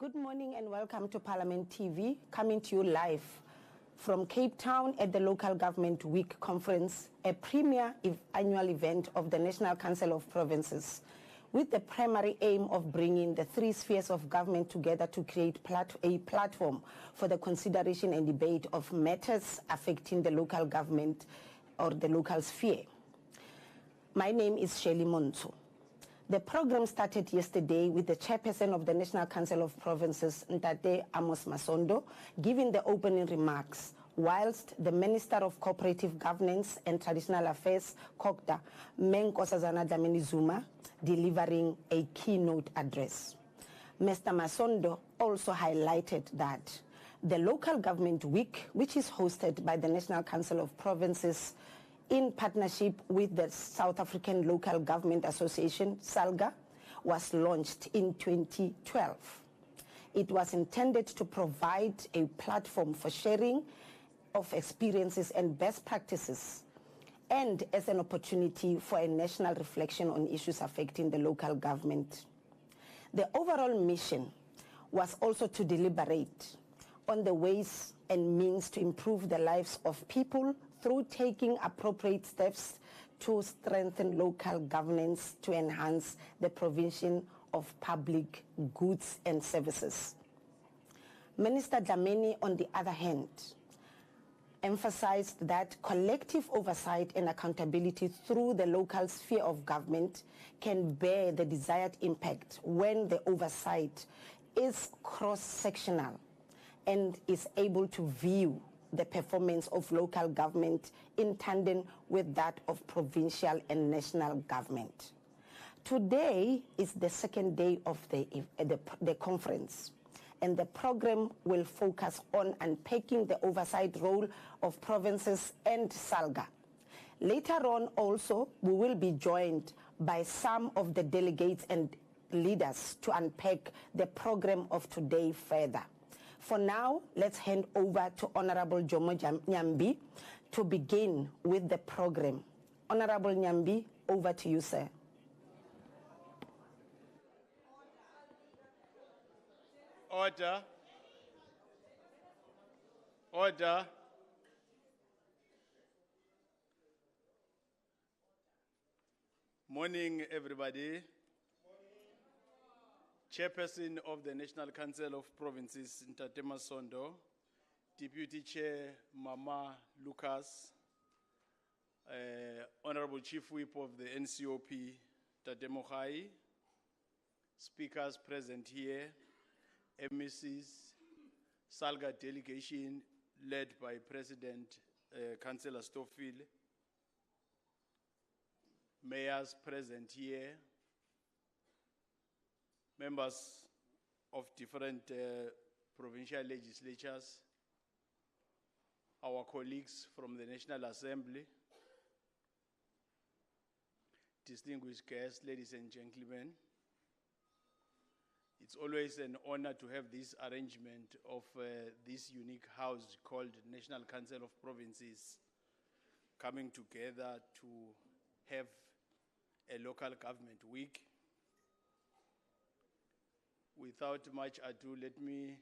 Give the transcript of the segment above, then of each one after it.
Good morning and welcome to Parliament TV, coming to you live from Cape Town at the Local Government Week Conference, a premier annual event of the National Council of Provinces, with the primary aim of bringing the three spheres of government together to create a platform for the consideration and debate of matters affecting the local government or the local sphere. My name is Shirley Monto. The program started yesterday with the chairperson of the National Council of Provinces, Ntate Amos Masondo, giving the opening remarks, whilst the Minister of Cooperative Governance and Traditional Affairs, COGTA, Nkosazana Dlamini Zuma, delivering a keynote address. Mr. Masondo also highlighted that the Local Government Week, which is hosted by the National Council of Provinces in partnership with the South African Local Government Association, SALGA, was launched in 2012. It was intended to provide a platform for sharing of experiences and best practices, and as an opportunity for a national reflection on issues affecting the local government. The overall mission was also to deliberate on the ways and means to improve the lives of people through taking appropriate steps to strengthen local governance to enhance the provision of public goods and services. Minister Dlamini, on the other hand, emphasized that collective oversight and accountability through the local sphere of government can bear the desired impact when the oversight is cross-sectional and is able to view the performance of local government in tandem with that of provincial and national government. Today is the second day of the conference, and the program will focus on unpacking the oversight role of provinces and SALGA. Later on also, we will be joined by some of the delegates and leaders to unpack the program of today further. For now, let's hand over to Honorable Jomo Nyambi to begin with the program. Honorable Nyambi, over to you, sir. Order. Order. Morning, everybody. Chairperson of the National Council of Provinces, Ntate Masondo, Deputy Chair, Mama Lucas, Honorable Chief Whip of the NCOP, Tate Mohai, speakers present here, MECs, SALGA delegation led by President Councillor Stoffel, mayors present here, members of different provincial legislatures, our colleagues from the National Assembly, distinguished guests, ladies and gentlemen. It's always an honor to have this arrangement of this unique house called National Council of Provinces coming together to have a local government week. Without much ado, let me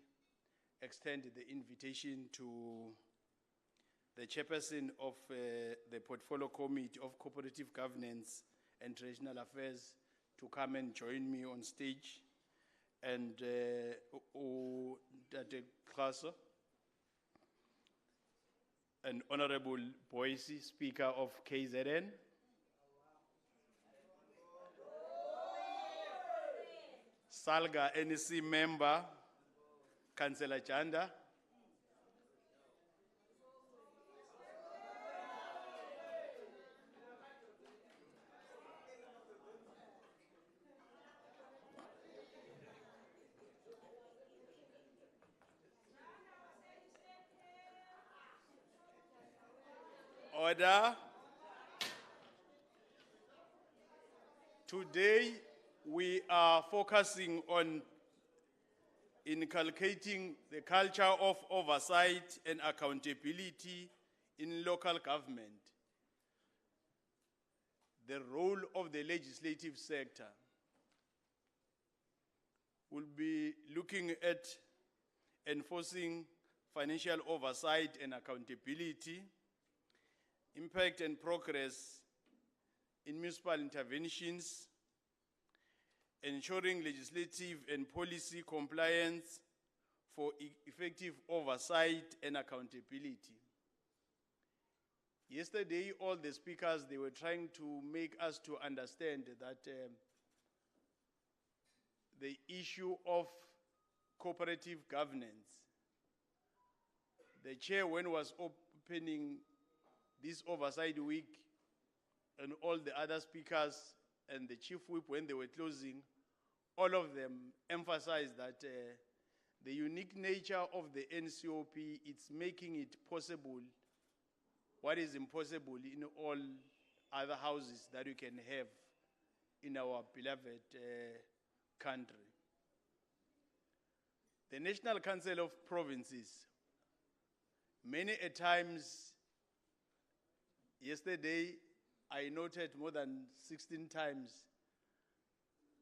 extend the invitation to the chairperson of the Portfolio Committee of Cooperative Governance and Traditional Affairs to come and join me on stage, and Dr. Klasse, and Honorable Boise, Speaker of KZN, SALGA NEC member, Councillor Chanda, Order. Today, we are focusing on inculcating the culture of oversight and accountability in local government, the role of the legislative sector. We'll be looking at enforcing financial oversight and accountability, impact and progress in municipal interventions, ensuring legislative and policy compliance for effective oversight and accountability. Yesterday, all the speakers, they were trying to make us to understand that the issue of cooperative governance. The chair, when was opening this oversight week, and all the other speakers and the chief whip, when they were closing, all of them emphasized that the unique nature of the NCOP, it's making it possible what is impossible in all other houses that you can have in our beloved country. The National Council of Provinces, many a times, yesterday I noted more than 16 times.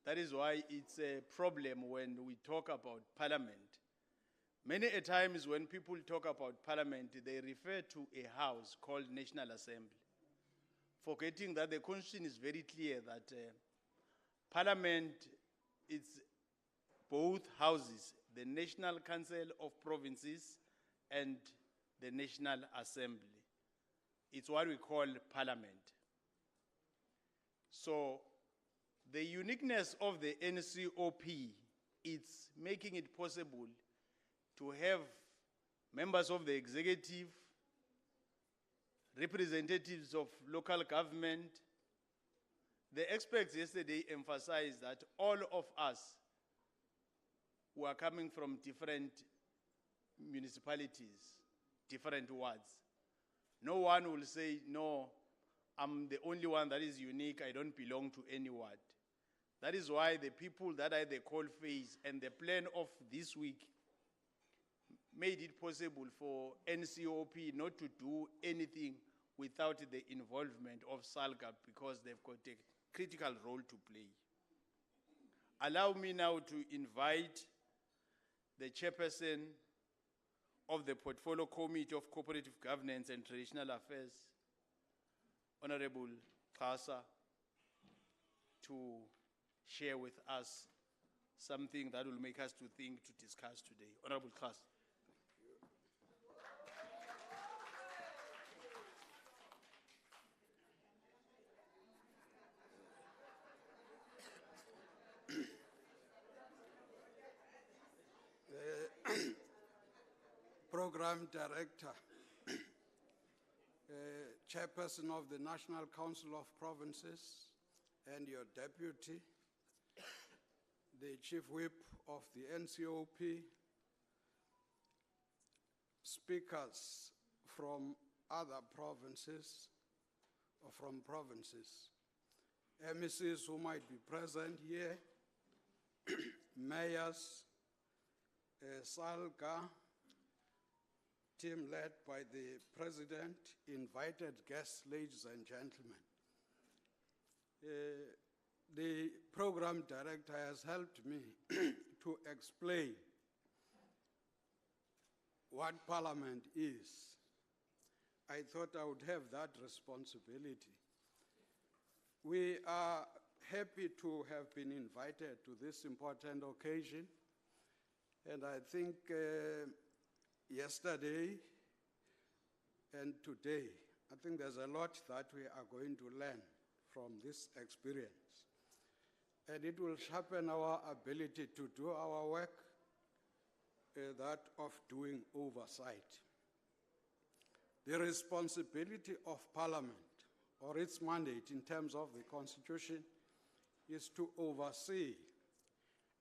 That is why it's a problem when we talk about parliament. Many a times when people talk about parliament, they refer to a house called National Assembly, forgetting that the constitution is very clear that parliament is both houses, the National Council of Provinces and the National Assembly. It's what we call parliament. So the uniqueness of the NCOP, it's making it possible to have members of the executive, representatives of local government. The experts yesterday emphasized that all of us who are coming from different municipalities, different wards. No one will say, no, I'm the only one that is unique, I don't belong to any ward. That is why the people that are the coal face and the plan of this week made it possible for NCOP not to do anything without the involvement of SALGA, because they've got a critical role to play. Allow me now to invite the chairperson of the Portfolio Committee of Cooperative Governance and Traditional Affairs, Honorable Kasa, to share with us something that will make us to think, to discuss today. Honorable Kasa. Program Director, Chairperson of the National Council of Provinces, and your Deputy, the Chief Whip of the NCOP, speakers from other provinces or from provinces, MECs who might be present here, mayors, SALGA, team led by the President, invited guests, ladies and gentlemen. The program director has helped me to explain what Parliament is. I thought I would have that responsibility. We are happy to have been invited to this important occasion, and I think yesterday and today, I think there's a lot that we are going to learn from this experience. And it will sharpen our ability to do our work, that of doing oversight. The responsibility of Parliament, or its mandate in terms of the Constitution, is to oversee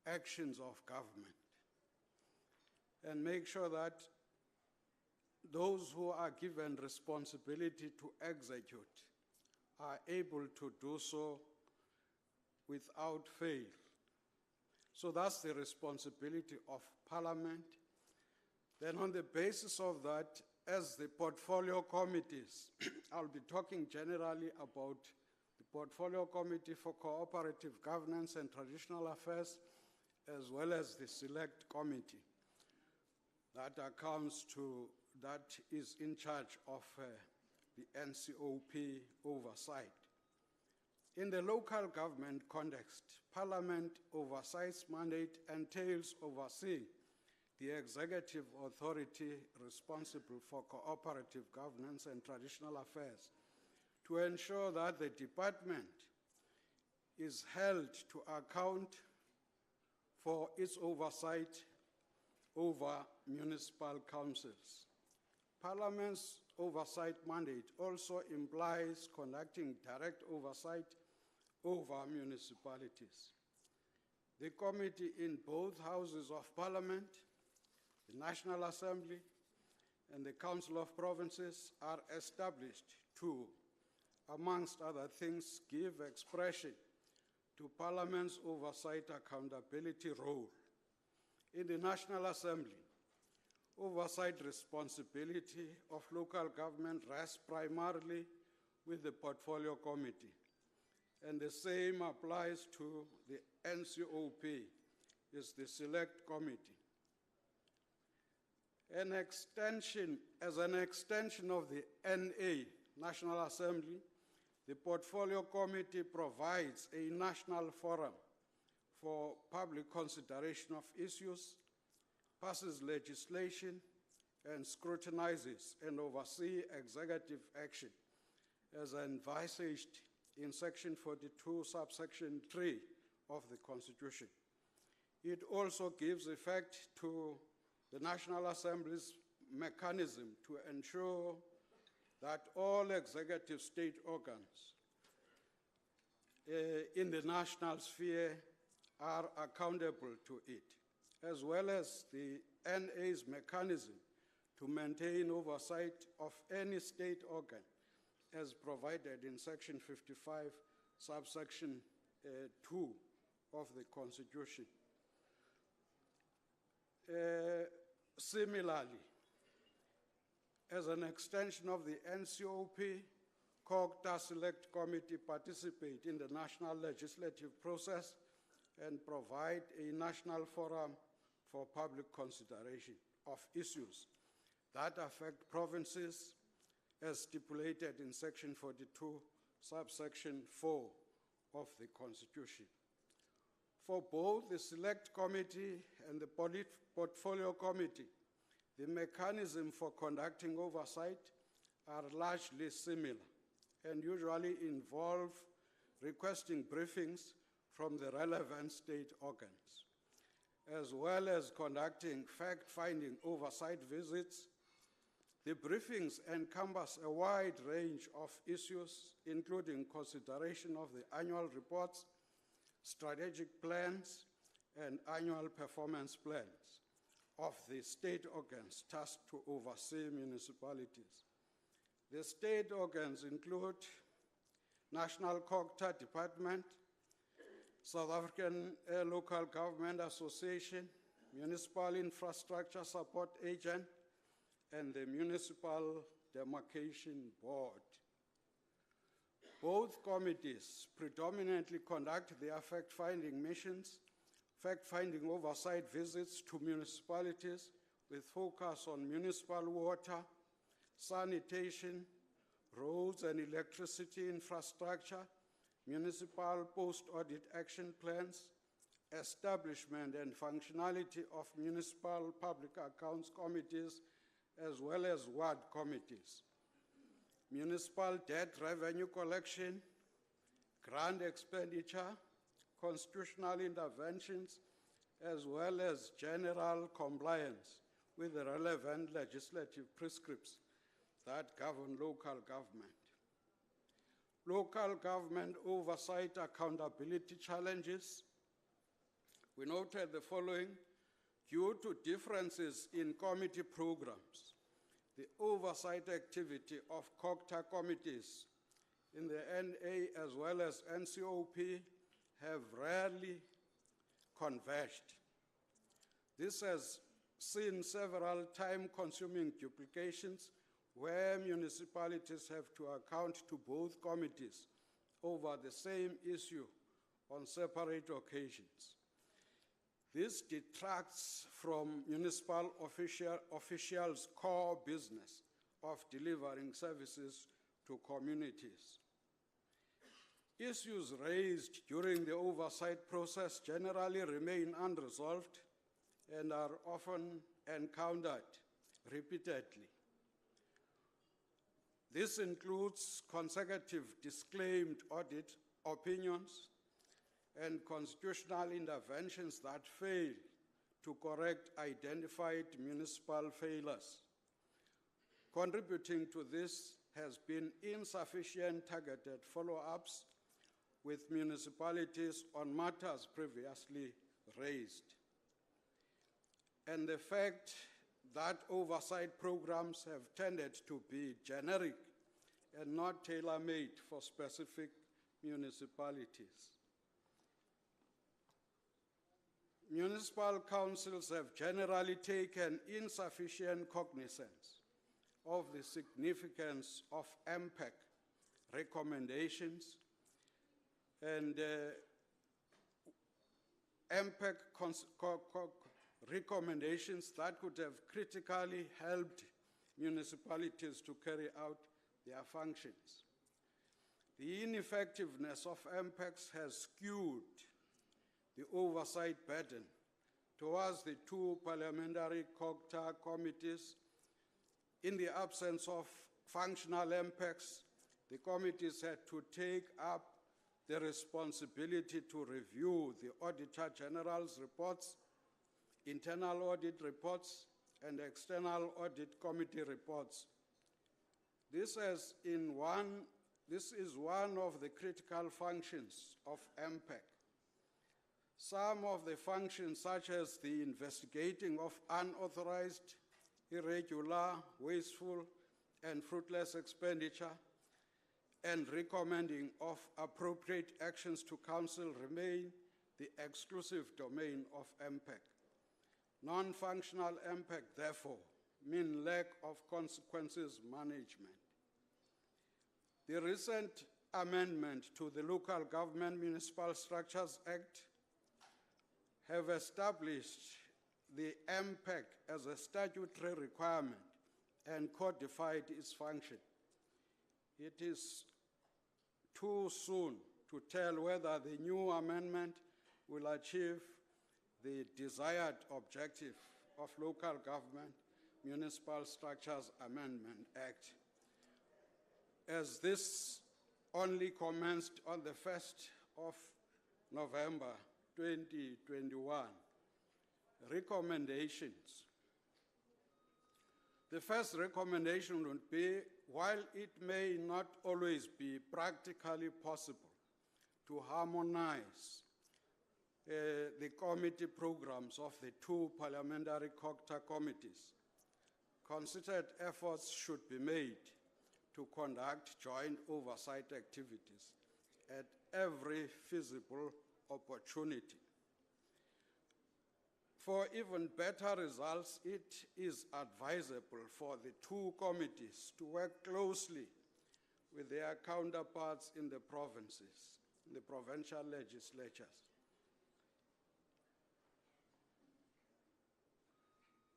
actions of government and make sure that those who are given responsibility to execute are able to do so without fail. So that's the responsibility of Parliament. Then on the basis of that, as the portfolio committees, I'll be talking generally about the Portfolio Committee for Cooperative Governance and Traditional Affairs as well as the select committee that is in charge of the NCOP oversight. In the local government context, Parliament oversight's mandate entails overseeing the executive authority responsible for cooperative governance and traditional affairs to ensure that the department is held to account for its oversight over municipal councils. Parliament's oversight mandate also implies conducting direct oversight over municipalities. The committee in both houses of Parliament, the National Assembly, and the Council of Provinces are established to, amongst other things, give expression to Parliament's oversight accountability role. In the National Assembly, oversight responsibility of local government rests primarily with the Portfolio Committee, and the same applies to the NCOP, is the Select Committee. As an extension of the NA, National Assembly, the Portfolio Committee provides a national forum for public consideration of issues, passes legislation, and scrutinizes and oversees executive action as envisaged in Section 42, subsection 3 of the Constitution. It also gives effect to the National Assembly's mechanism to ensure that all executive state organs in the national sphere are accountable to it, as well as the NA's mechanism to maintain oversight of any state organ as provided in Section 55, subsection 2 of the Constitution. Similarly, as an extension of the NCOP, COGTA Select Committee participate in the national legislative process and provide a national forum for public consideration of issues that affect provinces as stipulated in Section 42, subsection 4 of the Constitution. For both the Select Committee and the Portfolio Committee, the mechanism for conducting oversight are largely similar and usually involve requesting briefings from the relevant state organs, as well as conducting fact-finding oversight visits. The briefings encompass a wide range of issues, including consideration of the annual reports, strategic plans, and annual performance plans of the state organs tasked to oversee municipalities. The state organs include National COGTA Department, South African Local Government Association, Municipal Infrastructure Support Agent, and the Municipal Demarcation Board. Both committees predominantly conduct their fact-finding missions, fact-finding oversight visits to municipalities with focus on municipal water, sanitation, roads and electricity infrastructure, municipal post-audit action plans, establishment and functionality of municipal public accounts committees, as well as ward committees, municipal debt revenue collection, grant expenditure, constitutional interventions, as well as general compliance with the relevant legislative prescripts that govern local government. Local government oversight accountability challenges. We noted the following. Due to differences in committee programs, the oversight activity of COGTA committees in the NA as well as NCOP have rarely converged. This has seen several time-consuming duplications where municipalities have to account to both committees over the same issue on separate occasions. This detracts from municipal officials' core business of delivering services to communities. Issues raised during the oversight process generally remain unresolved and are often encountered repeatedly. This includes consecutive disclaimed audit opinions and constitutional interventions that fail to correct identified municipal failures. Contributing to this has been insufficient targeted follow-ups with municipalities on matters previously raised. And the fact that oversight programs have tended to be generic and not tailor-made for specific municipalities. Municipal councils have generally taken insufficient cognizance of the significance of MPEC recommendations and MPEC recommendations that could have critically helped municipalities to carry out their functions. The ineffectiveness of MPECs has skewed the oversight burden towards the two parliamentary COGTA committees. In the absence of functional MPECs, the committees had to take up the responsibility to review the Auditor General's reports, internal audit reports, and external audit committee reports. This is one of the critical functions of MPEC. Some of the functions, such as the investigating of unauthorized, irregular, wasteful, and fruitless expenditure, and recommending of appropriate actions to council, remain the exclusive domain of MPEC. Non-functional MPEC, therefore, mean lack of consequences management. The recent amendment to the Local Government Municipal Structures Act have established the MPEC as a statutory requirement and codified its function. It is too soon to tell whether the new amendment will achieve the desired objective of Local Government Municipal Structures Amendment Act, as this only commenced on the 1st of November 2021. Recommendations. The first recommendation would be, while it may not always be practically possible to harmonize the committee programs of the two parliamentary COGTA committees, concerted efforts should be made to conduct joint oversight activities at every feasible opportunity. For even better results, it is advisable for the two committees to work closely with their counterparts in the provinces, in the provincial legislatures.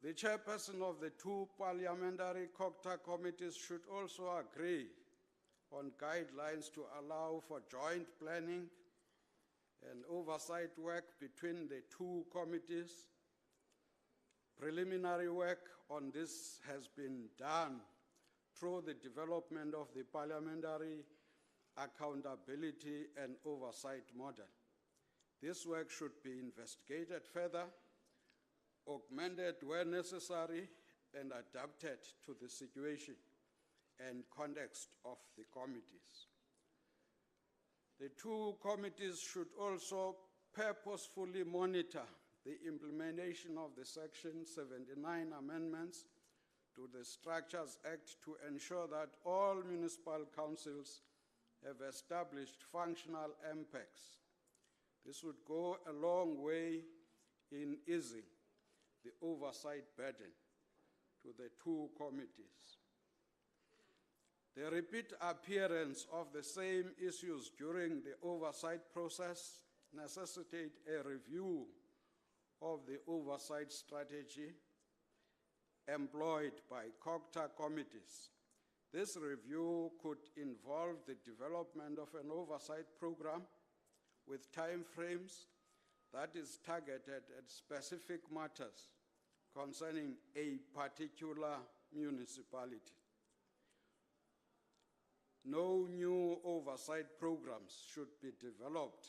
The chairperson of the two parliamentary COGTA committees should also agree on guidelines to allow for joint planning and oversight work between the two committees. Preliminary work on this has been done through the development of the Parliamentary Accountability and Oversight Model. This work should be investigated further, augmented where necessary, and adapted to the situation and context of the committees. The two committees should also purposefully monitor the implementation of the Section 79 amendments to the Structures Act to ensure that all municipal councils have established functional MPECs. This would go a long way in easing the oversight burden to the two committees. The repeat appearance of the same issues during the oversight process necessitate a review of the oversight strategy employed by COGTA committees. This review could involve the development of an oversight program with timeframes that is targeted at specific matters concerning a particular municipality. No new oversight programs should be developed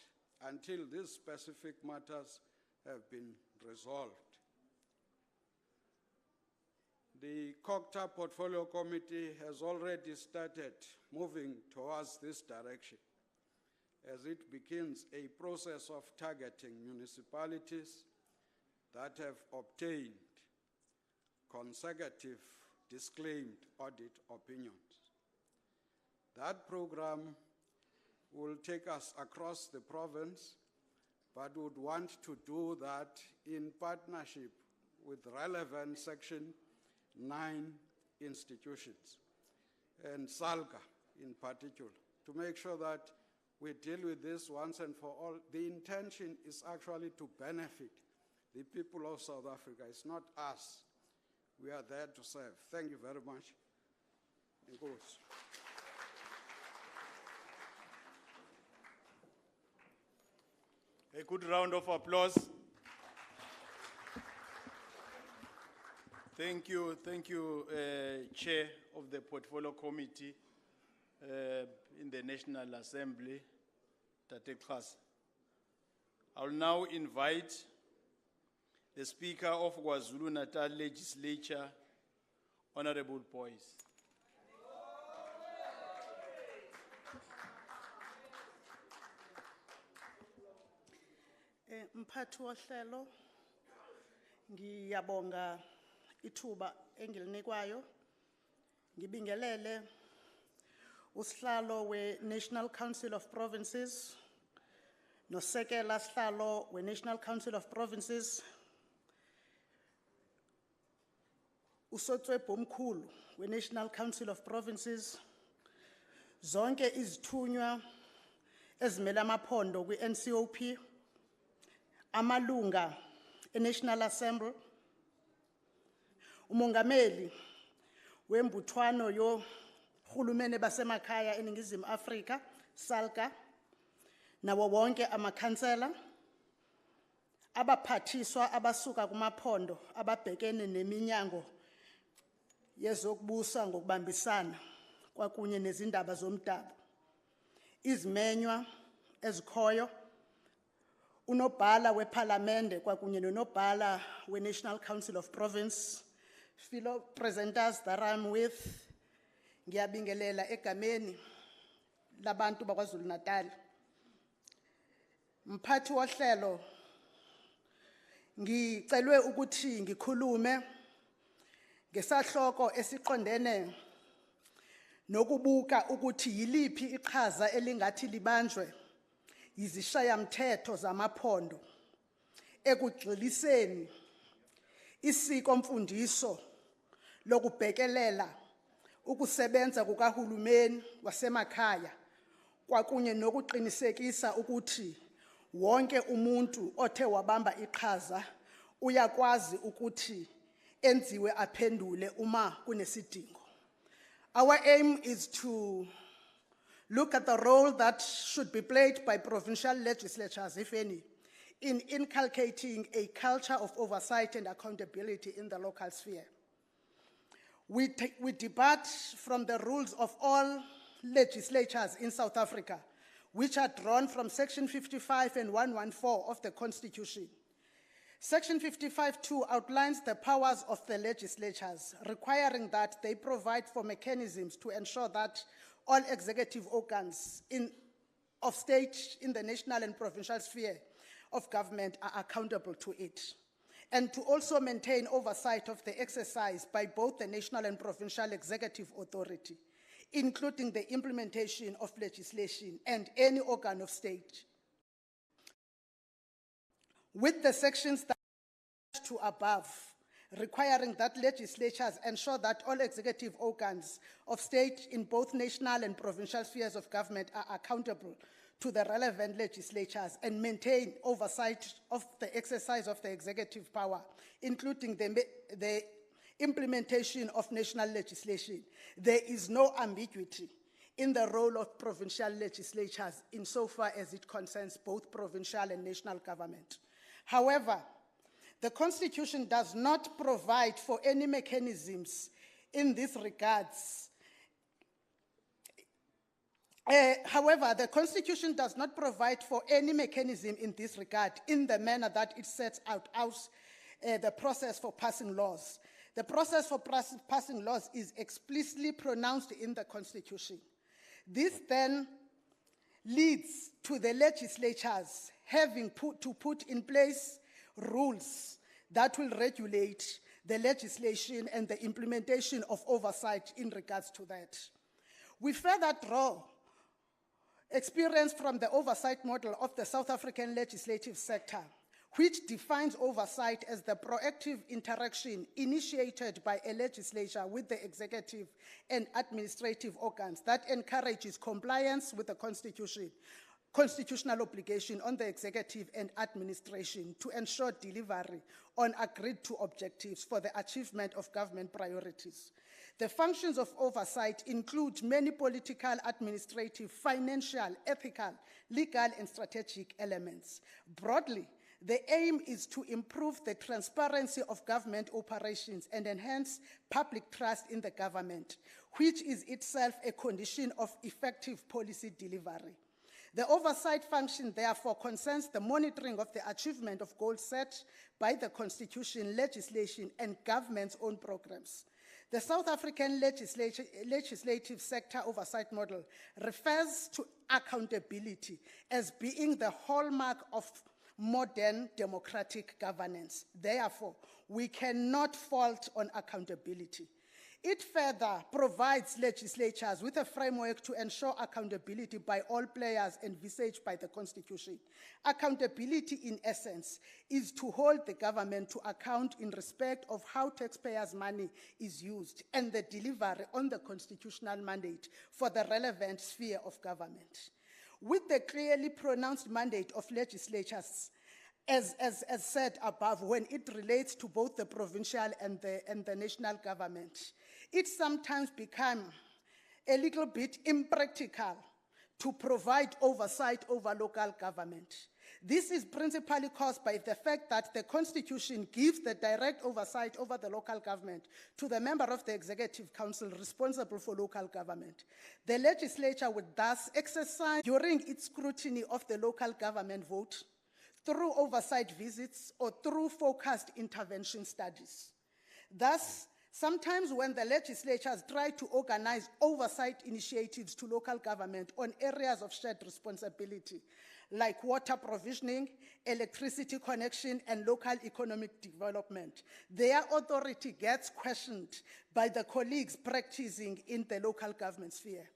until these specific matters have been resolved. The COGTA Portfolio Committee has already started moving towards this direction as it begins a process of targeting municipalities that have obtained consecutive disclaimed audit opinions. That program will take us across the province, but would want to do that in partnership with relevant Section 9 institutions, and SALGA in particular, to make sure that we deal with this once and for all. The intention is actually to benefit the people of South Africa. It's not us. We are there to serve. Thank you very much. Enkosi. A good round of applause. Thank you, Chair of the Portfolio Committee in the National Assembly, Tate Xhasa. I will now invite the Speaker of KwaZulu-Natal Legislature, Honorable Boyce. Mphathi wohlelo, ngiyabonga ithuba engilinikwayo. Ngibingelele usihlalo we-National Council of Provinces, nosekela sihlalo we-National Council of Provinces, usotswebhu omkhulu we-National Council of Provinces, zonke izithunywa ezimele amaphondo kwi-NCOP, amalunga e-National Assembly, umongameli wembuthwano yohulumeni basemakhaya eNingizimu Afrika, SALGA, nawo wonke amakhansela, abaphathiswa abasuka kumaphondo ababhekene neminyango yezokubusa ngokubambisana kwakunye nezindaba zomdabu, izimenywa ezikhoyo, unobhala weParliament kwakunye nonobhala we-National Council of Province, fellow presenters that I'm with, ngiyabingelela egameni labantu bakwaZulu Natal. Mphathi wohlelo, ngicelwe ukuthi ngikhulume ngesahloko esiqondene nokubuka ukuthi yiliphi iqhaza elingathi libanjwe yizishayamthetho zamaphondo ekugxiliseni isiko mfundiso lokubhekelela ukusebenza kukahulumeni wasemakhaya kwakunye nokuqinisekisa ukuthi wonke umuntu othe wabamba iqhaza uyakwazi ukuthi enziwe aphendule uma kunesidingo. Our aim is to look at the role that should be played by provincial legislatures, if any, in inculcating a culture of oversight and accountability in the local sphere. We depart from the rules of all legislatures in South Africa, which are drawn from Section 55 and 114 of the Constitution. Section 55(2) outlines the powers of the legislatures, requiring that they provide for mechanisms to ensure that all executive organs of state in the national and provincial sphere of government are accountable to it, and to also maintain oversight of the exercise by both the national and provincial executive authority, including the implementation of legislation and any organ of state. With the sections that to above, requiring that legislatures ensure that all executive organs of state in both national and provincial spheres of government are accountable to the relevant legislatures and maintain oversight of the exercise of the executive power, including the implementation of national legislation. There is no ambiguity in the role of provincial legislatures insofar as it concerns both provincial and national government. However, the Constitution does not provide for any mechanisms in this regards. However, the Constitution does not provide for any mechanism in this regard in the manner that it sets out the process for passing laws. The process for passing laws is explicitly pronounced in the Constitution. This then leads to the legislatures having to put in place rules that will regulate the legislation and the implementation of oversight in regards to that. We further draw experience from the oversight model of the South African legislative sector, which defines oversight as the proactive interaction initiated by a legislature with the executive and administrative organs that encourages compliance with the constitutional obligation on the executive and administration to ensure delivery on agreed-to objectives for the achievement of government priorities. The functions of oversight include many political, administrative, financial, ethical, legal, and strategic elements. Broadly, the aim is to improve the transparency of government operations and enhance public trust in the government, which is itself a condition of effective policy delivery. The oversight function, therefore, concerns the monitoring of the achievement of goals set by the Constitution, legislation, and government's own programs. The South African legislative sector oversight model refers to accountability as being the hallmark of modern democratic governance. Therefore, we cannot fault on accountability. It further provides legislatures with a framework to ensure accountability by all players envisaged by the Constitution. Accountability, in essence, is to hold the government to account in respect of how taxpayers' money is used and the delivery on the constitutional mandate for the relevant sphere of government. With the clearly pronounced mandate of legislatures, as said above, when it relates to both the provincial and the national government, it sometimes becomes a little bit impractical to provide oversight over local government. This is principally caused by the fact that the Constitution gives the direct oversight over the local government to the member of the Executive Council responsible for local government. The legislature would thus exercise during its scrutiny of the local government vote, through oversight visits, or through focused intervention studies. Thus, sometimes when the legislatures try to organize oversight initiatives to local government on areas of shared responsibility, like water provisioning, electricity connection, and local economic development, their authority gets questioned by the colleagues practicing in the local government sphere.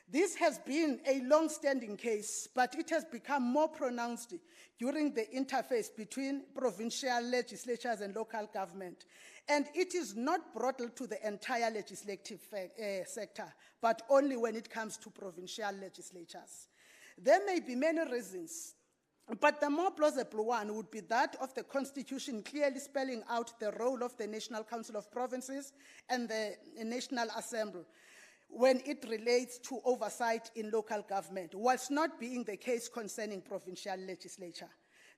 This has been a long-standing case, but it has become more pronounced during the interface between provincial legislatures and local government. And it is not brought to the entire legislative sector, but only when it comes to provincial legislatures. There may be many reasons, but the more plausible one would be that of the Constitution clearly spelling out the role of the National Council of Provinces and the National Assembly when it relates to oversight in local government, whilst not being the case concerning provincial legislature.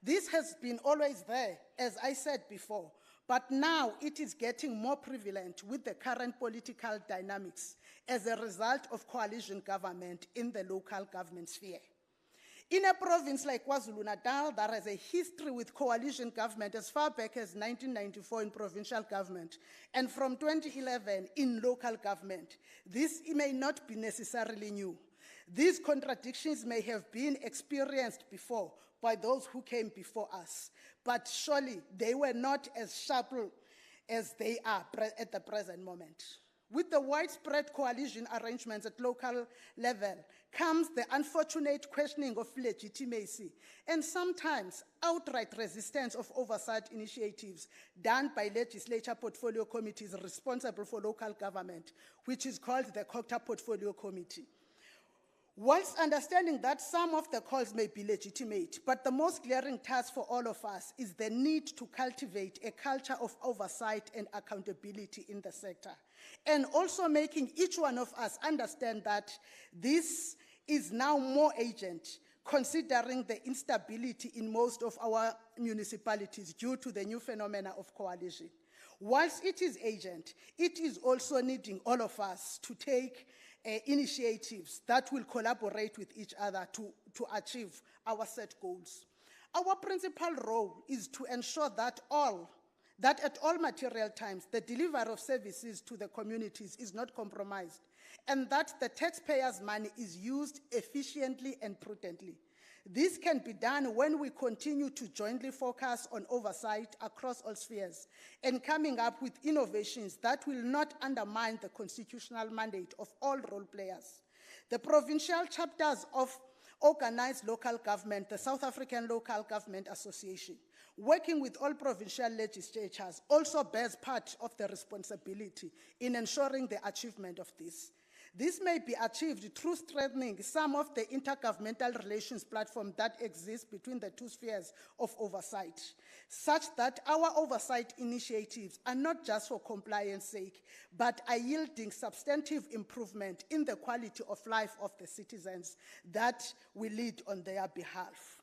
This has been always there, as I said before, but now it is getting more prevalent with the current political dynamics as a result of coalition government in the local government sphere. In a province like KwaZulu-Natal, there is a history with coalition government as far back as 1994 in provincial government, and from 2011 in local government. This may not be necessarily new. These contradictions may have been experienced before by those who came before us, but surely they were not as sharp as they are at the present moment. With the widespread coalition arrangements at local level comes the unfortunate questioning of legitimacy and sometimes outright resistance of oversight initiatives done by legislature portfolio committees responsible for local government, which is called the COCTA Portfolio Committee. Whilst understanding that some of the calls may be legitimate, but the most glaring task for all of us is the need to cultivate a culture of oversight and accountability in the sector, and also making each one of us understand that this is now more urgent, considering the instability in most of our municipalities due to the new phenomena of coalition. Whilst it is urgent, it is also needing all of us to take initiatives that will collaborate with each other to achieve our set goals. Our principal role is to ensure that at all material times, the delivery of services to the communities is not compromised, and that the taxpayers' money is used efficiently and prudently. This can be done when we continue to jointly focus on oversight across all spheres and coming up with innovations that will not undermine the constitutional mandate of all role players. The provincial chapters of organized local government, the South African Local Government Association, working with all provincial legislatures, also bears part of the responsibility in ensuring the achievement of this. This may be achieved through strengthening some of the intergovernmental relations platform that exists between the two spheres of oversight, such that our oversight initiatives are not just for compliance sake, but are yielding substantive improvement in the quality of life of the citizens that we lead on their behalf.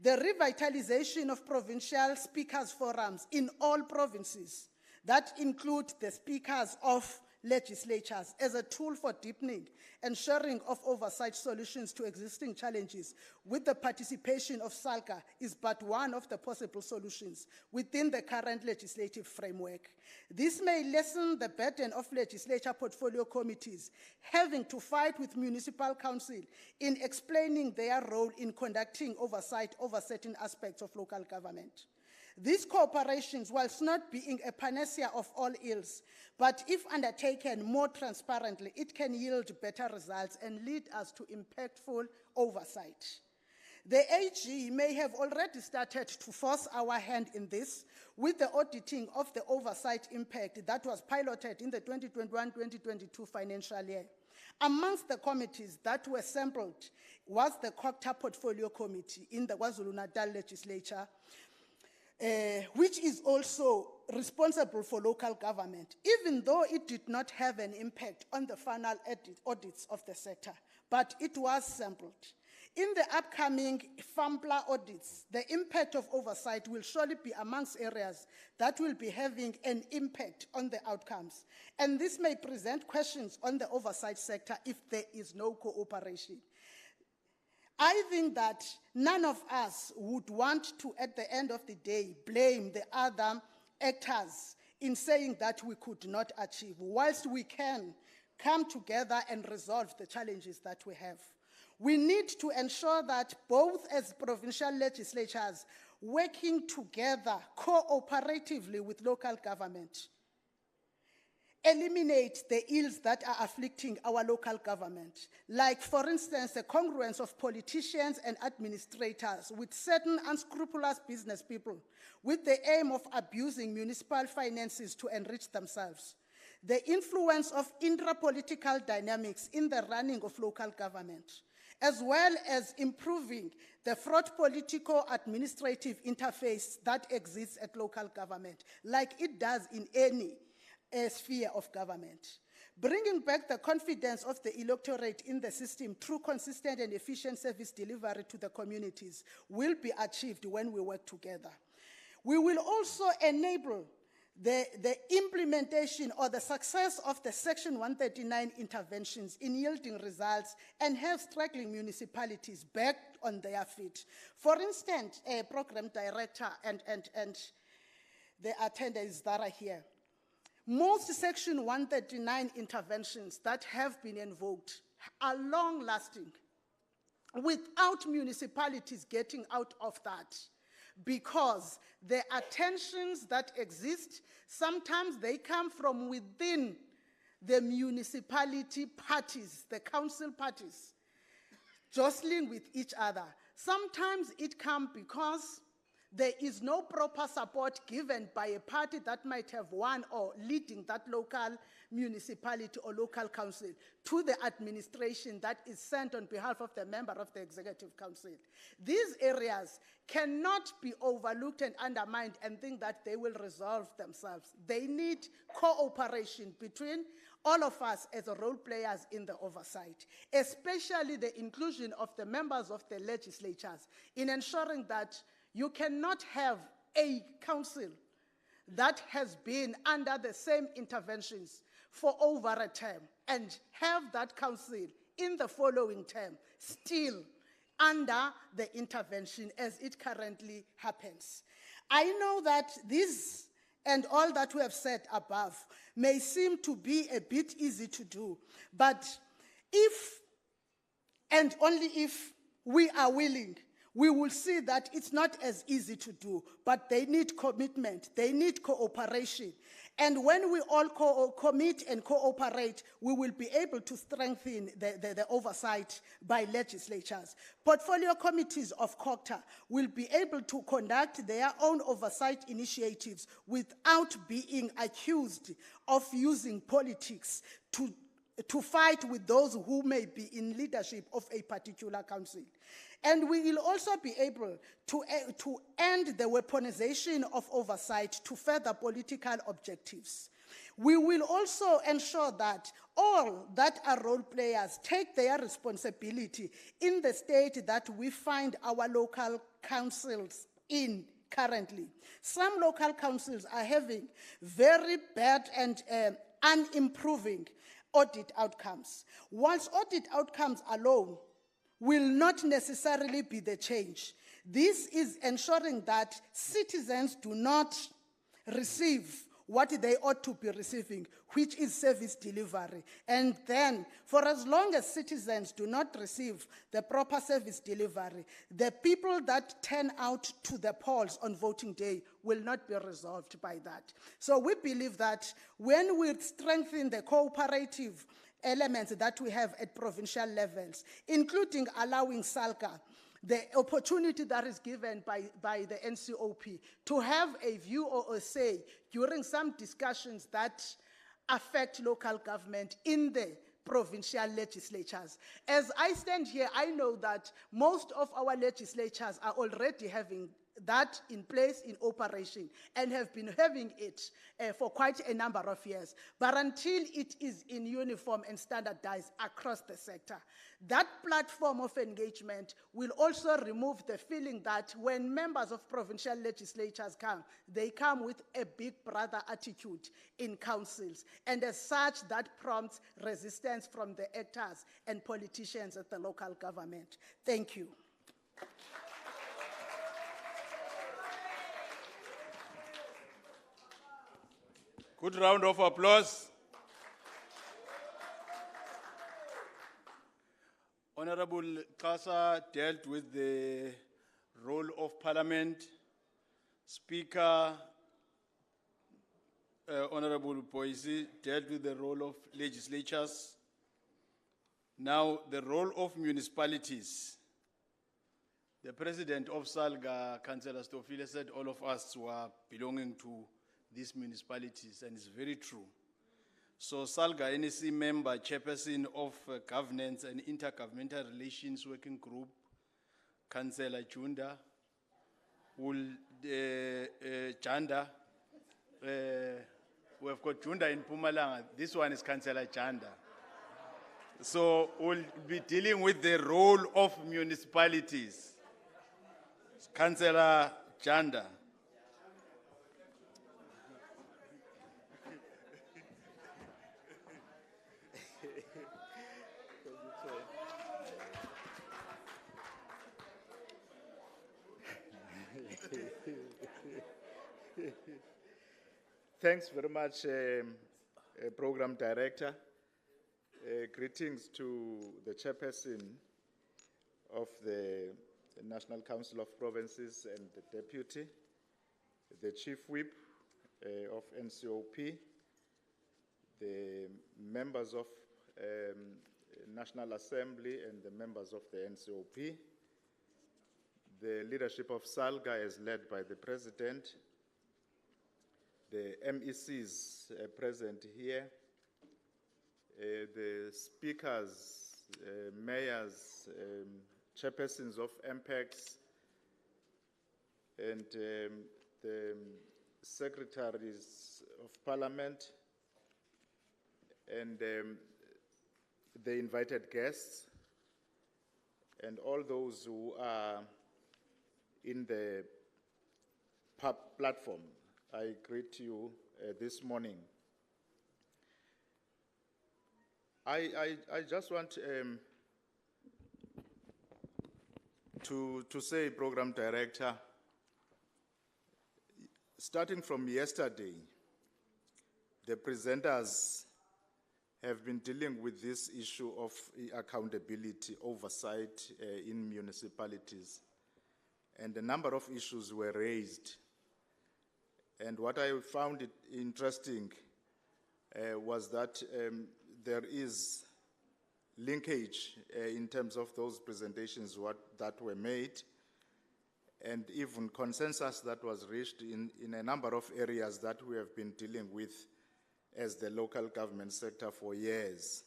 The revitalization of provincial speakers forums in all provinces, that include the speakers of legislatures, as a tool for deepening and sharing of oversight solutions to existing challenges with the participation of SALCA is but one of the possible solutions within the current legislative framework. This may lessen the burden of legislature portfolio committees having to fight with municipal council in explaining their role in conducting oversight over certain aspects of local government. These cooperations, whilst not being a panacea of all ills, but if undertaken more transparently, it can yield better results and lead us to impactful oversight. The AG may have already started to force our hand in this with the auditing of the oversight impact that was piloted in the 2021-2022 financial year. Amongst the committees that were sampled was the COCTA Portfolio Committee in the KwaZulu-Natal legislature, which is also responsible for local government, even though it did not have an impact on the final audits of the sector, but it was sampled. In the upcoming FAMPLA audits, the impact of oversight will surely be amongst areas that will be having an impact on the outcomes, and this may present questions on the oversight sector if there is no cooperation. I think that none of us would want to, at the end of the day, blame the other actors in saying that we could not achieve, whilst we can come together and resolve the challenges that we have. We need to ensure that both as provincial legislatures, working together cooperatively with local government, eliminate the ills that are afflicting our local government, like, for instance, the congruence of politicians and administrators with certain unscrupulous business people with the aim of abusing municipal finances to enrich themselves, the influence of intra-political dynamics in the running of local government, as well as improving the fraught political administrative interface that exists at local government, like it does in any sphere of government. Bringing back the confidence of the electorate in the system through consistent and efficient service delivery to the communities will be achieved when we work together. We will also enable the implementation or the success of the Section 139 interventions in yielding results and have struggling municipalities back on their feet. For instance, a program director and the attendants that are here, most Section 139 interventions that have been invoked are long-lasting without municipalities getting out of that, because the attentions that exist, sometimes they come from within the municipality parties, the council parties, jostling with each other. Sometimes it comes because there is no proper support given by a party that might have won or leading that local municipality or local council to the administration that is sent on behalf of the member of the Executive Council. These areas cannot be overlooked and undermined and think that they will resolve themselves. They need cooperation between all of us as role players in the oversight, especially the inclusion of the members of the legislatures in ensuring that you cannot have a council that has been under the same interventions for over a term and have that council in the following term still under the intervention as it currently happens. I know that this and all that we have said above may seem to be a bit easy to do, but if and only if we are willing, we will see that it's not as easy to do, but they need commitment, they need cooperation. And when we all commit and cooperate, we will be able to strengthen the oversight by legislatures. Portfolio committees of COCTA will be able to conduct their own oversight initiatives without being accused of using politics to fight with those who may be in leadership of a particular council. And we will also be able to end the weaponization of oversight to further political objectives. We will also ensure that all that are role players take their responsibility in the state that we find our local councils in currently. Some local councils are having very bad and unimproving audit outcomes. Whilst audit outcomes alone will not necessarily be the change, this is ensuring that citizens do not receive what they ought to be receiving, which is service delivery. And then, for as long as citizens do not receive the proper service delivery, the people that turn out to the polls on voting day will not be resolved by that. So we believe that when we strengthen the cooperative elements that we have at provincial levels, including allowing SALGA the opportunity that is given by the NCOP to have a view or a say during some discussions that affect local government in the provincial legislatures. As I stand here, I know that most of our legislatures are already having that in place, in operation, and have been having it for quite a number of years. But until it is in uniform and standardized across the sector, that platform of engagement will also remove the feeling that when members of provincial legislatures come, they come with a big brother attitude in councils. And as such, that prompts resistance from the actors and politicians at the local government. Thank you. Good round of applause. Honorable Kasa dealt with the role of Parliament. Speaker, Honorable Poisi dealt with the role of legislatures. Now, the role of municipalities. The president of SALGA, Councillor Stofile, said all of us were belonging to these municipalities, and it's very true. So SALGA NEC member, chairperson of Governance and Intergovernmental Relations Working Group, Councillor Junda, Janda. We've got Junda in Pumalanga. This one is Councillor Janda. So we'll be dealing with the role of municipalities. Councillor Janda. Thanks very much, Program Director. Greetings to the Chairperson of the National Council of Provinces and the Deputy, the Chief Whip of NCOP, the members of National Assembly and the members of the NCOP, the leadership of SALGA as led by the President, the MECs present here, the speakers, mayors, chairpersons of MPECs, and the secretaries of Parliament, and the invited guests, and all those who are in the platform. I greet you this morning. I just want to say, Program Director, starting from yesterday, the presenters have been dealing with this issue of accountability, oversight in municipalities. And a number of issues were raised. And what I found it interesting was that there is linkage in terms of those presentations that were made, and even consensus that was reached in a number of areas that we have been dealing with as the local government sector for years.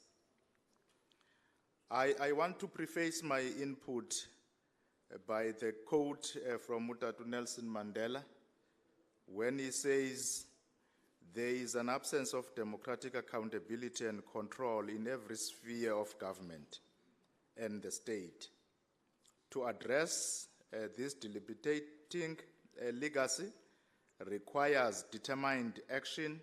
I want to preface my input by the quote from Mutatu Nelson Mandela, when he says, "There is an absence of democratic accountability and control in every sphere of government and the state. To address this debilitating legacy requires determined action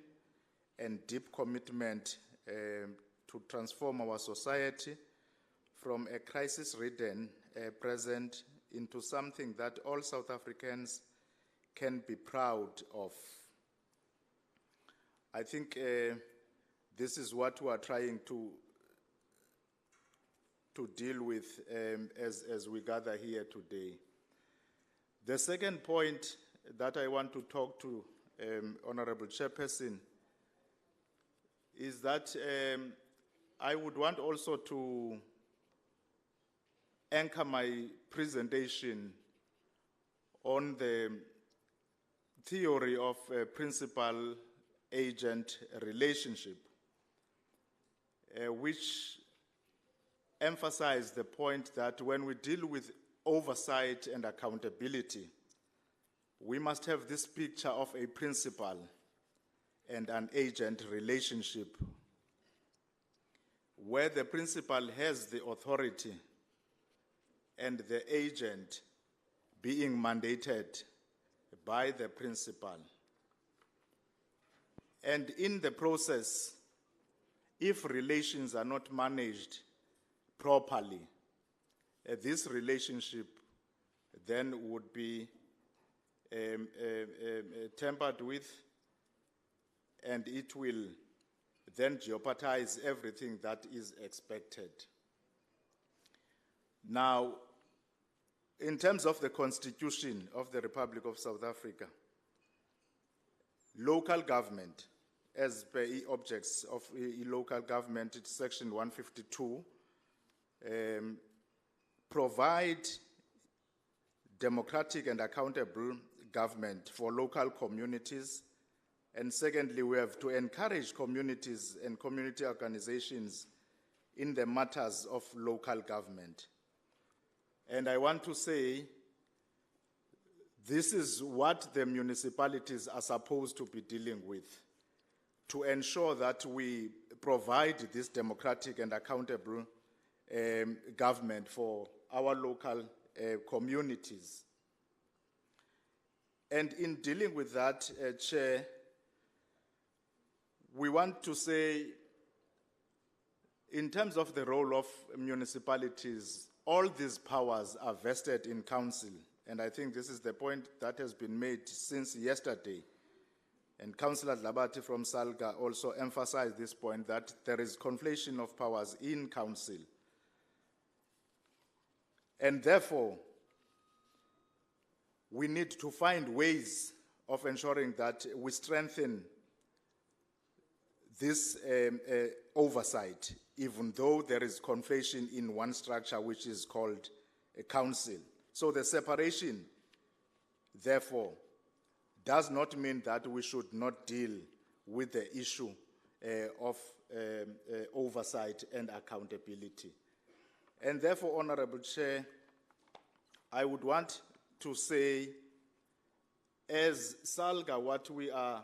and deep commitment to transform our society from a crisis-ridden present into something that all South Africans can be proud of." I think this is what we are trying to deal with as we gather here today. The second point that I want to talk to Honorable Chairperson is that I would want also to anchor my presentation on the theory of principal-agent relationship, which emphasized the point that when we deal with oversight and accountability, we must have this picture of a principal and an agent relationship, where the principal has the authority and the agent being mandated by the principal. And in the process, if relations are not managed properly, this relationship then would be tampered with, and it will then jeopardize everything that is expected. Now, in terms of the Constitution of the Republic of South Africa, local government, as per objects of local government, it's section 152, provide democratic and accountable government for local communities. And secondly, we have to encourage communities and community organizations in the matters of local government. And I want to say, this is what the municipalities are supposed to be dealing with, to ensure that we provide this democratic and accountable government for our local communities. And in dealing with that, Chair, we want to say, in terms of the role of municipalities, all these powers are vested in council. And I think this is the point that has been made since yesterday. And Councillor Dlabati from SALGA also emphasized this point, that there is conflation of powers in council. And therefore, we need to find ways of ensuring that we strengthen this oversight, even though there is conflation in one structure, which is called a council. So the separation, therefore, does not mean that we should not deal with the issue of oversight and accountability. And therefore, Honorable Chair, I would want to say, as SALGA, what we are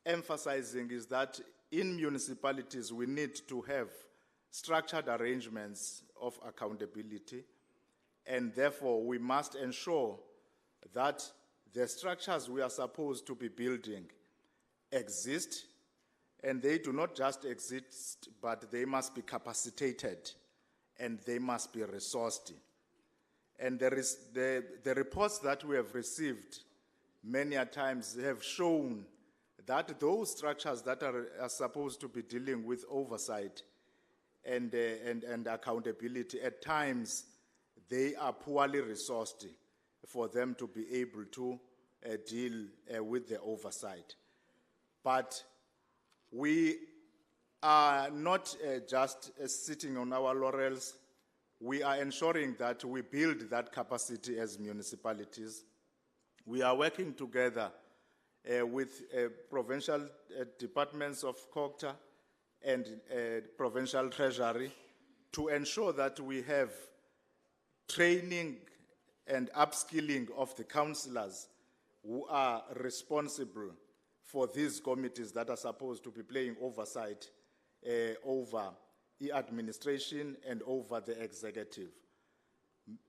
emphasizing is that in municipalities we need to have structured arrangements of accountability, and therefore we must ensure that the structures we are supposed to be building exist, and they do not just exist, but they must be capacitated and they must be resourced. And there is the reports that we have received many a times have shown that those structures that are supposed to be dealing with oversight and accountability, at times they are poorly resourced for them to be able to deal with the oversight. But we are not just sitting on our laurels. We are ensuring that we build that capacity as municipalities. We are working together with provincial departments of COGTA and provincial treasury to ensure that we have training and upskilling of the councillors who are responsible for these committees that are supposed to be playing oversight over the administration and over the executive.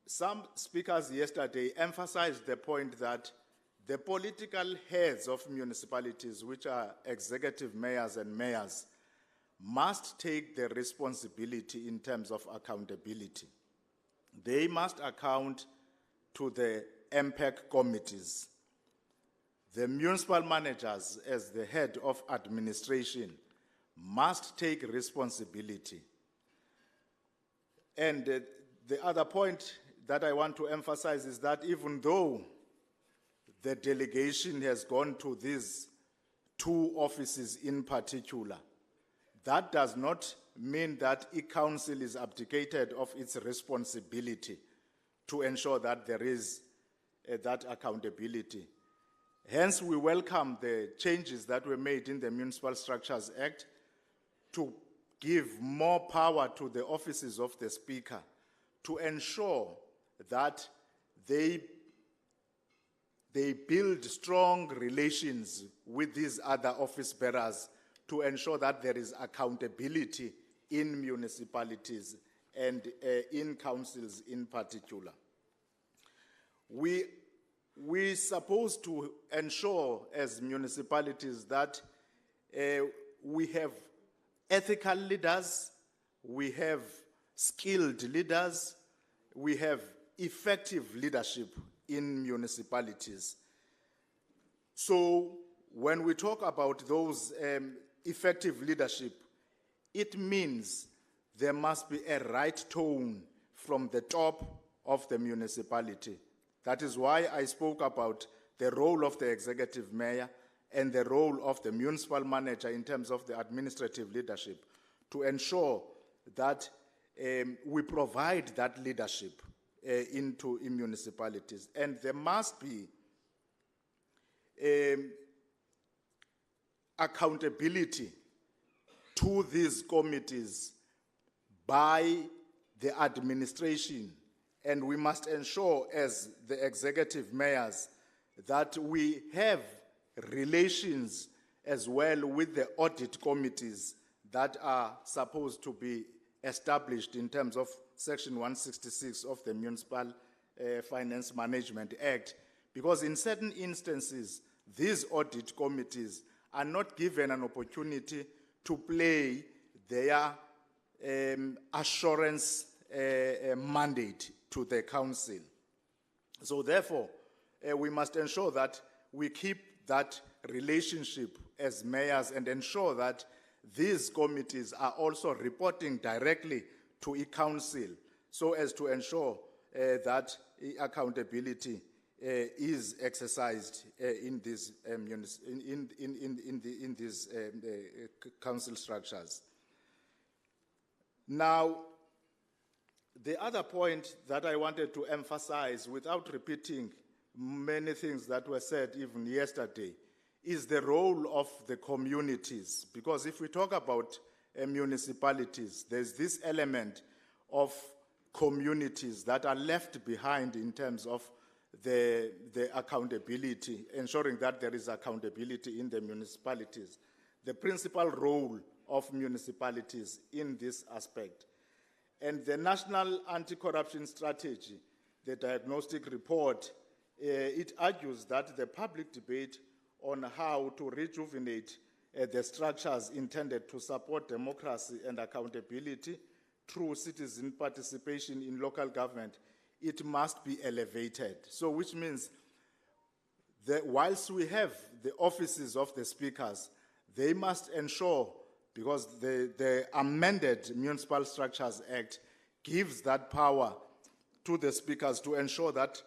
Some speakers yesterday emphasized the point that the political heads of municipalities, which are executive mayors and mayors, must take the responsibility in terms of accountability. They must account to the MPEC committees. The municipal managers, as the head of administration, must take responsibility. And the other point that I want to emphasize is that even though the delegation has gone to these two offices in particular, that does not mean that e-council is abdicated of its responsibility to ensure that there is that accountability. Hence, we welcome the changes that were made in the Municipal Structures Act to give more power to the offices of the Speaker to ensure that they build strong relations with these other office bearers to ensure that there is accountability in municipalities and in councils in particular. We're supposed to ensure as municipalities that we have ethical leaders, we have skilled leaders, we have effective leadership in municipalities. So when we talk about those effective leadership, it means there must be a right tone from the top of the municipality. That is why I spoke about the role of the executive mayor and the role of the municipal manager in terms of the administrative leadership to ensure that we provide that leadership in municipalities. And there must be accountability to these committees by the administration, and we must ensure as the executive mayors that we have relations as well with the audit committees that are supposed to be established in terms of Section 166 of the Municipal Finance Management Act, because in certain instances, these audit committees are not given an opportunity to play their assurance mandate to the council. So therefore, we must ensure that we keep that relationship as mayors and ensure that these committees are also reporting directly to a-council so as to ensure that accountability is exercised in these council structures. Now, The other point that I wanted to emphasize, without repeating many things that were said even yesterday, is the role of the communities. Because if we talk about municipalities, there's this element of communities that are left behind in terms of the accountability, ensuring that there is accountability in the municipalities. The principal role of municipalities in this aspect. And the National Anti-Corruption Strategy, the diagnostic report, it argues that the public debate on how to rejuvenate the structures intended to support democracy and accountability through citizen participation in local government, it must be elevated. So which means that whilst we have the offices of the speakers, they must ensure, because the amended Municipal Structures Act gives that power to the speakers to ensure that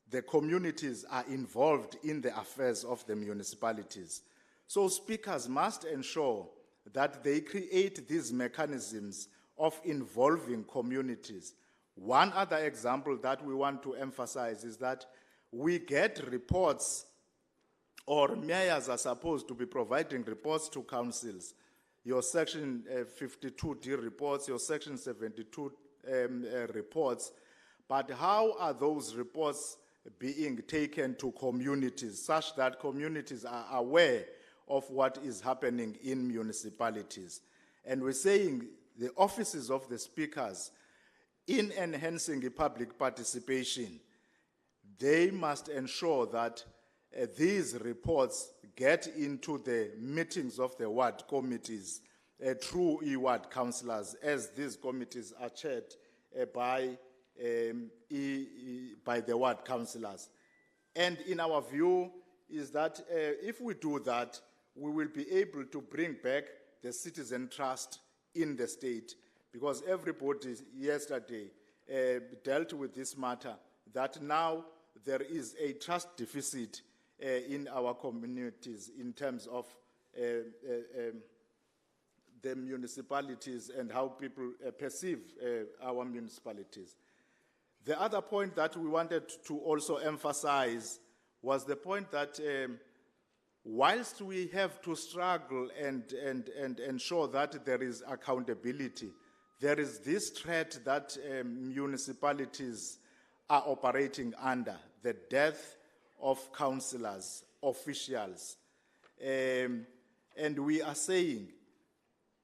the communities are involved in the affairs of the municipalities. So speakers must ensure that they create these mechanisms of involving communities. One other example that we want to emphasize is that we get reports, or mayors are supposed to be providing reports to councils, your Section 52D reports, your Section 72 reports, but how are those reports being taken to communities such that communities are aware of what is happening in municipalities? And we're saying the offices of the speakers, in enhancing the public participation, they must ensure that these reports get into the meetings of the ward committees through e-ward councillors, as these committees are chaired by the ward councillors. And in our view is that if we do that, we will be able to bring back the citizen trust in the state, because everybody yesterday dealt with this matter, that now there is a trust deficit in our communities in terms of the municipalities and how people perceive our municipalities. The other point that we wanted to also emphasize was the point that whilst we have to struggle and ensure that there is accountability, there is this threat that municipalities are operating under, the death of councillors, officials. And we are saying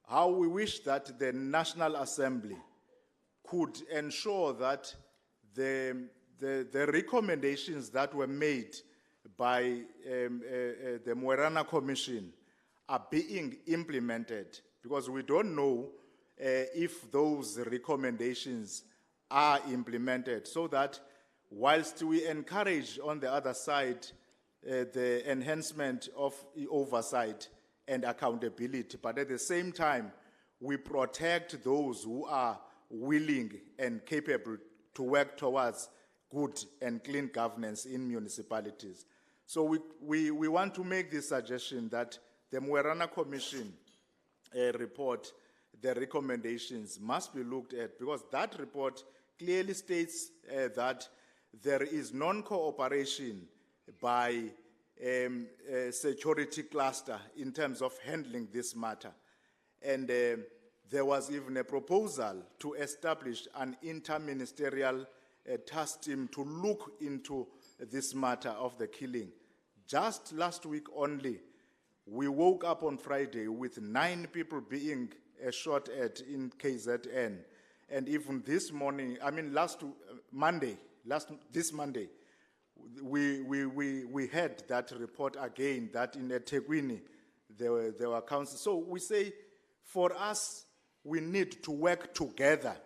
how we wish that the National Assembly could ensure that the recommendations that were made by the Moerana Commission are being implemented, because we don't know if those recommendations are implemented, so that whilst we encourage on the other side the enhancement of oversight and accountability, but at the same time we protect those who are willing and capable to work towards good and clean governance in municipalities. So we want to make this suggestion that the Moerana Commission report, the recommendations must be looked at, because that report clearly states that there is non-cooperation by security cluster in terms of handling this matter. And there was even a proposal to establish an interministerial task team to look into this matter of the killing. Just last week only, we woke up on Friday with 9 people being shot at in KZN. And even this morning, I mean this Monday, we had that report again, that in eThekwini there were councils. So we say, for us, we need to work together.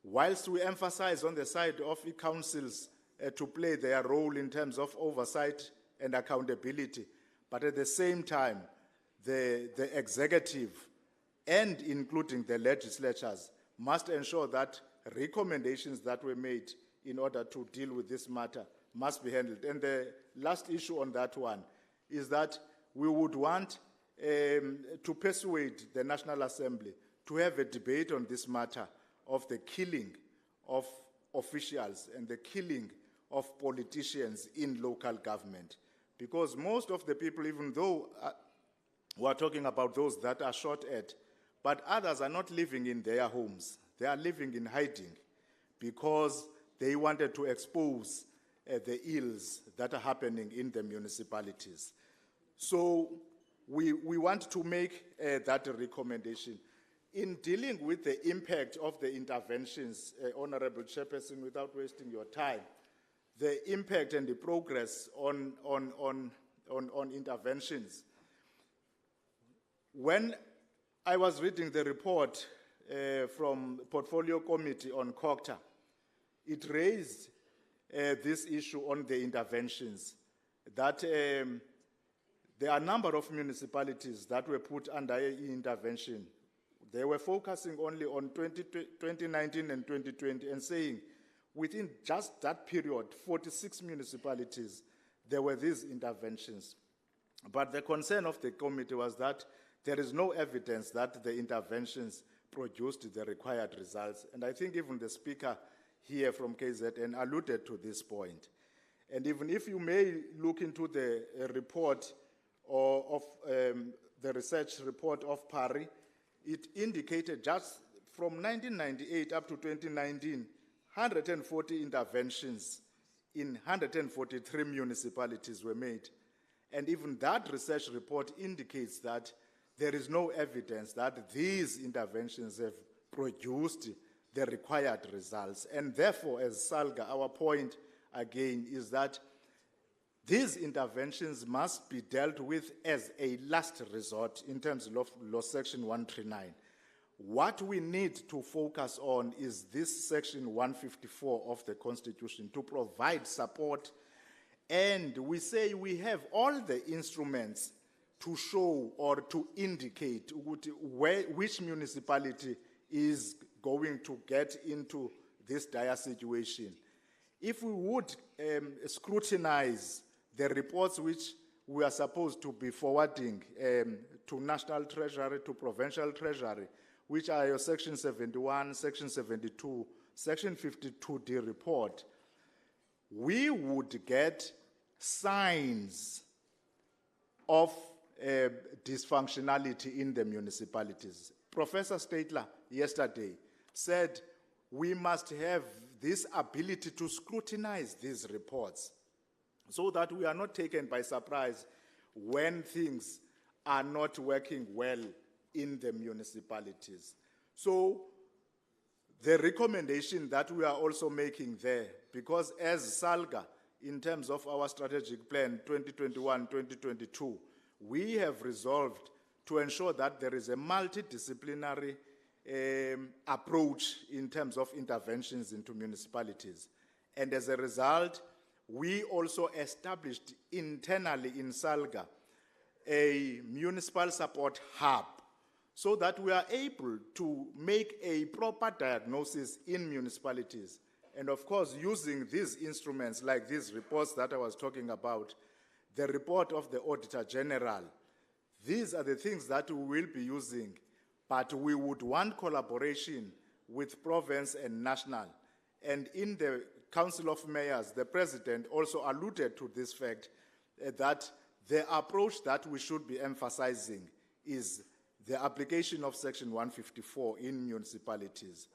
Whilst we emphasize on the side of the councils to play their role in terms of oversight and accountability, but at the same time, the executive and including the legislatures must ensure that recommendations that were made in order to deal with this matter must be handled. And the last issue on that one is that we would want to persuade the National Assembly to have a debate on this matter of the killing of officials and the killing of politicians in local government. Because most of the people, even though we're talking about those that are shot at, but others are not living in their homes. They are living in hiding because they wanted to expose the ills that are happening in the municipalities. So we want to make that recommendation. In dealing with the impact of the interventions, Honorable Chairperson, without wasting your time, the impact and the progress on interventions. When I was reading the report from Portfolio Committee on COCTA, it raised this issue on the interventions, that there are a number of municipalities that were put under intervention. They were focusing only on 2019 and 2020 and saying within just that period, 46 municipalities, there were these interventions. But the concern of the committee was that there is no evidence that the interventions produced the required results. And I think even the speaker here from KZN alluded to this point. And even if you may look into the report of the research report of PARI, it indicated just from 1998 up to 2019, 140 interventions in 143 municipalities were made. And even that research report indicates that there is no evidence that these interventions have produced the required results. And therefore, as SALGA, our point again is that these interventions must be dealt with as a last resort in terms of Law Section 139. What we need to focus on is this Section 154 of the Constitution to provide support. And we say we have all the instruments to show or to indicate which municipality is going to get into this dire situation. If we would scrutinize the reports which we are supposed to be forwarding to National Treasury, to Provincial Treasury, which are your Section 71, Section 72, Section 52D report, we would get signs of dysfunctionality in the municipalities. Professor Statler yesterday said we must have this ability to scrutinize these reports so that we are not taken by surprise when things are not working well in the municipalities. So the recommendation that we are also making there, because as SALGA, in terms of our strategic plan 2021-2022, we have resolved to ensure that there is a multidisciplinary approach in terms of interventions into municipalities. And as a result, we also established internally in SALGA a municipal support hub so that we are able to make a proper diagnosis in municipalities. And of course, using these instruments like these reports that I was talking about, the report of the Auditor General, these are the things that we will be using, but we would want collaboration with province and national. And in the Council of Mayors, the President also alluded to this fact that the approach that we should be emphasizing is the application of Section 154 in municipalities.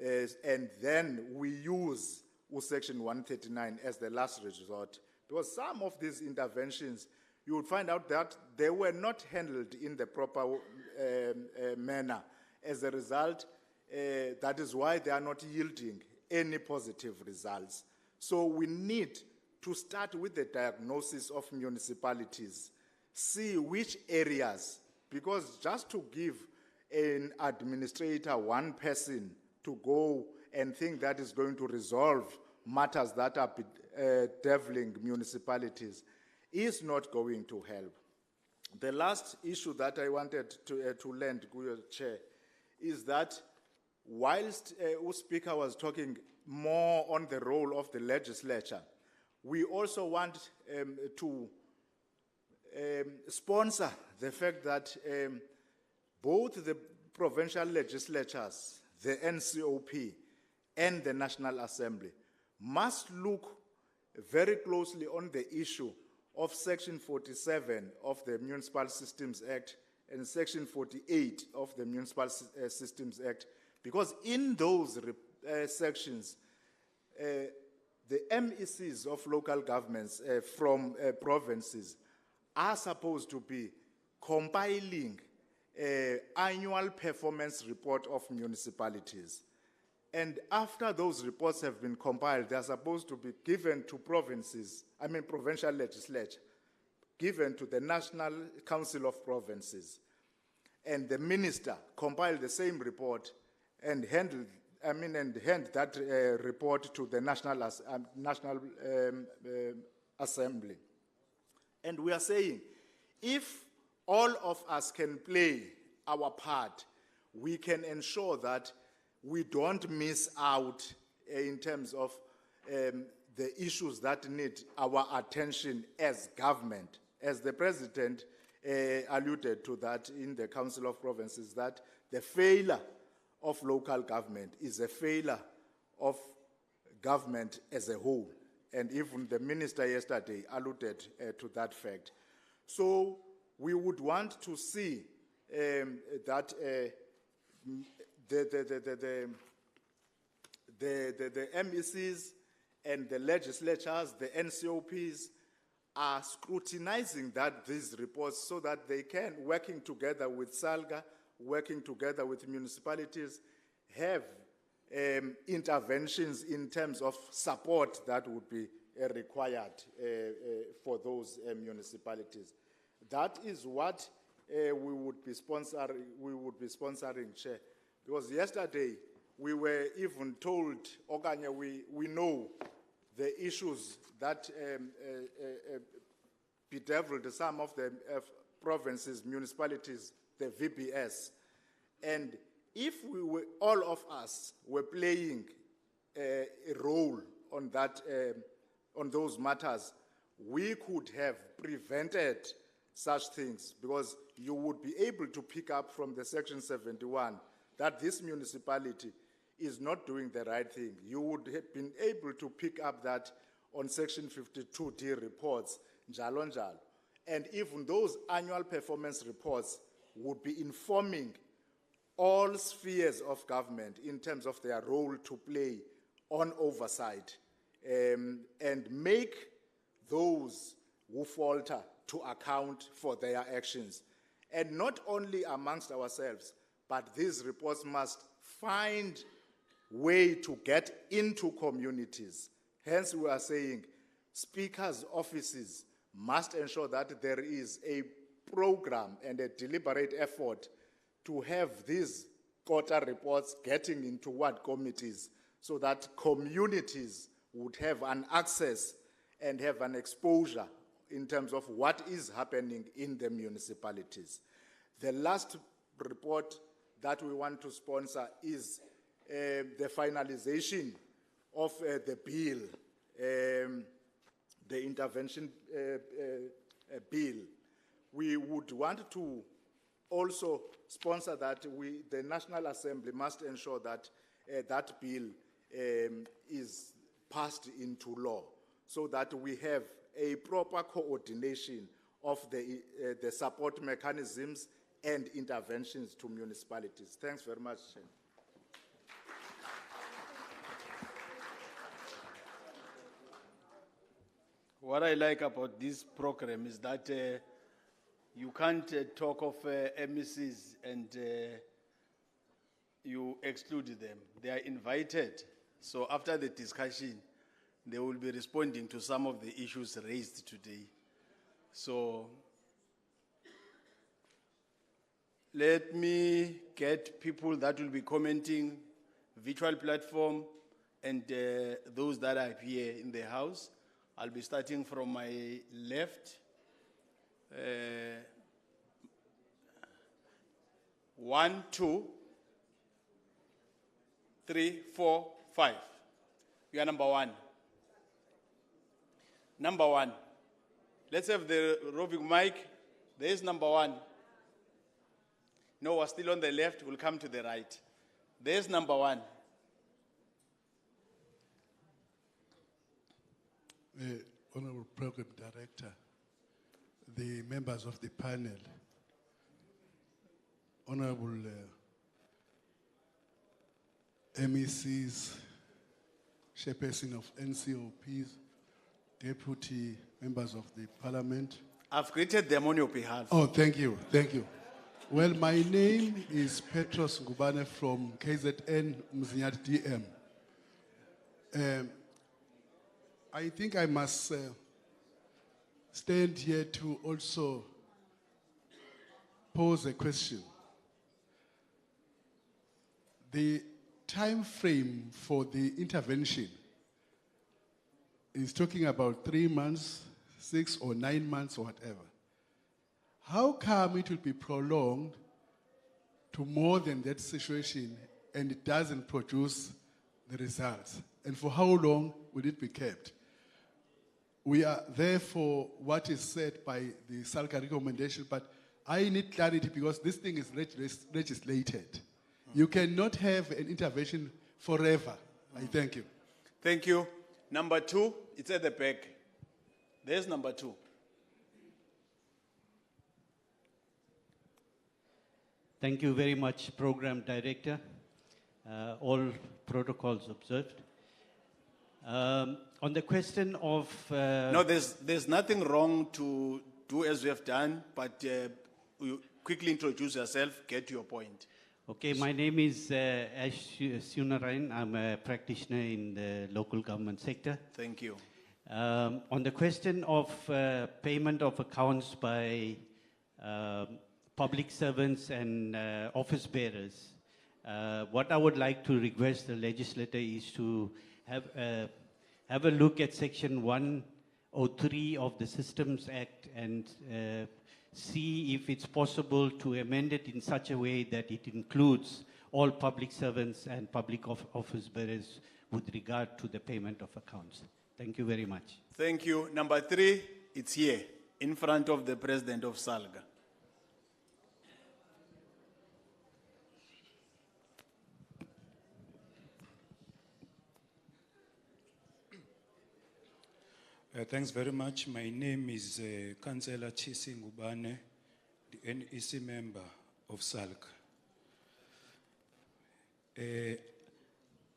And then we use Section 139 as the last resort. Because some of these interventions, you would find out that they were not handled in the proper manner. As a result, that is why they are not yielding any positive results. So we need to start with the diagnosis of municipalities, see which areas, because just to give an administrator one person to go and think that is going to resolve matters that are bedeviling municipalities is not going to help. The last issue that I wanted to lend, Guyo Chair, is that whilst our speaker was talking more on the role of the legislature, we also want to sponsor the fact that both the provincial legislatures, the NCOP, and the National Assembly must look very closely on the issue of Section 47 of the Municipal Systems Act and Section 48 of the Municipal Systems Act, because in those sections, the MECs of local governments from provinces are supposed to be compiling annual performance report of municipalities. And after those reports have been compiled, they are supposed to be given to provincial legislature, given to the National Council of Provinces. And the minister compiled the same report and hand that report to the National Assembly. And we are saying, if all of us can play our part, we can ensure that we don't miss out in terms of the issues that need our attention as government. As the President alluded to that in the Council of Provinces, that the failure of local government is a failure of government as a whole. And even the minister yesterday alluded to that fact. So we would want to see that the MECs and the legislatures, the NCOPs, are scrutinizing these reports so that they can, working together with SALGA, working together with municipalities, have interventions in terms of support that would be required for those municipalities. That is what we would be sponsoring, Chair. Because yesterday we were even told, we know the issues that bedeviled some of the provinces, municipalities, the VBS. And if all of us were playing a role on that, on those matters, we could have prevented such things, because you would be able to pick up from the Section 71 that this municipality is not doing the right thing. You would have been able to pick up that on Section 52D reports, njalo njalo. And even those annual performance reports would be informing all spheres of government in terms of their role to play on oversight, and make those who falter to account for their actions. And not only amongst ourselves, but these reports must find way to get into communities. Hence, we are saying speakers' offices must ensure that there is a program and a deliberate effort to have these quarter reports getting into what committees, so that communities would have an access and have an exposure in terms of what is happening in the municipalities. The last report that we want to sponsor is the finalization of the bill, the intervention bill. We would want to also sponsor that. The National Assembly must ensure that that bill is passed into law, so that we have a proper coordination of the support mechanisms and interventions to municipalities. Thanks very much, Chair. What I like about this program is that you can't talk of MECs and you exclude them. They are invited. So after the discussion, they will be responding to some of the issues raised today. So let me get people that will be commenting, virtual platform, and those that are here in the house. I'll be starting from my left. 1, 2, 3, 4, 5. You are number 1. Number 1. Let's have the roving mic. There is number 1. No, we're still on the left. We'll come to the right. There's number 1. Honorable Program Director, the members of the panel, Honorable MECs, Chairperson of NCOPs, Deputy Members of the Parliament. I've greeted them on your behalf. Oh, thank you, thank you. Well, my name is Petros Ngubane from KZN Mzinyat DM. I think I must stand here to also pose a question. The time frame for the intervention is talking about 3 months, 6 or 9 months or whatever. How come it will be prolonged to more than that situation and it doesn't produce the results? And for how long will it be kept? We are there for what is said by the SALCA recommendation, but I need clarity because this thing is legislated. You cannot have an intervention forever. I thank you. Thank you. Number 2, it's at the back. There's number 2. Thank you very much, Program Director. All protocols observed. On the question of... No, there's nothing wrong to do as we have done, but you quickly introduce yourself, get to your point. Okay, my name is Ash Sunarayan. I'm a practitioner in the local government sector. Thank you. On the question of payment of accounts by public servants and office bearers, what I would like to request the legislator is to have a look at Section 103 of the Systems Act and see if it's possible to amend it in such a way that it includes all public servants and public office bearers with regard to the payment of accounts. Thank you very much. Thank you. Number 3, it's here, in front of the President of SALGA. Thanks very much. My name is Councillor Chisi Ngubane, the NEC member of SALC.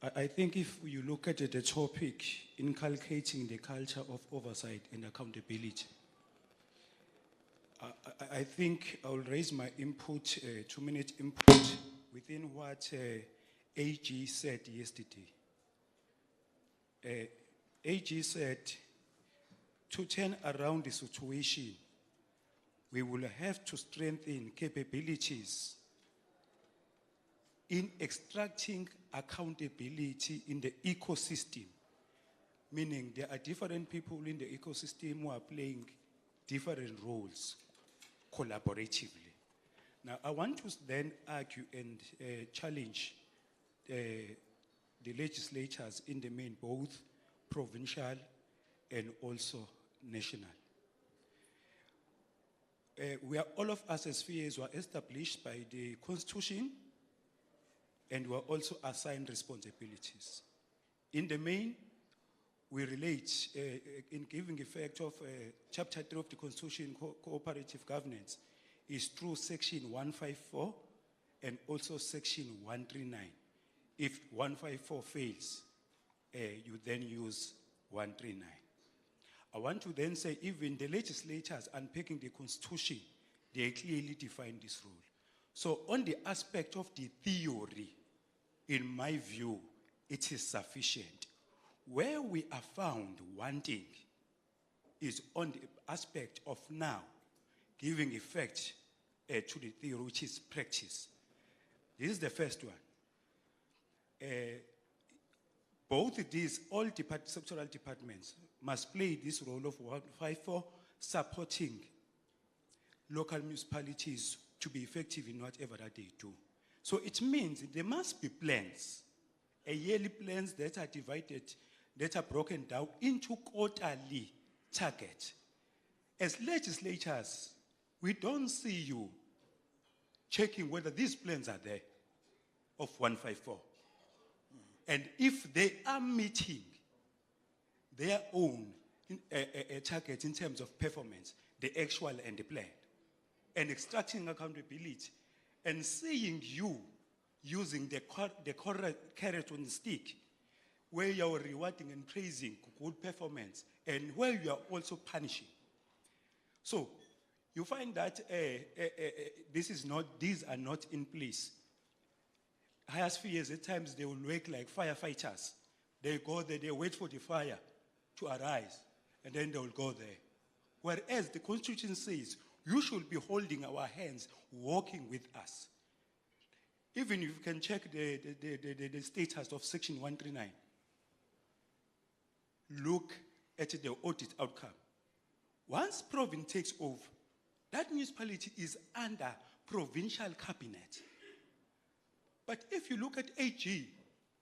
I think if you look at the topic, inculcating the culture of oversight and accountability, I think I'll raise my input, 2-minute input, within what AG said yesterday. AG said, to turn around the situation, we will have to strengthen capabilities in extracting accountability in the ecosystem, meaning there are different people in the ecosystem who are playing different roles collaboratively. Now, I want to then argue and challenge the legislatures in the main, both provincial and also national. All of us as spheres were established by the Constitution and were also assigned responsibilities. In the main, we relate in giving effect of Chapter 3 of the Constitution, cooperative governance, is through Section 154 and also Section 139. If 154 fails, you then use 139. I want to then say even the legislators unpacking the Constitution, they clearly define this rule. So on the aspect of the theory, in my view, it is sufficient. Where we are found wanting is on the aspect of now giving effect to the theory, which is practice. This is the first one. Both these, all sectoral departments must play this role of 154, supporting local municipalities to be effective in whatever that they do. So it means there must be plans, yearly plans that are divided, that are broken down into quarterly targets. As legislators, we don't see you checking whether these plans are there of 154. And if they are meeting their own a target in terms of performance, the actual and the plan, and extracting accountability, and seeing you using the correct carrot on the stick, where you are rewarding and praising good performance, and where you are also punishing. So you find that these are not in place. Higher spheres, at times they will work like firefighters. They go there, they wait for the fire to arise, and then they will go there. Whereas the Constitution says, you should be holding our hands, walking with us. Even if you can check the status of Section 139, look at the audit outcome. Once province takes over, that municipality is under provincial cabinet. But if you look at AG,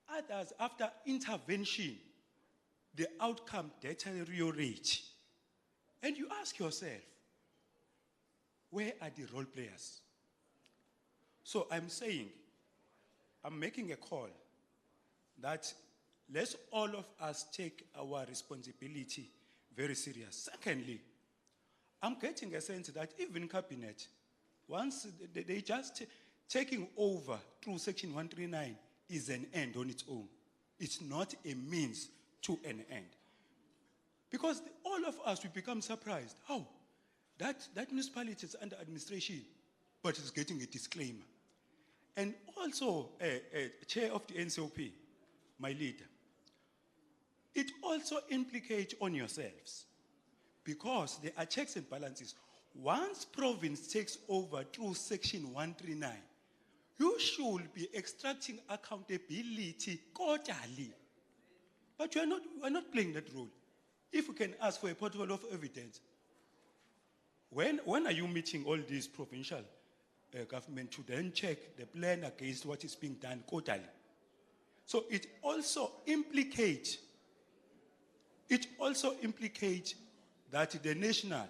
others after intervention, the outcome deteriorates. And you ask yourself, where are the role players? So I'm saying, I'm making a call that let's all of us take our responsibility very serious. Secondly, I'm getting a sense that even cabinet, once they just taking over through Section 139 is an end on its own. It's not a means to an end. Because all of us, we become surprised. How? That municipality is under administration, but it's getting a disclaimer. And also, chair of the NCOP, my leader, it also implicates on yourselves, because there are checks and balances. Once province takes over through Section 139, you should be extracting accountability quarterly. But we are not playing that role. If we can ask for a portfolio of evidence, when are you meeting all these provincial government to then check the plan against what is being done quarterly? So it also implicates that the national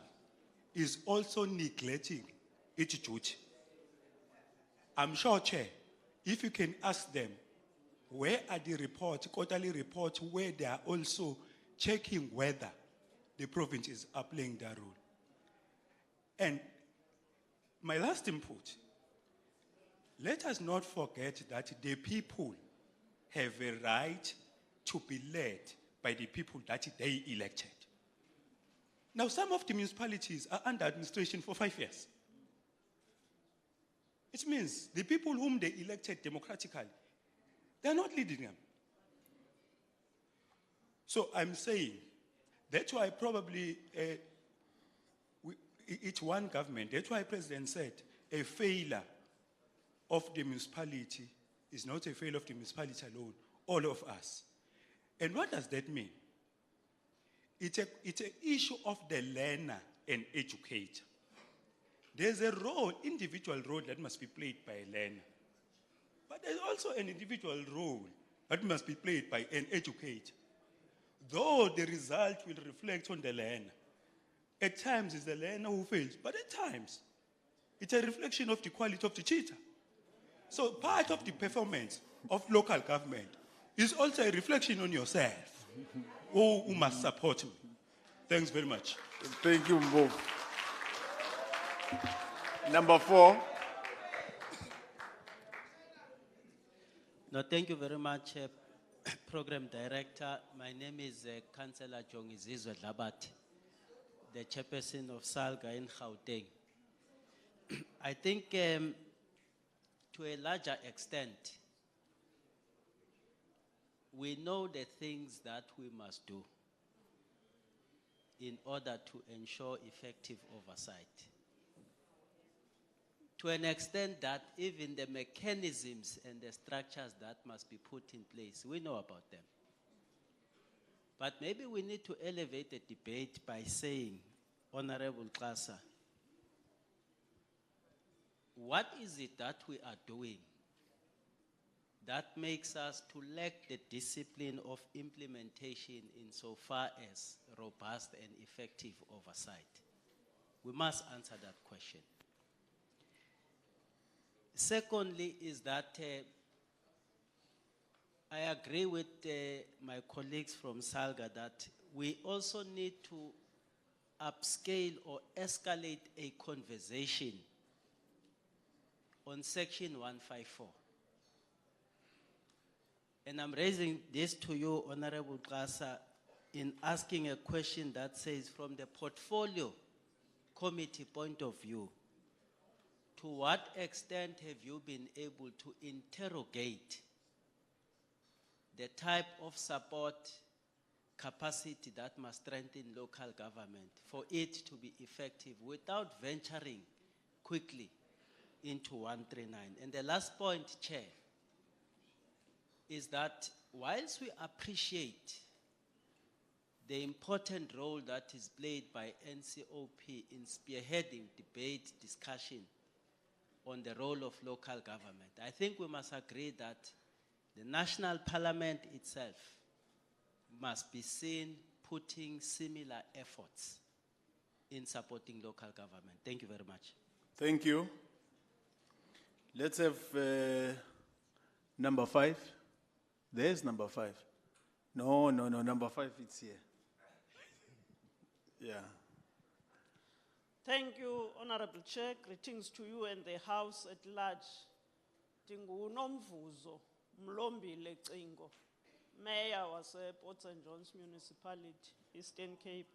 is also neglecting its duty. I'm sure, Chair, if you can ask them, where are the reports, quarterly reports, where they are also checking whether the provinces are playing their role. And my last input, let us not forget that the people have a right to be led by the people that they elected. Now, some of the municipalities are under administration for 5 years. It means the people whom they elected democratically, they're not leading them. So I'm saying, that's why probably it's one government. That's why President said a failure of the municipality is not a failure of the municipality alone, all of us. And what does that mean? It's an issue of the learner and educator. There's a role, individual role that must be played by a learner. But there's also an individual role that must be played by an educator. Though the result will reflect on the learner. At times it's the learner who fails, but at times it's a reflection of the quality of the teacher. So part of the performance of local government is also a reflection on yourself, who must support me. Thanks very much. Thank you both. Number 4. No, thank you very much, Program Director. My name is Councillor Jongizizwe Dlabati, the chairperson of SALGA in Gauteng. I think to a larger extent, we know the things that we must do in order to ensure effective oversight. To an extent that even the mechanisms and the structures that must be put in place, we know about them. But maybe we need to elevate the debate by saying, Honorable Klasa, what is it that we are doing that makes us to lack the discipline of implementation insofar as robust and effective oversight? We must answer that question. Secondly is that I agree with my colleagues from SALGA that we also need to upscale or escalate a conversation on Section 154. And I'm raising this to you, Honorable Qasa, in asking a question that says, from the portfolio committee point of view, to what extent have you been able to interrogate the type of support capacity that must strengthen local government for it to be effective without venturing quickly into 139? And the last point, Chair, is that whilst we appreciate the important role that is played by NCOP in spearheading debate, discussion on the role of local government, I think we must agree that the National Parliament itself must be seen putting similar efforts in supporting local government. Thank you very much. Thank you. Let's have number 5. There's number 5. No, number 5 it's here. Yeah. Thank you, Honorable Chair. Greetings to you and the House at large. NdinguNomvuzo Mlombile Cingo, Mayor was Port St. John's Municipality, Eastern Cape.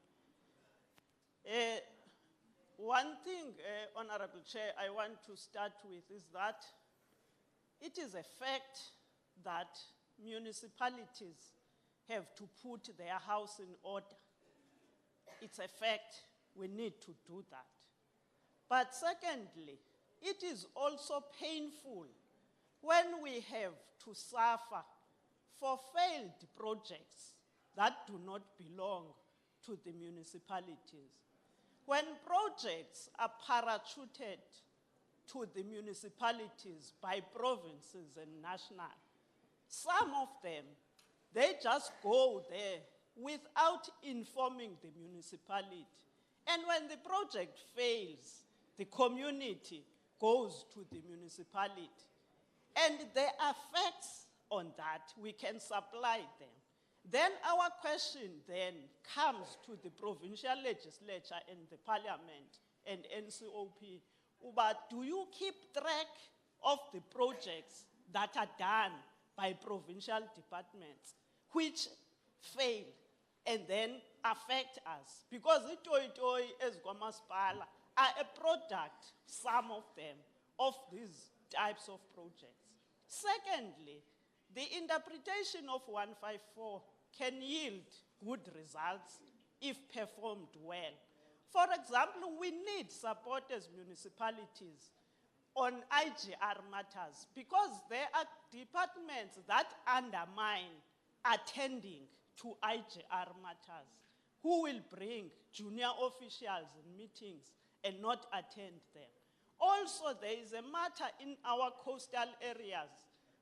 One thing, Honorable Chair, I want to start with is that it is a fact that municipalities have to put their house in order. It's a fact, we need to do that. But secondly, it is also painful when we have to suffer for failed projects that do not belong to the municipalities. When projects are parachuted to the municipalities by provinces and national, some of them, they just go there without informing the municipality. And when the project fails, the community goes to the municipality. And there are facts on that, we can supply them. Then our question then comes to the provincial legislature and the parliament and NCOP. But do you keep track of the projects that are done by provincial departments which fail and then affect us? Because the toy as Gwamaspala are a product, some of them, of these types of projects. Secondly, the interpretation of 154 can yield good results if performed well. For example, we need support as municipalities on IGR matters because there are departments that undermine attending to IGR matters, who will bring junior officials in meetings and not attend them. Also, there is a matter in our coastal areas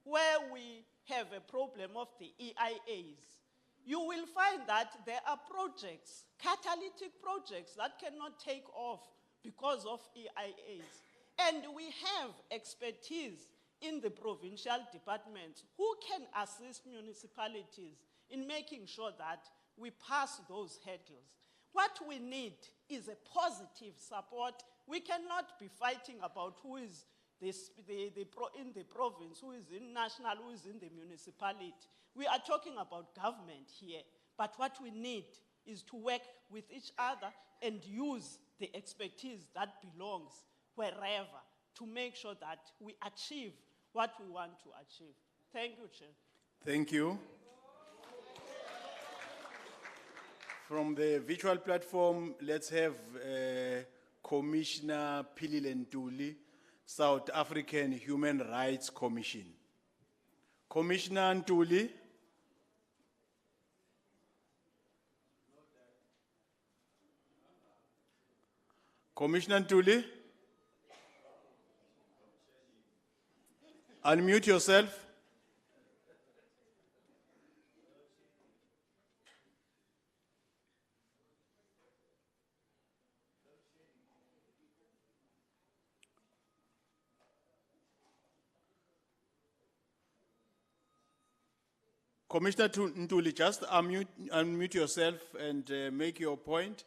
where we have a problem of the EIAs. You will find that there are projects, catalytic projects that cannot take off because of EIAs. And we have expertise in the provincial departments who can assist municipalities in making sure that we pass those hurdles. What we need is a positive support. We cannot be fighting about who is in the province, who is in national, who is in the municipality. We are talking about government here, but what we need is to work with each other and use the expertise that belongs wherever to make sure that we achieve what we want to achieve. Thank you, Chair. Thank you. From the virtual platform, let's have Commissioner Philile Ntuli, South African Human Rights Commission. Commissioner Ntuli. Commissioner Ntuli. Unmute yourself. Commissioner Ntuli, just unmute yourself and make your point.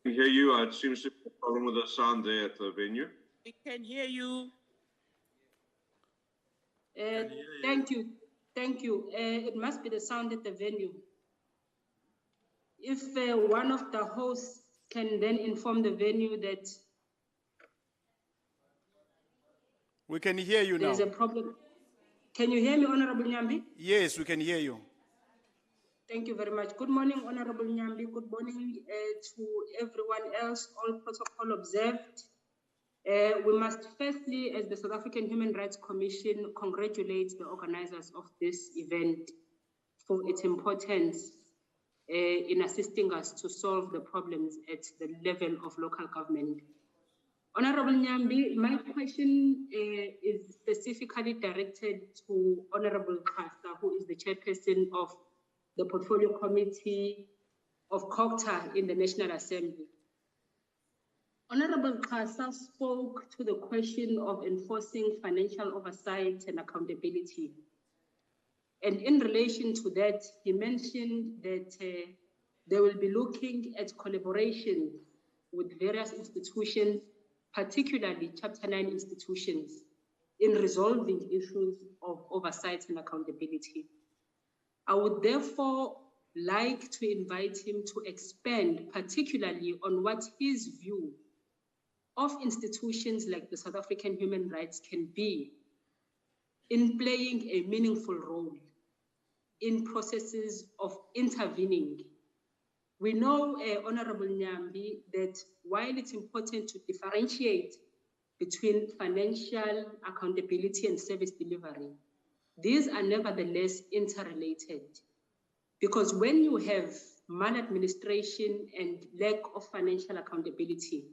I can hear you. It seems to be a problem with the sound there at the venue. We can hear you. Thank you. Thank you. It must be the sound at the venue. If one of the hosts can then inform the venue that We can hear you now. there's a problem. Can you hear me, Honorable Nyambi? Yes, we can hear you. Thank you very much. Good morning, Honorable Nyambi. Good morning to everyone else, all protocol observed. We must firstly, as the South African Human Rights Commission, congratulate the organizers of this event for its importance in assisting us to solve the problems at the level of local government. Honorable Nyambi, my question is specifically directed to Honorable Kasa, who is the chairperson of the Portfolio Committee of COCTA in the National Assembly. Honorable Kasa spoke to the question of enforcing financial oversight and accountability. And in relation to that, he mentioned that they will be looking at collaboration with various institutions, particularly Chapter 9 institutions, in resolving issues of oversight and accountability. I would therefore like to invite him to expand particularly on what his view of institutions like the South African Human Rights can be in playing a meaningful role in processes of intervening. We know, Honorable Nyambi, that while it's important to differentiate between financial accountability and service delivery, these are nevertheless interrelated. Because when you have maladministration and lack of financial accountability,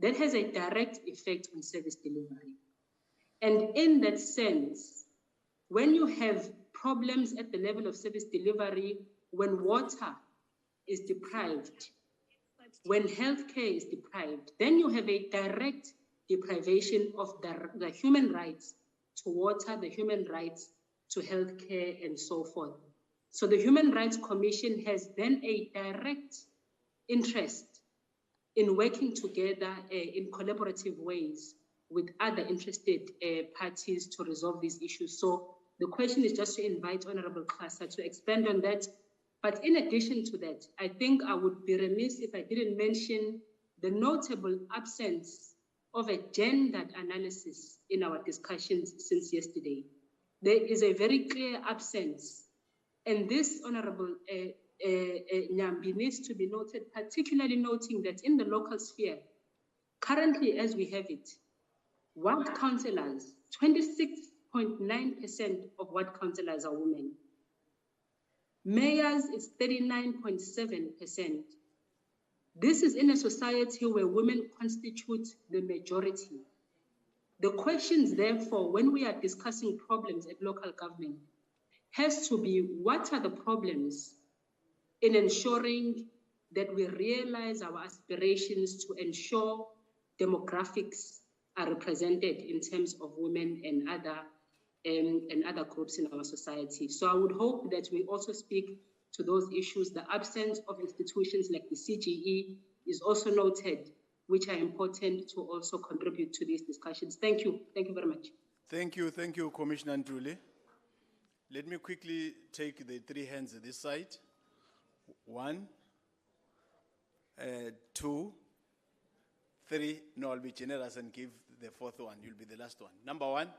that has a direct effect on service delivery. And in that sense, when you have problems at the level of service delivery, when water is deprived, when healthcare is deprived, then you have a direct deprivation of the human rights to water, the human rights to healthcare, and so forth. So the Human Rights Commission has then a direct interest in working together in collaborative ways with other interested parties to resolve these issues. So the question is just to invite Honorable Kasa to expand on that. But in addition to that, I think I would be remiss if I didn't mention the notable absence of a gendered analysis in our discussions since yesterday. There is a very clear absence. And this, Honorable Nyambi, needs to be noted, particularly noting that in the local sphere, currently as we have it, ward councillors, 26.9% of ward councillors are women. Mayors is 39.7%. This is in a society where women constitute the majority. The questions, therefore, when we are discussing problems at local government, has to be what are the problems in ensuring that we realize our aspirations to ensure demographics are represented in terms of women and other groups in our society. So I would hope that we also speak to those issues. The absence of institutions like the CGE is also noted, which are important to also contribute to these discussions. Thank you. Thank you very much. Thank you, Commissioner Ntuli. Let me quickly take the three hands at this side. 1, 2, 3. No, I'll be generous and give the fourth one. You'll be the last one. Number 1.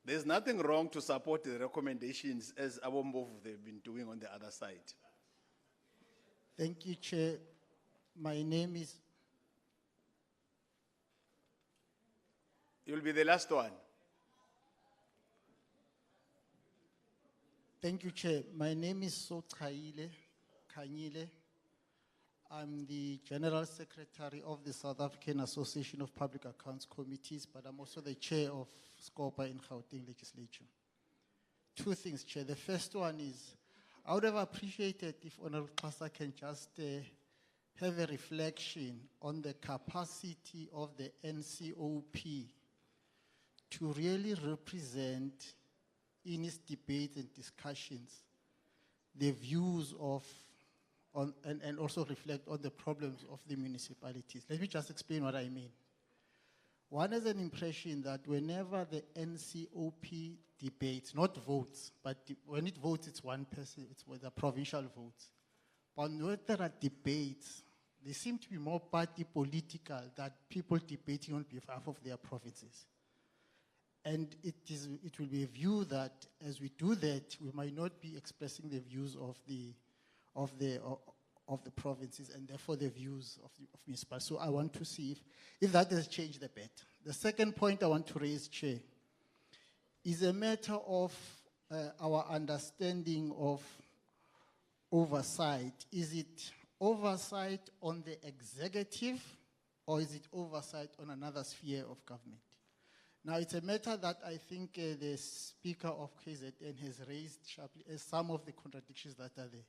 There's nothing wrong to support the recommendations as Abombovu they've been doing on the other side. Thank you, Chair. My name is... You'll be the last one. Thank you, Chair. My name is Kanyile. I'm the General Secretary of the South African Association of Public Accounts Committees, but I'm also the Chair of SCOPA in Gauteng Legislature. Two things, Chair. The first one is, I would have appreciated if Honorable Kasa can just have a reflection on the capacity of the NCOP to really represent in its debates and discussions the views of, and also reflect on the problems of the municipalities. Let me just explain what I mean. One has an impression that whenever the NCOP debates, not votes, but when it votes, it's one person, it's with the provincial votes. But when there are debates, they seem to be more party political than people debating on behalf of their provinces. And it will be a view that as we do that, we might not be expressing the views of the provinces and therefore the views of municipalities. So I want to see if that has changed a bit. The second point I want to raise, Chair, is a matter of our understanding of oversight. Is it oversight on the executive or is it oversight on another sphere of government? Now, it's a matter that I think the Speaker of KZN has raised sharply as some of the contradictions that are there.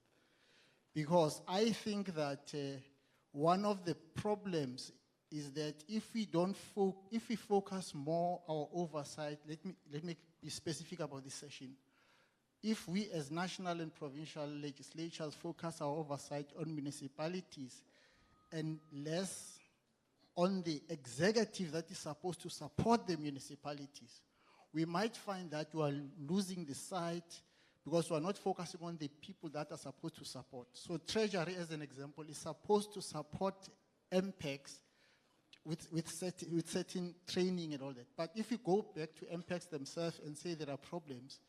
Because I think that one of the problems is that if we focus more our oversight, let me be specific about this session. If we as national and provincial legislatures focus our oversight on municipalities and less on the executive that is supposed to support the municipalities, we might find that we are losing the sight because we are not focusing on the people that are supposed to support. So Treasury, as an example, is supposed to support MPECs with certain training and all that. But if you go back to MPECs themselves and say there are problems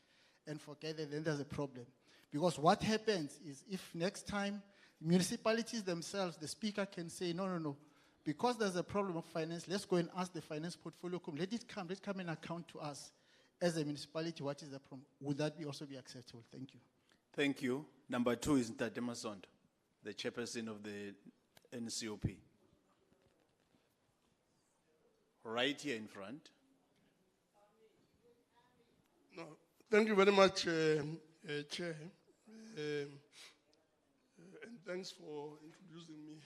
and forget it, then there's a problem. Because what happens is if next time municipalities themselves, the Speaker can say, no, because there's a problem of finance, let's go and ask the finance portfolio committee. Let it come and account to us as a municipality, what is the problem? Would that also be acceptable? Thank you. Thank you. Number 2 is Ntate Masondo, the chairperson of the NCOP. Right here in front. No, thank you very much, Chair. And thanks for introducing me.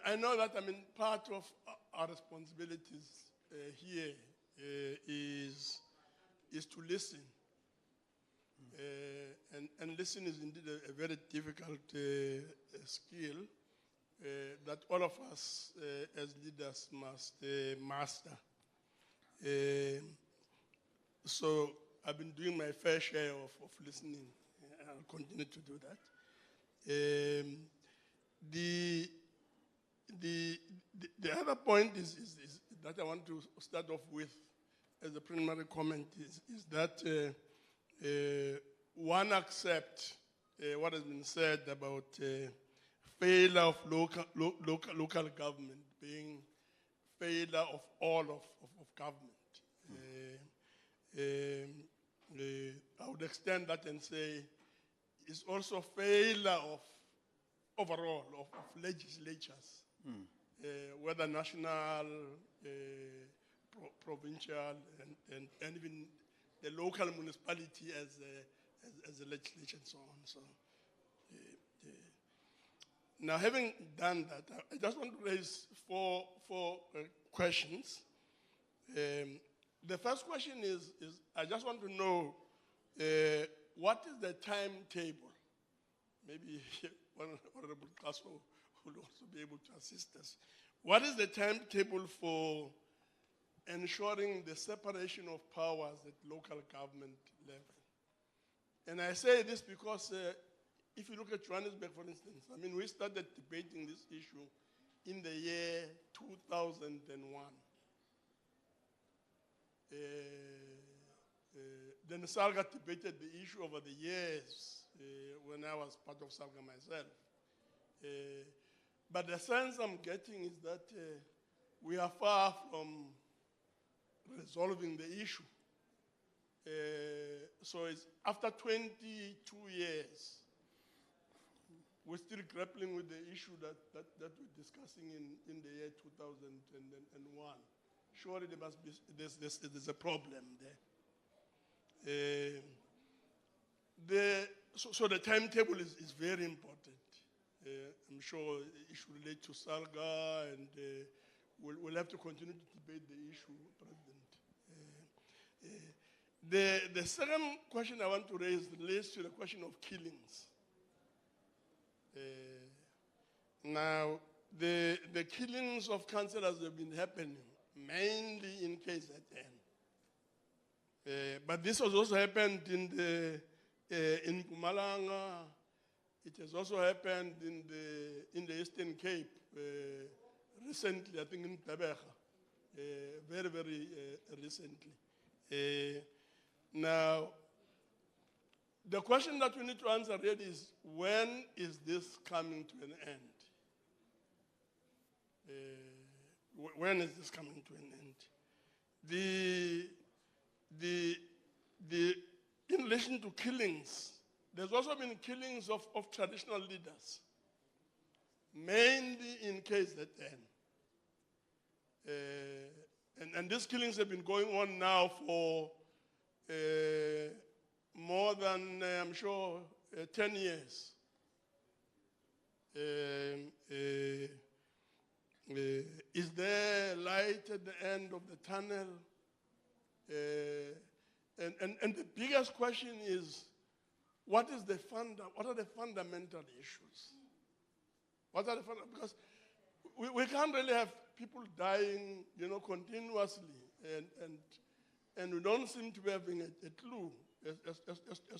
I know that part of our responsibilities here is to listen. And listening is indeed a very difficult skill that all of us as leaders must master. So I've been doing my fair share of listening, and I'll continue to do that. The other point is that I want to start off with as a preliminary comment is that one accept what has been said about failure of local government being failure of all of government. I would extend that and say it's also failure of overall of legislatures, whether national, provincial, and even the local municipality as a legislature and so on. So, now, having done that, I just want to raise four questions. The first question is I just want to know what is the timetable? Maybe Honorable Kaso will also be able to assist us. What is the timetable for ensuring the separation of powers at local government level? And I say this because if you look at Johannesburg, for instance, we started debating this issue in the year 2001. Then Salga debated the issue over the years when I was part of Salga myself. But the sense I'm getting is that we are far from resolving the issue. So it's after 22 years, we're still grappling with the issue that we're discussing in the year 2001. Surely there's a problem there. So the timetable is very important. I'm sure it should relate to Salga, and we'll have to continue to debate the issue, President. The second question I want to raise relates to the question of killings. Now, the killings of councillors have been happening mainly in KZN. But this has also happened in Mpumalanga. It has also happened in the Eastern Cape recently, I think in Tabeja, very, very recently. Now, the question that we need to answer really is, when is this coming to an end? When is this coming to an end? In relation to killings, there's also been killings of traditional leaders, mainly in KZN. And these killings have been going on now for more than, I'm sure, 10 years. Is there light at the end of the tunnel? And the biggest question is, what are the fundamental issues? What are the because we can't really have people dying, continuously, and we don't seem to be having a clue as to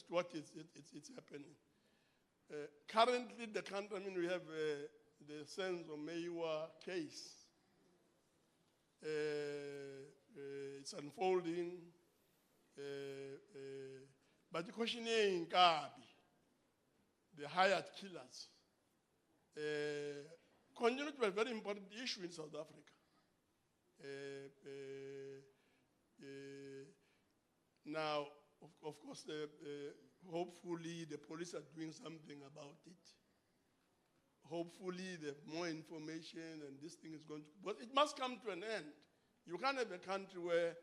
what is happening. Currently, the country, we have the Senzo Meiwa case. It's unfolding. But the question is, the hired killers, continue to be a very important issue in South Africa. Now, of course, hopefully the police are doing something about it. Hopefully they have more information and this thing is going to, but it must come to an end. You can't have a country where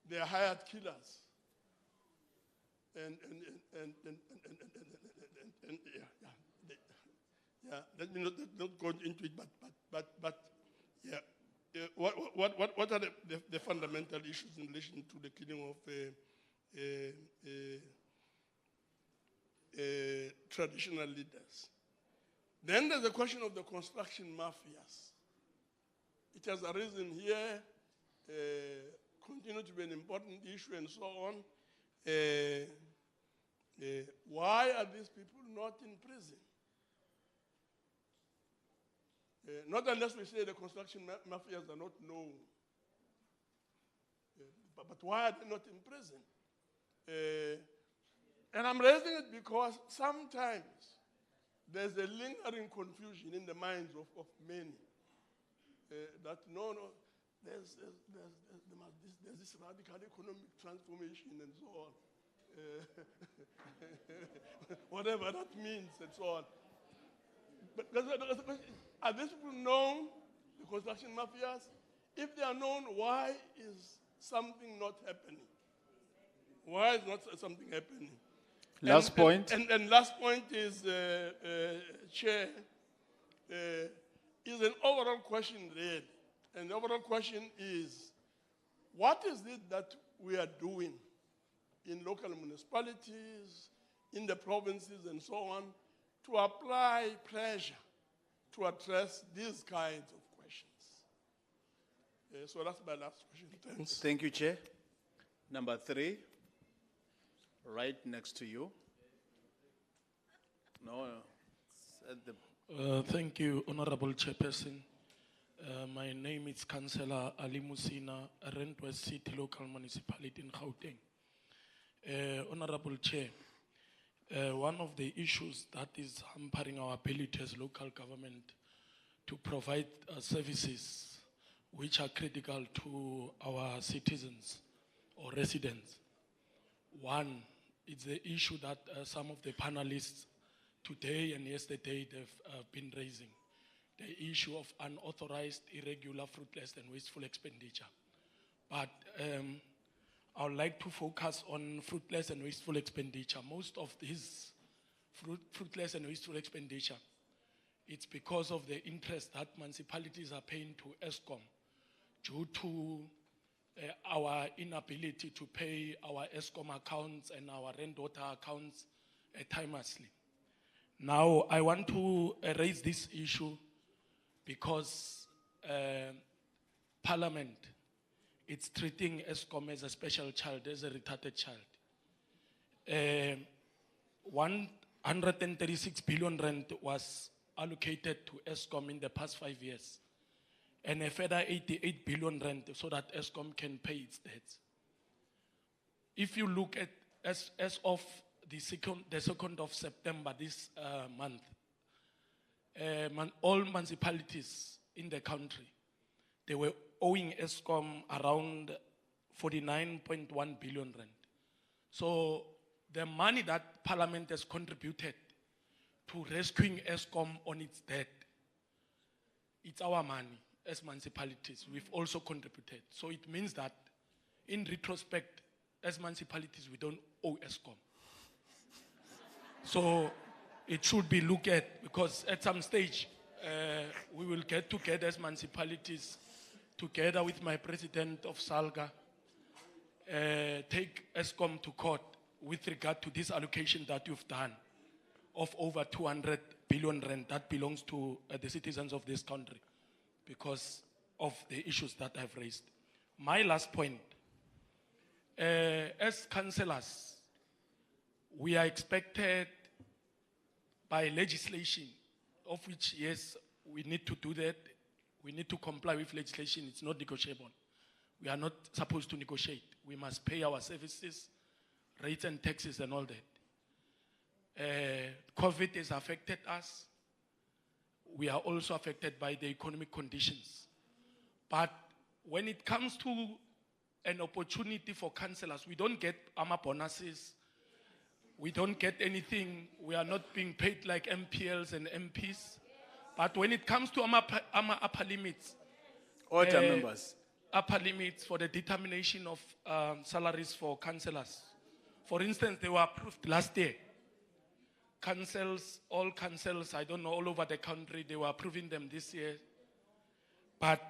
they are hired killers. Let me not go into it, but what are the fundamental issues in relation to the killing of traditional leaders? Then there's the question of the construction mafias. It has arisen here, continue to be an important issue and so on. Why are these people not in prison? Not unless we say the construction mafias are not known. But why are they not in prison? And I'm raising it because sometimes there's a lingering confusion in the minds of many that there's this radical economic transformation and so on. Whatever that means and so on. But are these people known, the construction mafias? If they are known, why is something not happening? Why is not something happening? Last point. And last point is, Chair, is an overall question really. And the overall question is, what is it that we are doing in local municipalities, in the provinces and so on, to apply pressure to address these kinds of questions? So that's my last question. Thanks. Thank you, Chair. Number 3, right next to you. No, it's at the... Thank you, Honorable Chairperson. My name is Councillor Ali Musina, Rentwest City Local Municipality in Gauteng. Honorable Chair, one of the issues that is hampering our ability as local government to provide services which are critical to our citizens or residents. One, it's the issue that some of the panelists today and yesterday they've been raising. The issue of unauthorized, irregular, fruitless and wasteful expenditure. But I would like to focus on fruitless and wasteful expenditure. Most of these fruitless and wasteful expenditure, it's because of the interest that municipalities are paying to ESCOM due to our inability to pay our ESCOM accounts and our rent water accounts timelessly. Now, I want to raise this issue because Parliament, it's treating ESCOM as a special child, as a retarded child. 136 billion rand was allocated to ESCOM in the past 5 years, and a further 88 billion rand so that ESCOM can pay its debts. If you look at as of the 2nd of September this month, all municipalities in the country, they were owing ESCOM around 49.1 billion rand. So the money that Parliament has contributed to rescuing ESCOM on its debt, it's our money as municipalities. We've also contributed. So it means that in retrospect, as municipalities, we don't owe ESCOM. So it should be looked at, because at some stage, we will get together as municipalities, together with my president of SALGA, take ESCOM to court with regard to this allocation that you've done of over 200 billion rand that belongs to the citizens of this country because of the issues that I've raised. My last point, as councillors, we are expected by legislation, of which, yes, we need to do that. We need to comply with legislation. It's not negotiable. We are not supposed to negotiate. We must pay our services, rates and taxes and all that. COVID has affected us. We are also affected by the economic conditions. But when it comes to an opportunity for councillors, we don't get AMA bonuses. We don't get anything. We are not being paid like MPLs and MPs. But when it comes to AMA upper limits, Order, members. Upper limits for the determination of salaries for councillors. For instance, they were approved last year. Councils, all councils, I don't know, all over the country, they were approving them this year. But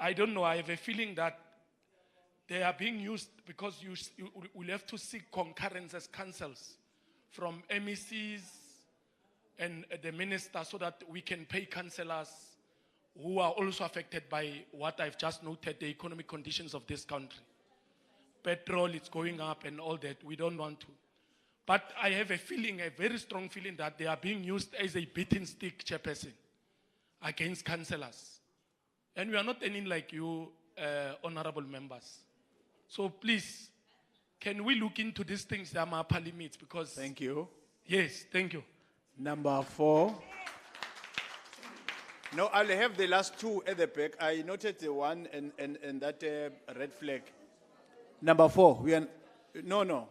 I don't know, I have a feeling that they are being used because you will have to seek concurrence as councils from MECs and the minister so that we can pay councillors who are also affected by what I've just noted, the economic conditions of this country. Petrol is going up and all that, we don't want to. But I have a feeling, a very strong feeling that they are being used as a beating stick chairperson against councillors. And we are not any like you, honorable members. So please, can we look into these things that are upper limits? Because Thank you. Yes, thank you. Number 4. No, I'll have the last two at the back. I noted the one and that red flag. Number 4. No.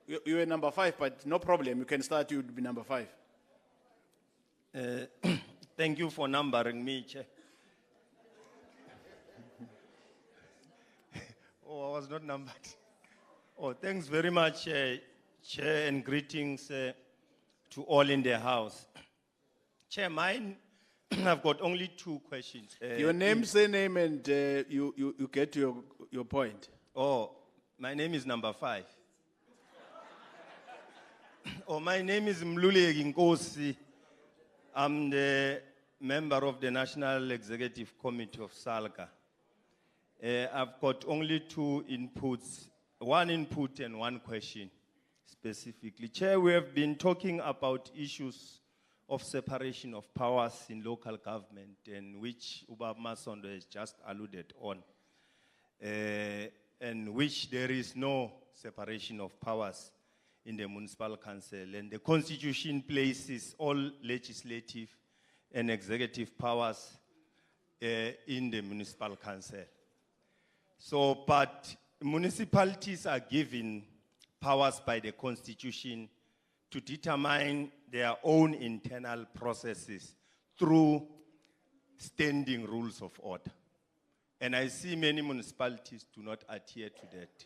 You were number 5, but no problem. You can start. You would be number 5. Thank you for numbering me, Chair. Oh, I was not numbered. Oh, thanks very much, Chair, and greetings to all in the house. Chair, mine, I've got only 2 questions. Your name, surname, and you get your point. Oh, my name is number 5. Oh, my name is Mluleki Nkosi. I'm the member of the National Executive Committee of SALGA. I've got only 2 inputs, 1 input and 1 question specifically. Chair, we have been talking about issues of separation of powers in local government, and which Uba Masondo has just alluded on, and which there is no separation of powers in the municipal council, and the constitution places all legislative and executive powers in the municipal council. So, but municipalities are given powers by the constitution to determine their own internal processes through standing rules of order. And I see many municipalities do not adhere to that.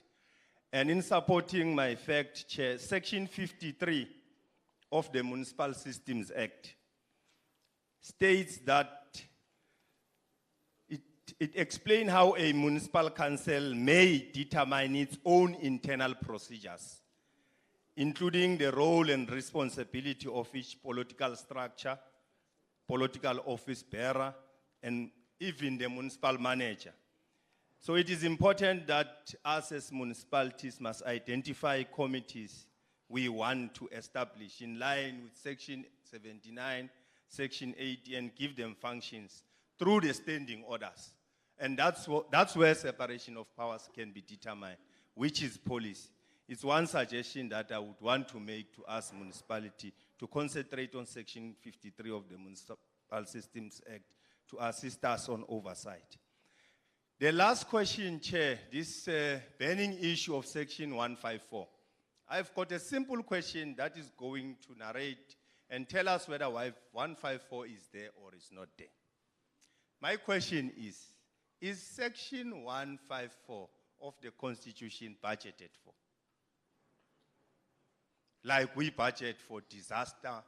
And in supporting my fact, Chair, Section 53 of the Municipal Systems Act states that it explains how a municipal council may determine its own internal procedures, including the role and responsibility of each political structure, political office bearer, and even the municipal manager. So it is important that us as municipalities must identify committees we want to establish in line with Section 79, Section 80, and give them functions through the standing orders. And that's where separation of powers can be determined, which is policy. It's one suggestion that I would want to make to us municipality to concentrate on Section 53 of the Municipal Systems Act to assist us on oversight. The last question, Chair, this burning issue of Section 154. I've got a simple question that is going to narrate and tell us whether 154 is there or is not there. My question is Section 154 of the Constitution budgeted for? Like we budget for disaster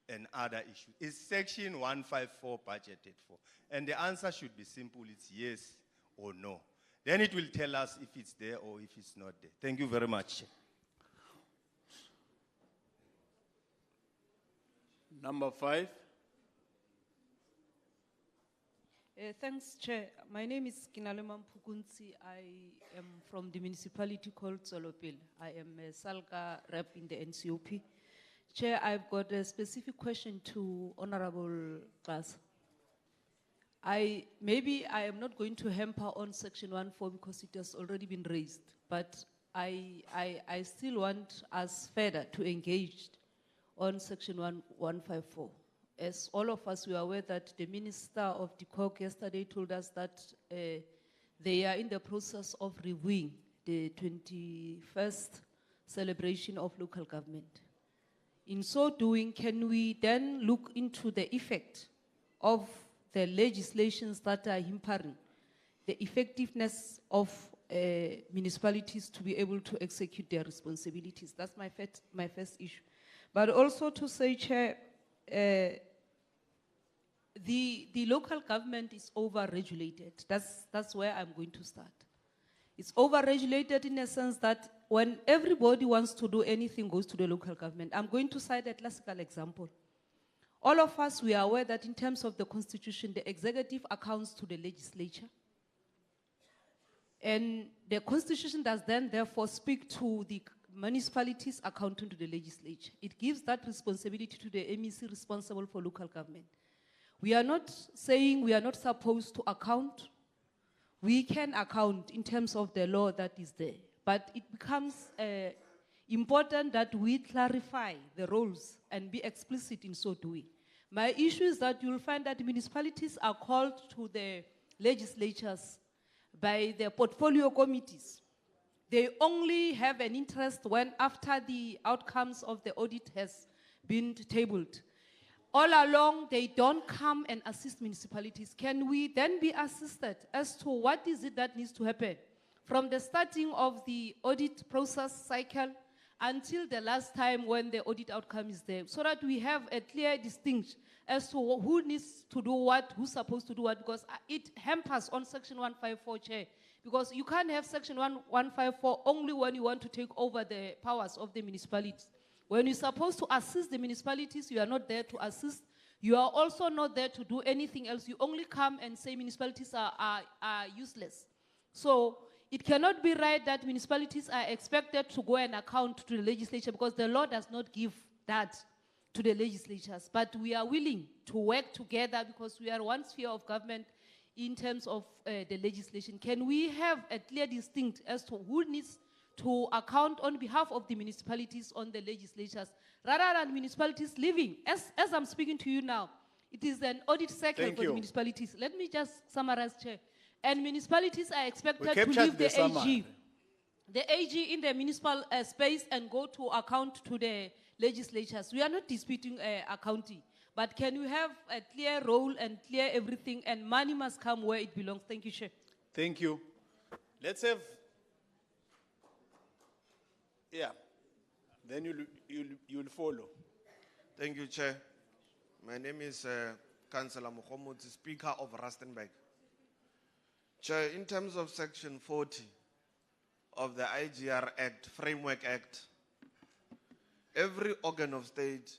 and other issues. Is Section 154 budgeted for? And the answer should be simple, it's yes or no. Then it will tell us if it's there or if it's not there. Thank you very much. Number 5. Thanks, Chair. My name is Kinalema Mpukunzi. I am from the municipality called Zolopil. I am a SALGA rep in the NCOP. Chair, I've got a specific question to Honorable Gas. Maybe I am not going to hamper on Section 1.4 because it has already been raised, but I still want us further to engage on Section 154. As all of us, we are aware that the Minister of the DCOG yesterday told us that they are in the process of reviewing the 21st celebration of local government. In so doing, can we then look into the effect of the legislations that are hampering the effectiveness of municipalities to be able to execute their responsibilities? That's my first issue. But also to say, Chair, the local government is over-regulated. That's where I'm going to start. It's over-regulated in a sense that when everybody wants to do anything goes to the local government. I'm going to cite a classical example. All of us, we are aware that in terms of the Constitution, the executive accounts to the legislature. And the Constitution does then therefore speak to the municipalities accounting to the legislature. It gives that responsibility to the MEC responsible for local government. We are not saying we are not supposed to account. We can account in terms of the law that is there. But it becomes important that we clarify the roles and be explicit in so doing. My issue is that you'll find that municipalities are called to the legislatures by their portfolio committees. They only have an interest when after the outcomes of the audit has been tabled. All along, they don't come and assist municipalities. Can we then be assisted as to what is it that needs to happen from the starting of the audit process cycle until the last time when the audit outcome is there, so that we have a clear distinction as to who needs to do what, who's supposed to do what, because it hampers on Section 154, Chair. Because you can't have Section 154 only when you want to take over the powers of the municipalities. When you're supposed to assist the municipalities, you are not there to assist. You are also not there to do anything else. You only come and say municipalities are useless. So it cannot be right that municipalities are expected to go and account to the legislature because the law does not give that to the legislatures. But we are willing to work together because we are one sphere of government in terms of the legislation. Can we have a clear distinct as to who needs to account on behalf of the municipalities on the legislatures, rather than municipalities living? As I'm speaking to you now, it is an audit cycle for the municipalities. Let me just summarize, Chair. And municipalities are expected to leave the AG. The AG in the municipal space and go to account to the legislatures. We are not disputing accounting. But can we have a clear role and clear everything, and money must come where it belongs? Thank you, Chair. Thank you. Let's have Yeah. Then you'll follow. Thank you, Chair. My name is Councillor Mokhomotsi, Speaker of Rustenburg. Chair, in terms of Section 40 of the IGR Act, Framework Act, every organ of state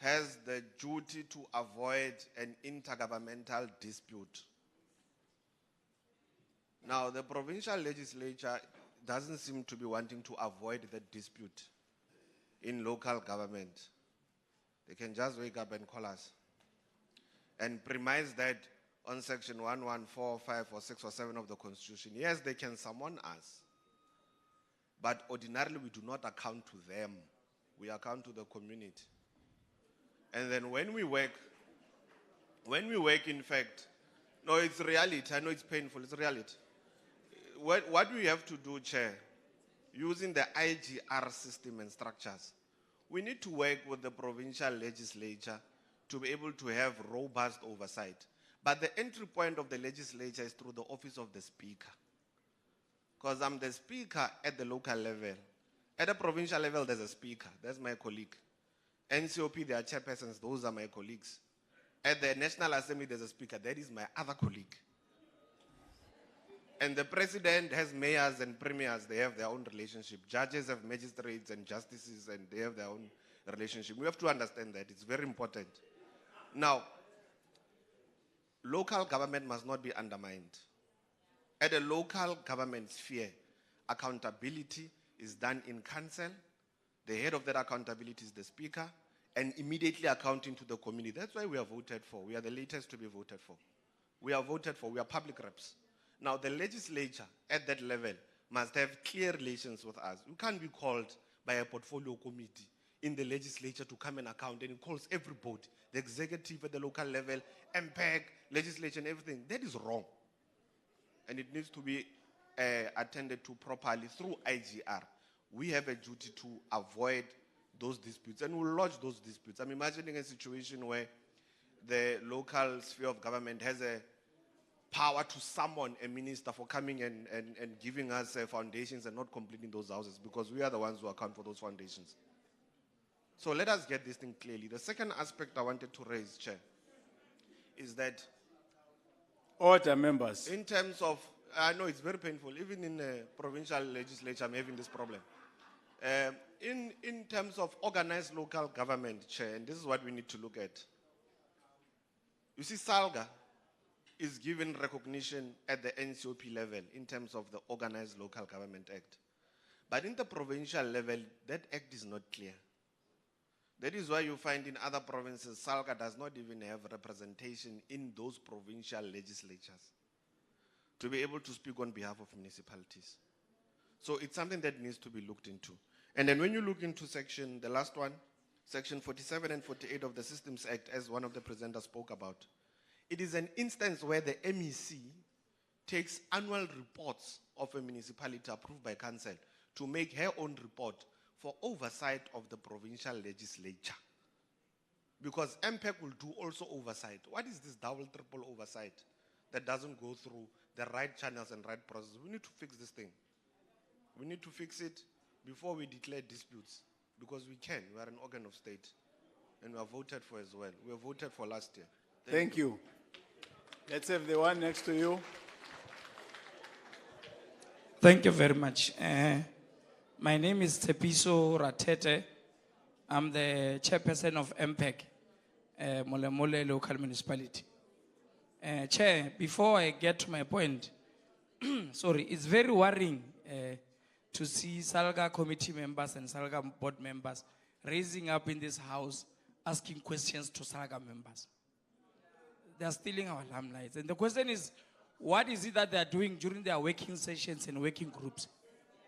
has the duty to avoid an intergovernmental dispute. Now, the provincial legislature doesn't seem to be wanting to avoid that dispute in local government. They can just wake up and call us and premise that on Section 114, 5, or 6, or 7 of the Constitution. Yes, they can summon us, but ordinarily we do not account to them. We account to the community. And then when we work, in fact, no, it's reality. I know it's painful, it's reality. What we have to do, Chair, using the IGR system and structures, we need to work with the provincial legislature to be able to have robust oversight. But the entry point of the legislature is through the office of the Speaker. Because I'm the Speaker at the local level. At the provincial level, there's a Speaker. That's my colleague. NCOP, they are chairpersons. Those are my colleagues. At the National Assembly, there's a Speaker. That is my other colleague. And the President has mayors and premiers. They have their own relationship. Judges have magistrates and justices, and they have their own relationship. We have to understand that. It's very important. Now, local government must not be undermined. At a local government sphere, accountability is done in council. The head of that accountability is the Speaker, and immediately accounting to the community. That's why we are voted for. We are the latest to be voted for. We are voted for. We are public reps. Now, the legislature at that level must have clear relations with us. You can't be called by a portfolio committee in the legislature to come and account, and it calls everybody, the executive at the local level, MPEG, legislature and everything. That is wrong. And it needs to be attended to properly through IGR. We have a duty to avoid those disputes, and we'll lodge those disputes. I'm imagining a situation where the local sphere of government has a power to summon a minister for coming and giving us foundations and not completing those houses, because we are the ones who account for those foundations. So let us get this thing clearly. The second aspect I wanted to raise, Chair, is that Order, members. in terms of, I know it's very painful, even in the provincial legislature I'm having this problem. In terms of organized local government, Chair, and this is what we need to look at. You see, SALGA is given recognition at the NCOP level in terms of the Organized Local Government Act. But in the provincial level, that act is not clear. That is why you find in other provinces, SALGA does not even have representation in those provincial legislatures to be able to speak on behalf of municipalities. So it's something that needs to be looked into. And then when you look into the last one, Section 47 and 48 of the Systems Act, as one of the presenters spoke about, it is an instance where the MEC takes annual reports of a municipality approved by council to make her own report for oversight of the provincial legislature. Because MPEC will do also oversight. What is this double, triple oversight that doesn't go through the right channels and right processes? We need to fix this thing. We need to fix it before we declare disputes, because we can. We are an organ of state, and we are voted for as well. We were voted for last year. Thank you. Let's have the one next to you. Thank you very much. My name is Tepiso Ratete. I'm the chairperson of MPEC, Molemole Local Municipality. Chair, before I get to my point, sorry, it's very worrying to see SALGA committee members and SALGA board members raising up in this house asking questions to SALGA members. They are stealing our limelight. And the question is, what is it that they are doing during their working sessions and working groups?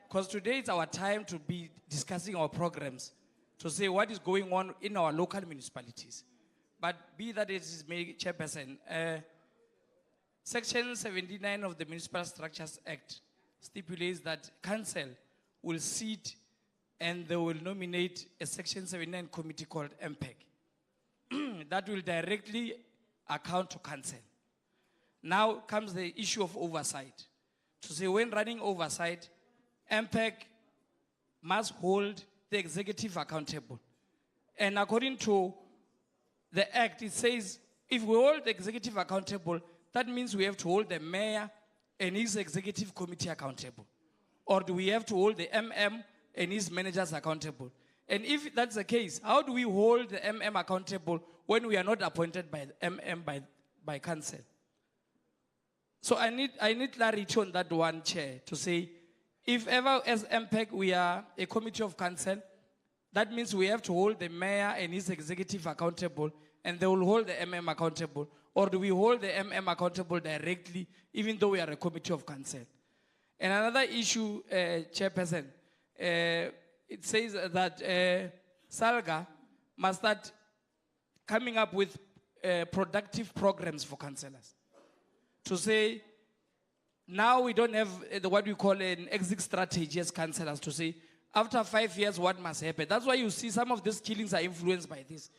Because today is our time to be discussing our programs, to say what is going on in our local municipalities. But be that it is made chairperson, Section 79 of the Municipal Structures Act stipulates that council will sit and they will nominate a Section 79 committee called MPEC that will directly account to council. Now comes the issue of oversight. To say when running oversight, MPEC must hold the executive accountable. And according to the Act, it says if we hold the executive accountable, that means we have to hold the mayor and his executive committee accountable. Or do we have to hold the MM and his managers accountable? And if that's the case, how do we hold the MM accountable when we are not appointed by the MM by council? So I need clarity on that one, Chair, to say, if ever as MPEC we are a committee of council, that means we have to hold the mayor and his executive accountable, and they will hold the MM accountable. Or do we hold the MM accountable directly, even though we are a committee of council? And another issue, Chairperson, it says that SALGA must start coming up with productive programs for councillors. To say, now we don't have what we call an exit strategy as councillors, to say, after 5 years, what must happen? That's why you see some of these killings are influenced by this.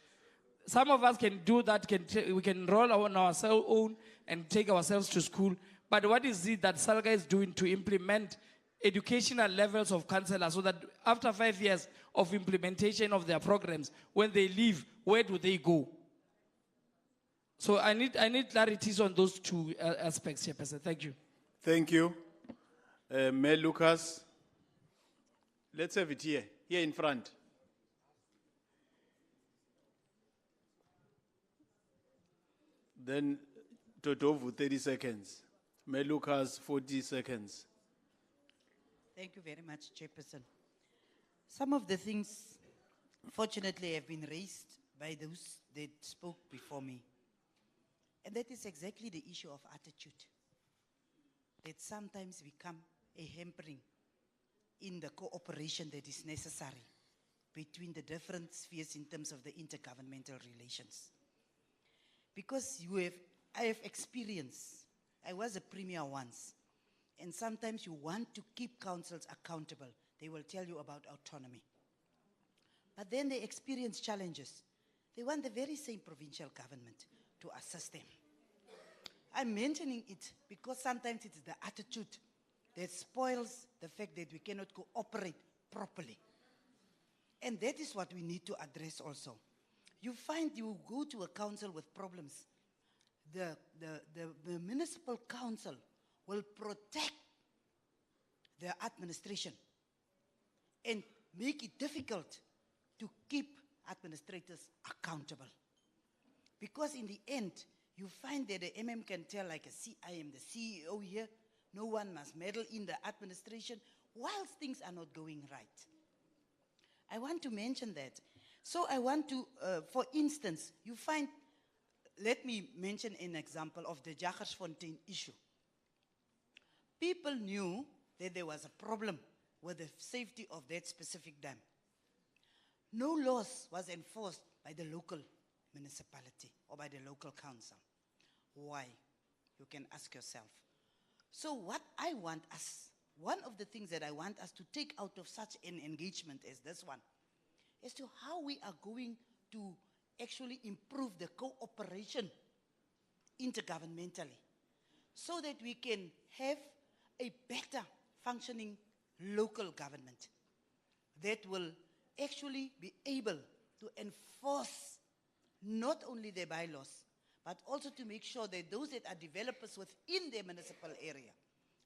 Some of us can do that, we can roll on our own and take ourselves to school. But what is it that SALGA is doing to implement educational levels of councillors so that after 5 years of implementation of their programs, when they leave, where do they go? So I need clarities on those two aspects, Chairperson. Thank you. Thank you. Mayor Lucas, let's have it here in front. Then Totovu, 30 seconds. Mayor Lucas, 40 seconds. Thank you very much, Chairperson. Some of the things, fortunately, have been raised by those that spoke before me. And that is exactly the issue of attitude. That sometimes become a hampering in the cooperation that is necessary between the different spheres in terms of the intergovernmental relations. Because I have experience. I was a premier once. And sometimes you want to keep councils accountable. They will tell you about autonomy. But then they experience challenges. They want the very same provincial government to assist them. I'm mentioning it because sometimes it is the attitude that spoils the fact that we cannot cooperate properly. And that is what we need to address also. You find you go to a council with problems. The municipal council will protect their administration and make it difficult to keep administrators accountable. Because in the end, you find that the MM can tell, like, I am the CEO here, no one must meddle in the administration, whilst things are not going right. I want to mention that. So I want to, for instance, you find, let me mention an example of the Jagersfontein issue. People knew that there was a problem with the safety of that specific dam. No laws was enforced by the local municipality or by the local council. Why? You can ask yourself. So what I want us, one of the things that I want us to take out of such an engagement as this one, as to how we are going to actually improve the cooperation intergovernmentally, so that we can have a better functioning local government that will actually be able to enforce not only their bylaws, but also to make sure that those that are developers within their municipal area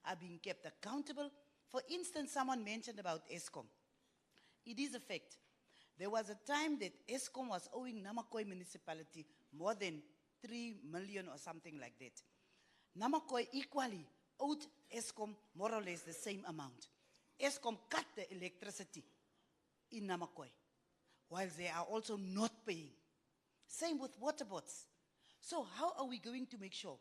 are being kept accountable. For instance, someone mentioned about ESCOM. It is a fact. There was a time that ESCOM was owing Namakwa municipality more than 3 million or something like that. Namakwa equally owed ESCOM more or less the same amount. ESCOM cut the electricity in Namakwa, while they are also not paying. Same with water boards. So how are we going to make sure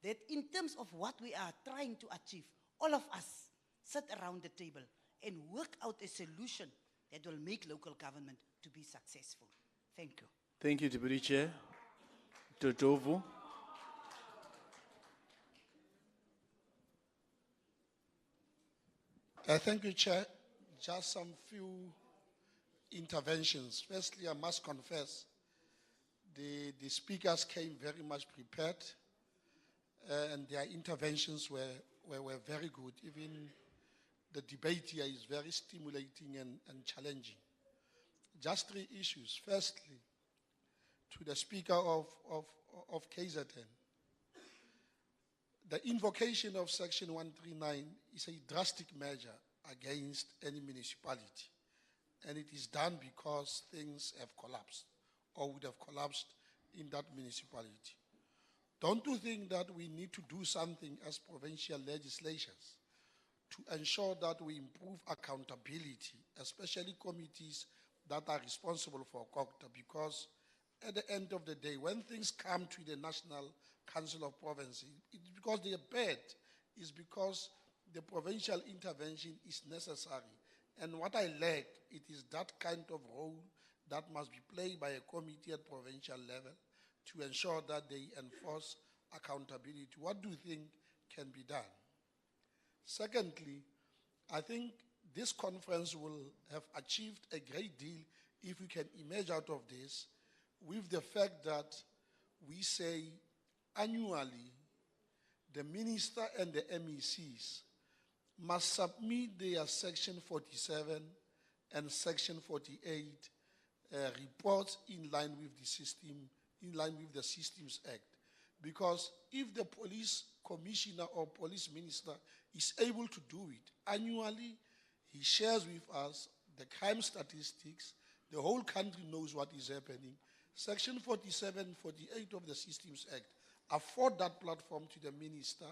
that in terms of what we are trying to achieve, all of us sit around the table and work out a solution that will make local government to be successful? Thank you. Thank you, Deputy Chair. Totovu. Thank you, Chair. Just some few interventions. Firstly, I must confess, the speakers came very much prepared, and their interventions were very good. Even the debate here is very stimulating and challenging. Just 3 issues. Firstly, to the Speaker of KZN, the invocation of Section 139 is a drastic measure against any municipality, and it is done because things have collapsed or would have collapsed in that municipality. Don't you think that we need to do something as provincial legislatures to ensure that we improve accountability, especially committees that are responsible for COCTA? Because at the end of the day, when things come to the National Council of Provinces, it's because they are bad, it's because the provincial intervention is necessary. And what I lack, it is that kind of role that must be played by a committee at provincial level to ensure that they enforce accountability. What do you think can be done? Secondly, I think this conference will have achieved a great deal if we can emerge out of this with the fact that we say annually the minister and the MECs must submit their Section 47 and Section 48 reports in line with the system, in line with the Systems Act. Because if the police commissioner or police minister is able to do it annually, he shares with us the crime statistics, the whole country knows what is happening. Section 47, 48 of the Systems Act afford that platform to the minister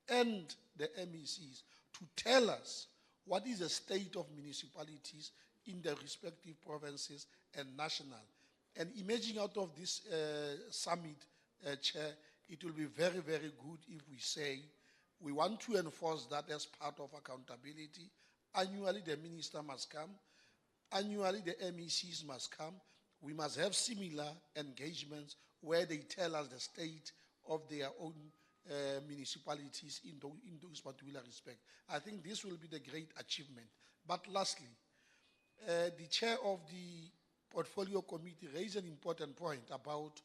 and the MECs to tell us what is the state of municipalities in the respective provinces and national. And emerging out of this summit, Chair, it will be very, very good if we say we want to enforce that as part of accountability. Annually, the minister must come. Annually, the MECs must come. We must have similar engagements where they tell us the state of their own municipalities in those particular respects. I think this will be the great achievement. But lastly, the chair of the portfolio committee raised an important point about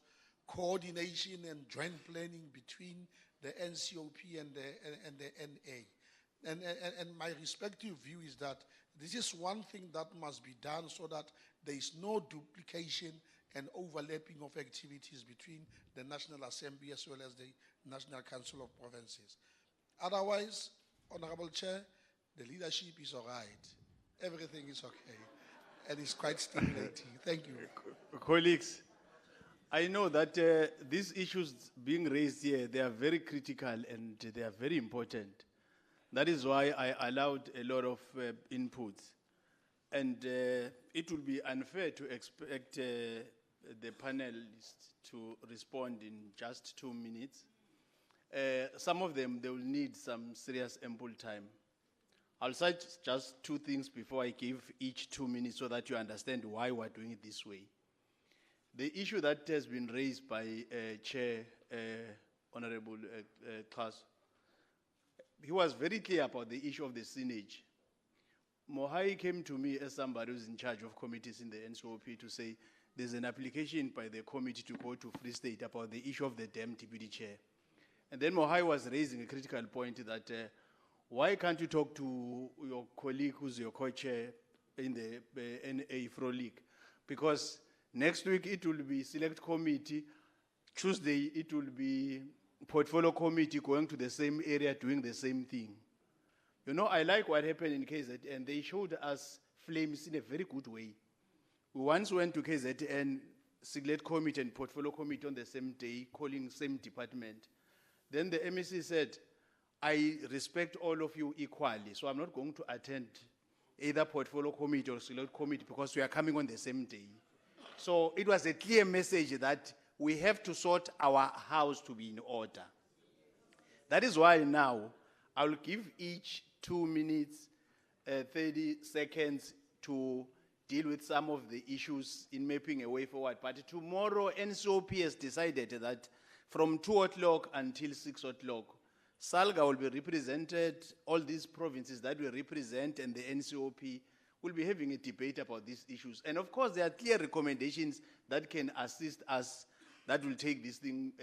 coordination and joint planning between the NCOP and the NA. And my respective view is that this is one thing that must be done so that there is no duplication and overlapping of activities between the National Assembly as well as the National Council of Provinces. Otherwise, Honorable Chair, the leadership is all right. Everything is okay. And it's quite stimulating. Thank you. Colleagues, I know that these issues being raised here, they are very critical and they are very important. That is why I allowed a lot of inputs. And it will be unfair to expect the panelists to respond in just 2 minutes. Some of them, they will need some serious ample time. I'll cite just 2 things before I give each 2 minutes so that you understand why we're doing it this way. The issue that has been raised by Chair Honorable Klaus, he was very clear about the issue of the signage. Mohai came to me as somebody who's in charge of committees in the NCOP to say there's an application by the committee to go to Free State about the issue of the dam deputy chair. And then Mohai was raising a critical point that why can't you talk to your colleague who's your co-chair in the NA Pro League? Because next week it will be select committee, Tuesday it will be portfolio committee going to the same area doing the same thing. You know, I like what happened in KZN, and they showed us flames in a very good way. We once went to KZN, select committee and portfolio committee on the same day, calling same department. Then the MEC said, I respect all of you equally, so I'm not going to attend either portfolio committee or select committee because we are coming on the same day. So it was a clear message that we have to sort our house to be in order. That is why now I will give each 2 minutes, 30 seconds to deal with some of the issues in mapping a way forward. But tomorrow, NCOP has decided that from 2 o'clock until 6 o'clock, SALGA will be represented, all these provinces that we represent, and the NCOP will be having a debate about these issues. And of course, there are clear recommendations that can assist us, that will take this thing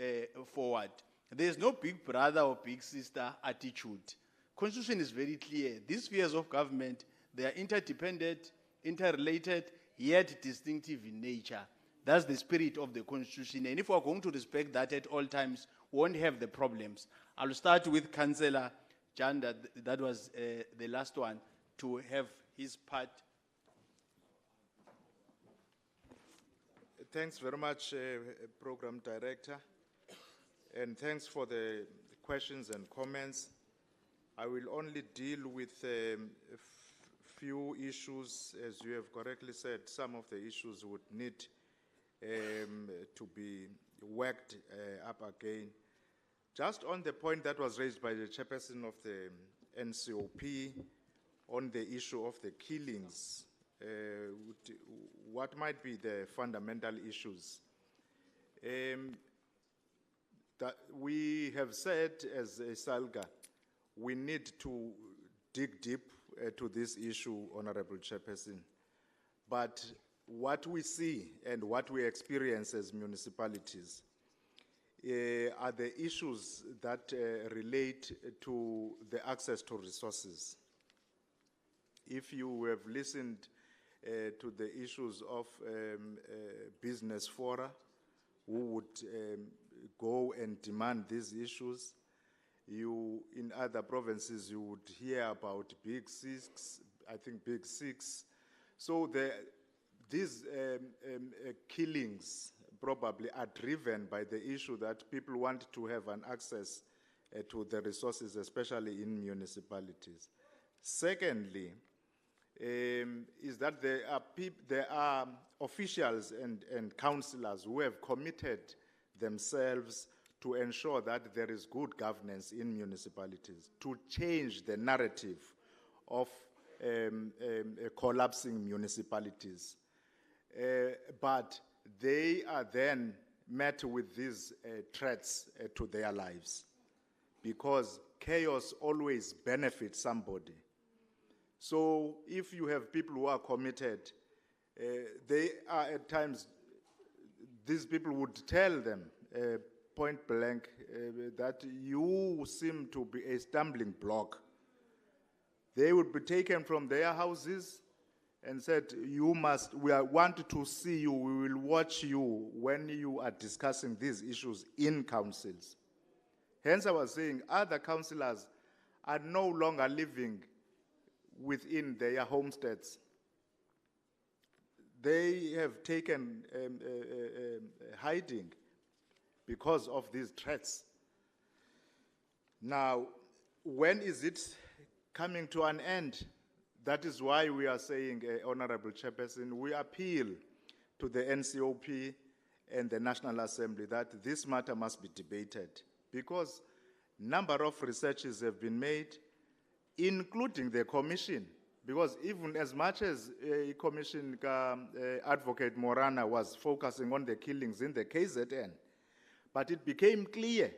forward. There is no big brother or big sister attitude. Constitution is very clear. These spheres of government, they are interdependent, interrelated, yet distinctive in nature. That's the spirit of the Constitution. And if we're going to respect that at all times, we won't have the problems. I'll start with Councillor Janda, that was the last one, to have his part. Thanks very much, Program Director. And thanks for the questions and comments. I will only deal with a few issues. As you have correctly said, some of the issues would need to be worked up again. Just on the point that was raised by the chairperson of the NCOP on the issue of the killings, what might be the fundamental issues? That we have said as a SALGA, we need to dig deep to this issue, Honorable Chairperson. But what we see and what we experience as municipalities are the issues that relate to the access to resources. If you have listened to the issues of business fora, who would go and demand these issues, you, in other provinces, you would hear about Big Six, I think Big Six. So these killings probably are driven by the issue that people want to have an access to the resources, especially in municipalities. Secondly, is that there are officials and councillors who have committed themselves to ensure that there is good governance in municipalities, to change the narrative of collapsing municipalities. But they are then met with these threats to their lives, because chaos always benefits somebody. So if you have people who are committed, they are at times, these people would tell them point blank that you seem to be a stumbling block. They would be taken from their houses and said, you must, we want to see you, we will watch you when you are discussing these issues in councils. Hence I was saying other councillors are no longer living within their homesteads. They have taken hiding because of these threats. Now, when is it coming to an end? That is why we are saying, Honorable Chairperson, we appeal to the NCOP and the National Assembly that this matter must be debated, because number of researches have been made, including the commission, because even as much as Commission Advocate Morana was focusing on the killings in the KZN, but it became clear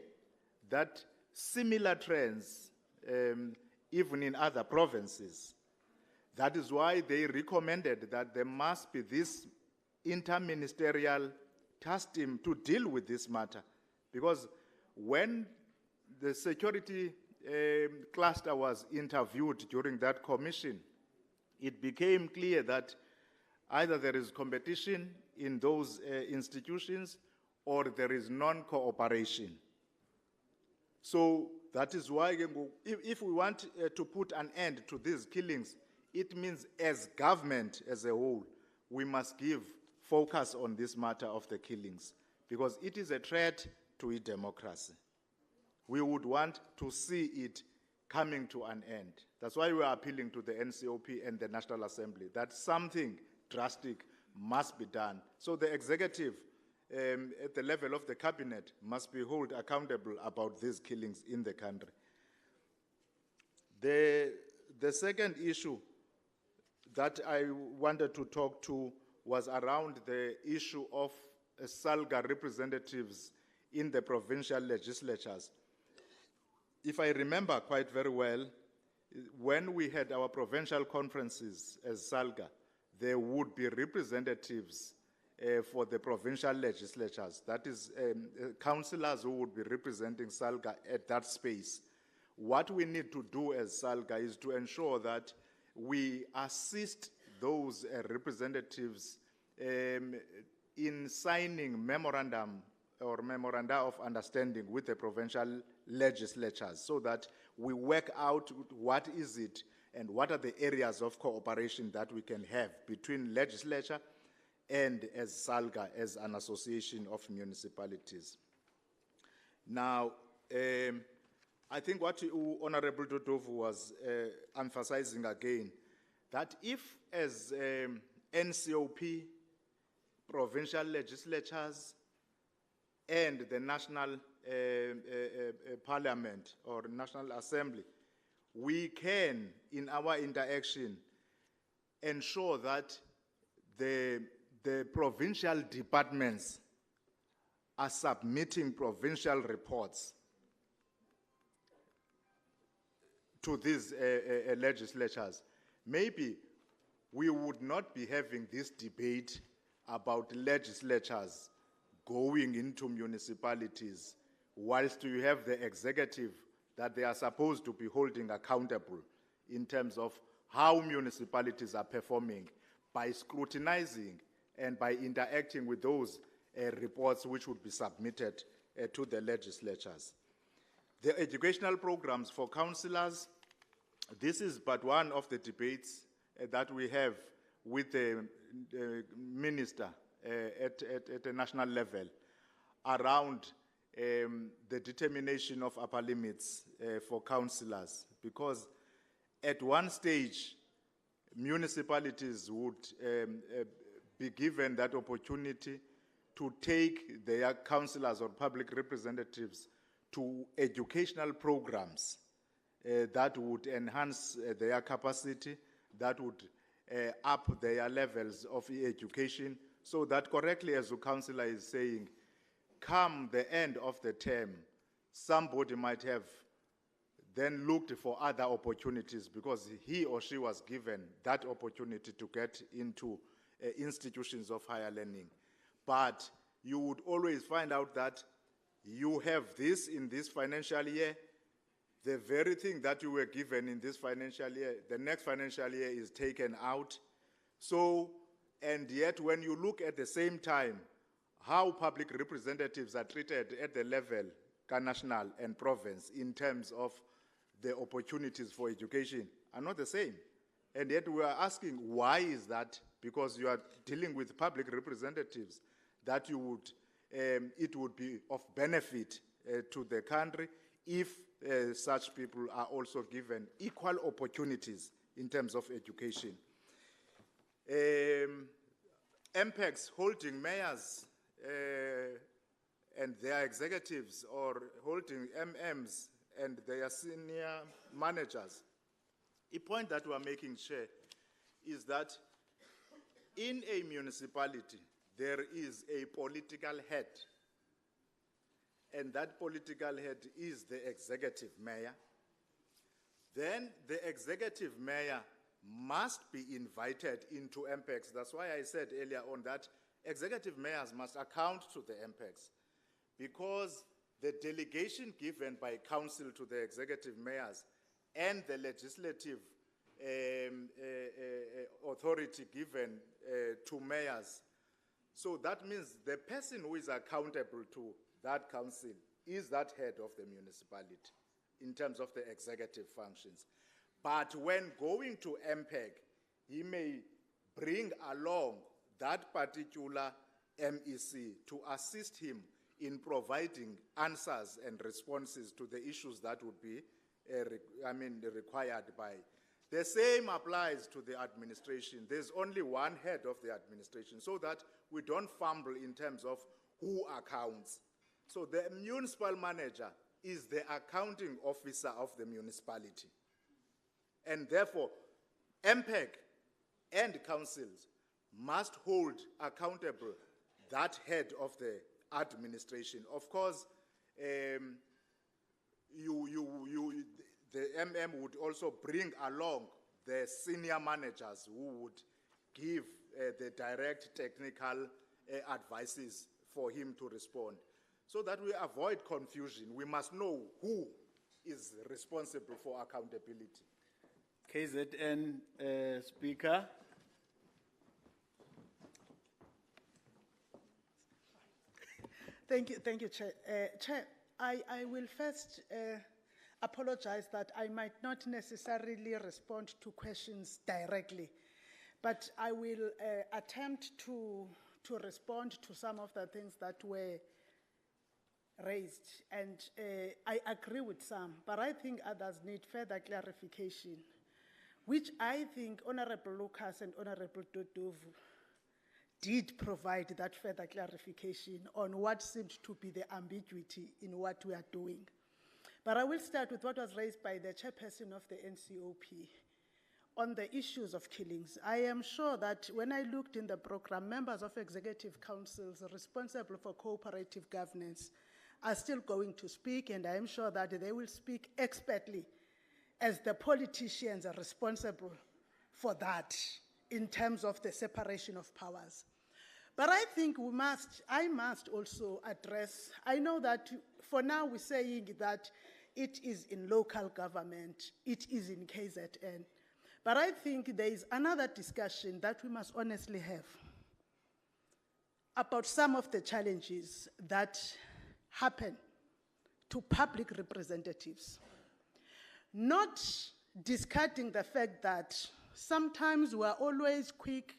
that similar trends, even in other provinces. That is why they recommended that there must be this interministerial task team to deal with this matter. Because when the security cluster was interviewed during that commission, it became clear that either there is competition in those institutions or there is non-cooperation. So that is why, if we want to put an end to these killings, it means as government as a whole, we must give focus on this matter of the killings, because it is a threat to a democracy. We would want to see it coming to an end. That's why we are appealing to the NCOP and the National Assembly that something drastic must be done. So the executive at the level of the cabinet must be held accountable about these killings in the country. The second issue that I wanted to talk to was around the issue of SALGA representatives in the provincial legislatures. If I remember quite very well, when we had our provincial conferences as SALGA, there would be representatives for the provincial legislatures. That is, councillors who would be representing SALGA at that space what we need to do as SALGA is to ensure that we assist those representatives in signing memoranda of understanding with the provincial legislatures, so that we work out what is it and what are the areas of cooperation that we can have between legislature and as SALGA, as an association of municipalities. Now, I think what Honorable Dodovu was emphasizing again, that if as NCOP, provincial legislatures, and the National Parliament or National Assembly, we can, in our interaction, ensure that the provincial departments are submitting provincial reports to these legislatures, maybe we would not be having this debate about legislatures going into municipalities, whilst you have the executive that they are supposed to be holding accountable in terms of how municipalities are performing by scrutinizing and by interacting with those reports which would be submitted to the legislatures. The educational programs for councillors, this is but one of the debates that we have with the minister at a national level around the determination of upper limits for councillors, because at one stage municipalities would be given that opportunity to take their councillors or public representatives to educational programs that would enhance their capacity, that would up their levels of education, so that correctly, as the councillor is saying, come the end of the term, somebody might have then looked for other opportunities because he or she was given that opportunity to get into institutions of higher learning. But you would always find out that you have this in this financial year, the very thing that you were given in this financial year, the next financial year is taken out. So, and yet when you look at the same time, how public representatives are treated at the level, national and province, in terms of the opportunities for education are not the same. And yet we are asking, why is that? Because you are dealing with public representatives that you would, it would be of benefit to the country if such people are also given equal opportunities in terms of education. MPECs holding mayors and their executives, or holding MMs and their senior managers. A point that we are making sure is that in a municipality, there is a political head, and that political head is the executive mayor. Then the executive mayor must be invited into MPECs. That's why I said earlier on that executive mayors must account to the MPECs, because the delegation given by council to the executive mayors and the legislative authority given to mayors. So that means the person who is accountable to that council is that head of the municipality in terms of the executive functions. But when going to MPEG, he may bring along that particular MEC to assist him in providing answers and responses to the issues that would be required by. The same applies to the administration. There's only one head of the administration, so that we don't fumble in terms of who accounts. So the municipal manager is the accounting officer of the municipality. And therefore, MPEG and councils must hold accountable that head of the administration. Of course, the MM would also bring along the senior managers who would give the direct technical advices for him to respond. So that we avoid confusion, we must know who is responsible for accountability. KZN Speaker. Thank you, Chair. Chair, I will first apologize that I might not necessarily respond to questions directly, but I will attempt to respond to some of the things that were raised. And I agree with some, but I think others need further clarification, which I think Honorable Lucas and Honorable Dodovu did provide that further clarification on what seemed to be the ambiguity in what we are doing. But I will start with what was raised by the chairperson of the NCOP on the issues of killings. I am sure that when I looked in the program, members of executive councils responsible for cooperative governance are still going to speak, and I am sure that they will speak expertly as the politicians are responsible for that in terms of the separation of powers. But I think I must also address, I know that for now we're saying that it is in local government, it is in KZN, but I think there is another discussion that we must honestly have about some of the challenges that happen to public representatives. Not discarding the fact that sometimes we are always quick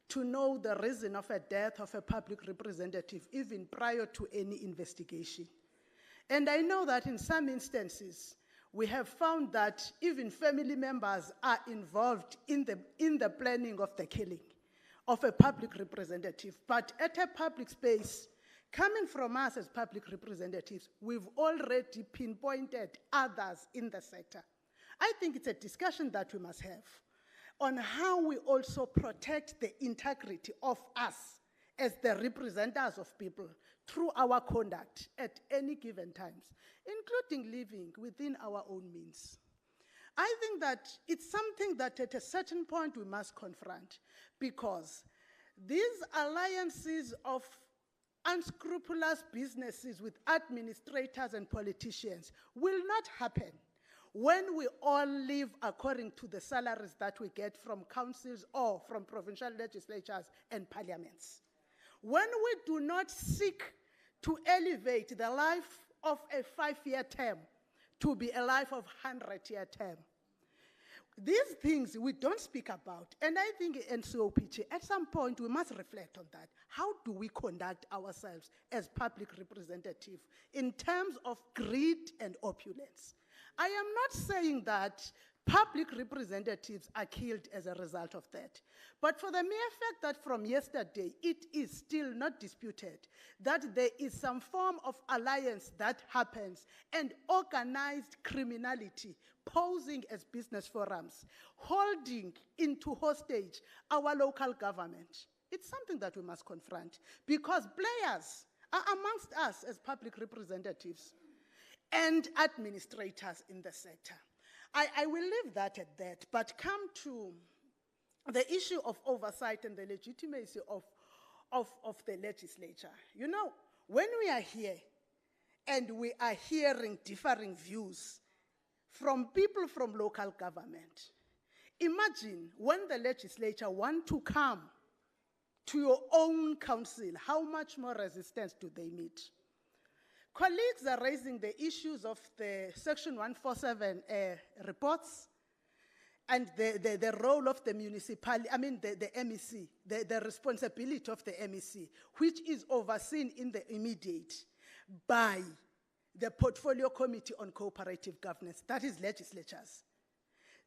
to know the reason of a death of a public representative, even prior to any investigation. And I know that in some instances, we have found that even family members are involved in the planning of the killing of a public representative. But at a public space, coming from us as public representatives, we've already pinpointed others in the sector. I think it's a discussion that we must have on how we also protect the integrity of us as the representatives of people through our conduct at any given times, including living within our own means. I think that it's something that at a certain point we must confront, because these alliances of unscrupulous businesses with administrators and politicians will not happen when we all live according to the salaries that we get from councils or from provincial legislatures and parliaments. When we do not seek to elevate the life of a 5-year term to be a life of 100-year term. These things we don't speak about, and I think in NCOPT, at some point we must reflect on that. How do we conduct ourselves as public representatives in terms of greed and opulence? I am not saying that public representatives are killed as a result of that. But for the mere fact that from yesterday, it is still not disputed that there is some form of alliance that happens and organized criminality posing as business forums, holding into hostage our local government. It's something that we must confront, because players are amongst us as public representatives and administrators in the sector. I will leave that at that, but come to the issue of oversight and the legitimacy of the legislature. You know, when we are here and we are hearing differing views from people from local government, imagine when the legislature want to come to your own council, how much more resistance do they meet? Colleagues are raising the issues of the Section 147 reports and the role of the municipality, the MEC, the responsibility of the MEC, which is overseen in the immediate by the Portfolio Committee on Cooperative Governance, that is legislatures.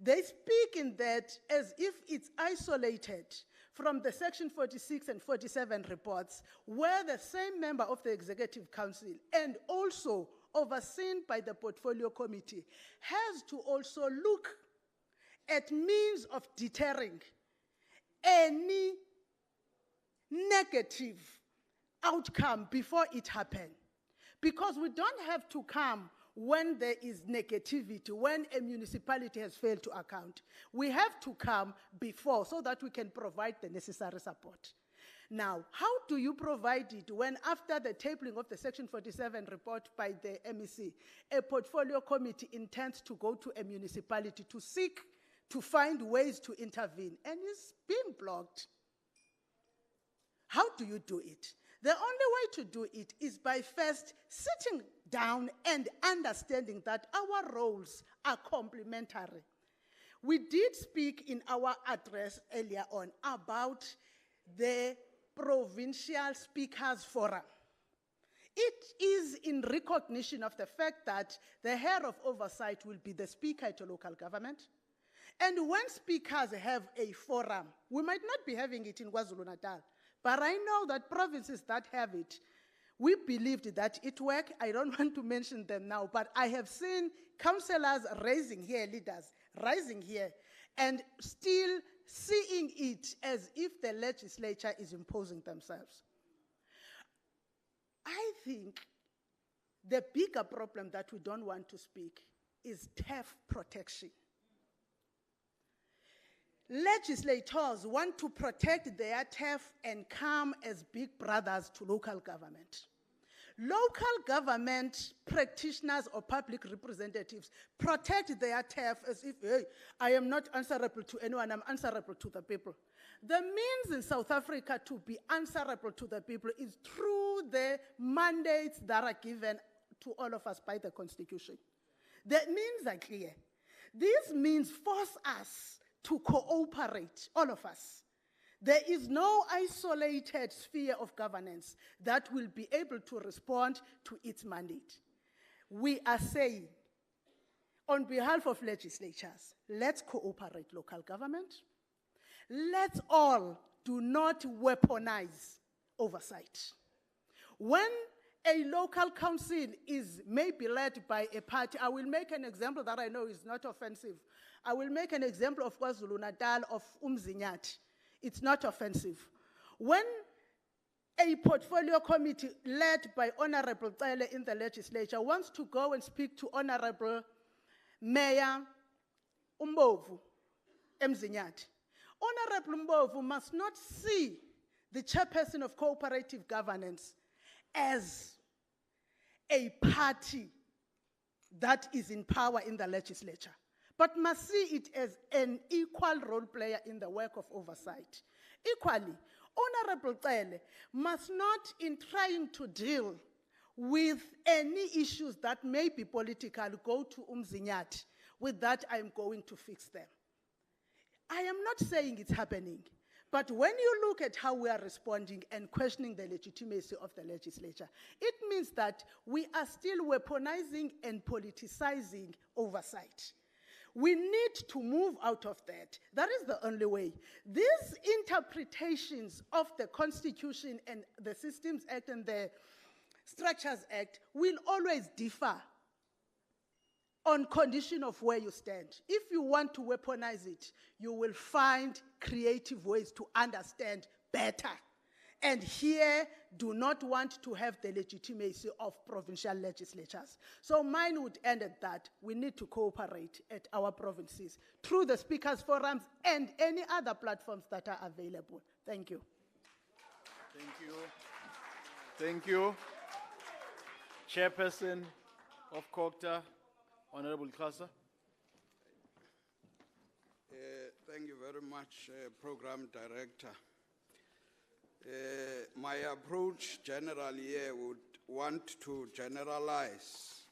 They speak in that as if it's isolated from the Section 46 and 47 reports, where the same member of the Executive Council and also overseen by the Portfolio Committee has to also look at means of deterring any negative outcome before it happens. Because we don't have to come when there is negativity, when a municipality has failed to account. We have to come before so that we can provide the necessary support. Now, how do you provide it when after the tabling of the Section 47 report by the MEC, a portfolio committee intends to go to a municipality to seek to find ways to intervene and is being blocked? How do you do it? The only way to do it is by first sitting down and understanding that our roles are complementary. We did speak in our address earlier on about the Provincial Speakers Forum. It is in recognition of the fact that the head of oversight will be the speaker at a local government. And when speakers have a forum, we might not be having it in KwaZulu-Natal, but I know that provinces that have it, we believed that it worked. I don't want to mention them now, but I have seen councillors raising here, leaders rising here, and still seeing it as if the legislature is imposing themselves. I think the bigger problem that we don't want to speak is theft protection. Legislators want to protect their turf and come as big brothers to local government. Local government practitioners or public representatives protect their turf as if, hey, I am not answerable to anyone, I'm answerable to the people. The means in South Africa to be answerable to the people is through the mandates that are given to all of us by the Constitution. The means are clear. These means force us to cooperate, all of us. There is no isolated sphere of governance that will be able to respond to its mandate. We are saying, on behalf of legislatures, let's cooperate local government. Let's all do not weaponize oversight. When a local council is maybe led by a party, I will make an example that I know is not offensive. I will make an example of KwaZulu-Natal of Umzinyati. It's not offensive. When a portfolio committee led by Honorable Tsele in the legislature wants to go and speak to Honorable Mayor Umbovu Emzinyati, Honorable Umbovu must not see the chairperson of cooperative governance as a party that is in power in the legislature, but must see it as an equal role player in the work of oversight. Equally, Honorable Tsele must not, in trying to deal with any issues that may be political, go to Umzinyati with that I'm going to fix them. I am not saying it's happening, but when you look at how we are responding and questioning the legitimacy of the legislature, it means that we are still weaponizing and politicizing oversight. We need to move out of that. That is the only way. These interpretations of the Constitution and the Systems Act and the Structures Act will always differ on condition of where you stand. If you want to weaponize it, you will find creative ways to understand better. And here, do not want to have the legitimacy of provincial legislatures. So mine would end at that. We need to cooperate at our provinces through the speakers' forums and any other platforms that are available. Thank you. Thank you. Thank you. Chairperson of COGTA, Honorable Kasa. Thank you very much, Program Director. My approach generally here would want to generalize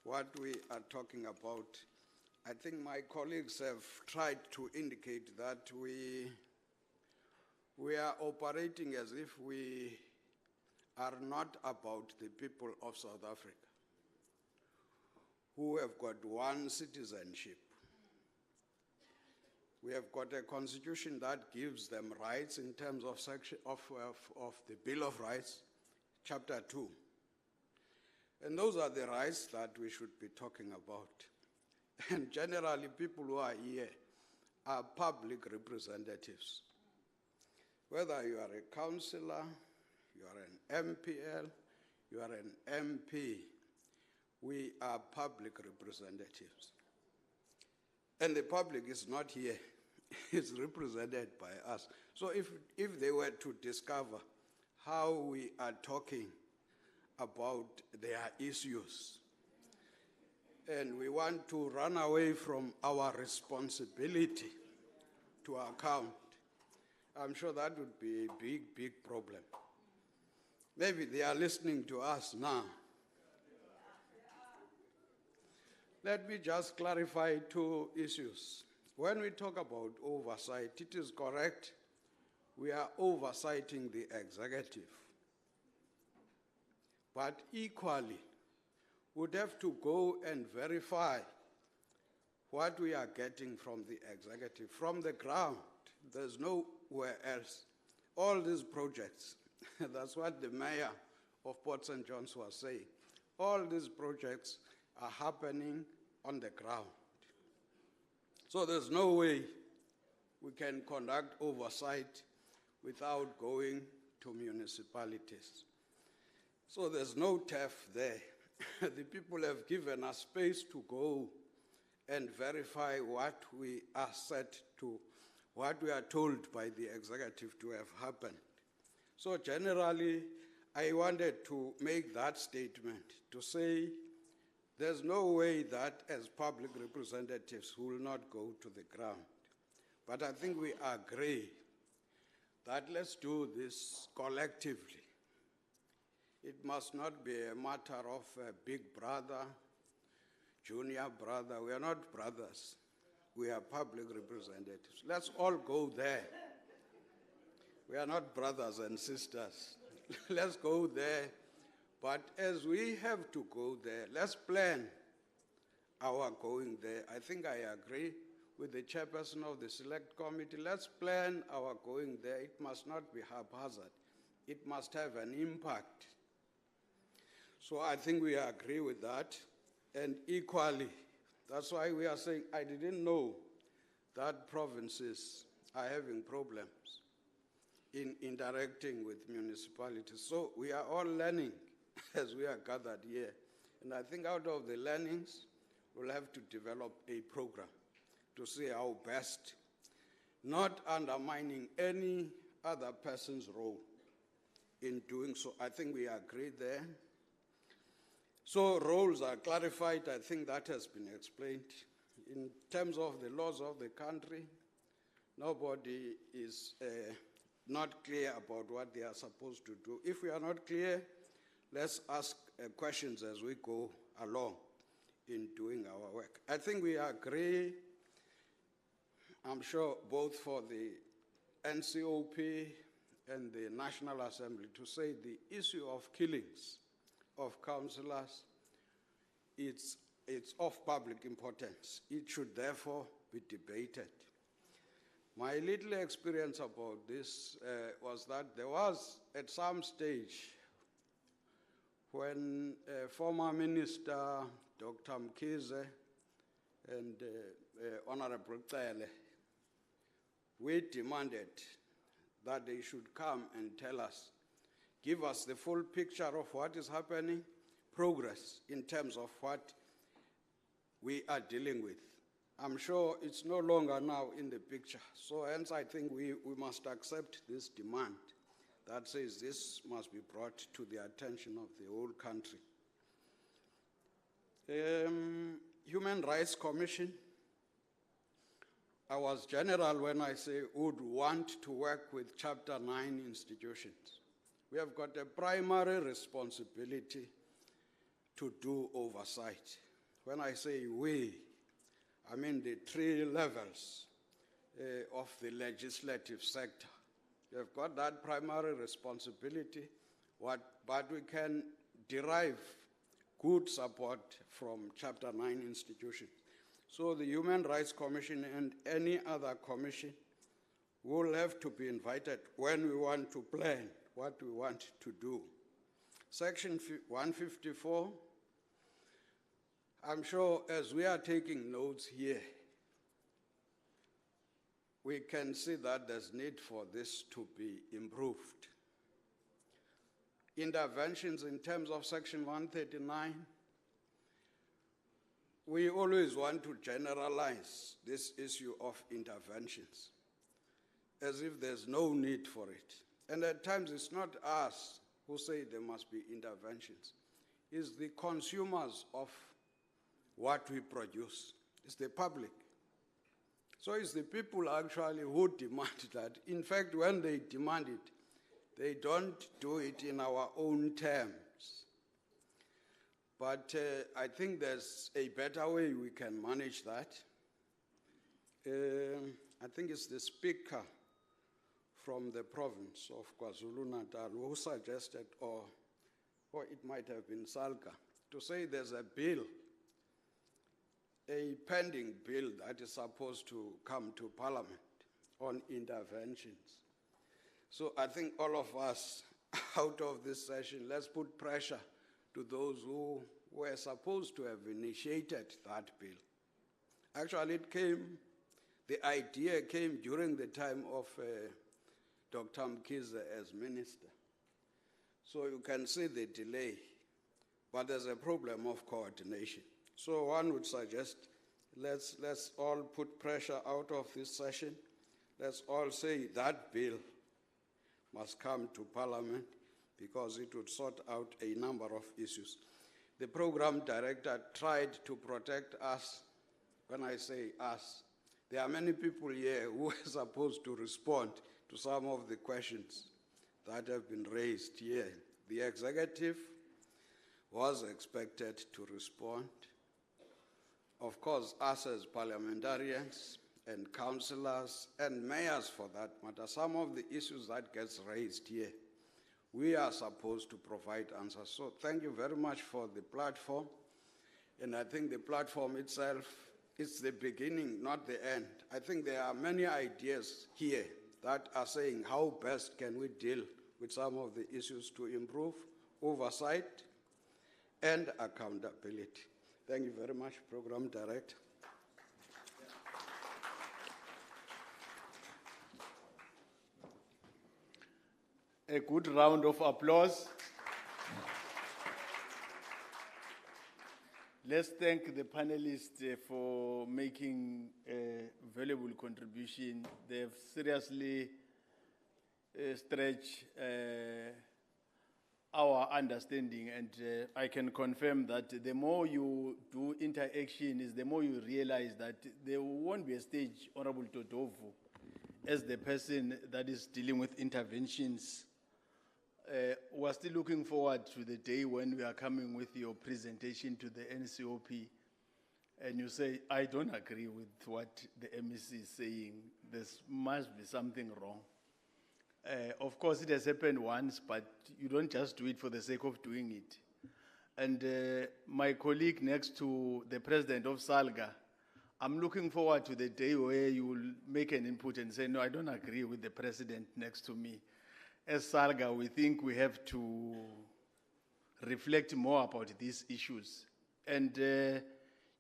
what we are talking about. I think my colleagues have tried to indicate that we are operating as if we are not about the people of South Africa who have got one citizenship. We have got a constitution that gives them rights in terms of section of the Bill of Rights, Chapter 2. And those are the rights that we should be talking about. And generally, people who are here are public representatives. Whether you are a councillor, you are an MPL, you are an MP, we are public representatives. And the public is not here is represented by us. So if they were to discover how we are talking about their issues, and we want to run away from our responsibility to account, I'm sure that would be a big, big problem. Maybe they are listening to us now. Let me just clarify two issues. When we talk about oversight, it is correct, we are oversighting the executive. But equally, would have to go and verify what we are getting from the executive, from the ground. There's nowhere else. All these projects, that's what the mayor of Port St. John's was saying, all these projects are happening on the ground. So there's no way we can conduct oversight without going to municipalities. So there's no turf there. The people have given us space to go and verify what we are set to, what we are told by the executive to have happened. So generally, I wanted to make that statement to say there's no way that as public representatives we will not go to the ground. But I think we agree that let's do this collectively. It must not be a matter of a big brother, junior brother. We are not brothers. We are public representatives. Let's all go there. We are not brothers and sisters. Let's go there. But as we have to go there, let's plan our going there. I think I agree with the chairperson of the select committee. Let's plan our going there. It must not be haphazard. It must have an impact. So I think we agree with that. And equally, that's why we are saying, I didn't know that provinces are having problems in interacting with municipalities. So we are all learning as we are gathered here. And I think out of the learnings, we'll have to develop a program to see how best, not undermining any other person's role in doing so. I think we agree there. So roles are clarified. I think that has been explained. In terms of the laws of the country, nobody is not clear about what they are supposed to do. If we are not clear, let's ask questions as we go along in doing our work. I think we agree, I'm sure, both for the NCOP and the National Assembly to say the issue of killings of councillors, it's of public importance. It should therefore be debated. My little experience about this was that there was at some stage when former Minister Dr. Mkhize and Honorable Cele, we demanded that they should come and tell us, give us the full picture of what is happening, progress in terms of what we are dealing with. I'm sure it's no longer now in the picture. So hence I think we must accept this demand that says this must be brought to the attention of the whole country. Human Rights Commission, I was general when I say would want to work with Chapter 9 institutions. We have got a primary responsibility to do oversight. When I say we, I mean the 3 levels of the legislative sector. We have got that primary responsibility, but we can derive good support from Chapter 9 institutions. So the Human Rights Commission and any other commission will have to be invited when we want to plan what we want to do. Section 154, I'm sure as we are taking notes here, we can see that there's need for this to be improved. Interventions in terms of Section 139, we always want to generalize this issue of interventions as if there's no need for it. And at times it's not us who say there must be interventions. It's the consumers of what we produce. It's the public. So it's the people actually who demand that. In fact, when they demand it, they don't do it in our own terms. But I think there's a better way we can manage that. I think it's the speaker from the province of KwaZulu-Natal who suggested, or it might have been Salga, to say there's a bill, a pending bill that is supposed to come to Parliament on interventions. So I think all of us out of this session, let's put pressure to those who were supposed to have initiated that bill. Actually, the idea came during the time of Dr. Mkhize as minister. So you can see the delay, but there's a problem of coordination. So one would suggest, let's all put pressure out of this session. Let's all say that bill must come to Parliament because it would sort out a number of issues. The program director tried to protect us. When I say us, there are many people here who are supposed to respond to some of the questions that have been raised here. The executive was expected to respond. Of course, us as parliamentarians and councillors and mayors for that matter, some of the issues that gets raised here, we are supposed to provide answers. So thank you very much for the platform. And I think the platform itself is the beginning, not the end. I think there are many ideas here that are saying how best can we deal with some of the issues to improve oversight and accountability. Thank you very much, Program Director. A good round of applause. Let's thank the panelists for making a valuable contribution. They've seriously stretched our understanding, and I can confirm that the more you do interaction, is the more you realize that there won't be a stage, Honorable Todovu, as the person that is dealing with interventions. We're still looking forward to the day when we are coming with your presentation to the NCOP and you say, I don't agree with what the MEC is saying. There must be something wrong. Of course, it has happened once, but you don't just do it for the sake of doing it. And my colleague next to the president of SALGA, I'm looking forward to the day where you will make an input and say, no, I don't agree with the president next to me. As SALGA, we think we have to reflect more about these issues. And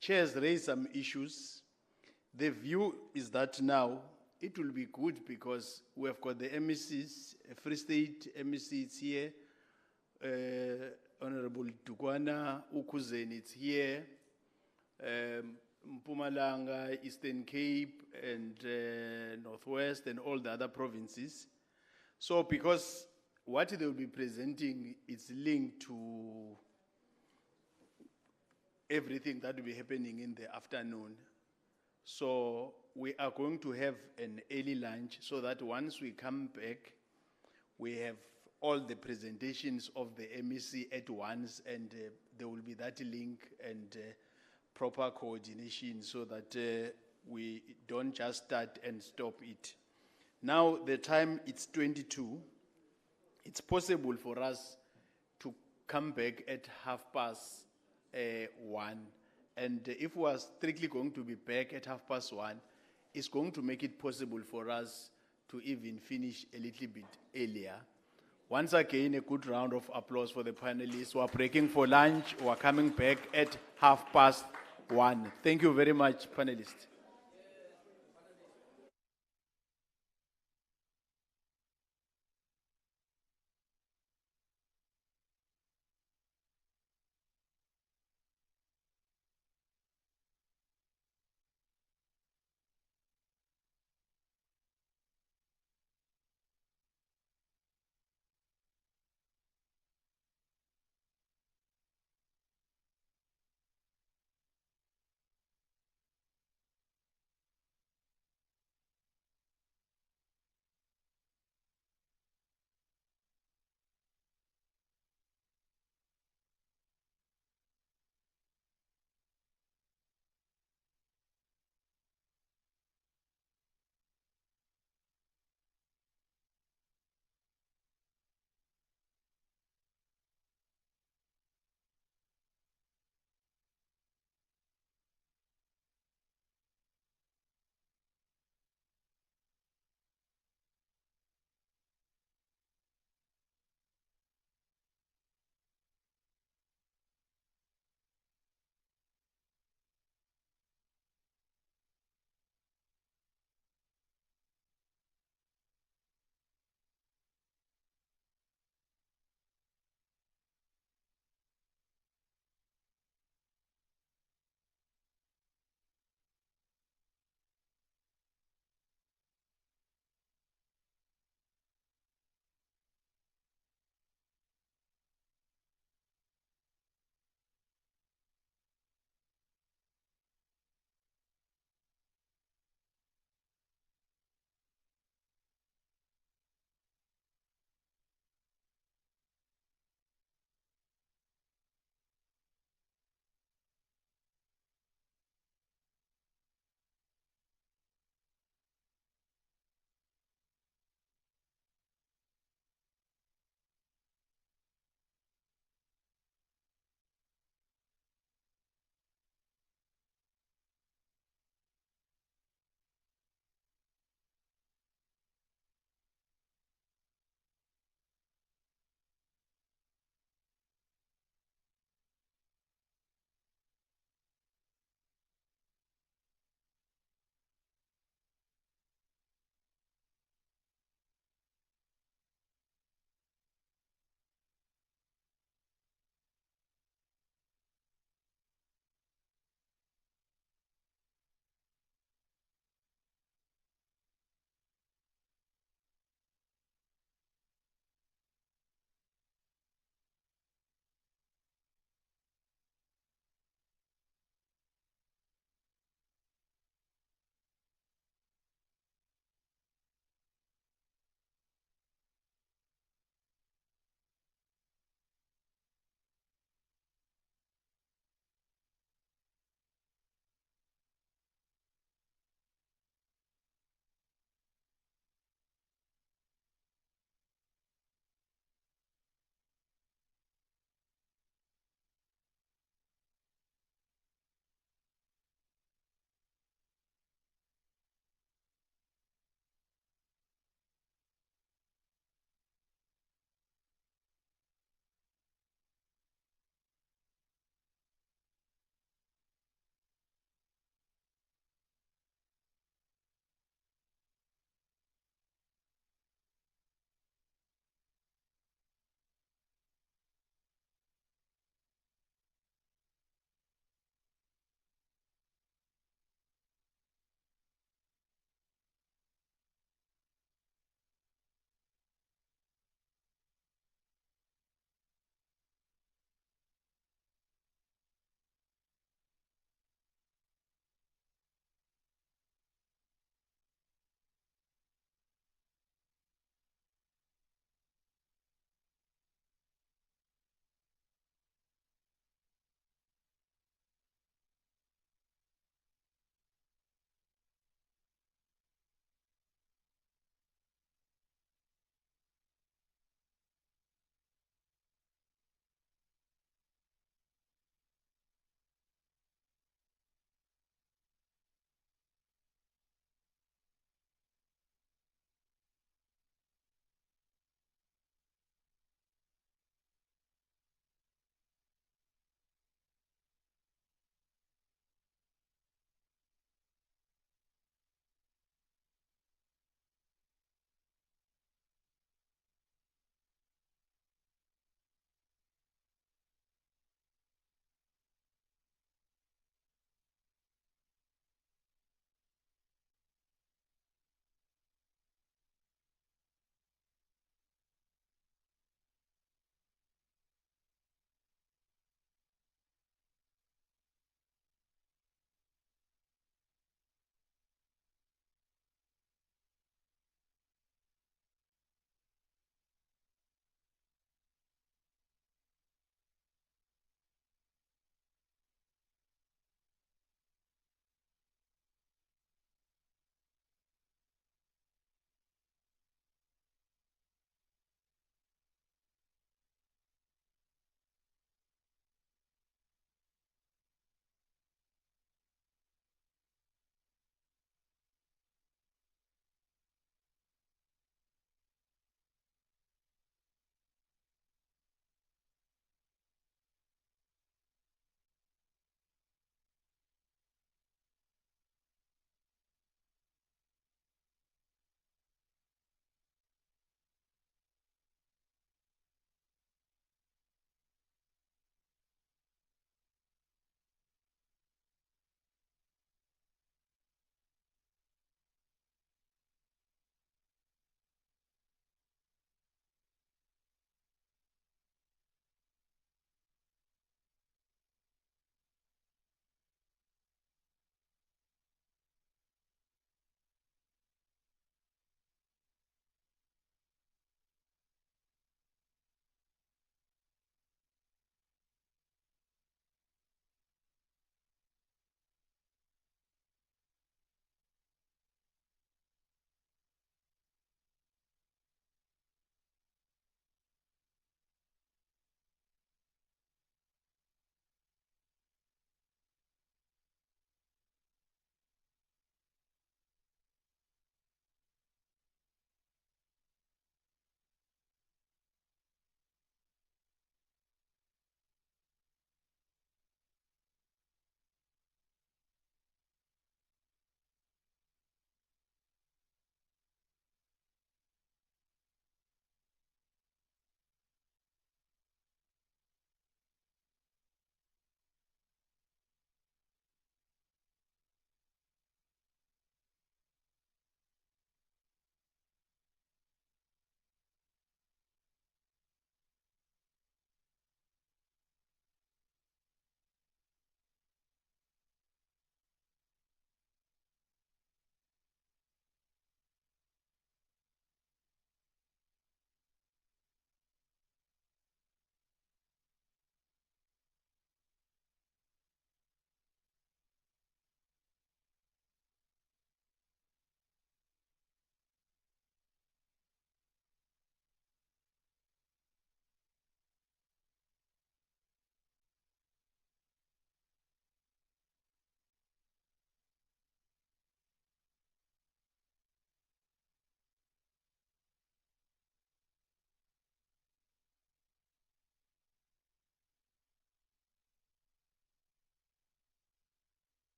chairs raised some issues. The view is that now it will be good because we have got the MECs, Free State MEC is here, Honorable Dukwana Ukuzeni is here, Mpumalanga, Eastern Cape, and Northwest, and all the other provinces. So because what they will be presenting is linked to everything that will be happening in the afternoon. So we are going to have an early lunch so that once we come back, we have all the presentations of the MEC at once, and there will be that link and proper coordination so that we don't just start and stop it. Now the time, it's 22. It's possible for us to come back at 1:30. And if we are strictly going to be back at 1:30, it's going to make it possible for us to even finish a little bit earlier. Once again, a good round of applause for the panelists who are breaking for lunch or are coming back at 1:30. Thank you very much, panelists.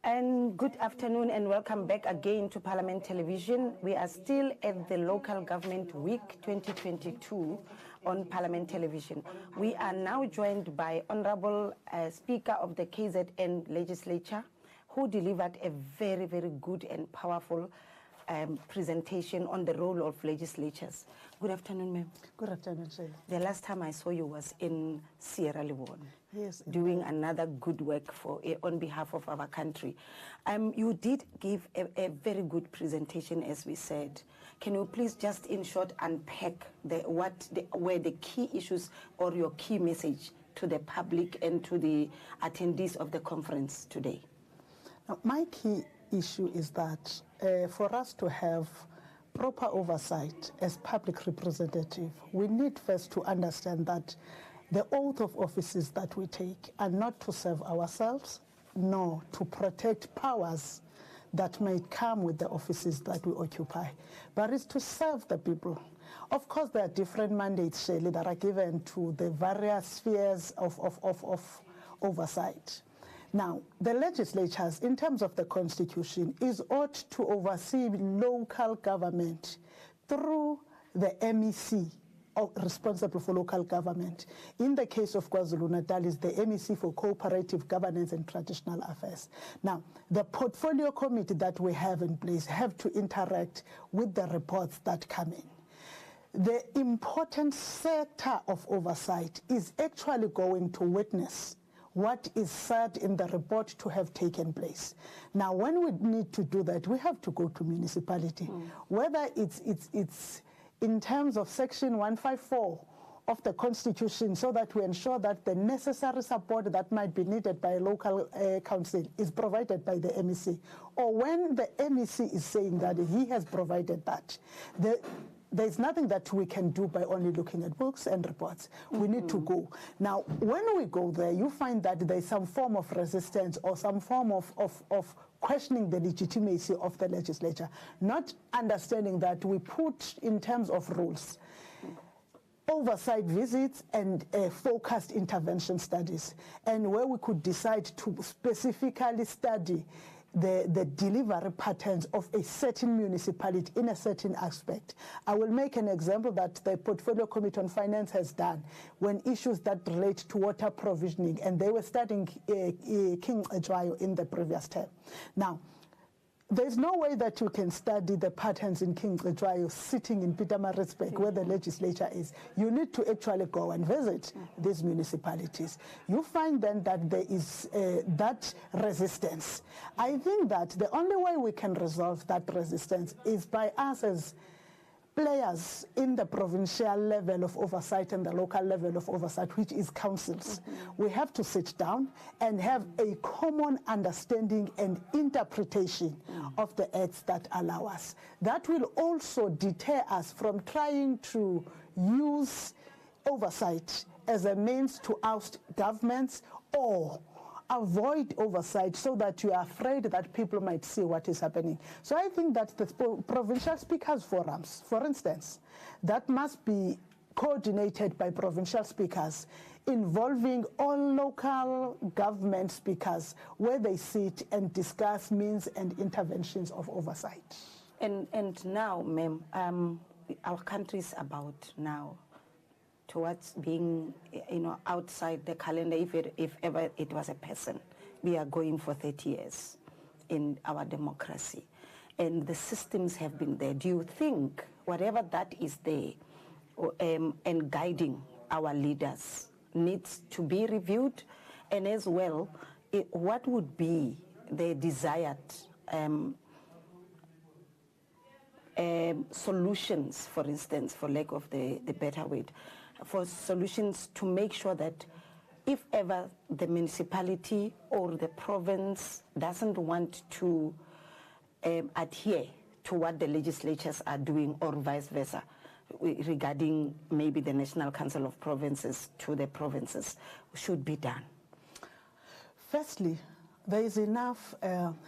And good afternoon and welcome back again to Parliament Television. We are still at the Local Government Week 2022 on Parliament Television. We are now joined by Honorable Speaker of the KZN Legislature, who delivered a very, very good and powerful presentation on the role of legislatures. Good afternoon, ma'am. Good afternoon, Shayla. The last time I saw you was in Sierra Leone. Yes. Doing another good work for on behalf of our country. You did give a very good presentation, as we said. Can you please just in short unpack where the key issues or your key message to the public and to the attendees of the conference today? Now, my key issue is that for us to have proper oversight as public representative, we need first to understand that the oath of offices that we take are not to serve ourselves, nor to protect powers that may come with the offices that we occupy, but it's to serve the people. Of course, there are different mandates, Shirley, that are given to the various spheres of oversight. Now, the legislatures, in terms of the Constitution, is ought to oversee local government through the MEC, responsible for local government. In the case of KwaZulu-Natal is the MEC for Cooperative Governance and Traditional Affairs. Now, the portfolio committee that we have in place have to interact with the reports that come in. The important sector of oversight is actually going to witness what is said in the report to have taken place. Now, when we need to do that, we have to go to municipality, whether it's in terms of Section 154 of the Constitution, so that we ensure that the necessary support that might be needed by a local council is provided by the MEC. Or when the MEC is saying that he has provided that, there's nothing that we can do by only looking at books and reports. We need to go. Now, when we go there, you find that there's some form of resistance or some form of questioning the legitimacy of the legislature, not understanding that we put in terms of rules oversight visits and focused intervention studies, and where we could decide to specifically study the delivery patterns of a certain municipality in a certain aspect. I will make an example that the Portfolio Committee on Finance has done when issues that relate to water provisioning, and they were studying King Ejwayo in the previous term. Now, there's no way that you can study the patterns in King Ejwayo sitting in Pietermaritzburg, where the legislature is. You need to actually go and visit these municipalities. You find then that there is that resistance. I think that the only way we can resolve that resistance is by us as players in the provincial level of oversight and the local level of oversight, which is councils. We have to sit down and have a common understanding and interpretation of the acts that allow us. That will also deter us from trying to use oversight as a means to oust governments or avoid oversight so that you are afraid that people might see what is happening. So I think that the provincial speakers forums, for instance, that must be coordinated by provincial speakers involving all local government speakers where they sit and discuss means and interventions of oversight. And now, ma'am, our country is about now towards being, outside the calendar. If ever it was a person, we are going for 30 years in our democracy, and the systems have been there. Do you think whatever that is there and guiding our leaders needs to be reviewed, and as well, what would be the desired solutions, for instance, for lack of the better word, for solutions to make sure that if ever the municipality or the province doesn't want to adhere to what the legislatures are doing, or vice versa, regarding maybe the National Council of Provinces to the provinces, should be done? Firstly, there is enough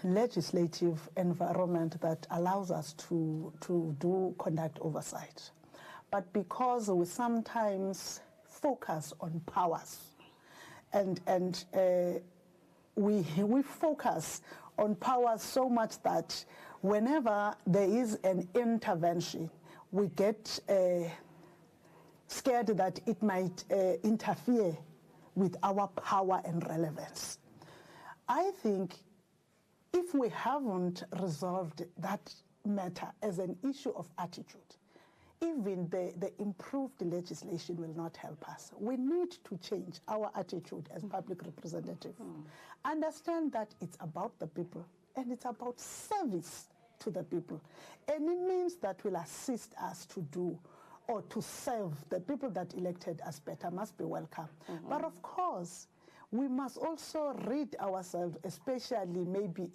legislative environment that allows us to conduct oversight. But because we sometimes focus on powers and we focus on powers so much that whenever there is an intervention, we get scared that it might interfere with our power and relevance. I think if we haven't resolved that matter as an issue of attitude, even the improved legislation will not help us. We need to change our attitude as public representatives. Understand that it's about the people and it's about service to the people. Any means that will assist us to do or to serve the people that elected us better must be welcome. But of course, we must also rid ourselves, especially maybe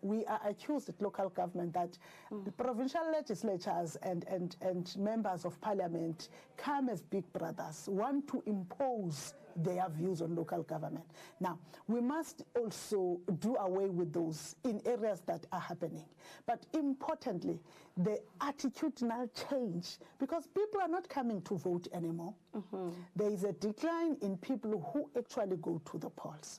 we are accused at local government that the provincial legislatures and members of parliament come as big brothers, want to impose their views on local government. Now, we must also do away with those in areas that are happening. But importantly, the attitudinal change, because people are not coming to vote anymore. There is a decline in people who actually go to the polls,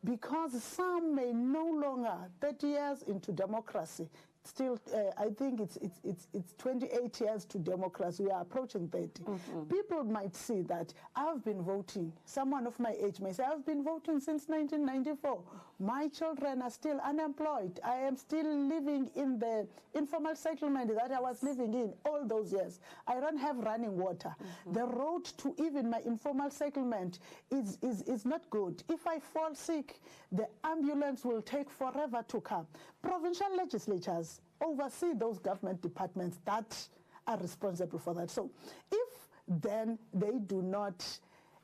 because some may no longer, 30 years into democracy, still, I think it's 28 years to democracy. We are approaching 30. People might see that I've been voting. Someone of my age may say, I've been voting since 1994. My children are still unemployed. I am still living in the informal settlement that I was living in all those years. I don't have running water. The road to even my informal settlement is not good. If I fall sick, the ambulance will take forever to come. Provincial legislatures oversee those government departments that are responsible for that. So if then they do not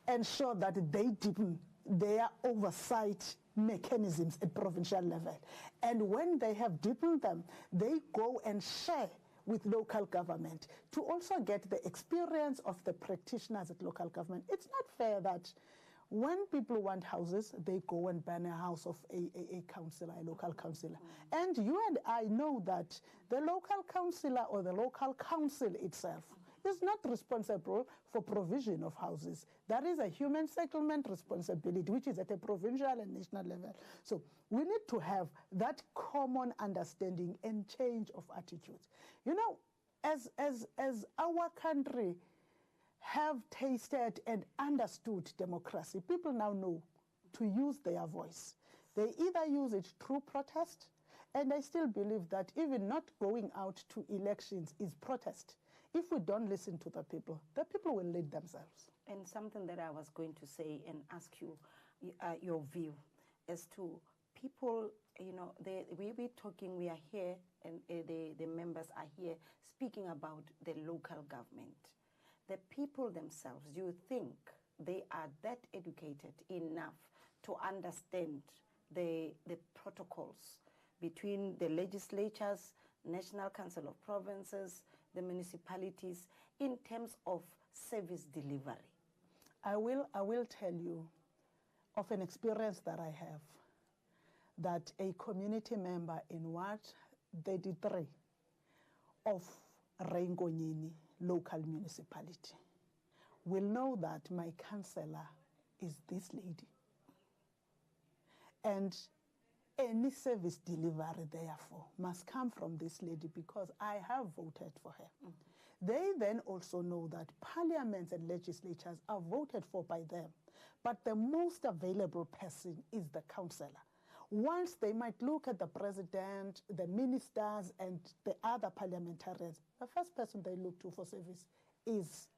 ensure that they deepen their oversight mechanisms at provincial level, and when they have deepened them, they go and share with local government to also get the experience of the practitioners at local government. It's not fair that when people want houses, they go and ban a house of a councillor, a local councillor. And you and I know that the local councillor or the local council itself is not responsible for provision of houses. That is a human settlement responsibility, which is at a provincial and national level. So we need to have that common understanding and change of attitudes. You know, as our country have tasted and understood democracy, people now know to use their voice. They either use it through protest, and I still believe that even not going out to elections is protest. If we don't listen to the people will lead themselves. And something that I was going to say and ask you your view as to people, you know, we are here, and the members are here speaking about the local government. The people themselves, do you think they are that educated enough to understand the protocols between the legislatures, National Council of Provinces, the municipalities, in terms of service delivery? I will tell you of an experience that I have, that a community member in Ward 33 of Rengonyini local municipality will know that my councillor is this lady. And any service delivery, therefore, must come from this lady because I have voted for her. They then also know that parliaments and legislatures are voted for by them, but the most available person is the councillor. Once they might look at the president, the ministers, and the other parliamentarians, the first person they look to for service is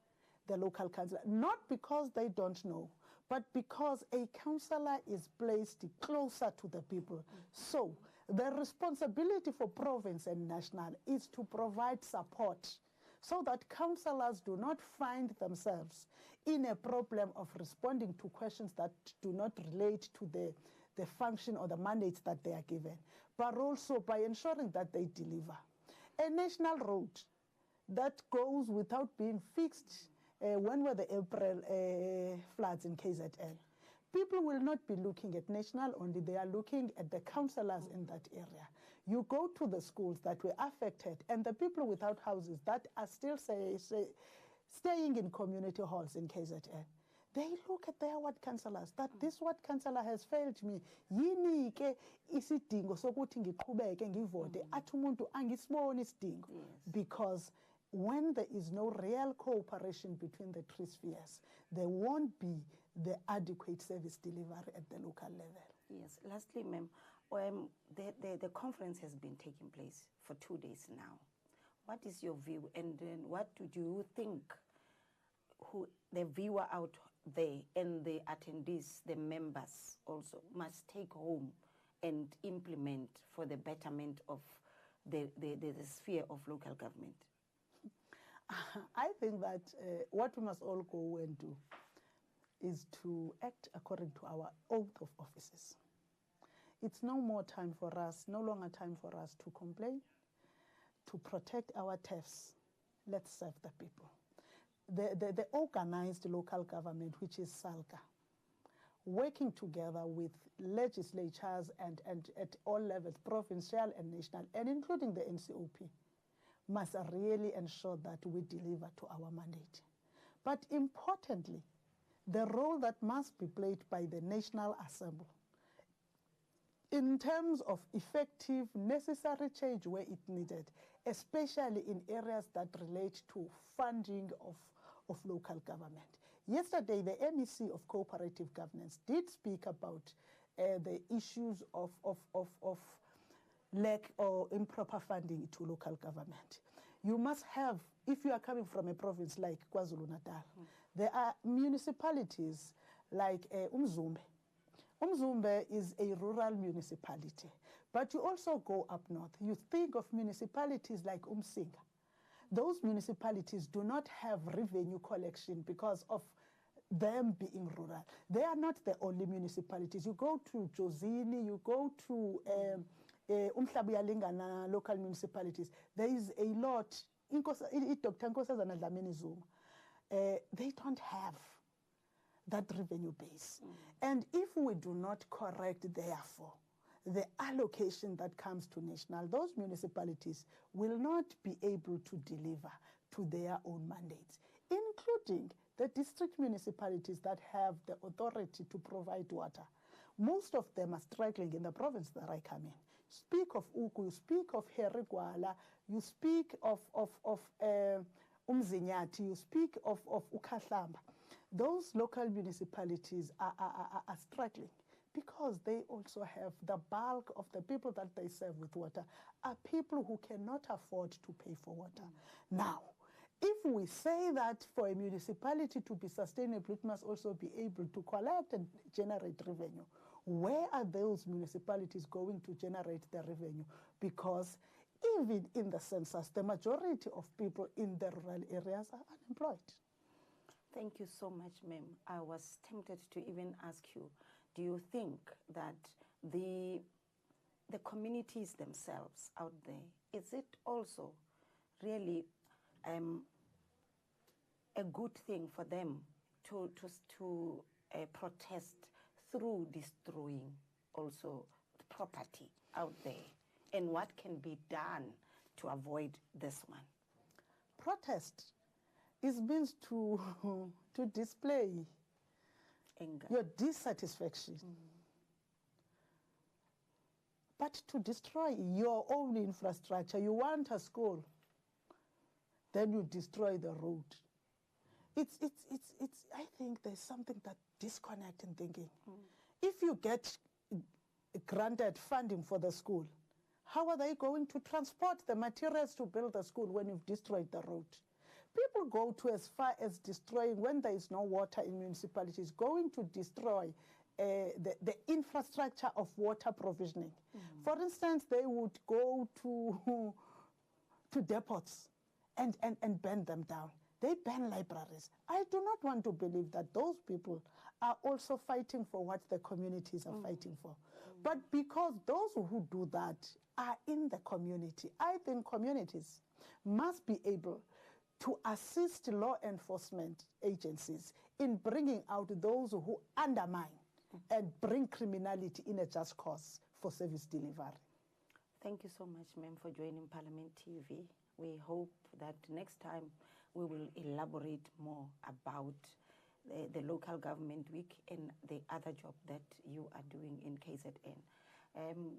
the local councillor. Not because they don't know, but because a councillor is placed closer to the people. So the responsibility for province and national is to provide support so that councillors do not find themselves in a problem of responding to questions that do not relate to the function or the mandates that they are given, but also by ensuring that they deliver. A national road that goes without being fixed, when were the April floods in KZN? People will not be looking at national only, they are looking at the councillors in that area. You go to the schools that were affected and the people without houses that are still staying in community halls in KZN. they look at their ward councillors that this ward councillor has failed me. Yini ke isidingo sokuthi ngiqhubeke ngivote athi umuntu angisiboni isidingo, because when there is no real cooperation between the three spheres, there won't be the adequate service delivery at the local level. Yes. Lastly, ma'am, the conference has been taking place for 2 days now. What is your view, and then what do you think who the viewer out there and the attendees, the members also must take home and implement for the betterment of the sphere of local government? I think that what we must all go and do is to act according to our oath of offices. It's no more time for us, no longer time for us to complain, to protect our TEFs. Let's serve the people. The organized local government, which is SALGA, working together with legislatures and at all levels, provincial and national, and including the NCOP, must really ensure that we deliver to our mandate. But importantly, the role that must be played by the National Assembly in terms of effective, necessary change where it needed, especially in areas that relate to funding of local government. Yesterday, the MEC of Cooperative Governance did speak about the issues of lack or improper funding to local government. You must have, if you are coming from a province like KwaZulu-Natal, there are municipalities like Umzumbe. Umzumbe is a rural municipality, but you also go up north. You think of municipalities like Umsinga. Those municipalities do not have revenue collection because of them being rural. They are not the only municipalities. You go to Jozini, you go to Umhlabuyalingana local municipalities. There is a lot. Dr. Nkosazana Dlamini Zuma, they don't have that revenue base. And if we do not correct, therefore, the allocation that comes to national, those municipalities will not be able to deliver to their own mandates, including the district municipalities that have the authority to provide water. Most of them are struggling in the province that I come in. Speak of Uku, you speak of Herigwala, you speak of Umzinyati, you speak of Ukahlamba. Those local municipalities are struggling because they also have the bulk of the people that they serve with water are people who cannot afford to pay for water. Now, if we say that for a municipality to be sustainable, it must also be able to collect and generate revenue. Where are those municipalities going to generate the revenue? Because even in the census, the majority of people in the rural areas are unemployed. Thank you so much, ma'am. I was tempted to even ask you, do you think that the communities themselves out there, is it also really a good thing for them to protest through destroying also the property out there? And what can be done to avoid this one? Protest is means to display anger, your dissatisfaction. But to destroy your own infrastructure, you want a school, then you destroy the road. It's I think there's something that disconnect in thinking. If you get granted funding for the school, how are they going to transport the materials to build the school when you've destroyed the road? People go to as far as destroying, when there is no water in municipalities, going to destroy the infrastructure of water provisioning. For instance, they would go to depots and burn them down. They ban libraries. I do not want to believe that those people are also fighting for what the communities are fighting for. But because those who do that are in the community, I think communities must be able to assist law enforcement agencies in bringing out those who undermine and bring criminality in a just cause for service delivery. Thank you so much, ma'am, for joining Parliament TV. We hope that next time we will elaborate more about the local government week and the other job that you are doing in KZN.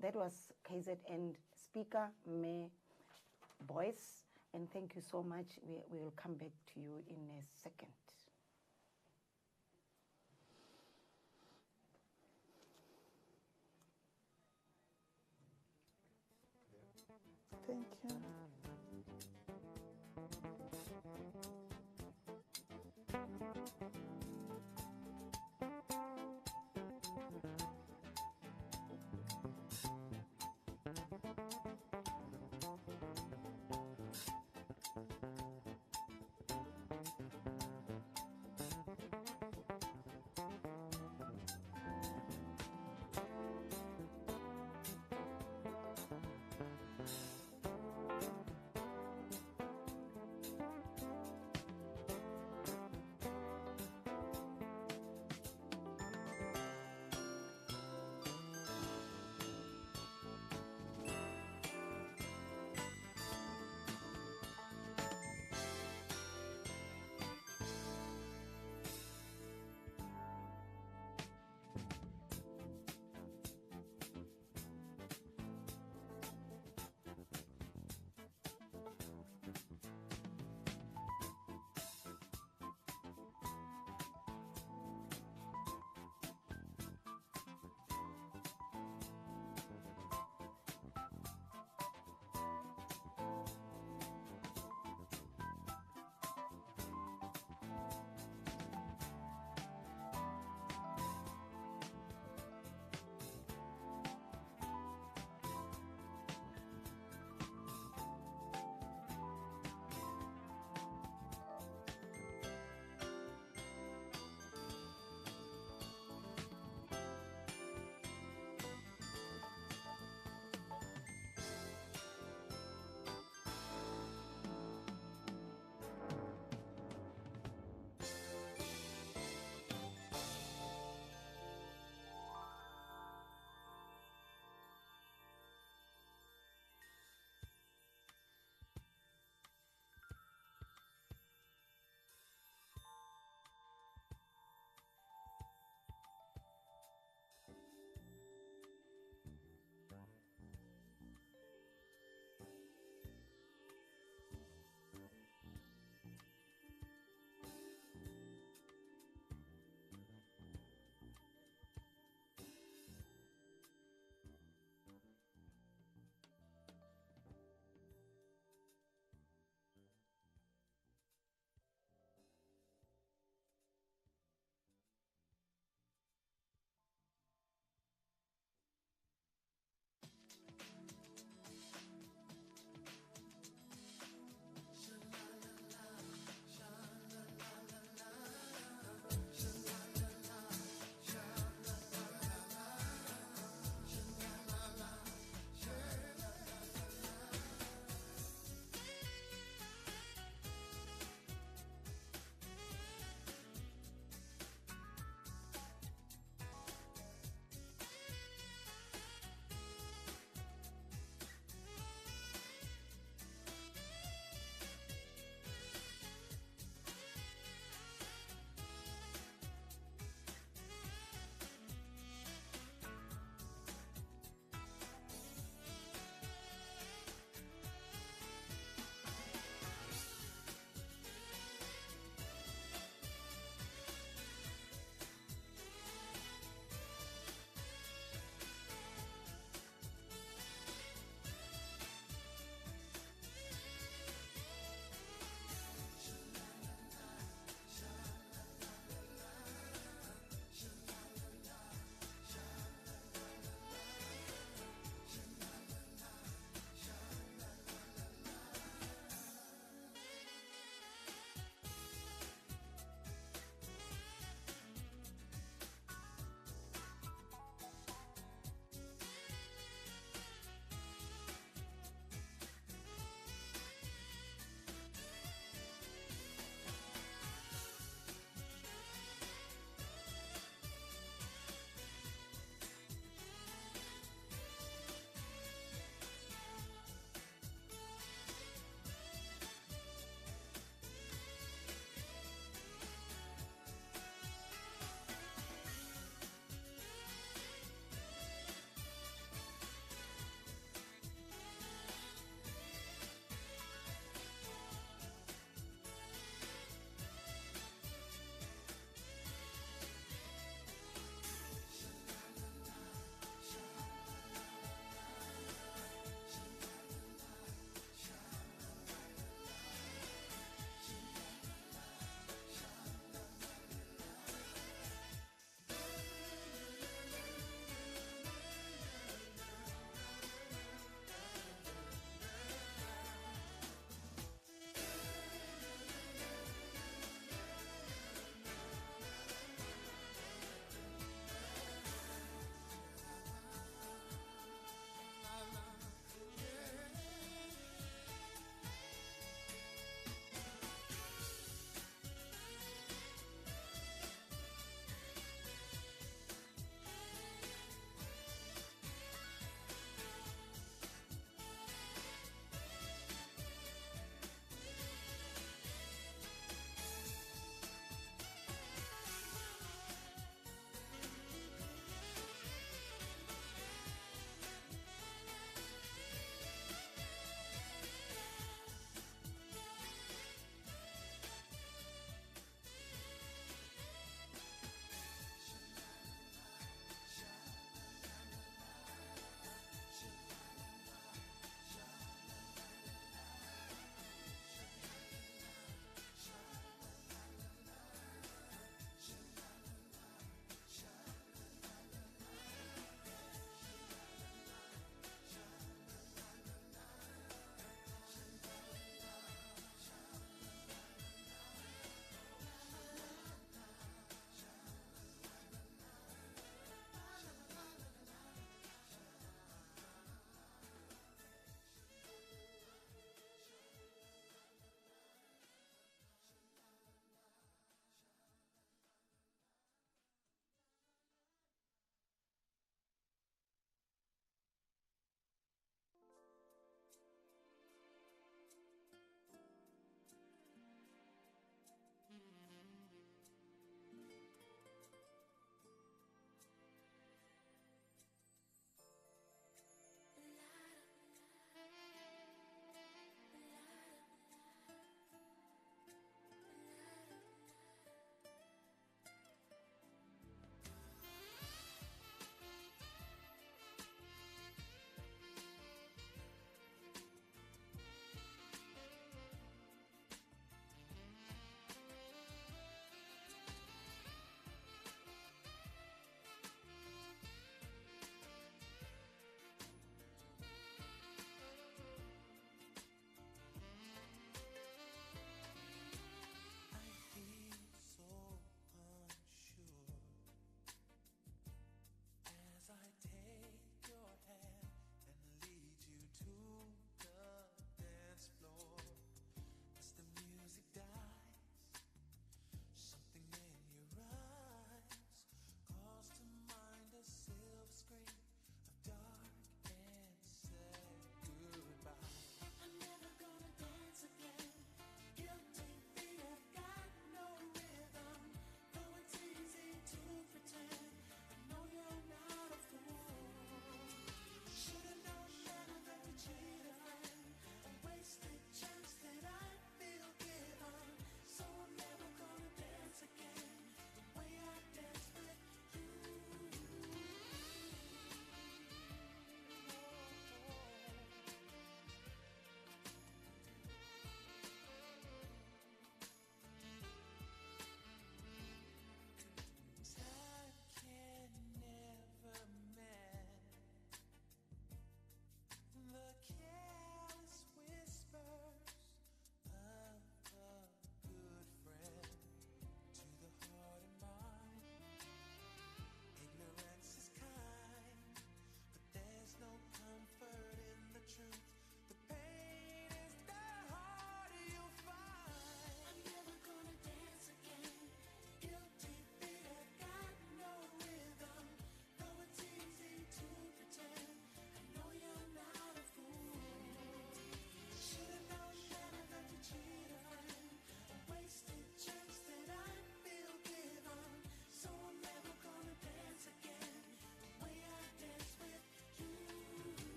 That was KZN Speaker May Boyce, and thank you so much. We will come back to you in a second. Thank you.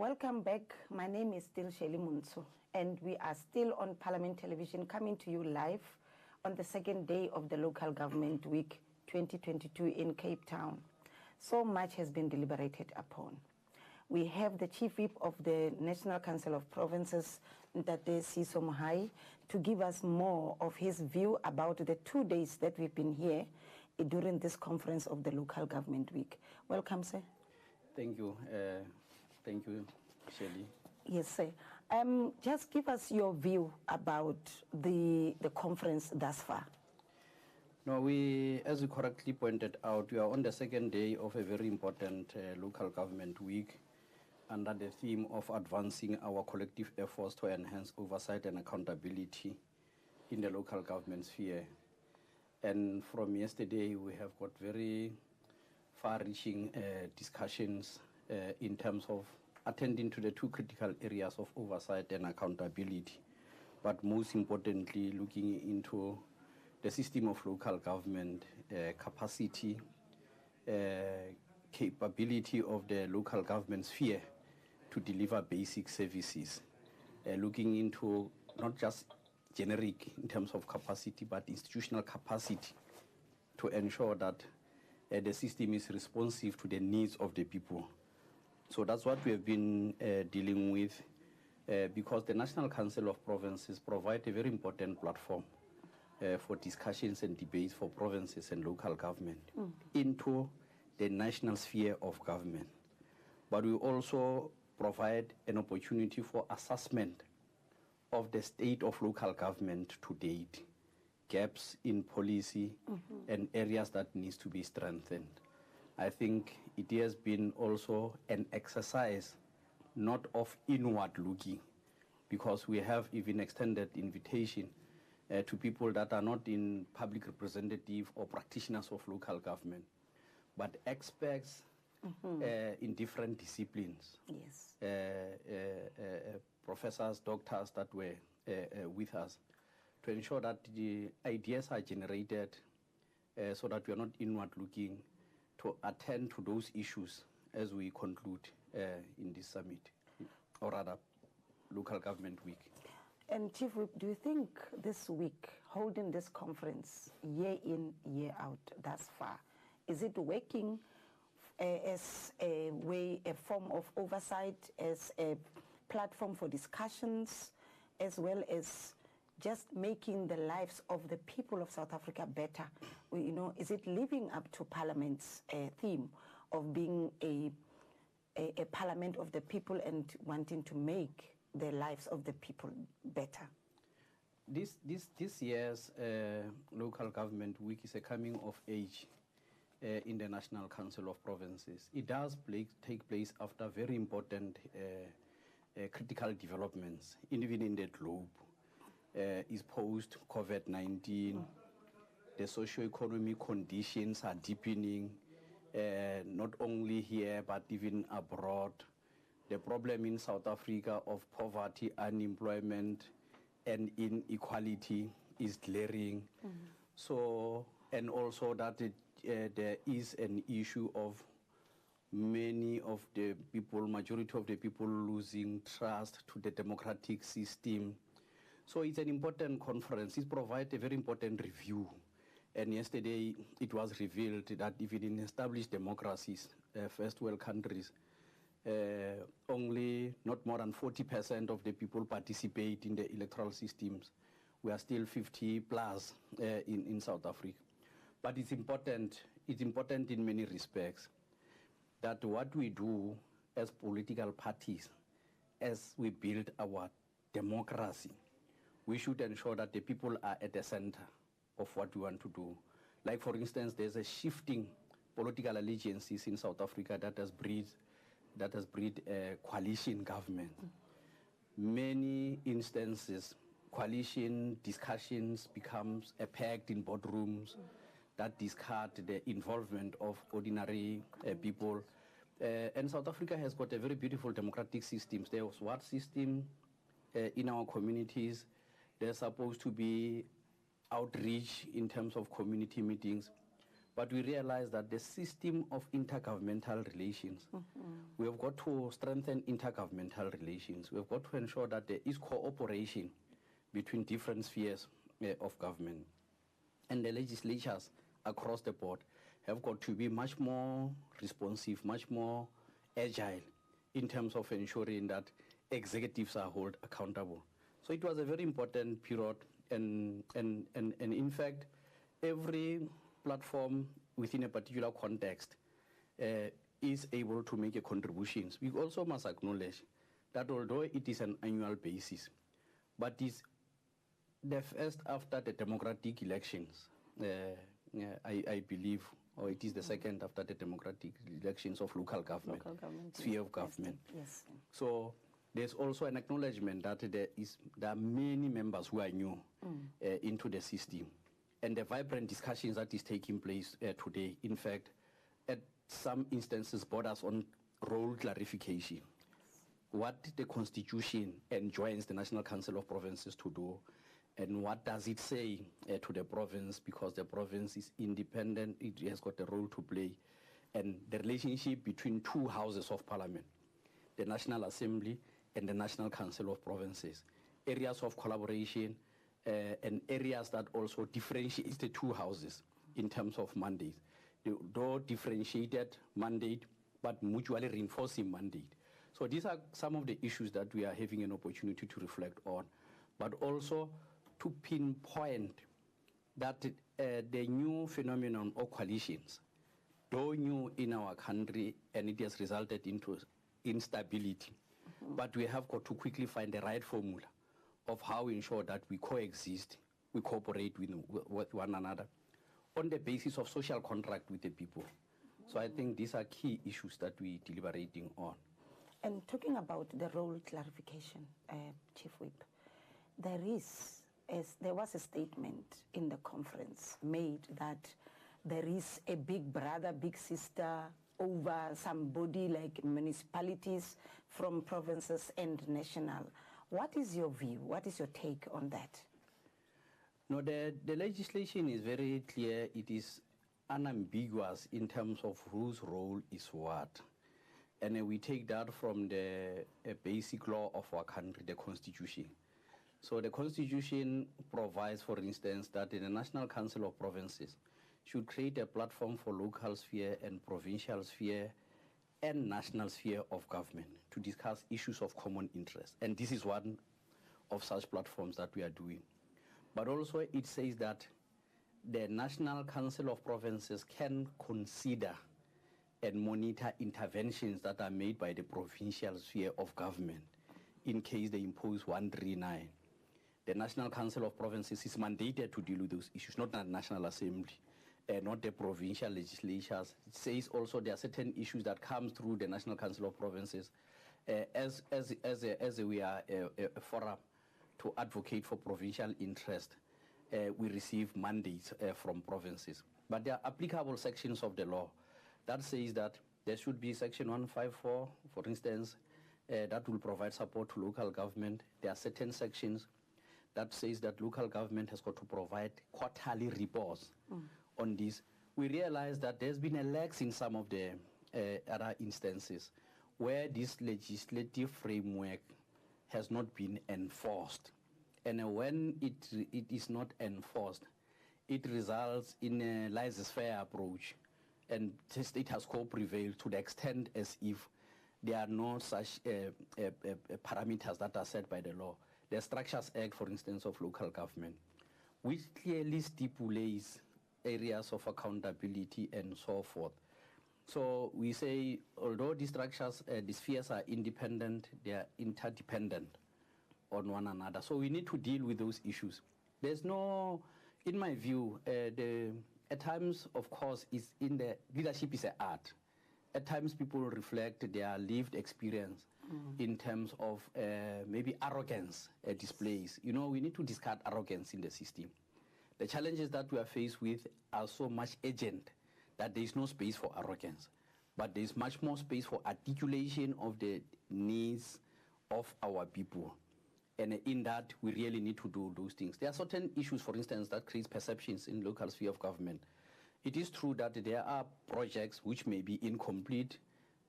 Welcome back. My name is still Shelley Munso, and we are still on Parliament Television, coming to you live on the second day of the Local Government Week 2022 in Cape Town. So much has been deliberated upon. We have the Chief Whip of the National Council of Provinces, Ntate Siso Mohai, to give us more of his view about the 2 days that we've been here during this conference of the Local Government Week. Welcome, sir. Thank you. Thank you, Shelley. Yes, sir. Just give us your view about the conference thus far. No, as you correctly pointed out, we are on the second day of a very important local government week under the theme of advancing our collective efforts to enhance oversight and accountability in the local government sphere. And from yesterday, we have got very far-reaching discussions in terms of attending to the two critical areas of oversight and accountability, but most importantly, looking into the system of local government capacity, capability of the local government sphere to deliver basic services, looking into not just generic in terms of capacity, but institutional capacity to ensure that the system is responsive to the needs of the people. So that's what we have been dealing with, because the National Council of Provinces provide a very important platform for discussions and debates for provinces and local government into the national sphere of government. But we also provide an opportunity for assessment of the state of local government to date, gaps in policy and areas that needs to be strengthened. I think it has been also an exercise not of inward looking, because we have even extended invitation to people that are not in public representative or practitioners of local government, but experts in different disciplines. Yes. Professors, doctors that were with us, to ensure that the ideas are generated so that we are not inward looking, to attend to those issues as we conclude in this summit, or rather, Local Government Week. And Chief Whip, do you think this week, holding this conference year in, year out thus far, is it working as a way, a form of oversight, as a platform for discussions, as well as just making the lives of the people of South Africa better? You know, is it living up to Parliament's theme of being a parliament of the people and wanting to make the lives of the people better? This year's Local Government Week is a coming of age in the National Council of Provinces. It does take place after very important critical developments, even in the globe. Is post-COVID-19, the socio-economic conditions are deepening, not only here, but even abroad. The problem in South Africa of poverty, unemployment, and inequality is glaring. So, and also that there is an issue of many of the people, majority of the people losing trust to the democratic system. So it's an important conference. It provides a very important review. And yesterday it was revealed that even in established democracies, first world countries, only not more than 40% of the people participate in the electoral systems. We are still 50 plus in South Africa. But it's important in many respects that what we do as political parties, as we build our democracy, we should ensure that the people are at the center of what we want to do. Like, for instance, there's a shifting political allegiances in South Africa that has breed a coalition government. Many instances, coalition discussions becomes a pact in boardrooms that discard the involvement of ordinary people. And South Africa has got a very beautiful democratic system. There's one system in our communities. There's supposed to be outreach in terms of community meetings. But we realize that the system of intergovernmental relations, we have got to strengthen intergovernmental relations. We have got to ensure that there is cooperation between different spheres of government. And the legislatures across the board have got to be much more responsive, much more agile in terms of ensuring that executives are held accountable. So it was a very important period, and in fact, every platform within a particular context is able to make a contribution. We also must acknowledge that although it is an annual basis, but it's the first after the democratic elections, I believe, or it is the second after the democratic elections of local government, sphere of government. Yes. So there's also an acknowledgement that there are many members who are new into the system. And the vibrant discussions that is taking place today, in fact, at some instances borders on role clarification. What the Constitution enjoins the National Council of Provinces to do, and what does it say to the province, because the province is independent, it has got a role to play, and the relationship between two houses of parliament, the National Assembly and the National Council of Provinces, areas of collaboration, and areas that also differentiate the two houses in terms of mandate. Though differentiated mandate, but mutually reinforcing mandate. So these are some of the issues that we are having an opportunity to reflect on, but also to pinpoint that the new phenomenon of coalitions, though new in our country, and it has resulted into instability, but we have got to quickly find the right formula of how we ensure that we coexist, we cooperate with one another on the basis of social contract with the people. So I think these are key issues that we're deliberating on. And talking about the role clarification, Chief Whip, there was a statement in the conference made that there is a big brother, big sister over somebody like municipalities from provinces and national. What is your view? What is your take on that? No, the legislation is very clear. It is unambiguous in terms of whose role is what. And we take that from the basic law of our country, the Constitution. So the Constitution provides, for instance, that the National Council of Provinces should create a platform for local sphere and provincial sphere and national sphere of government to discuss issues of common interest. And this is one of such platforms that we are doing. But also it says that the National Council of Provinces can consider and monitor interventions that are made by the provincial sphere of government in case they impose 139. The National Council of Provinces is mandated to deal with those issues, not the National Assembly, not the provincial legislatures. It says also there are certain issues that come through the National Council of Provinces as we are a forum to advocate for provincial interest. We receive mandates from provinces. But there are applicable sections of the law that says that there should be section 154, for instance, that will provide support to local government. There are certain sections that says that local government has got to provide quarterly reports on this. We realize that there's been a lax in some of the other instances where this legislative framework has not been enforced. And when it is not enforced, it results in a laissez-faire approach. And the state has co-prevailed to the extent as if there are no such parameters that are set by the law. The Structures Act, for instance, of local government, which clearly stipulates areas of accountability and so forth. So we say, although these structures, the spheres are independent, they are interdependent on one another. So we need to deal with those issues. There's no, in my view, at times, of course, leadership is an art. At times people reflect their lived experience in terms of maybe arrogance displays. You know, we need to discard arrogance in the system. The challenges that we are faced with are so much urgent that there is no space for arrogance, but there is much more space for articulation of the needs of our people. And in that, we really need to do those things. There are certain issues, for instance, that create perceptions in local sphere of government. It is true that there are projects which may be incomplete.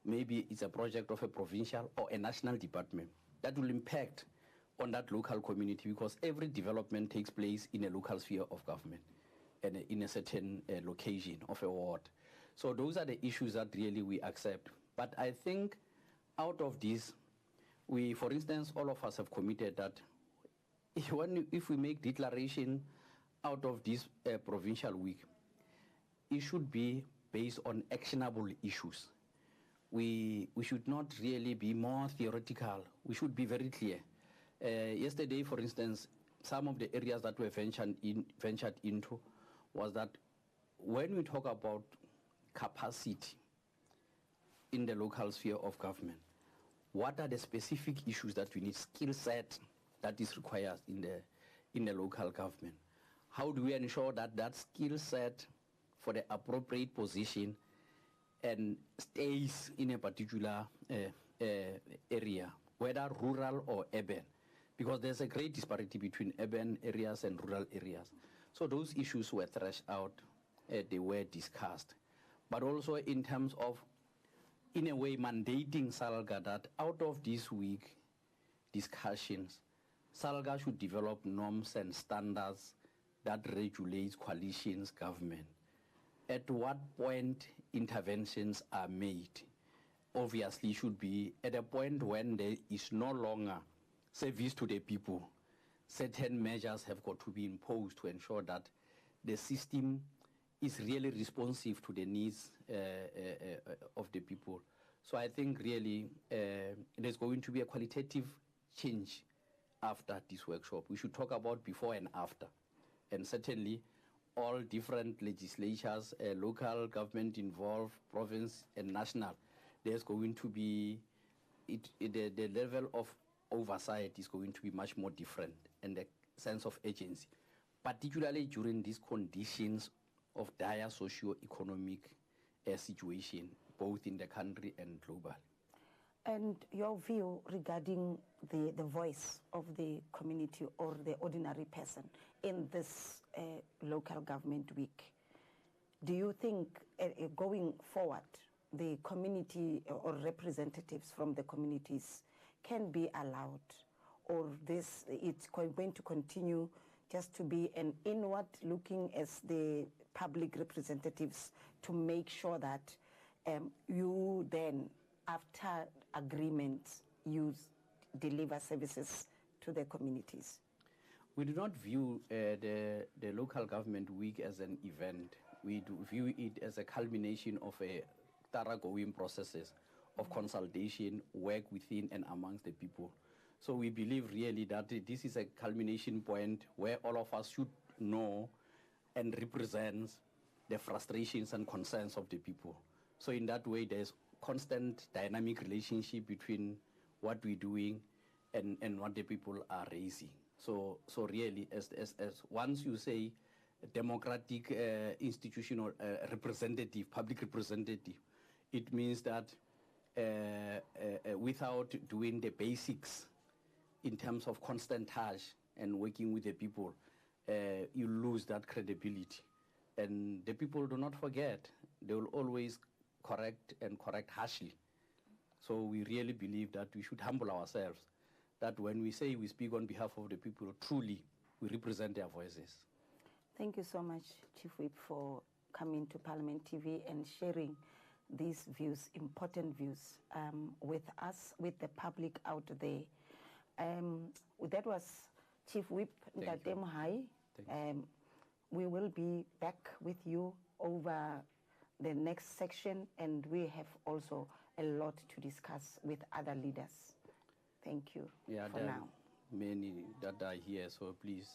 Maybe it's a project of a provincial or a national department that will impact on that local community, because every development takes place in a local sphere of government and in a certain location of a ward. So those are the issues that really we accept. But I think out of this, we, for instance, all of us have committed that if we make declaration out of this provincial week, it should be based on actionable issues. We should not really be more theoretical. We should be very clear. Yesterday, for instance, some of the areas that were ventured into was that when we talk about capacity in the local sphere of government, what are the specific issues that we need, skill set that is required in the local government? How do we ensure that that skill set for the appropriate position and stays in a particular area, whether rural or urban? Because there's a great disparity between urban areas and rural areas. So those issues were thrashed out, they were discussed. But also in terms of, in a way, mandating SALGA that out of this week discussions, SALGA should develop norms and standards that regulates coalitions government. At what point interventions are made, obviously should be at a point when there is no longer service to the people. Certain measures have got to be imposed to ensure that the system is really responsive to the needs of the people. So I think really there's going to be a qualitative change after this workshop. We should talk about before and after. And certainly all different legislatures, local government involved, province and national, there's going to be, the level of oversight is going to be much more different, and the sense of agency, particularly during these conditions of dire socio-economic situation, both in the country and global. And your view regarding the voice of the community or the ordinary person in this local government week. Do you think going forward, the community or representatives from the communities can be allowed, or this it's going to continue just to be an inward looking as the public representatives to make sure that you then, after agreements, you deliver services to the communities? We do not view the local government week as an event. We do view it as a culmination of a thoroughgoing processes of consultation, work within and amongst the people. So we believe really that this is a culmination point where all of us should know and represent the frustrations and concerns of the people. So in that way, there's constant dynamic relationship between what we're doing and what the people are raising. So really, as once you say democratic institutional representative, public representative, it means that without doing the basics in terms of constant touch and working with the people, you lose that credibility. And the people do not forget. They will always correct and correct harshly. So we really believe that we should humble ourselves, that when we say we speak on behalf of the people, truly we represent their voices. Thank you so much, Chief Whip, for coming to Parliament TV and sharing these views, important views, with us, with the public out there. That was Chief Whip Ntatem Hai. We will be back with you over the next section, and we have also a lot to discuss with other leaders. Thank you for there now. Are many that are here, so please.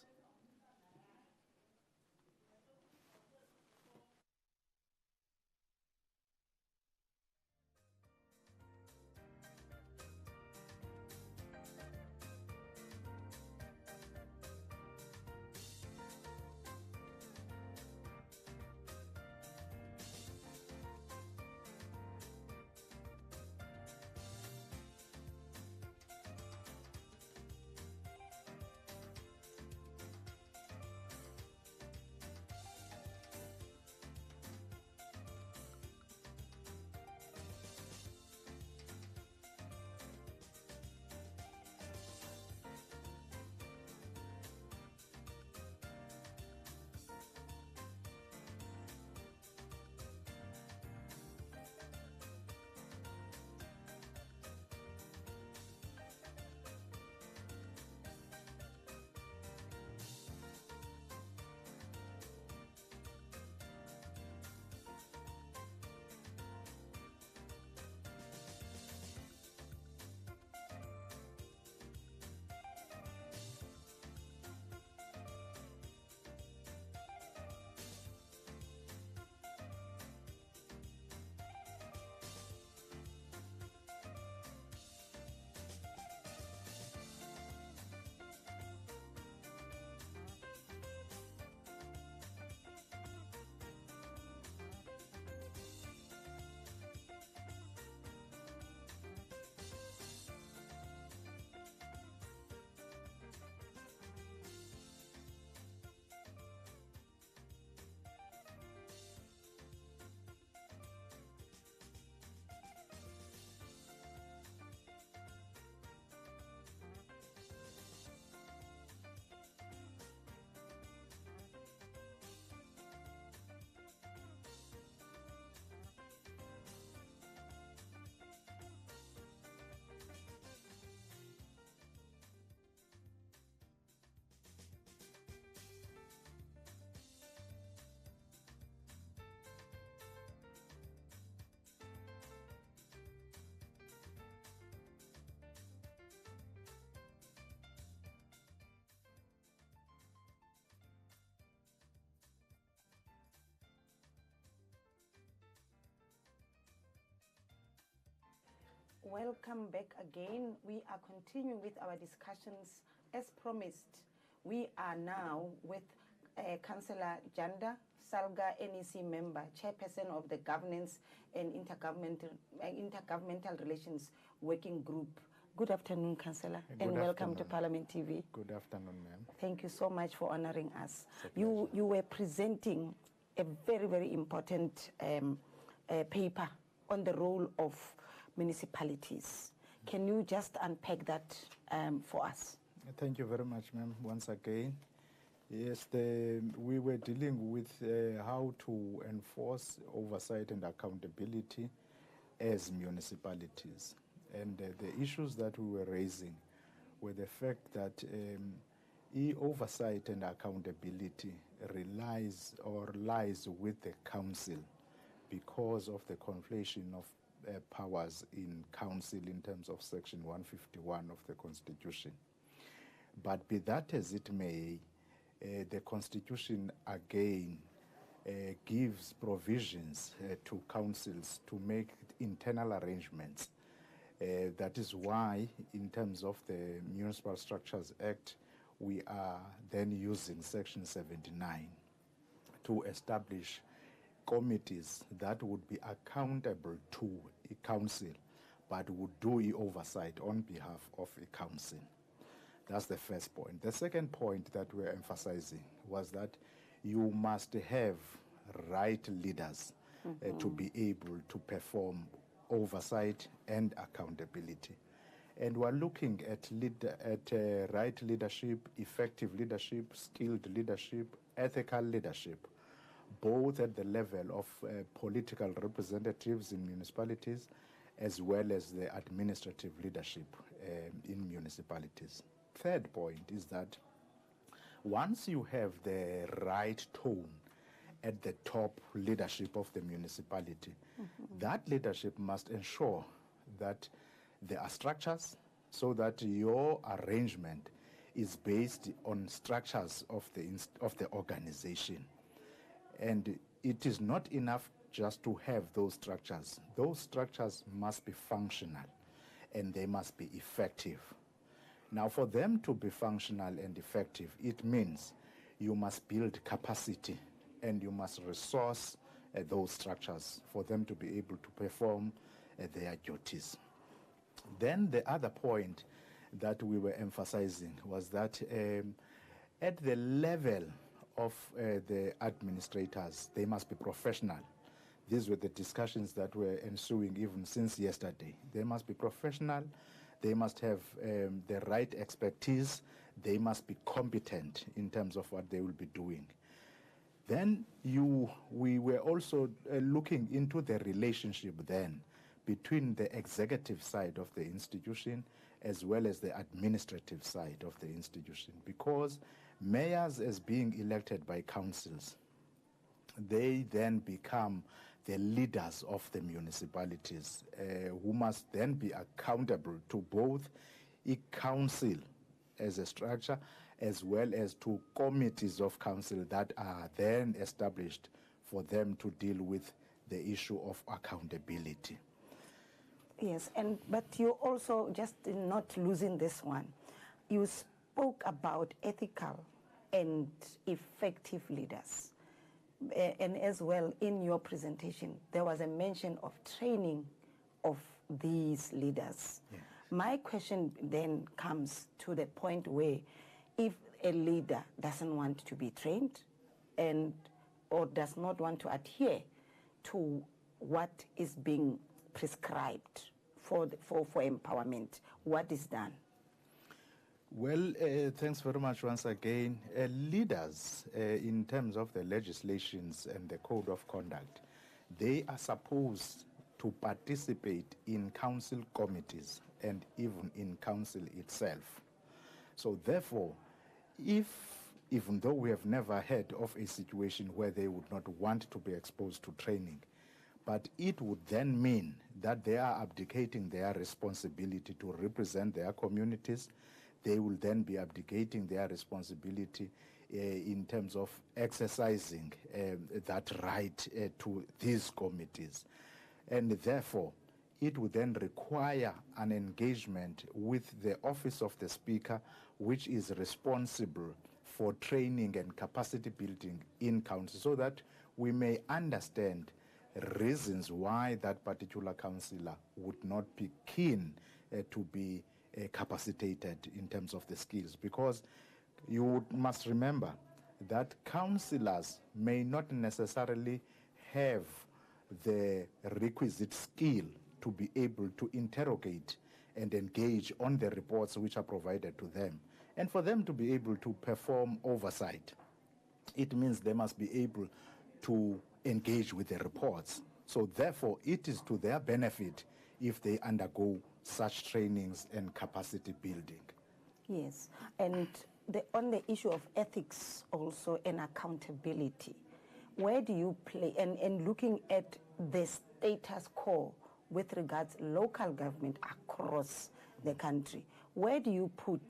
welcome back again. We are continuing with our discussions. As promised, we are now with Councillor Janda Salga, NEC member, chairperson of the Governance and Intergovernmental Relations Working Group. Good afternoon, Councillor, and welcome to Parliament TV. Good afternoon, ma'am. Thank you so much for honoring us. You were presenting a very, very important paper on the role of municipalities. Can you just unpack that for us? Thank you very much, ma'am, once again. Yes, we were dealing with how to enforce oversight and accountability as municipalities. And the issues that we were raising were the fact that oversight and accountability lies with the council because of the conflation of powers in council in terms of section 151 of the Constitution. But be that as it may, the Constitution again gives provisions to councils to make internal arrangements. That is why, in terms of the Municipal Structures Act, we are then using Section 79 to establish committees that would be accountable to a council, but would do oversight on behalf of a council. That's the first point. The second point that we're emphasizing was that you must have right leaders to be able to perform oversight and accountability. And we're looking at right leadership, effective leadership, skilled leadership, ethical leadership, both at the level of political representatives in municipalities as well as the administrative leadership in municipalities. Third point is that once you have the right tone at the top leadership of the municipality, that leadership must ensure that there are structures so that your arrangement is based on structures of the organization. And it is not enough just to have those structures. Those structures must be functional and they must be effective. Now, for them to be functional and effective, it means you must build capacity and you must resource those structures for them to be able to perform their duties. Then the other point that we were emphasizing was that at the level of the administrators, they must be professional. These were the discussions that were ensuing even since yesterday. They must be professional, they must have the right expertise, they must be competent in terms of what they will be doing. Then we were also looking into the relationship then between the executive side of the institution as well as the administrative side of the institution, because mayors, as being elected by councils, they then become the leaders of the municipalities who must then be accountable to both a council as a structure as well as to committees of council that are then established for them to deal with the issue of accountability. Yes, but you also, just not losing this one, you spoke about ethical and effective leaders. And as well, in your presentation, there was a mention of training of these leaders. Yes. My question then comes to the point where if a leader doesn't want to be trained or does not want to adhere to what is being prescribed for empowerment, what is done? Well, thanks very much once again. Leaders, in terms of the legislations and the code of conduct, they are supposed to participate in council committees and even in council itself. So therefore, even though we have never heard of a situation where they would not want to be exposed to training, but it would then mean that they are abdicating their responsibility to represent their communities. They will then be abdicating their responsibility in terms of exercising that right to these committees. And therefore, it would then require an engagement with the Office of the Speaker, which is responsible for training and capacity building in council, so that we may understand reasons why that particular councillor would not be keen to be capacitated in terms of the skills. Because you must remember that councillors may not necessarily have the requisite skill to be able to interrogate and engage on the reports which are provided to them. And for them to be able to perform oversight, it means they must be able to engage with the reports. So therefore, it is to their benefit if they undergo such trainings and capacity building. Yes, and on the issue of ethics also and accountability, where do you play, and looking at the status quo with regards local government across the country, where do you put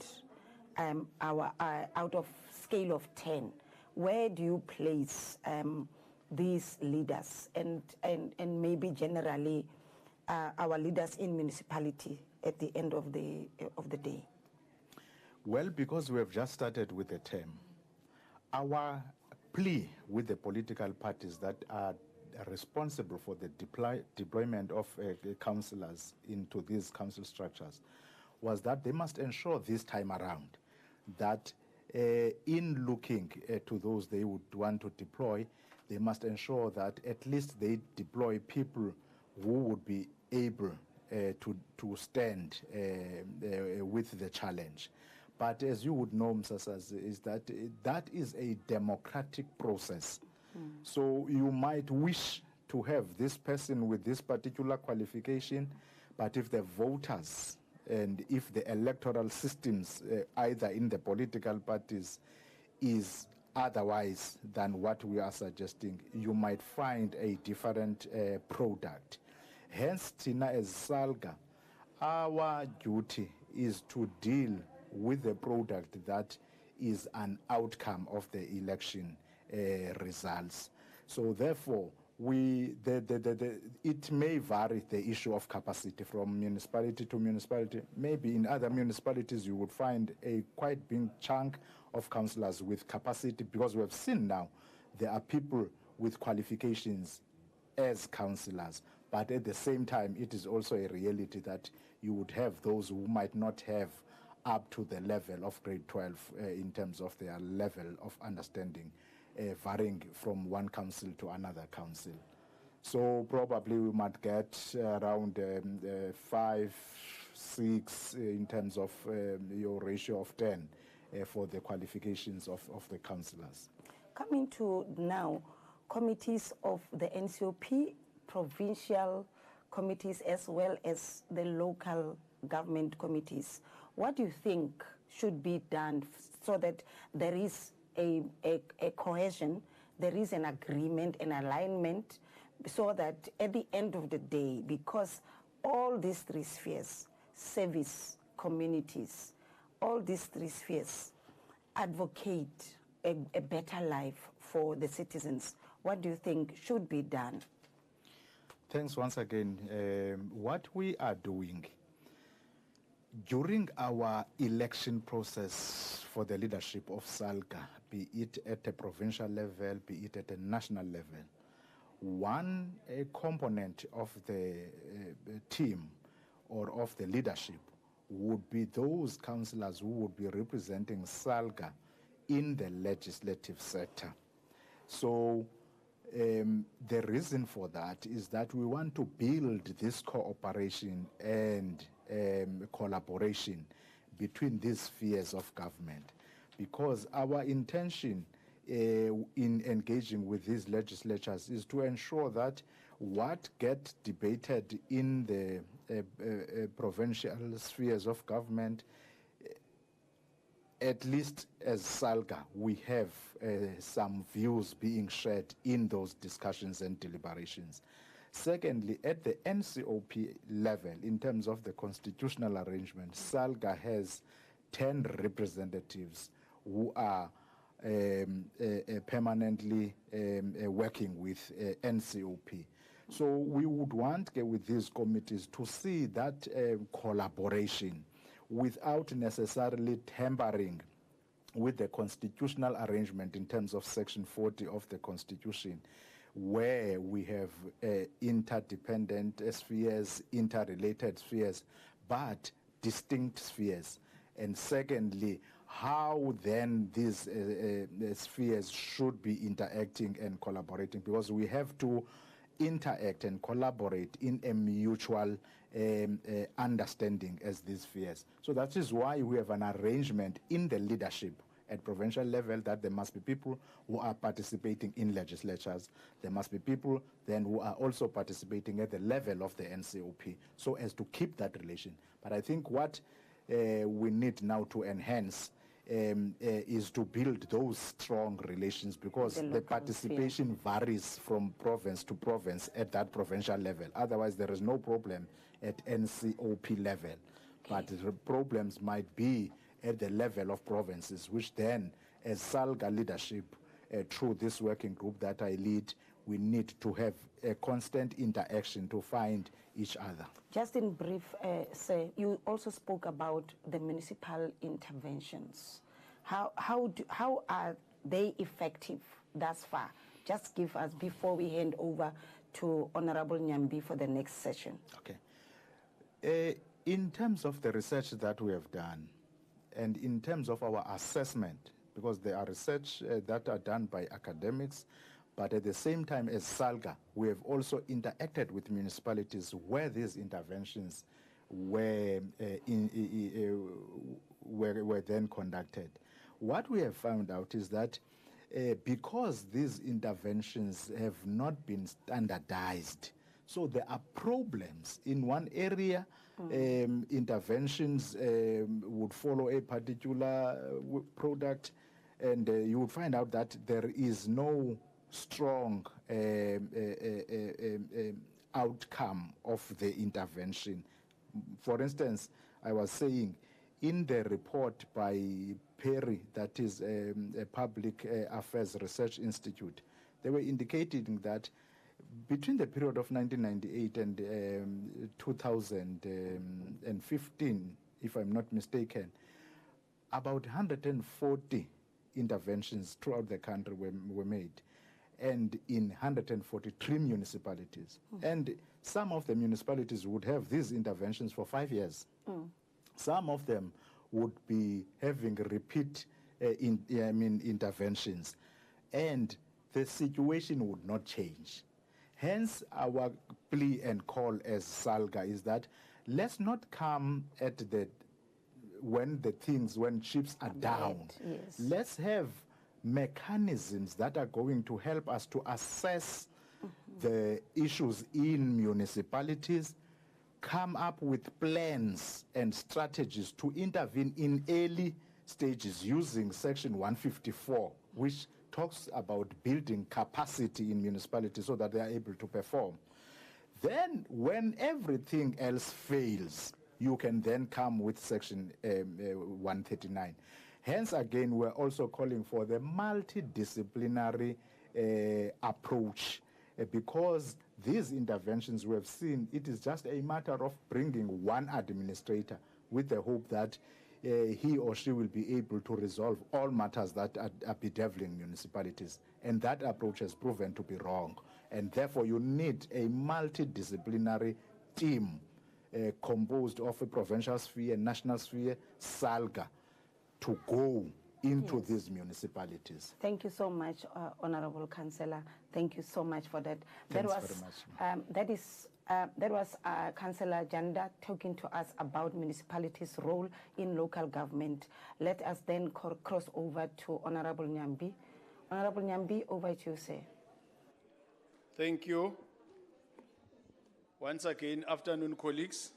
our out of scale of 10, where do you place these leaders and maybe generally our leaders in municipality at the end of the day? Well, because we have just started with the term, our plea with the political parties that are responsible for the deployment of councillors into these council structures was that they must ensure this time around that in looking to those they would want to deploy, they must ensure that at least they deploy people who would be able to stand with the challenge. But as you would know, Msasaz, is that that is a democratic process. So you might wish to have this person with this particular qualification, but if the voters and if the electoral systems, either in the political parties, is otherwise than what we are suggesting, you might find a different product. Hence, Tina as SALGA, our duty is to deal with the product that is an outcome of the election results. So therefore, it may vary, the issue of capacity from municipality to municipality. Maybe in other municipalities you would find a quite big chunk of councillors with capacity, because we have seen now there are people with qualifications as councillors. But at the same time, it is also a reality that you would have those who might not have up to the level of grade 12 in terms of their level of understanding, varying from one council to another council. So probably we might get around 5, 6 in terms of your ratio of 10 for the qualifications of the councillors. Coming to now, committees of the NCOP, provincial committees as well as the local government committees, what do you think should be done so that there is a cohesion, there is an agreement, an alignment, so that at the end of the day, because all these three spheres, service, communities, all these three spheres advocate a better life for the citizens, what do you think should be done? Thanks once again. What we are doing during our election process for the leadership of SALGA, be it at a provincial level, be it at a national level, one component of the team or of the leadership would be those councillors who would be representing SALGA in the legislative sector. So the reason for that is that we want to build this cooperation and collaboration between these spheres of government, because our intention in engaging with these legislatures is to ensure that what gets debated in the provincial spheres of government, at least as SALGA, we have some views being shared in those discussions and deliberations. Secondly, at the NCOP level, in terms of the constitutional arrangement, SALGA has 10 representatives who are permanently working with NCOP. So we would want with these committees to see that collaboration without necessarily tampering with the constitutional arrangement in terms of Section 40 of the Constitution, where we have interdependent spheres, interrelated spheres, but distinct spheres. And secondly, how then these spheres should be interacting and collaborating, because we have to interact and collaborate in a mutual understanding as these spheres. So that is why we have an arrangement in the leadership at provincial level that there must be people who are participating in legislatures. There must be people then who are also participating at the level of the NCOP, so as to keep that relation. But I think what we need now to enhance is to build those strong relations, because the participation varies from province to province at that provincial level. Otherwise, there is no problem at NCOP level. But the problems might be at the level of provinces, which then, as SALGA leadership, through this working group that I lead, we need to have a constant interaction to find each other. Just in brief, sir, you also spoke about the municipal interventions. How are they effective thus far? Just give us, before we hand over to Honorable Nyambi for the next session. Okay. In terms of the research that we have done, and in terms of our assessment, because there are research that are done by academics, but at the same time as SALGA, we have also interacted with municipalities where these interventions were then conducted. What we have found out is that because these interventions have not been standardized, so there are problems. In one area, interventions would follow a particular product, and you would find out that there is no strong outcome of the intervention. For instance, I was saying in the report by Perry, that is a Public Affairs Research Institute, they were indicating that between the period of 1998 and 2015, if I'm not mistaken, about 140 interventions throughout the country were made, and in 143 municipalities. And some of the municipalities would have these interventions for 5 years. Some of them would be having repeat interventions, and the situation would not change. Hence, our plea and call as SALGA is that let's not come at when chips are down. Yes. Let's have mechanisms that are going to help us to assess the issues in municipalities, come up with plans and strategies to intervene in early stages using Section 154, which talks about building capacity in municipalities so that they are able to perform. Then, when everything else fails, you can then come with Section 139. Hence, again, we're also calling for the multidisciplinary approach, because these interventions we have seen, it is just a matter of bringing one administrator with the hope that he or she will be able to resolve all matters that are bedeviling municipalities. And that approach has proven to be wrong. And therefore, you need a multidisciplinary team composed of a provincial sphere, national sphere, SALGA, to go into these municipalities. Thank you so much, Honorable Councillor. Thank you so much for that. Thanks very much. That was Councillor Janda talking to us about municipalities' role in local government. Let us then cross over to Honorable Nyambi. Honorable Nyambi, over to you, sir. Thank you. Once again, afternoon, colleagues.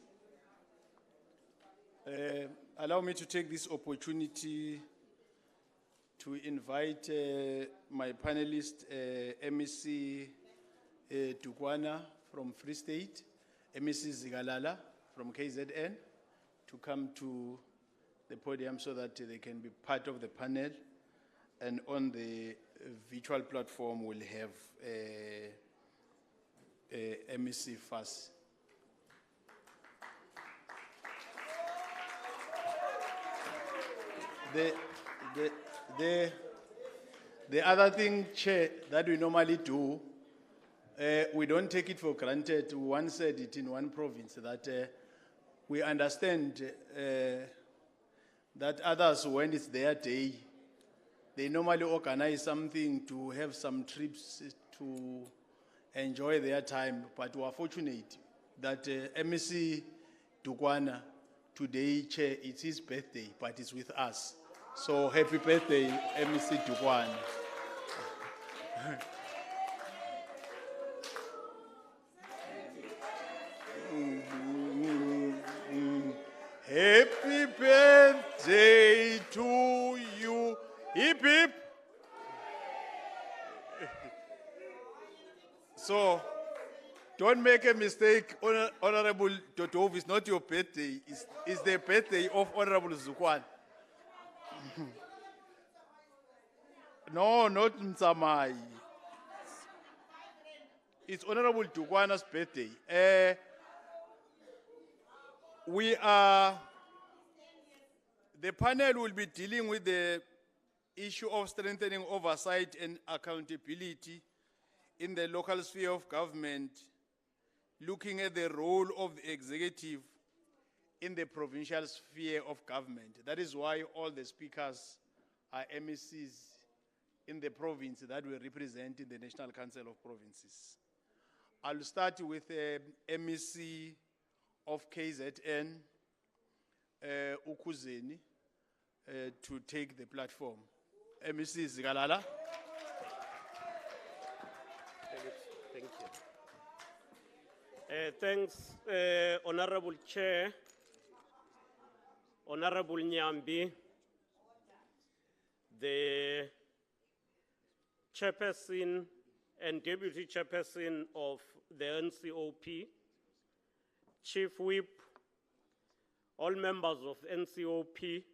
Allow me to take this opportunity to invite my panelist, MEC Dukwana from Free State, MEC Zigalala from KZN, to come to the podium so that they can be part of the panel. And on the virtual platform, we'll have MEC first. The other thing, Chair, that we normally do, we don't take it for granted. One said it in one province that we understand that others, when it's their day, they normally organize something to have some trips to enjoy their time. But we are fortunate that MEC Dukwana, today, Chair, it's his birthday, but it's with us. So happy birthday, MEC Dukwana. Happy birthday to you. Hip hip. So, don't make a mistake, Honorable Dodov, it's not your birthday, it's the birthday of Honorable Zukwan. No, not Nsamai. It's Honorable Dukwana's birthday. The panel will be dealing with the issue of strengthening oversight and accountability in the local sphere of government, looking at the role of the executive in the provincial sphere of government. That is why all the speakers are MECs in the province that we represent in the National Council of Provinces. I'll start with MEC of KZN, Ukuzeni, to take the platform. MEC Zigalala. Thank you. Thanks, Honorable Chair, Honorable Nyambi, the Chairperson and Deputy Chairperson of the NCOP, Chief Whip, all members of NCOP,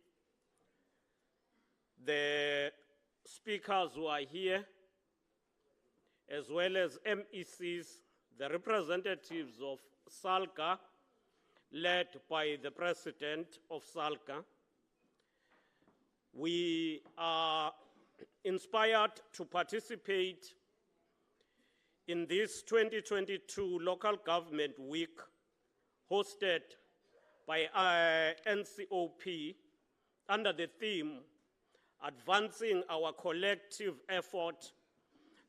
the speakers who are here, as well as MECs, the representatives of SALCA, led by the President of SALCA. We are inspired to participate in this 2022 Local Government Week hosted by NCOP under the theme, Advancing Our Collective Effort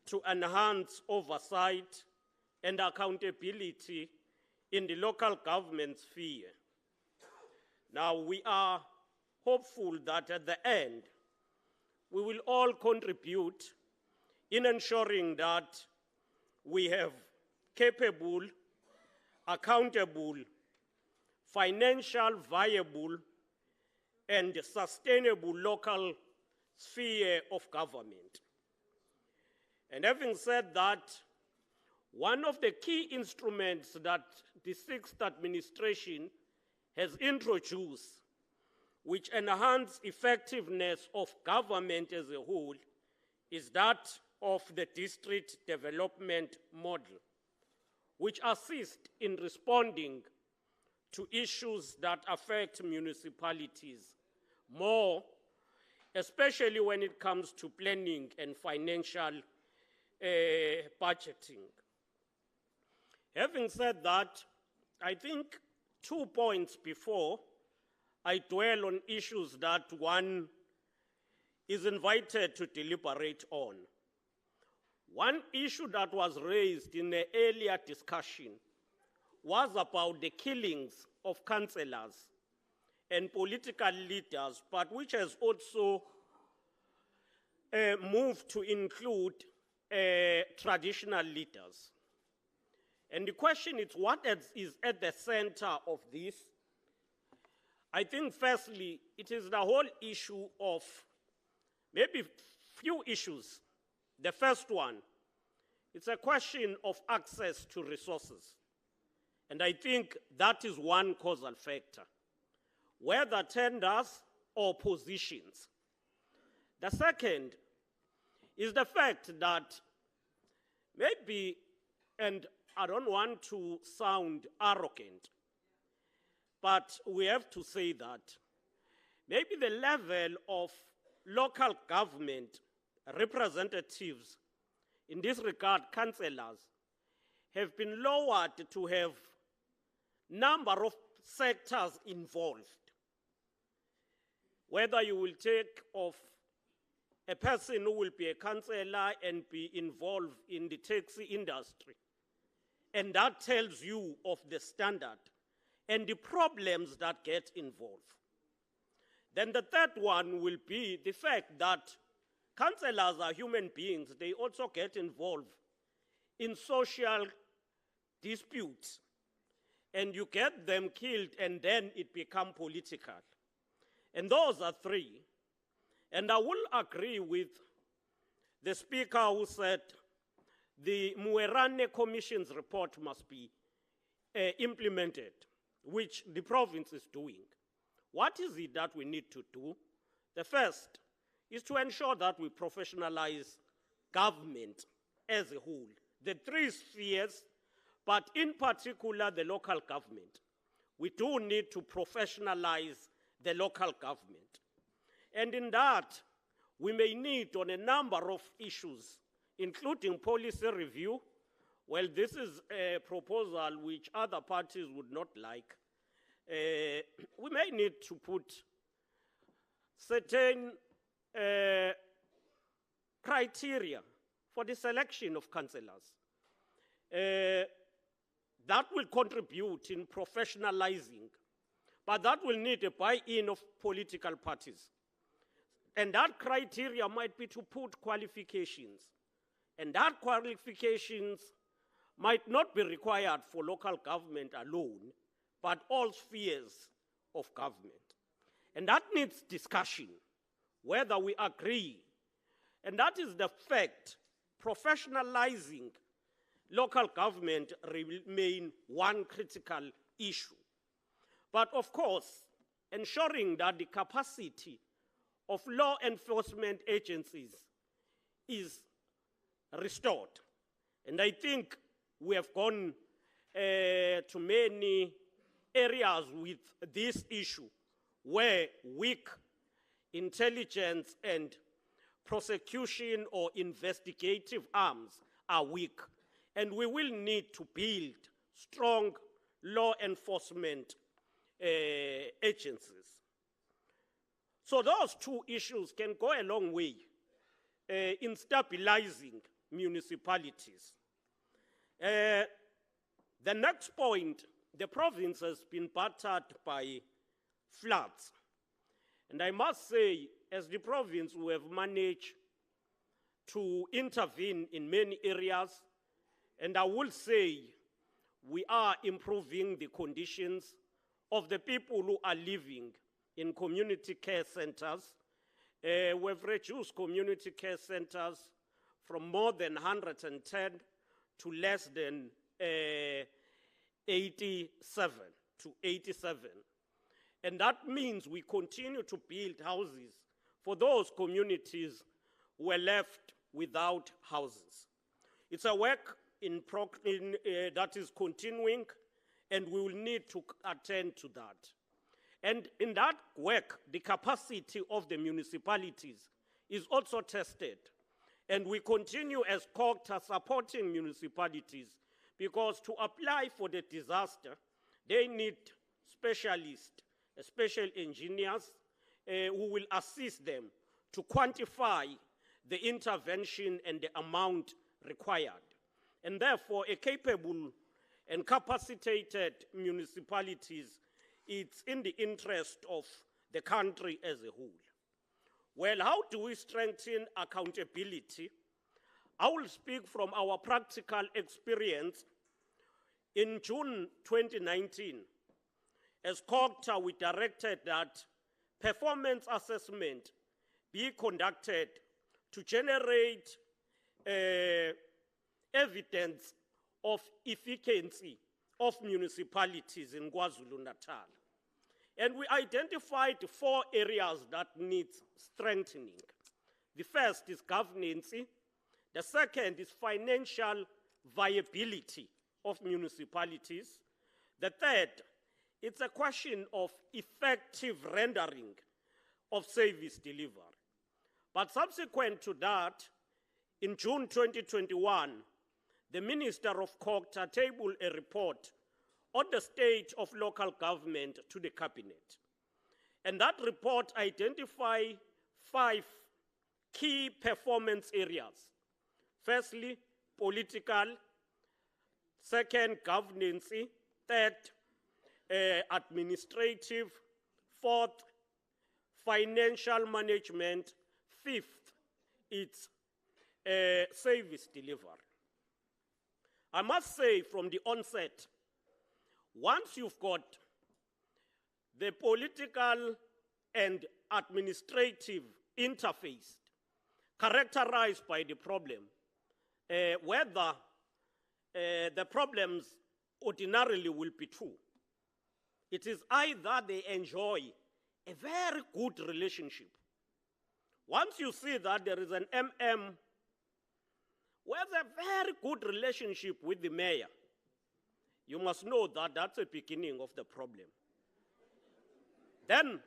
to Enhance Oversight and Accountability in the Local Government Sphere. Now, we are hopeful that at the end, we will all contribute in ensuring that we have capable, accountable, financial viable, and sustainable local sphere of government. And having said that, one of the key instruments that the sixth administration has introduced, which enhance effectiveness of government as a whole, is that of the district development model, which assists in responding to issues that affect municipalities more, especially when it comes to planning and financial budgeting. Having said that, I think 2 points before I dwell on issues that one is invited to deliberate on. One issue that was raised in the earlier discussion was about the killings of councillors and political leaders, but which has also moved to include traditional leaders. And the question is, what is at the center of this? I think firstly, it is the whole issue of maybe few issues. The first one, it's a question of access to resources. And I think that is one causal factor, whether tenders or positions. The second is the fact that maybe, and I don't want to sound arrogant, but we have to say that maybe the level of local government representatives, in this regard, councillors, have been lowered to have number of sectors involved. Whether you will take of a person who will be a councillor and be involved in the taxi industry, and that tells you of the standard and the problems that get involved. Then the third one will be the fact that councillors are human beings. They also get involved in social disputes, and you get them killed, and then it becomes political. And those are three. And I will agree with the speaker who said the Muerane Commission's report must be implemented, which the province is doing. What is it that we need to do? The first is to ensure that we professionalize government as a whole, the three spheres, but in particular the local government. We do need to professionalize the local government. And in that, we may need on a number of issues, including policy review. Well, this is a proposal which other parties would not like. We may need to put certain criteria for the selection of councillors. That will contribute in professionalizing, but that will need a buy-in of political parties. And that criteria might be to put qualifications. And that qualifications might not be required for local government alone, but all spheres of government. And that needs discussion, whether we agree. And that is the fact. Professionalizing local government remain one critical issue. But of course, ensuring that the capacity of law enforcement agencies is restored. And I think we have gone to many areas with this issue where weak intelligence and prosecution or investigative arms are weak. And we will need to build strong law enforcement agencies. So those two issues can go a long way in stabilizing municipalities. The next point, the province has been battered by floods. And I must say, as the province, we have managed to intervene in many areas. And I will say we are improving the conditions of the people who are living in community care centers. We've reduced community care centers from more than 110 to less than 87 to 87. And that means we continue to build houses for those communities who were left without houses. It's a work that is continuing, and we will need to attend to that. And in that work, the capacity of the municipalities is also tested. And we continue as COGTA supporting municipalities, because to apply for the disaster, they need specialists, special engineers who will assist them to quantify the intervention and the amount required. And therefore, a capable and capacitated municipalities, it's in the interest of the country as a whole. Well, how do we strengthen accountability? I will speak from our practical experience. In June 2019, as COGTA, we directed that performance assessment be conducted to generate evidence of efficiency of municipalities in KwaZulu-Natal. And we identified 4 areas that need strengthening. The first is governance. The second is financial viability of municipalities. The third, it's a question of effective rendering of service delivery. But subsequent to that, in June 2021, the Minister of COGTA tabled a report on the state of local government to the Cabinet. And that report identified 5 key performance areas. Firstly, political. Second, governance. Third, administrative. Fourth, financial management. Fifth, it's service delivery. I must say from the onset, once you've got the political and administrative interface characterized by the problem, whether the problems ordinarily will be two, it is either they enjoy a very good relationship. Once you see that there is an MM who has a very good relationship with the mayor, you must know that that's the beginning of the problem. Then,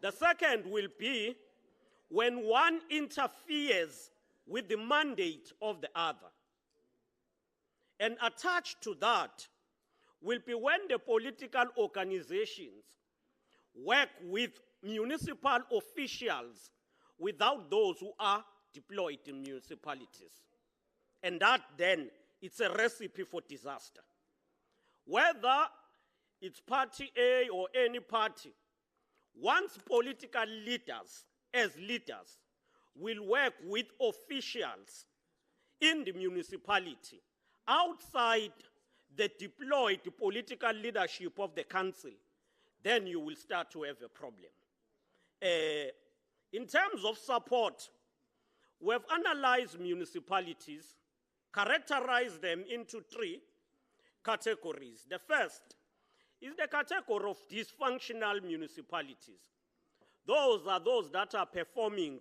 the second will be when one interferes with the mandate of the other. And attached to that will be when the political organizations work with municipal officials without those who are deployed in municipalities. And that then, it's a recipe for disaster. Whether it's party A or any party, once political leaders, as leaders, will work with officials in the municipality outside the deployed political leadership of the council, then you will start to have a problem. In terms of support, we have analyzed municipalities, characterized them into 3 categories. The first is the category of dysfunctional municipalities. Those are those that are performing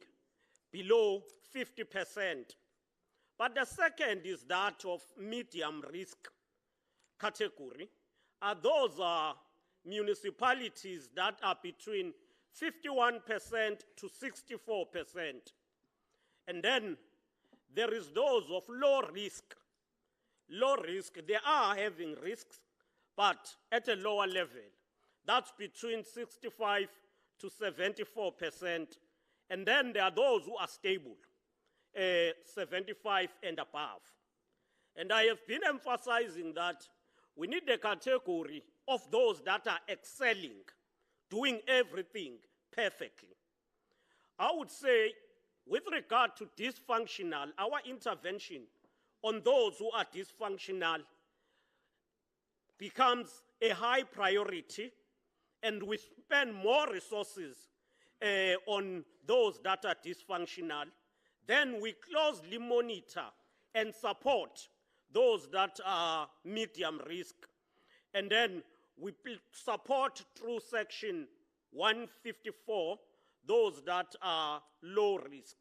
below 50%. But the second is that of medium risk category. Those are municipalities that are between 51% to 64%. And then there is those of low risk. Low risk, they are having risks, but at a lower level. That's between 65 to 74%. And then there are those who are stable, 75 and above. And I have been emphasizing that we need a category of those that are excelling, doing everything perfectly. I would say, with regard to dysfunctional, our intervention on those who are dysfunctional becomes a high priority, and we spend more resources on those that are dysfunctional. Then we closely monitor and support those that are medium risk. And then we support through Section 154 those that are low risk.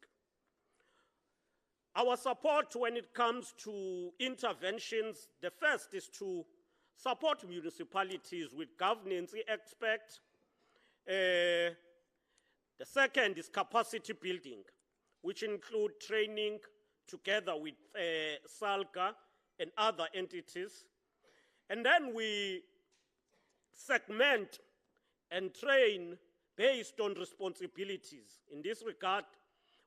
Our support when it comes to interventions, the first is to support municipalities with governance aspect. The second is capacity building, which include training together with SALGA and other entities. And then we segment and train based on responsibilities. In this regard,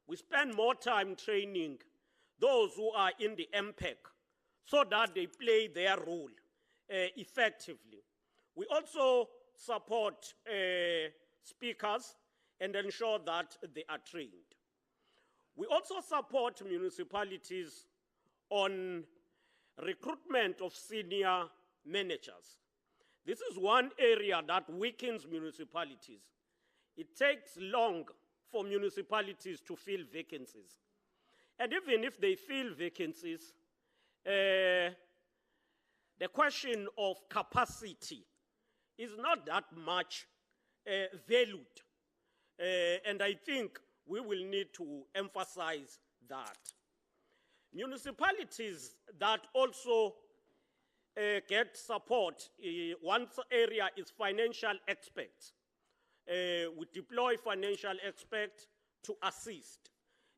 we spend more time training those who are in the MPEC so that they play their role effectively. We also support speakers and ensure that they are trained. We also support municipalities on recruitment of senior managers. This is one area that weakens municipalities. It takes long for municipalities to fill vacancies. And even if they fill vacancies, the question of capacity is not that much valued. And I think we will need to emphasize that. Municipalities that also get support. One area is financial experts. We deploy financial experts to assist.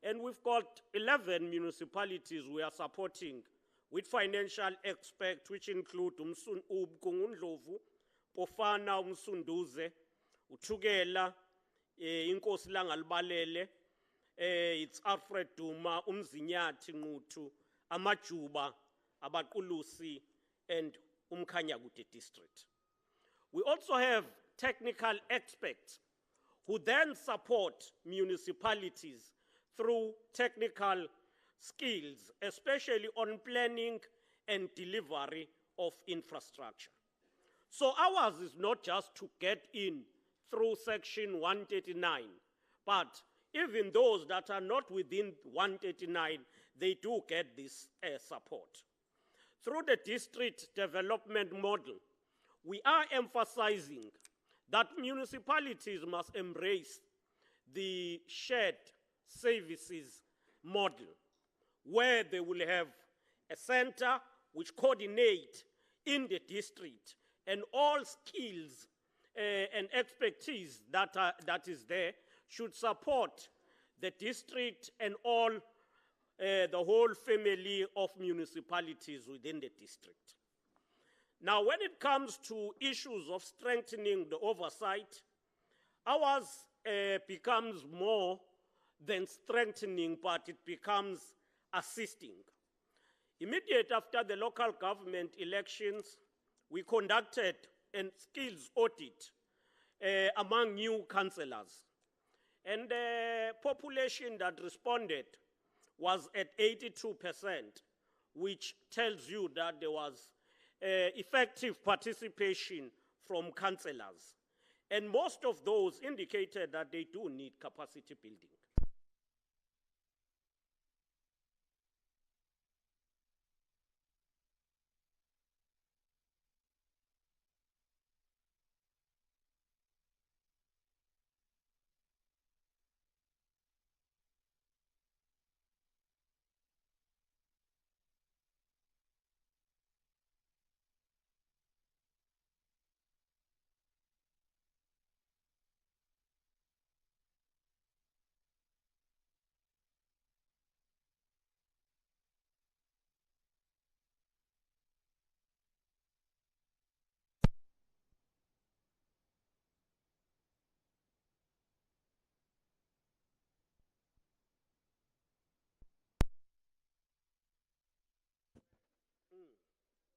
And we've got 11 municipalities we are supporting with financial experts, which include Gungundlovu, Pofana, Umsunduze, Uthukela, Inkosi Langalbalele, it's Alfred Duma, Umzinyathi Ngutu, Amajuba, Abaqulusi, and Umkhanyakude district. We also have technical experts who then support municipalities through technical skills, especially on planning and delivery of infrastructure. So ours is not just to get in through Section 139, but even those that are not within 139, they do get this support. Through the district development model, we are emphasizing that municipalities must embrace the shared services model, where they will have a center which coordinate in the district, and all skills and expertise that is there should support the district and all the whole family of municipalities within the district. Now, when it comes to issues of strengthening the oversight, ours becomes more than strengthening, but it becomes assisting. Immediate after the local government elections, we conducted a skills audit among new councillors. And the population that responded was at 82%, which tells you that there was effective participation from councillors. And most of those indicated that they do need capacity building.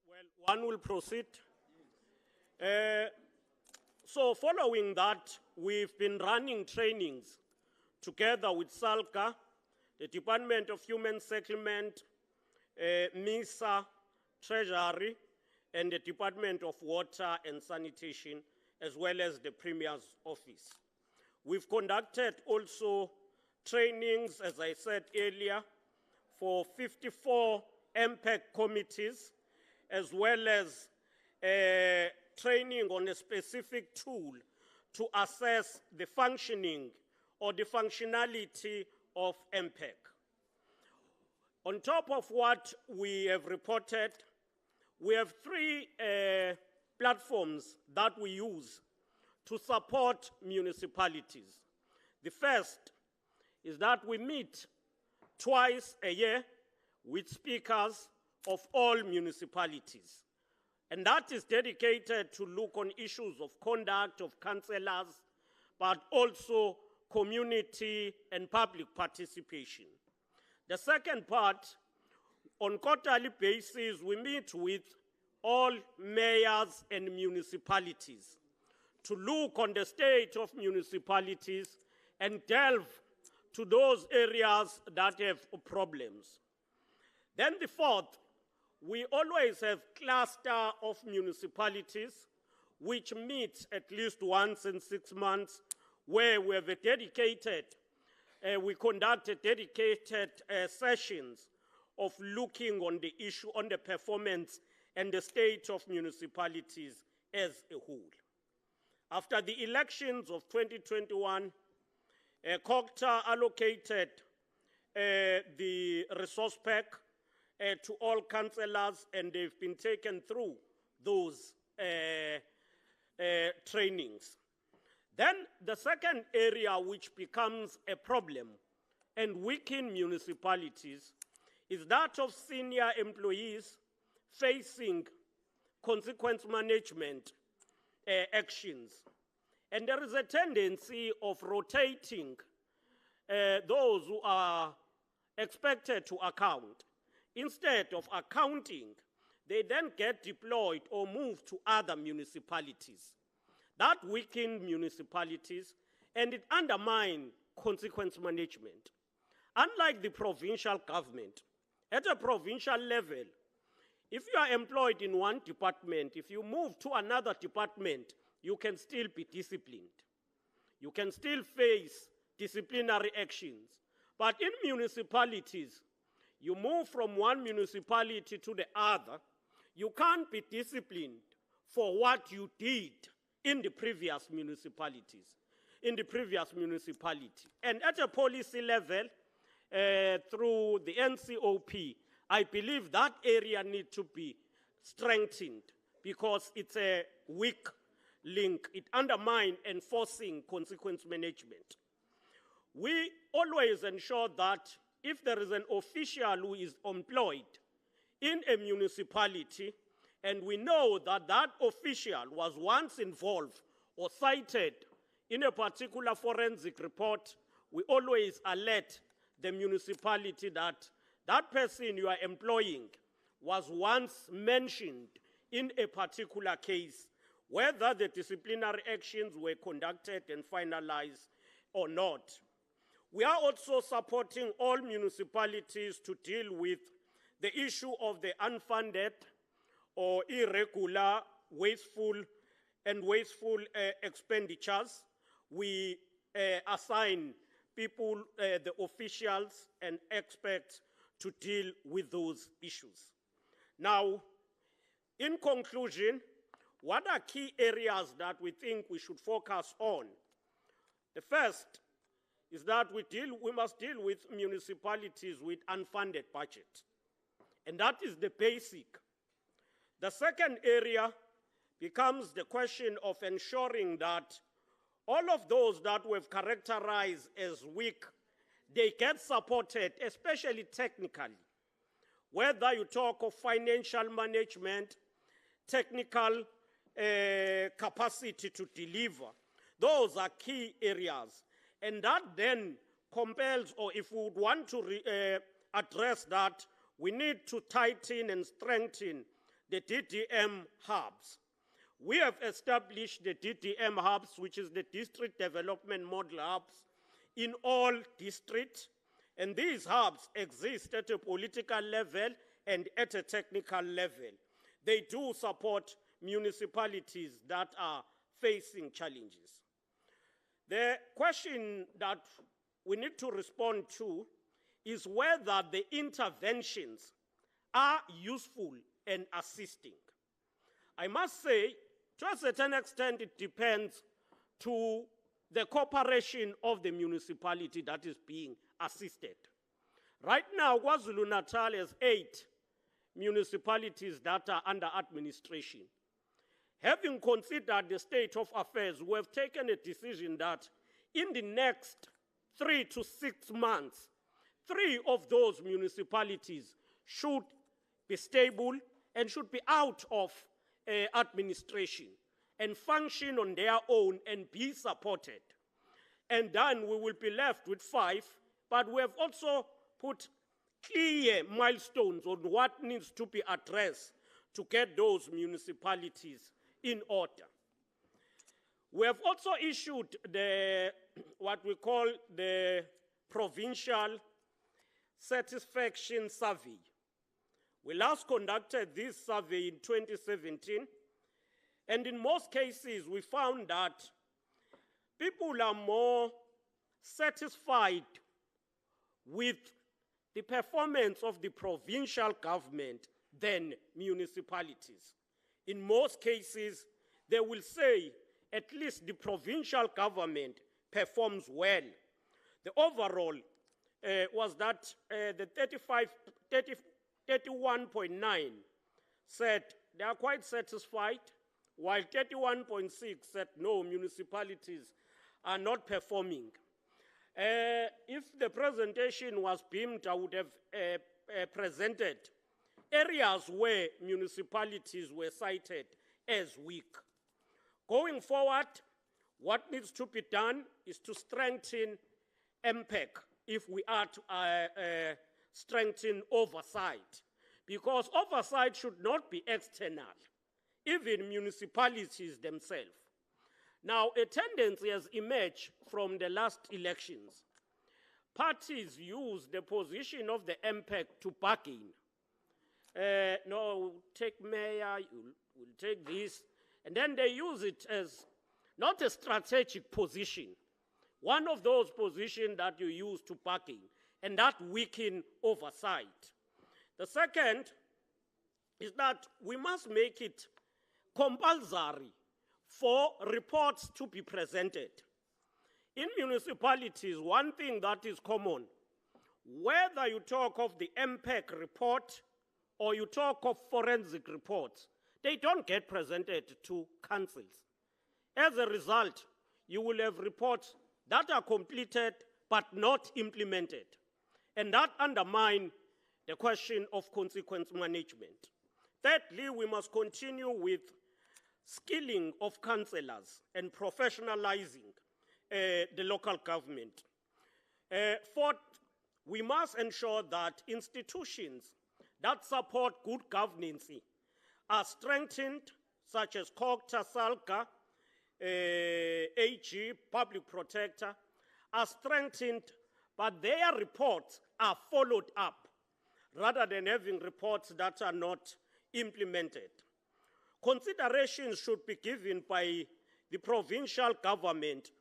Well, one will proceed. So following that, we've been running trainings together with SALCA, the Department of Human Settlement, MISA, Treasury, and the Department of Water and Sanitation, as well as the Premier's Office. We've conducted also trainings, as I said earlier, for 54 MPEC committees, as well as training on a specific tool to assess the functioning or the functionality of MPEC. On top of what we have reported, we have three platforms that we use to support municipalities. The first is that we meet twice a year with speakers of all municipalities. And that is dedicated to look on issues of conduct of councillors, but also community and public participation. The second part, on quarterly basis, we meet with all mayors and municipalities to look on the state of municipalities and delve to those areas that have problems. Then the fourth, we always have cluster of municipalities which meet at least once in 6 months, where we have a dedicated, we conducted dedicated sessions of looking on the issue, on the performance and the state of municipalities as a whole. After the elections of 2021, COGTA allocated the resource pack to all councillors, and they've been taken through those trainings. Then the second area which becomes a problem and weaken municipalities is that of senior employees facing consequence management actions. And there is a tendency of rotating those who are expected to account. Instead of accounting, they then get deployed or moved to other municipalities. That weakens municipalities and it undermines consequence management. Unlike the provincial government, at a provincial level, if you are employed in one department, if you move to another department, you can still be disciplined. You can still face disciplinary actions. But in municipalities, you move from one municipality to the other, you can't be disciplined for what you did in the previous municipalities, And at a policy level, through the NCOP, I believe that area needs to be strengthened because it's a weak link. It undermines enforcing consequence management. We always ensure that if there is an official who is employed in a municipality, and we know that that official was once involved or cited in a particular forensic report, we always alert the municipality that that person you are employing was once mentioned in a particular case, whether the disciplinary actions were conducted and finalized or not. We are also supporting all municipalities to deal with the issue of the unfunded or irregular, wasteful expenditures. We assign people, the officials and experts to deal with those issues. Now, in conclusion, what are key areas that we think we should focus on? The first is that we must deal with municipalities with unfunded budget. And that is the basic. The second area becomes the question of ensuring that all of those that we've characterized as weak, they get supported, especially technically. Whether you talk of financial management, technical capacity to deliver, those are key areas. And that then compels, or if we would want to address that, we need to tighten and strengthen the DDM hubs. We have established the DDM hubs, which is the District Development Model Hubs, in all districts. And these hubs exist at a political level and at a technical level. They do support municipalities that are facing challenges. The question that we need to respond to is whether the interventions are useful and assisting. I must say, to a certain extent, it depends to the cooperation of the municipality that is being assisted. Right now, KwaZulu-Natal has 8 municipalities that are under administration. Having considered the state of affairs, we have taken a decision that in the next 3 to 6 months, 3 of those municipalities should be stable and should be out of administration and function on their own and be supported. And then we will be left with 5, but we have also put clear milestones on what needs to be addressed to get those municipalities in order. We have also issued what we call the Provincial Satisfaction Survey. We last conducted this survey in 2017, and in most cases we found that people are more satisfied with the performance of the provincial government than municipalities. In most cases, they will say at least the provincial government performs well. The overall was that the 31.9 said they are quite satisfied, while 31.6 said no, municipalities are not performing. If the presentation was beamed, I would have presented areas where municipalities were cited as weak. Going forward, what needs to be done is to strengthen MPEC if we are to strengthen oversight, because oversight should not be external, even municipalities themselves. Now, a tendency has emerged from the last elections. Parties use the position of the MPEC to bargain. No, take mayor, we'll take this, and then they use it as not a strategic position, one of those positions that you use to bargain, and that weaken oversight. The second is that we must make it compulsory for reports to be presented. In municipalities, one thing that is common, whether you talk of the MPEC report or you talk of forensic reports, they don't get presented to councils. As a result, you will have reports that are completed but not implemented, and that undermine the question of consequence management. Thirdly, we must continue with skilling of councillors and professionalizing the local government. Fourth, we must ensure that institutions that support good governance are strengthened, such as COGTA, SALGA, AG, Public Protector, are strengthened, but their reports are followed up, rather than having reports that are not implemented. Consideration should be given by the provincial government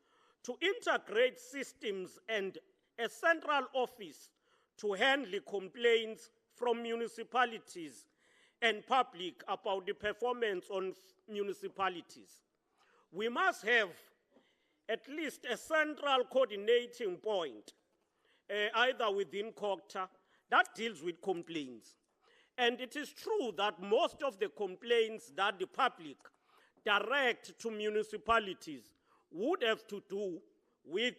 to integrate systems and a central office to handle complaints from municipalities and public about the performance on municipalities. We must have at least a central coordinating point, either within COGTA, that deals with complaints. And it is true that most of the complaints that the public direct to municipalities would have to do with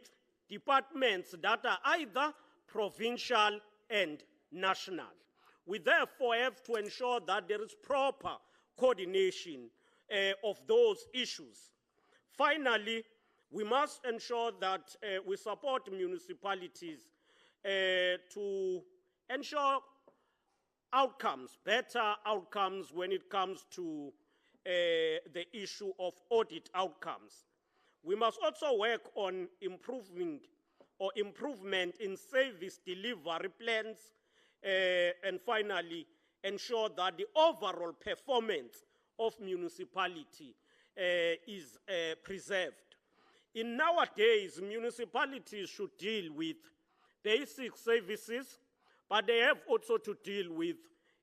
departments that are either provincial and national. We therefore have to ensure that there is proper coordination of those issues. Finally, we must ensure that we support municipalities to ensure outcomes, better outcomes when it comes to the issue of audit outcomes. We must also work on improvement in service delivery plans, and finally, ensure that the overall performance of municipality is preserved. In nowadays, municipalities should deal with basic services, but they have also to deal with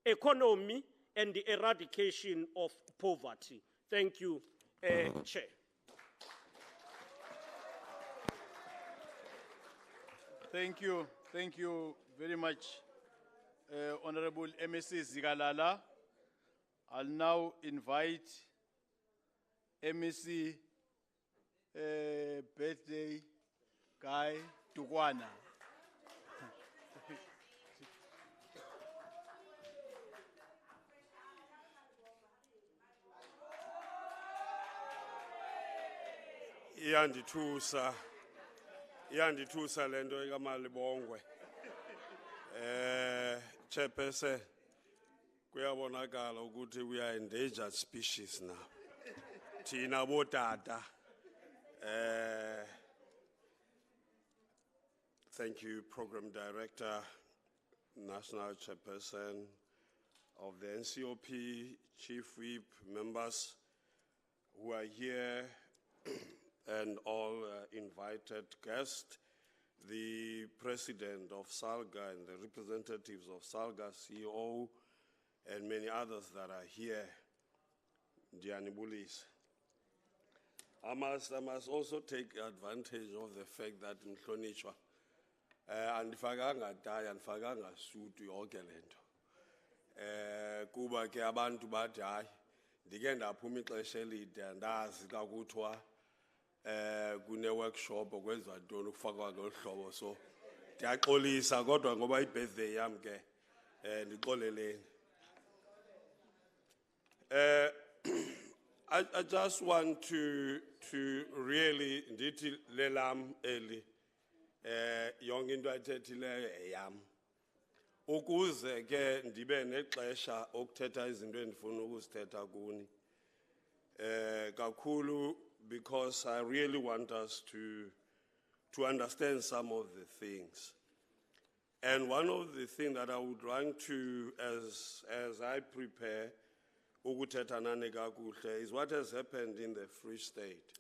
economy and the eradication of poverty. Thank you, Chair. Thank you very much, Honorable MSC Zigalala. I'll now invite MSC birthday guy Tukwana. Iyandithusa lento ikaMalibongwe. Chairperson, kuyabonakala ukuthi we are endangered species now. Thina bodada. Thank you, Program Director, National Chairperson of the NCOP, Chief Whip, members who are here, and all invited guests, the President of SALGA and the representatives of SALGA, CEO, and many others that are here, Dianibulis. I must also take advantage of the fact that in Klonishwa, andifakanga tie, andifakanga suit yonke lento. kuba ke abantu bathi hayi ndike ndaphuma ixesha elide andazi xa kuthiwa kune-workshop okwenziwa ntoni ukufakwa ngolu hlobo so ndiyaxolisa kodwa ngoba i-birthday yam ke ndixoleleni. I just want to really ndithi lelam eli yonke into ayithethileyo eyam ukuze ke ndibe nexesha okuthetha izinto endifuna ukuzithetha kuni kakhulu because I really want us to understand some of the things. And one of the things that I would like to, as I prepare ukuthetha nani kakuhle, is what has happened in the Free State.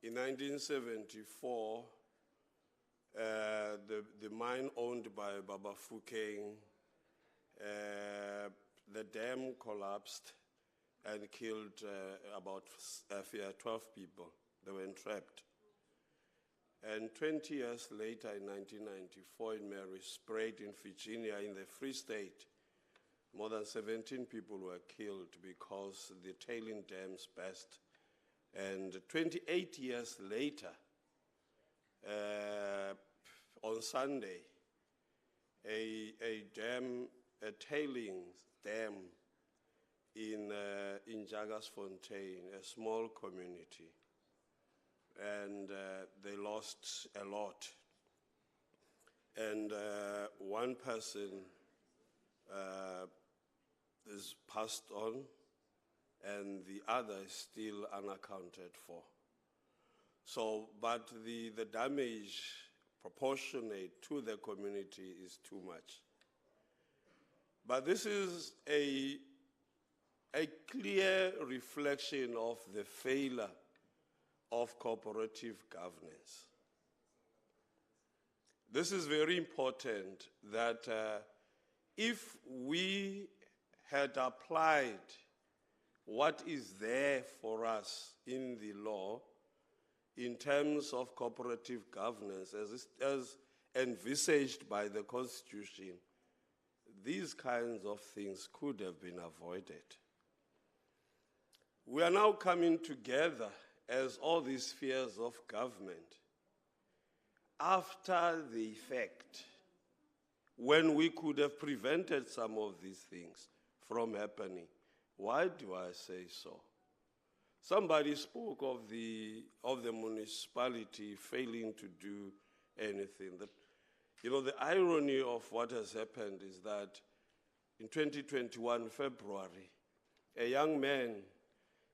In 1974, the mine owned by Baba Fukeng, the dam collapsed and killed about 12 people. They were entrapped. And 20 years later, in 1994, in Mary Sprat in Virginia, in the Free State, more than 17 people were killed because the tailing dams burst. And 28 years later, on Sunday, a tailings dam in Jagersfontein, a small community, and they lost a lot. And one person is passed on, and the other is still unaccounted for. So, but the damage proportionate to the community is too much. But this is a clear reflection of the failure of cooperative governance. This is very important that if we had applied what is there for us in the law in terms of cooperative governance as envisaged by the Constitution, these kinds of things could have been avoided. We are now coming together as all these spheres of government after the effect, when we could have prevented some of these things from happening. Why do I say so? Somebody spoke of the municipality failing to do anything. The irony of what has happened is that in 2021, February, a young man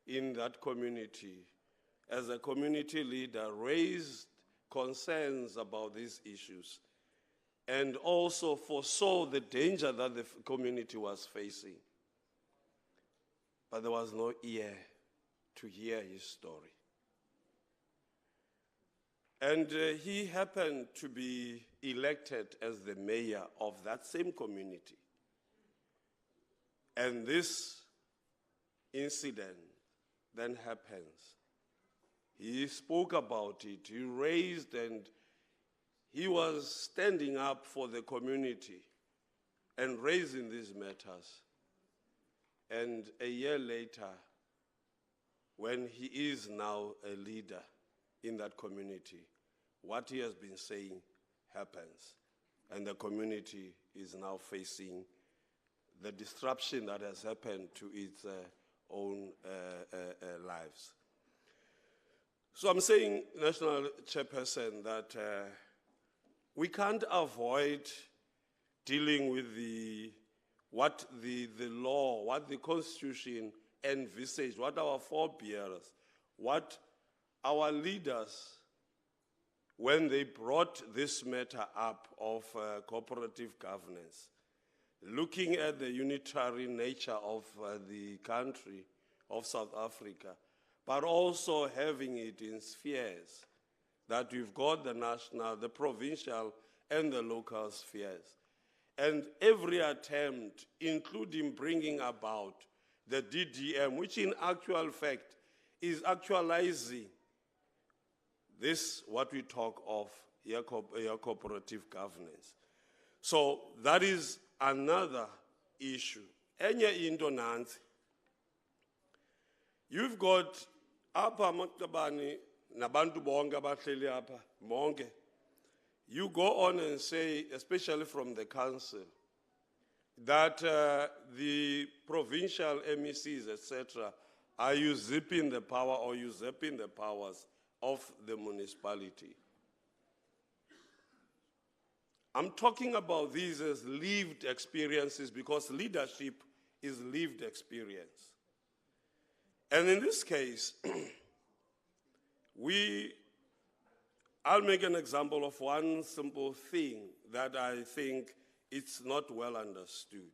in that community, as a community leader, raised concerns about these issues and also foresaw the danger that the community was facing. But there was no ear to hear his story. And he happened to be elected as the mayor of that same community. And this incident then happens. He spoke about it, he raised, and he was standing up for the community and raising these matters. And a year later, when he is now a leader in that community, what he has been saying happens. And the community is now facing the disruption that has happened to its own lives. So I'm saying, National Chairperson, that we can't avoid dealing with what the law, what the Constitution envisaged, what our forebears, what our leaders, when they brought this matter up of cooperative governance, looking at the unitary nature of the country of South Africa, but also having it in spheres, that we've got the national, the provincial, and the local spheres. And every attempt, including bringing about the DDM, which in actual fact is actualizing this, what we talk of here, cooperative governance. So that is another issue Enye into nansi. You've got apa maktabani nabantu bonke abahleli apa bonke. You go on and say, especially from the council, that the provincial MECs, etc., are usurping the power or usurping the powers of the municipality. I'm talking about these as lived experiences because leadership is lived experience. And in this case, I'll make an example of one simple thing that I think it's not well understood.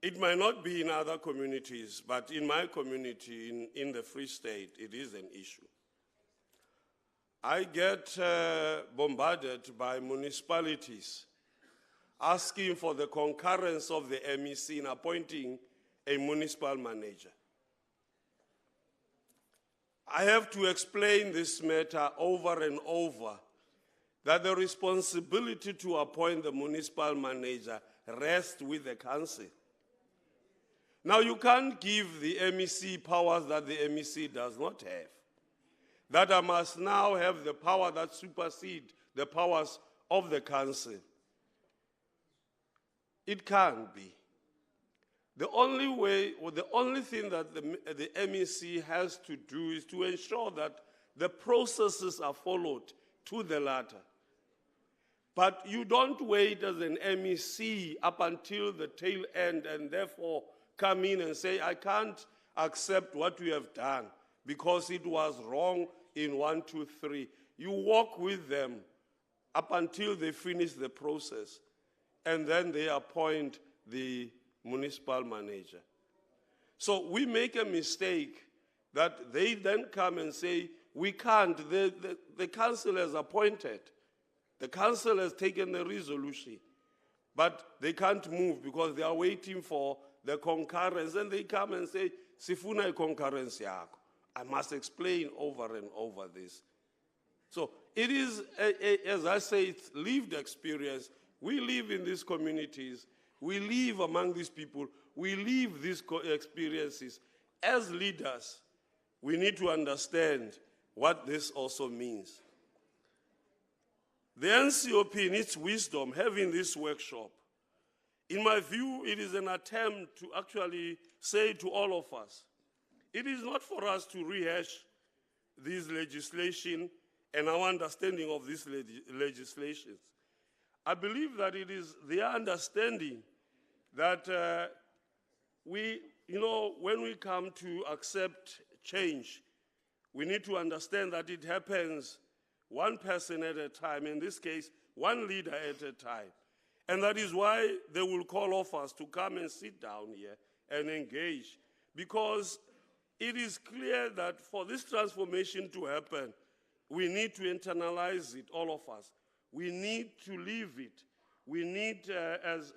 It might not be in other communities, but in my community, in the Free State, it is an issue. I get bombarded by municipalities asking for the concurrence of the MEC in appointing a municipal manager. I have to explain this matter over and over, that the responsibility to appoint the municipal manager rests with the council. Now, you can't give the MEC powers that the MEC does not have. That I must now have the power that supersedes the powers of the council. It can't be. The only way, or the only thing that the MEC has to do is to ensure that the processes are followed to the latter. But you don't wait as an MEC up until the tail end and therefore come in and say, I can't accept what you have done because it was wrong in 1, 2, 3. You walk with them up until they finish the process, and then they appoint the municipal manager. So we make a mistake that they then come and say, we can't, the council has appointed, the council has taken the resolution, but they can't move because they are waiting for the concurrence, and they come and say, sifuna concurrence yako. I must explain over and over this. So it is, as I say, it's lived experience. We live in these communities. We live among these people. We live these experiences. As leaders, we need to understand what this also means. The NCOP, in its wisdom, having this workshop, in my view, it is an attempt to actually say to all of us, it is not for us to rehash this legislation and our understanding of these legislations. I believe that it is their understanding that when we come to accept change, we need to understand that it happens one person at a time, in this case, one leader at a time. And that is why they will call of us to come and sit down here and engage, because it is clear that for this transformation to happen, we need to internalize it, all of us. We need to live it. We need, as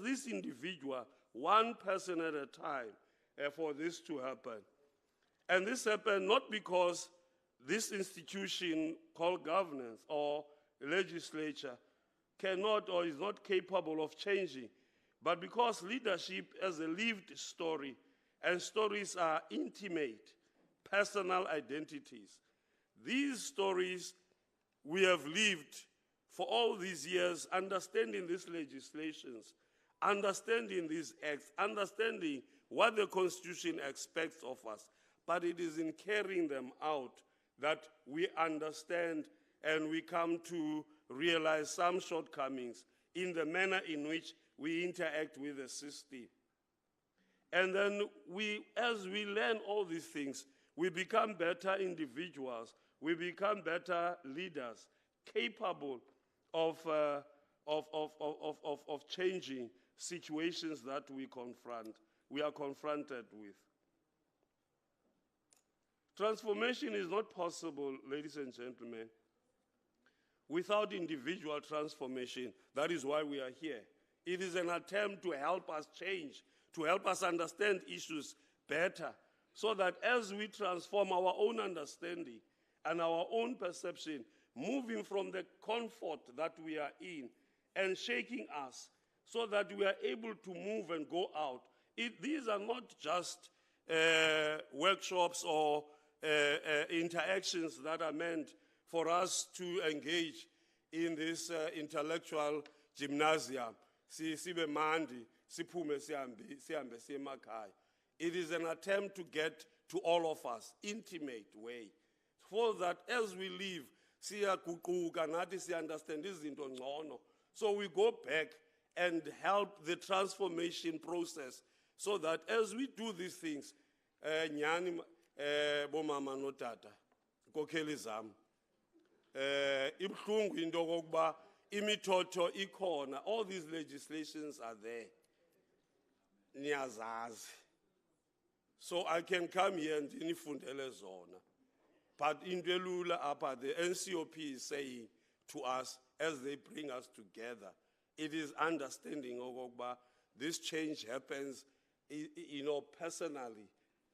this individual, one person at a time, for this to happen. And this happened not because this institution called governance or legislature cannot or is not capable of changing, but because leadership has a lived story, and stories are intimate, personal identities. These stories we have lived for all these years, understanding these legislations, understanding these acts, understanding what the Constitution expects of us, but it is in carrying them out that we understand and we come to realize some shortcomings in the manner in which we interact with the system. And then as we learn all these things, we become better individuals, we become better leaders, capable of changing situations that we are confronted with. Transformation is not possible, ladies and gentlemen, without individual transformation. That is why we are here. It is an attempt to help us change, to help us understand issues better, so that as we transform our own understanding and our own perception, moving from the comfort that we are in and shaking us so that we are able to move and go out. These are not just workshops or interactions that are meant for us to engage in this intellectual gymnasium. Sibe mandi, siphume sihambe siye emakhaya. It is an attempt to get to all of us, intimate way, so that as we leave, siyaguquka nathi siya understand izinto ngcono. So we go back and help the transformation process, so that as we do these things, nyani bomama no tata, kokheli zam, ibhlungu into kokuba imithetho ikhona, all these legislations are there. Niyazazi. So I can come here and nifundele zona. But in Delula Apa, the NCOP is saying to us, as they bring us together, it is understanding, Ogogba, this change happens, personally,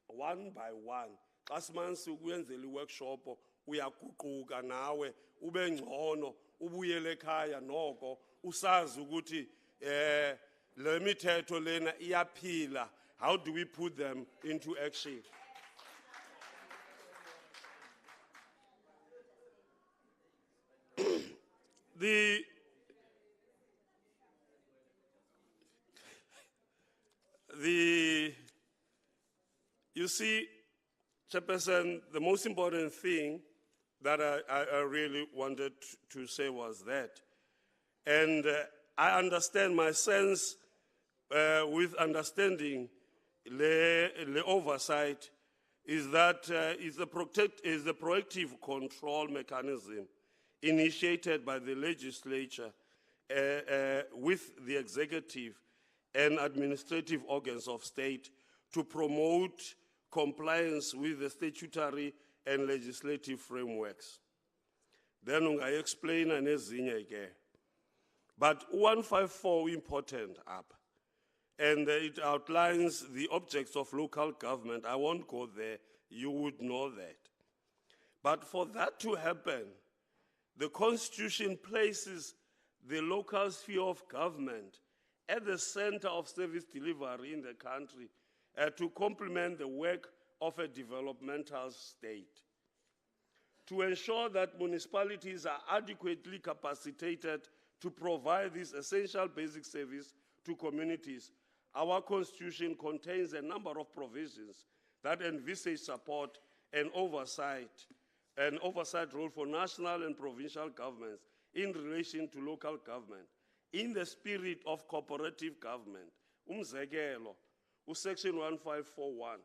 one by one. Kasmansu kwenzeli workshop, uyaguquka nawe, ube ngcono, ubuyele ekhaya noko, usazi ukuthi le mithetho lena iyaphila. How do we put them into action? You see, Chairperson, the most important thing that I really wanted to say was that. And I understand, my sense with understanding the oversight is that is a proactive control mechanism initiated by the legislature with the executive and administrative organs of state to promote compliance with the statutory and legislative frameworks. Then I explain and again. But 154 important up, and it outlines the objects of local government. I won't go there, you would know that. But for that to happen, the Constitution places the local sphere of government at the center of service delivery in the country to complement the work of a developmental state. To ensure that municipalities are adequately capacitated to provide this essential basic service to communities, our Constitution contains a number of provisions that envisage support and oversight role for national and provincial governments in relation to local government, in the spirit of cooperative government. Umzekelo, Section 1541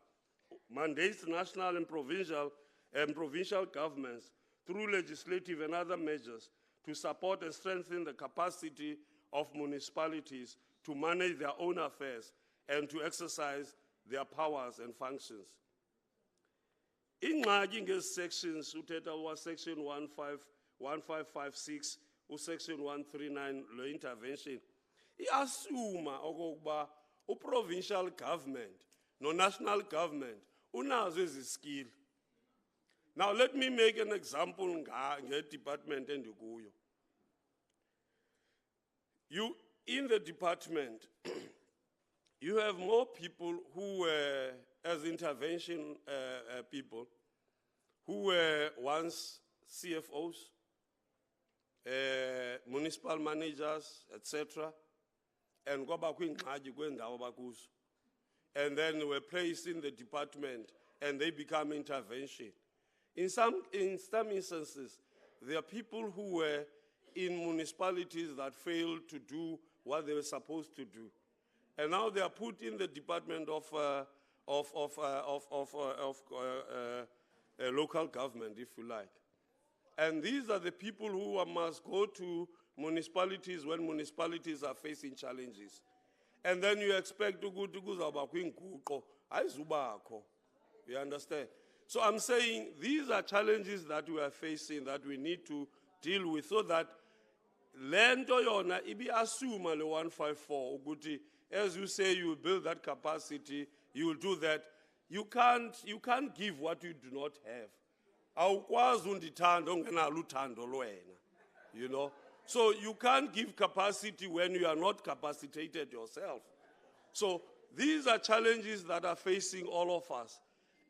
mandates national and provincial governments through legislative and other measures to support and strengthen the capacity of municipalities to manage their own affairs and to exercise their powers and functions. Ingxaki ngezi sections uthetha wa section 1556 section 139 lo intervention iasuma okokuba provincial government no national government unazo ezi skill. Now let me make an example nge-department endikuyo. You in the department you have more people who were as intervention people who were once CFOs, municipal managers, etc. And then were placed in the department and they become intervention. In some instances, there are people who were in municipalities that failed to do what they were supposed to do. And now they are put in the department of local government, if you like. And these are the people who must go to municipalities when municipalities are facing challenges. And then you expect to go to Guko. You understand? So I'm saying these are challenges that we are facing that we need to deal with so that lento yona ibi asuma le 154 ukuthi as you say you will build that capacity, you will do that. You can't give what you do not have. Awukwazi undithanda ongenalo uthando lwena. You know? So you can't give capacity when you are not capacitated yourself. So these are challenges that are facing all of us.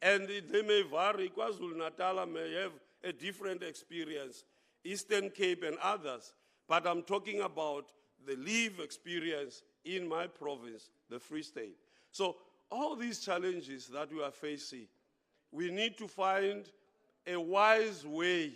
And they may vary. KwaZulu-Natal may have a different experience, Eastern Cape and others. But I'm talking about the lived experience in my province, the Free State. So all these challenges that we are facing, we need to find a wise way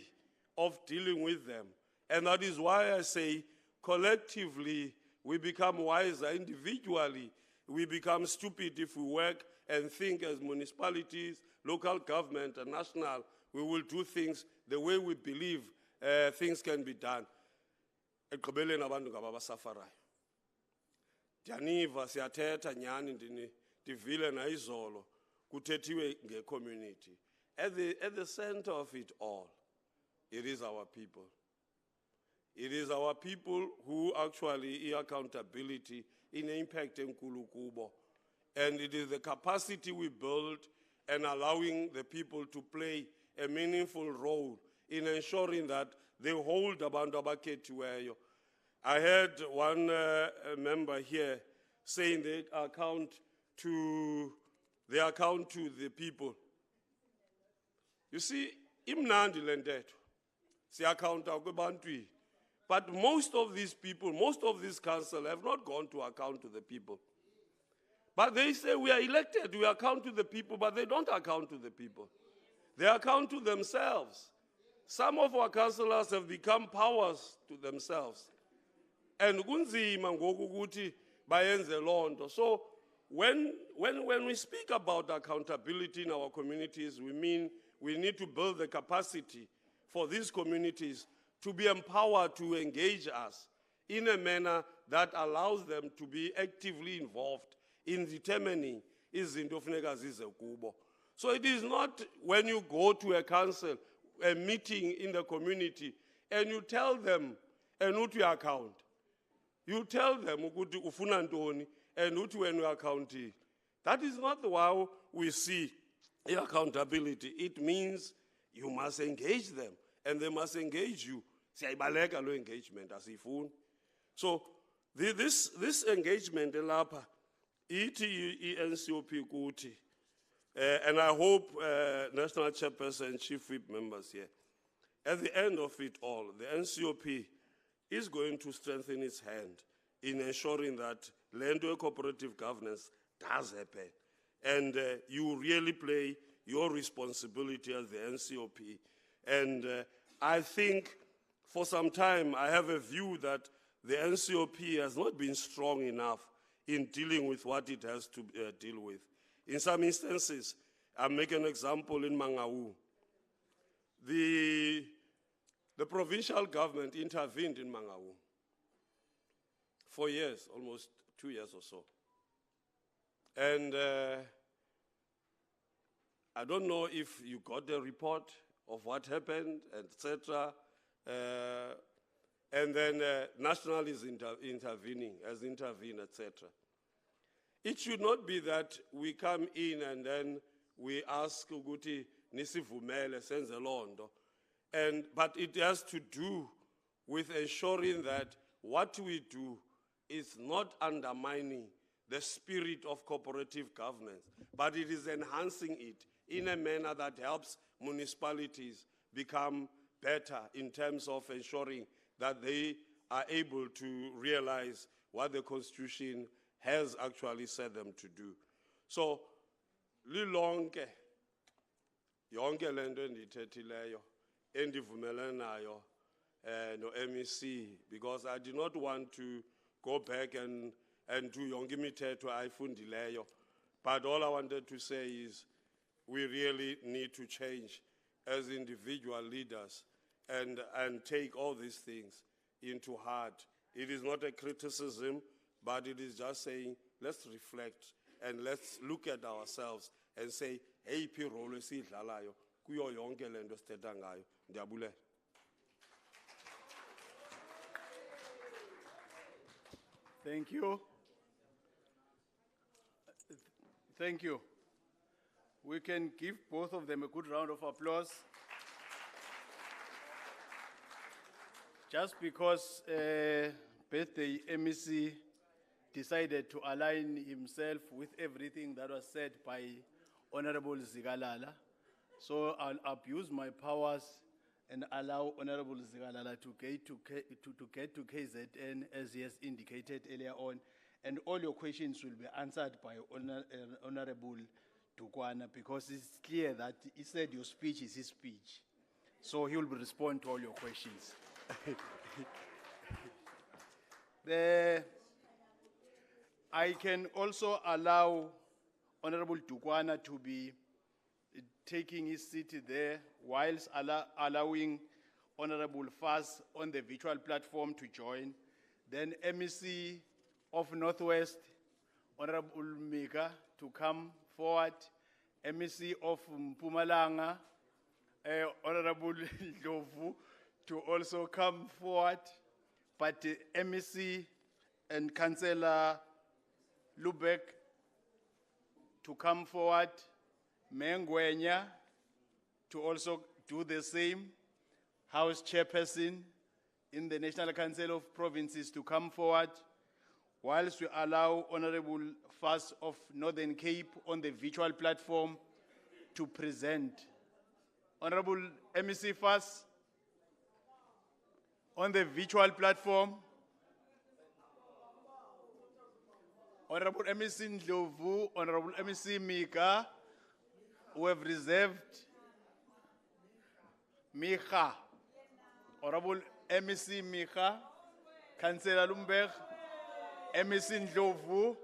of dealing with them. And that is why I say collectively we become wiser. Individually we become stupid if we work and think as municipalities, local government and national, we will do things the way we believe things can be done. Ekugqibeleni abantu ngababasafarayo. Ndiyaniva siyathetha nyani ndivile nayizolo kuthethiwe nge-community. At the center of it all, it is our people. It is our people who actually accountability in impact enkulu kubo. And it is the capacity we build and allowing the people to play a meaningful role in ensuring that they hold abantu abakhethiweyo. I heard one member here saying they account to the people. You see, imnandi lentetho siyacounta kwebantwini. But most of these people, most of this council have not gone to account to the people. But they say we are elected, we account to the people, but they don't account to the people. They account to themselves. Some of our councillors have become powers to themselves. And kunzima ngoku ukuthi bayenze lonto. So when we speak about accountability in our communities, we mean we need to build the capacity for these communities to be empowered to engage us in a manner that allows them to be actively involved in determining izinto funeka zize kubo. So it is not when you go to a council, a meeting in the community, and you tell them, and uthi account. You tell them ukuthi ufuna ntoni, and uthi when you account. That is not how we see accountability. It means you must engage them, and they must engage you. Siyayibaleka lo engagement asifuni. So this engagement elapha ithi i-NCOP kuthi, and I hope National Chairperson and Chief Whip members here, at the end of it all, the NCOP is going to strengthen its hand in ensuring that land cooperative governance does happen. And you really play your responsibility as the NCOP. And I think for some time I have a view that the NCOP has not been strong enough in dealing with what it has to deal with. In some instances, I'll make an example in Mangaung. The provincial government intervened in Mangaung for years, almost 2 years or so. And I don't know if you got the report of what happened, etc. And then National is intervening, has intervened, etc. It should not be that we come in and then we ask ukuthi nisivumele senze londo. But it has to do with ensuring that what we do is not undermining the spirit of cooperative governance, but it is enhancing it in a manner that helps municipalities become better in terms of ensuring that they are able to realize what the Constitution has actually said them to do. So, lilonke, yonke lento endithethileyo, endivumelana nayo no MEC, because I do not want to go back and do yonke imithetho ayifundileyo. But all I wanted to say is we really need to change as individual leaders and take all these things into heart. It is not a criticism, but it is just saying, let's reflect and let's look at ourselves and say, hey, role esiyidlalayo kuyo yonke lento sithetha ngayo. Ndiyabulela. Thank you. Thank you. We can give both of them a good round of applause. just because birthday MEC decided to align himself with everything that was said by Honorable Zigalala, so I'll abuse my powers and allow Honorable Zigalala to get to KZN as he has indicated earlier on, and all your questions will be answered by Honorable Tukwana, because it's clear that he said your speech is his speech. So he will respond to all your questions. I can also allow Honorable Tukwana to be taking his seat there whilst allowing Honorable Faz on the virtual platform to join. Then MEC of Northwest, Honorable Mika, to come forward. MEC of Mpumalanga, Honorable Lovu, to also come forward. But MEC and Councillor Lubeck to come forward. Mengwenya to also do the same. House Chairperson in the National Council of Provinces to come forward, whilst we allow Honorable Faz of Northern Cape on the virtual platform to present. Honorable MEC Faz on the virtual platform. Honorable MEC Ndlovu, Honorable MEC Mika, who have reserved. Mika, Honorable MEC Mika, Councillor Lumberg, MEC Ndlovu.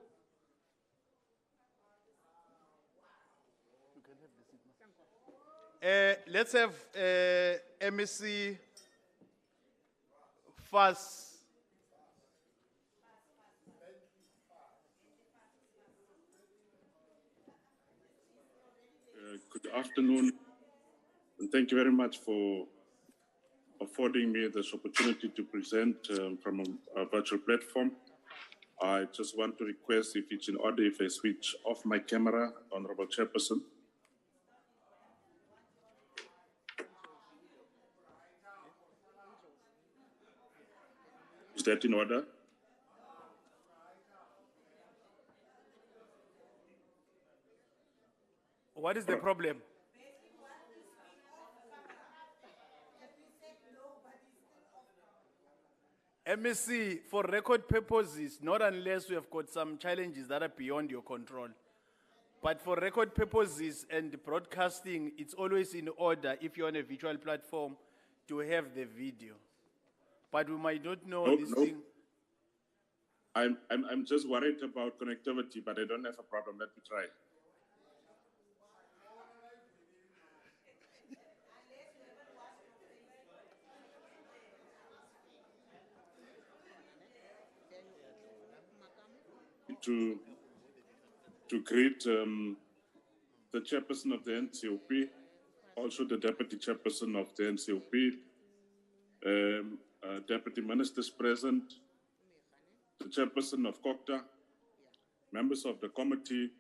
Let's have MEC Faz. Good afternoon, and thank you very much for affording me this opportunity to present from a virtual platform. I just want to request, if it's in order, if I switch off my camera, Honorable Chairperson. Is that in order? What is the problem? MEC, for record purposes, not unless we have got some challenges that are beyond your control. But for record purposes and broadcasting, it's always in order, if you're on a virtual platform, to have the video. But we might not know this thing. I'm just worried about connectivity, but I don't have a problem. Let me try. To greet the chairperson of the NCOP, also the deputy chairperson of the NCOP, deputy ministers present, the chairperson of COCTA, members of the committee,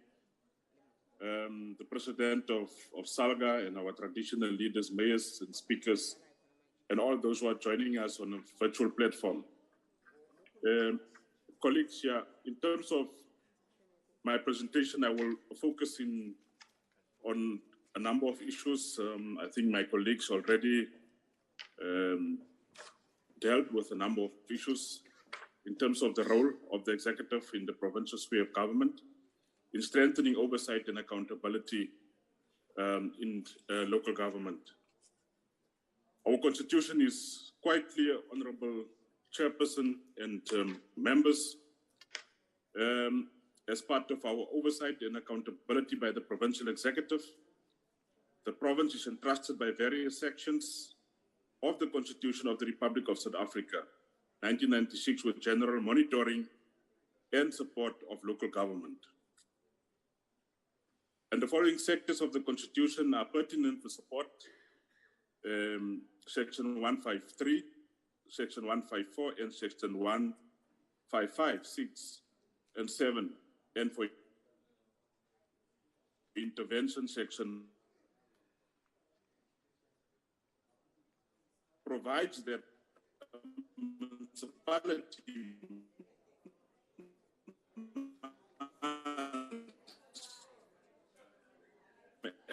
the president of SALGA, and our traditional leaders, mayors and speakers, and all those who are joining us on a virtual platform. Colleagues, in terms of my presentation, I will focus on a number of issues. I think my colleagues already dealt with a number of issues in terms of the role of the executive in the provincial sphere of government, in strengthening oversight and accountability in local government. Our constitution is quite clear, Honorable Chairperson and members. As part of our oversight and accountability by the provincial executive, the province is entrusted by various sections of the Constitution of the Republic of South Africa, 1996, with general monitoring and support of local government. And the following sectors of the Constitution are pertinent for support: Section 153, Section 154, and Section 155, 6, and 7. And for intervention, Section provides that municipality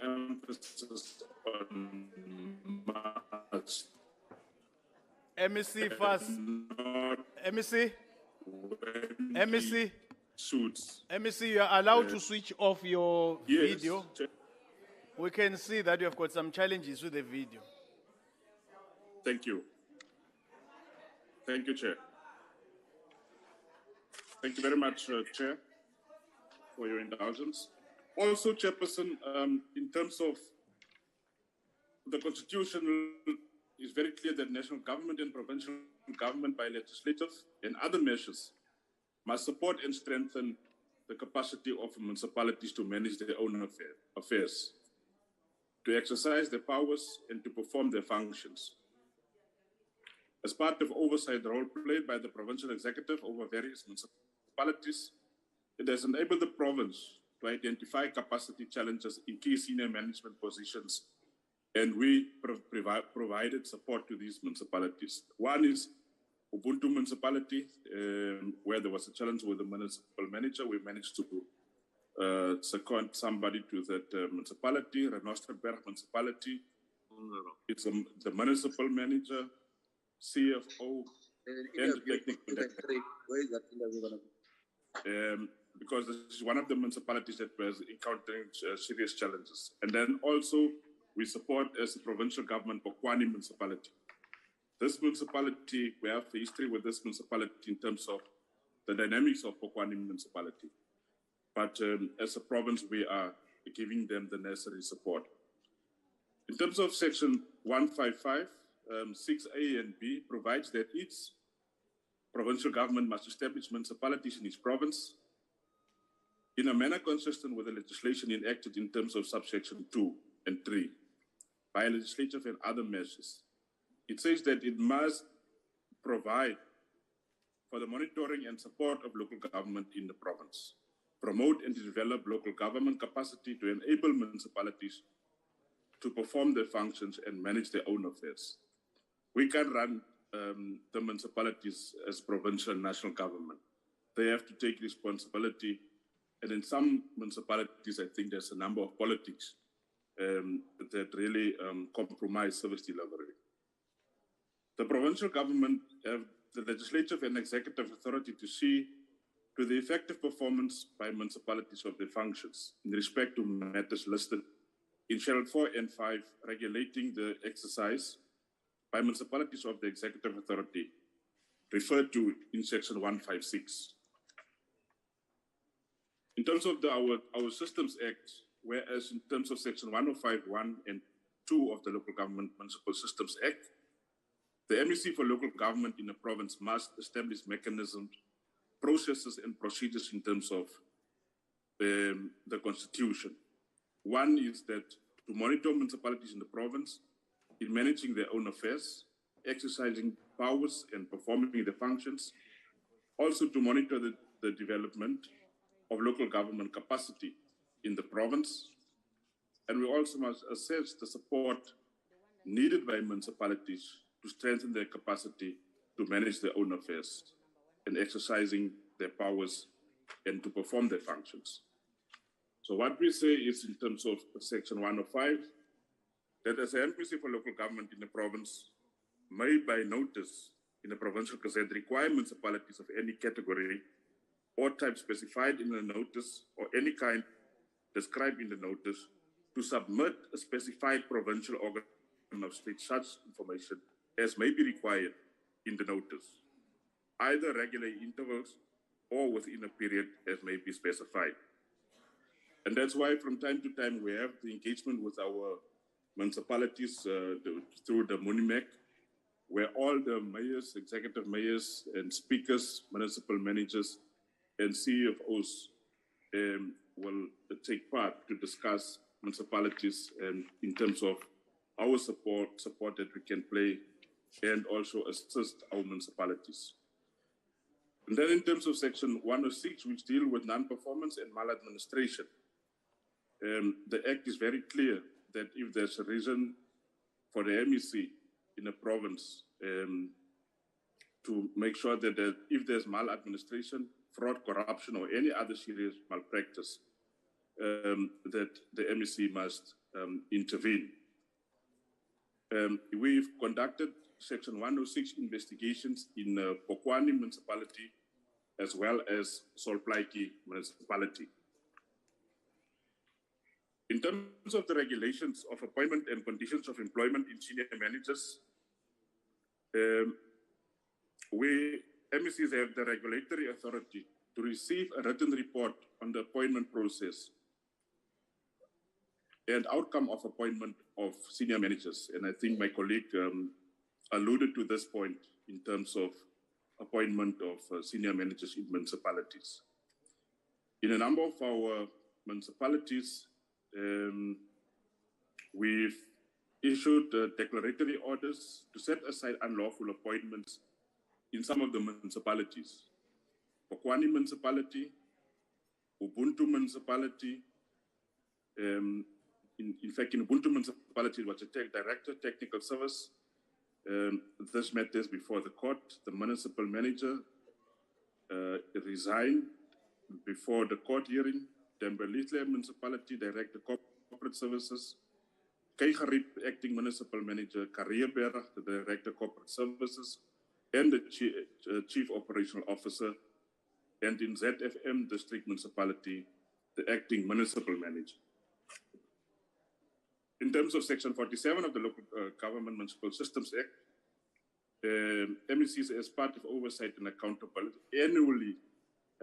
emphasis on must MEC first. MEC. MEC. Suits. MEC, you are allowed to switch off your Yes. video. We can see that you have got some challenges with the video. Thank you. Thank you, Chair. Thank you very much, Chair, for your indulgence. Also, Chairperson, in terms of the Constitution, is very clear that national government and provincial government by legislative and other measures must support and strengthen the capacity of municipalities to manage their own affairs, to exercise their powers and to perform their functions. As part of oversight, the role played by the provincial executive over various municipalities, it has enabled the province to identify capacity challenges in key senior management positions, and we provided support to these municipalities. One is Ubuntu municipality, where there was a challenge with the municipal manager. We managed to second somebody to that municipality. Renosterberg municipality, it's the municipal manager, CFO, and the technical director. Where is that interview going to be? Because this is one of the municipalities that was encountering serious challenges. And then also we support as a provincial government Bokwani municipality. This municipality, we have a history with this municipality in terms of the dynamics of Bokwani municipality. But as a province, we are giving them the necessary support. In terms of section 155, 6A and B provides that each provincial government must establish municipalities in each province in a manner consistent with the legislation enacted in terms of subsection 2 and 3 by legislative and other measures. It says that it must provide for the monitoring and support of local government in the province, promote and develop local government capacity to enable municipalities to perform their functions and manage their own affairs. We can run the municipalities as provincial and national government. They have to take responsibility. And in some municipalities, I think there's a number of politics that really compromise service delivery. The provincial government have the legislative and executive authority to see to the effective performance by municipalities of their functions in respect to matters listed in Schedule 4 and 5, regulating the exercise by municipalities of the executive authority referred to in section 156. In terms of our Systems Act, whereas in terms of section 105(1) and 2 of the Local Government Municipal Systems Act, the MEC for local government in a province must establish mechanisms, processes, and procedures in terms of the Constitution. One is that to monitor municipalities in the province in managing their own affairs, exercising powers and performing the functions, also to monitor the development of local government capacity in the province. And we also must assess the support needed by municipalities to strengthen their capacity to manage their own affairs and exercising their powers and to perform their functions. So what we say is in terms of section 105, that as an MPC for local government in the province may by notice in the provincial gazette require municipalities of any category or type specified in the notice or any kind described in the notice to submit a specified provincial organ of state such information as may be required in the notice, either regular intervals or within a period as may be specified. And that's why from time to time we have the engagement with our municipalities through the MUNIMEC, where all the mayors, executive mayors and speakers, municipal managers and CFOs will take part to discuss municipalities and in terms of our support that we can play and also assist our municipalities. And then in terms of section 106, which deal with non-performance and maladministration, the Act is very clear that if there's a reason for the MEC in a province to make sure that if there's maladministration, fraud, corruption, or any other serious malpractice, that the MEC must intervene. We've conducted Section 106 investigations in Pokwani municipality as well as Solplaiki municipality. In terms of the regulations of appointment and conditions of employment in senior managers, MECs have the regulatory authority to receive a written report on the appointment process and outcome of appointment of senior managers. And I think my colleague alluded to this point in terms of appointment of senior managers in municipalities. In a number of our municipalities, we've issued declaratory orders to set aside unlawful appointments in some of the municipalities. Pokwani municipality, Ubuntu municipality, in fact, in Ubuntu municipality, it was a director, technical service. This matters before the court. The municipal manager resigned before the court hearing. Tembelitle municipality, director, corporate services. Keigerip, acting municipal manager. Karierberg, the director, corporate services. And the chief operational officer. And in ZFM district municipality, the acting municipal manager. In terms of Section 47 of the Local Government Municipal Systems Act, MECs, as part of oversight and accountability, annually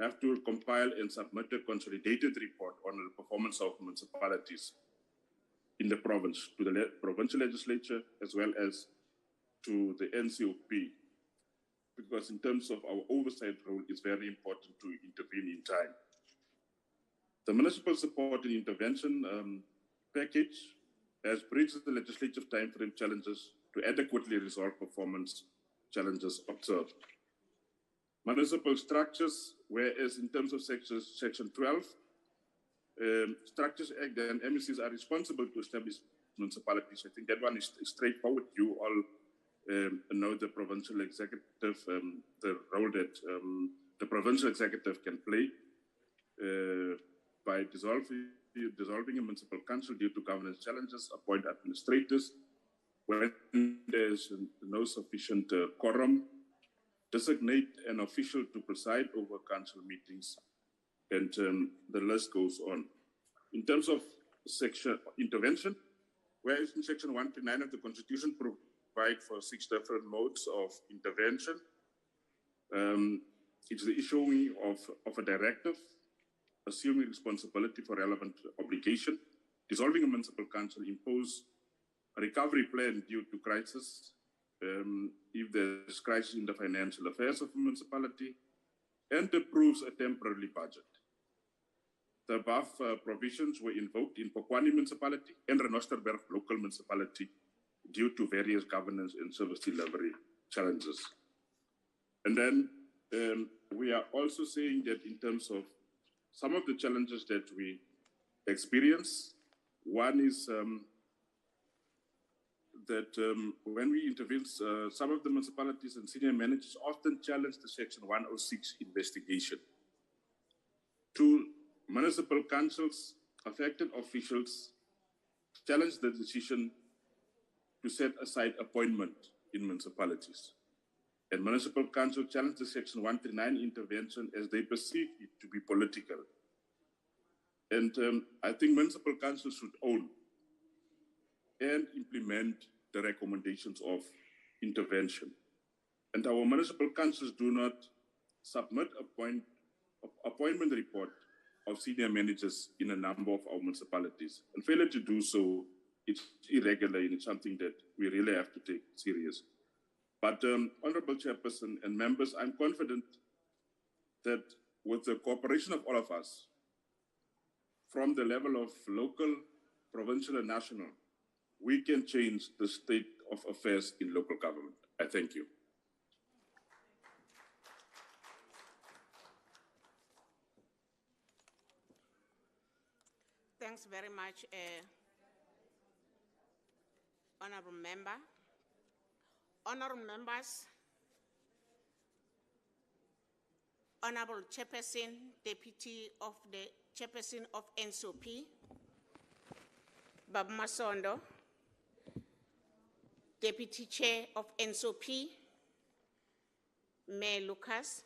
have to compile and submit a consolidated report on the performance of municipalities in the province to the provincial legislature as well as to the NCOP. Because in terms of our oversight role, it's very important to intervene in time. The municipal support and intervention package has bridged the legislative timeframe challenges to adequately resolve performance challenges observed. Municipal structures, whereas in terms of Section 12, Structures Act, and MECs are responsible to establish municipalities. I think that one is straightforward. You all know the provincial executive, the role that the provincial executive can play by dissolving a municipal council due to governance challenges, appoint administrators when there's no sufficient quorum, designate an official to preside over council meetings, and the list goes on. In terms of section intervention, whereas in Section 139 of the Constitution provide for 6 different modes of intervention, it's the issuing of a directive, assuming responsibility for relevant obligation, dissolving a municipal council, impose a recovery plan due to crisis, if there's crisis in the financial affairs of a municipality, and approves a temporary budget. The above provisions were invoked in Pokwani municipality and Renosterberg local municipality due to various governance and service delivery challenges. And then we are also saying that in terms of some of the challenges that we experience, one is that when we intervene, some of the municipalities and senior managers often challenge the Section 106 investigation. Two, municipal councils, affected officials challenge the decision to set aside appointment in municipalities. And municipal council challenge the Section 139 intervention as they perceive it to be political. And I think municipal councils should own and implement the recommendations of intervention. And our municipal councils do not submit appointment report of senior managers in a number of our municipalities. And failure to do so, it's irregular and it's something that we really have to take serious. But Honorable Chairperson and members, I'm confident that with the cooperation of all of us, from the level of local, provincial, and national, we can change the state of affairs in local government. I thank you. Thanks very much, Honorable Member. Honorable members, Honorable Chairperson, Deputy of the Chairperson of NCOP, Bab Masondo, Deputy Chair of NCOP, Mayor Lucas,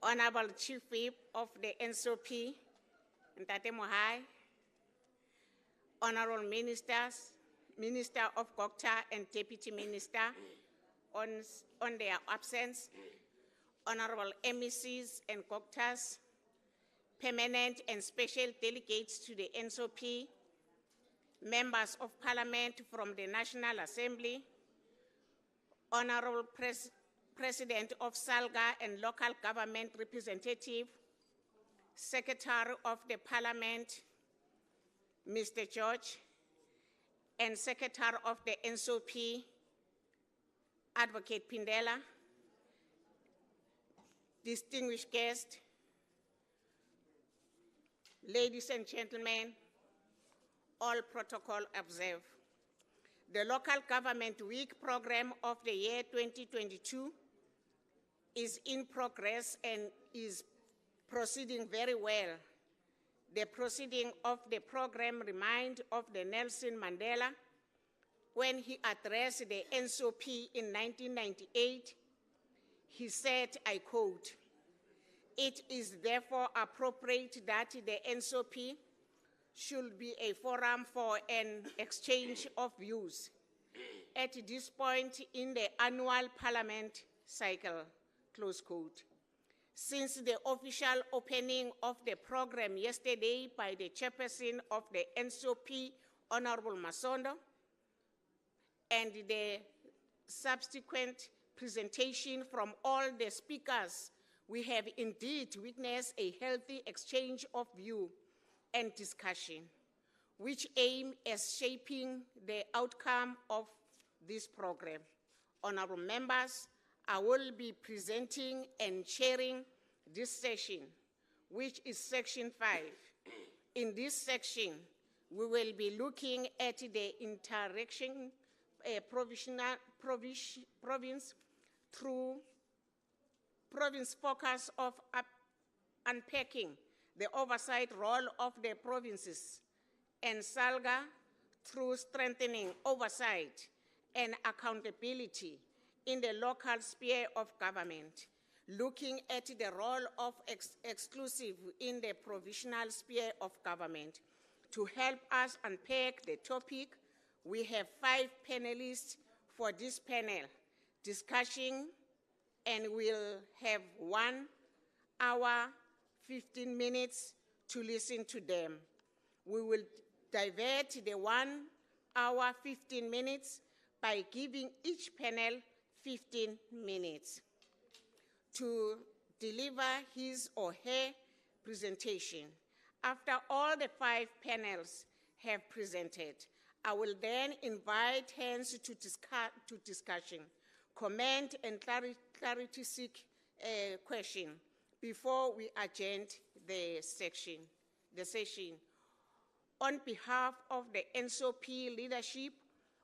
Honorable Chief Whip of the NCOP, Ntate Mohai, Honorable Ministers, Minister of Gokta and Deputy Minister on their absence, Honorable MECs and Goktas, permanent and special delegates to the NCOP, members of Parliament from the National Assembly, Honorable President of SALGA and local government representative, Secretary of the Parliament, Mr. George, and Secretary of the NCOP, Advocate Pindela, distinguished guests, ladies and gentlemen, all protocol observed. The Local Government Week program of the year 2022 is in progress and is proceeding very well. The proceeding of the program reminds of the Nelson Mandela when he addressed the NCOP in 1998. He said, I quote, "It is therefore appropriate that the NCOP should be a forum for an exchange of views at this point in the annual parliament cycle," close quote. Since the official opening of the program yesterday by the chairperson of the NCOP, Honorable Masondo, and the subsequent presentation from all the speakers, we have indeed witnessed a healthy exchange of view and discussion, which aim at shaping the outcome of this program. Honorable members, I will be presenting and chairing this session, which is section 5. In this section, we will be looking at the interaction province through province focus of unpacking the oversight role of the provinces, and SALGA through strengthening oversight and accountability in the local sphere of government, looking at the role of exclusive in the provisional sphere of government. To help us unpack the topic, we have 5 panelists for this panel discussion, and we'll have 1 hour, 15 minutes to listen to them. We will divert the 1 hour, 15 minutes by giving each panel 15 minutes to deliver his or her presentation. After all the 5 panels have presented, I will then invite hands to discussion, comment and clarity seek question before we adjourn the session. On behalf of the NCOP leadership,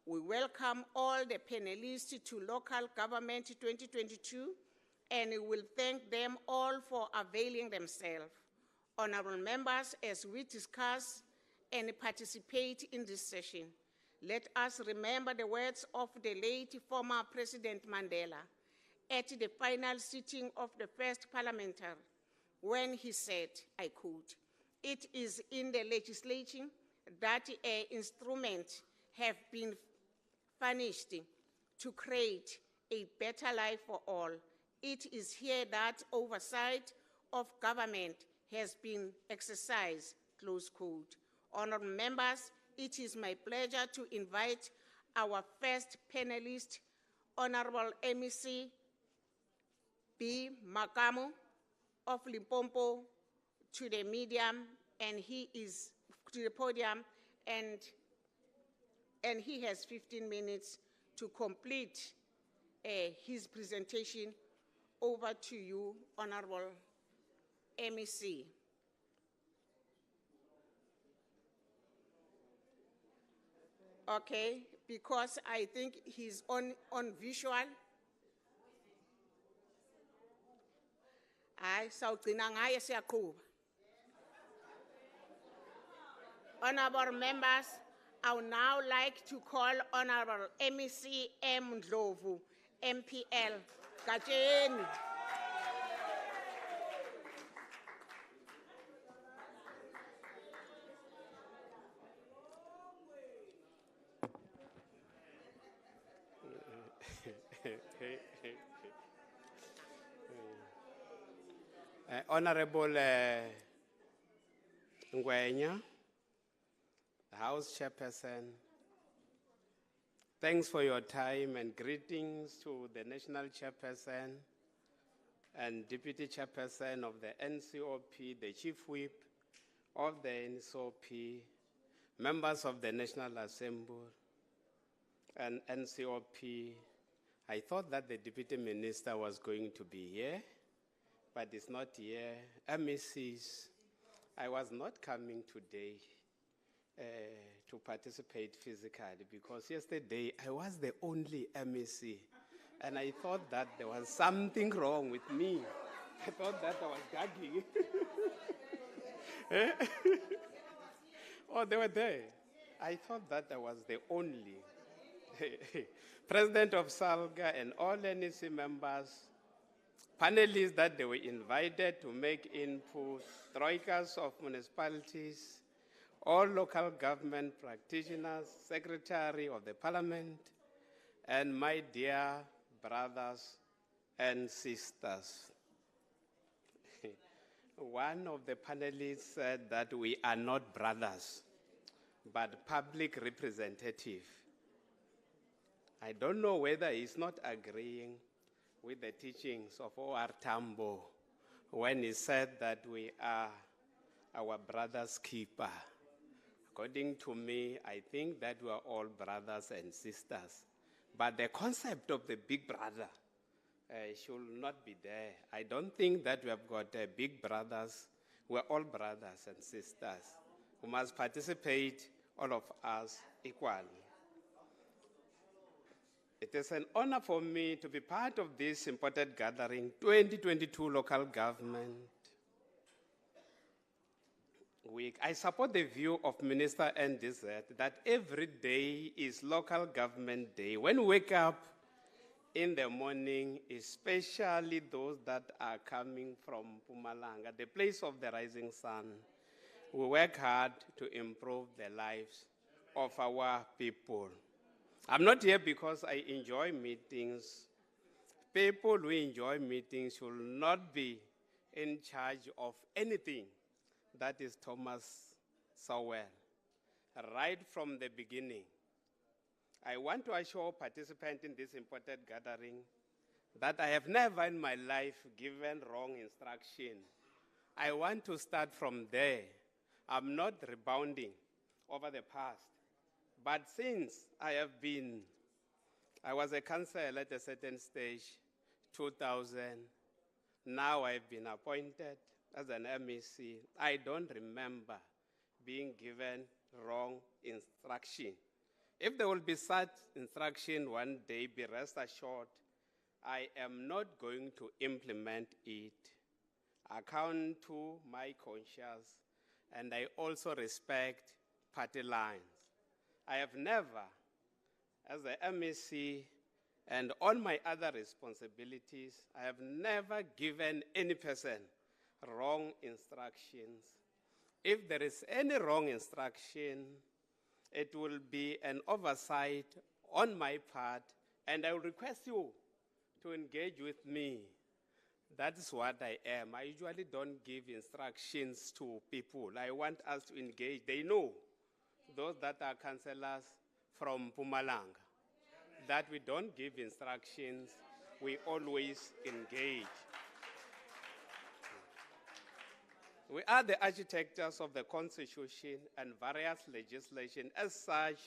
we welcome all the panelists to Local Government 2022, and we will thank them all for availing themselves. Honorable members, as we discuss and participate in this session, let us remember the words of the late former President Mandela at the final sitting of the first parliamentary, when he said, I quote, "It is in the legislation that an instrument have been furnished to create a better life for all. It is here that oversight of government has been exercised," close quote. Honorable members, it is my pleasure to invite our first panelist, Honorable MEC B. Makamo of Limpopo, to the medium, and he is to the podium, and he has 15 minutes to complete his presentation. Over to you, Honorable MEC. Okay, because I think he's on visual. Hayi sawugcina ngaye siyaqhuba. Honorable members, I would now like to call Honorable MEC M. Ndlovu, MPL. Gatsheni. Honorable Ngwenya, House Chairperson, thanks for your time and greetings to the National Chairperson and Deputy Chairperson of the NCOP, the Chief Whip of the NCOP, members of the National Assembly and NCOP. I thought that the Deputy Minister was going to be here, but it's not here. MECs, I was not coming today to participate physically because yesterday I was the only MEC and I thought that there was something wrong with me. I thought that I was gagging. Oh, they were there. I thought that I was the only. President of SALGA and all NEC members, panelists that they were invited to make inputs, troikas of municipalities, all local government practitioners, secretary of the parliament, and my dear brothers and sisters. One of the panelists said that we are not brothers, but public representatives. I don't know whether he's not agreeing with the teachings of O.R. Tambo when he said that we are our brother's keeper. According to me, I think that we are all brothers and sisters. But the concept of the big brother should not be there. I don't think that we have got big brothers. We're all brothers and sisters who must participate, all of us, equally. It is an honor for me to be part of this important gathering, 2022 local government week. I support the view of Minister NDZ that every day is local government day. When we wake up in the morning, especially those that are coming from Mpumalanga, the place of the rising sun, we work hard to improve the lives of our people. I'm not here because I enjoy meetings. People who enjoy meetings should not be in charge of anything. That is Thomas Sowell. Right from the beginning, I want to assure participants in this important gathering that I have never in my life given wrong instruction. I want to start from there. I'm not rebounding over the past. But since I was a councillor at a certain stage, 2000, now I've been appointed as an MEC. I don't remember being given wrong instruction. If there will be such instruction one day, be rest assured, I am not going to implement it. According to my conscience, and I also respect party lines. I have never, as the MEC and all my other responsibilities, I have never given any person wrong instructions. If there is any wrong instruction, it will be an oversight on my part, and I will request you to engage with me. That is what I am. I usually don't give instructions to people. I want us to engage. They know, those that are councillors from Mpumalanga, that we don't give instructions, we always engage. We are the architects of the Constitution and various legislation. As such,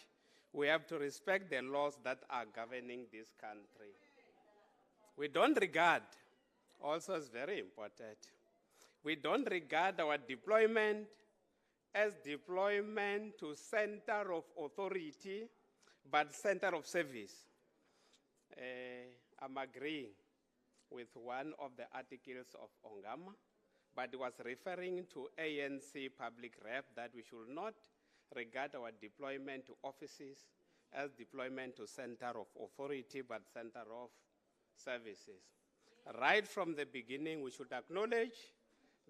we have to respect the laws that are governing this country. We don't regard, also is very important, we don't regard our deployment as deployment to center of authority, but center of service. I'm agreeing with one of the articles of Ongama, but was referring to ANC public rep that we should not regard our deployment to offices as deployment to center of authority, but center of services. Right from the beginning, we should acknowledge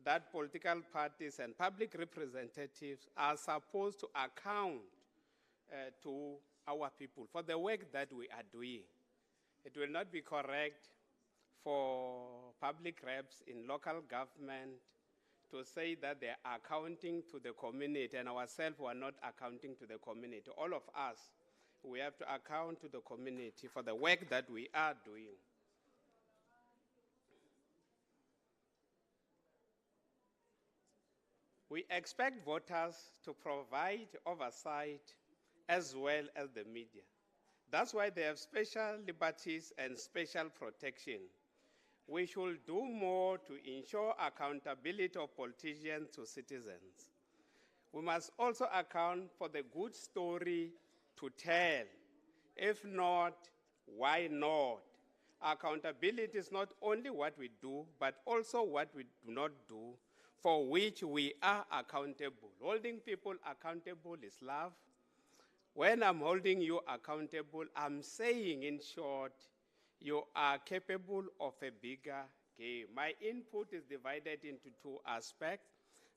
that political parties and public representatives are supposed to account to our people for the work that we are doing. It will not be correct for public reps in local government to say that they are accounting to the community and ourselves who are not accounting to the community. All of us, we have to account to the community for the work that we are doing. We expect voters to provide oversight as well as the media. That's why they have special liberties and special protection. We should do more to ensure accountability of politicians to citizens. We must also account for the good story to tell. If not, why not? Accountability is not only what we do, but also what we do not do, for which we are accountable. Holding people accountable is love. When I'm holding you accountable, I'm saying, in short, you are capable of a bigger game. My input is divided into two aspects.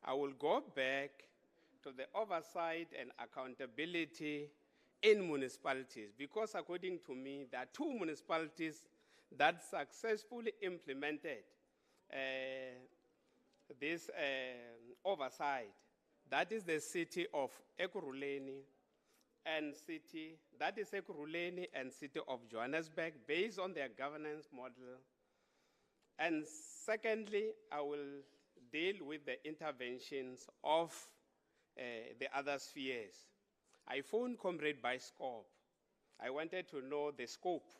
I will go back to the oversight and accountability in municipalities, because according to me, there are two municipalities that successfully implemented this oversight. That is the city of Ekurhuleni and city of Johannesburg, based on their governance model. And secondly, I will deal with the interventions of the other spheres. I phoned Comrade Biskop. I wanted to know the scope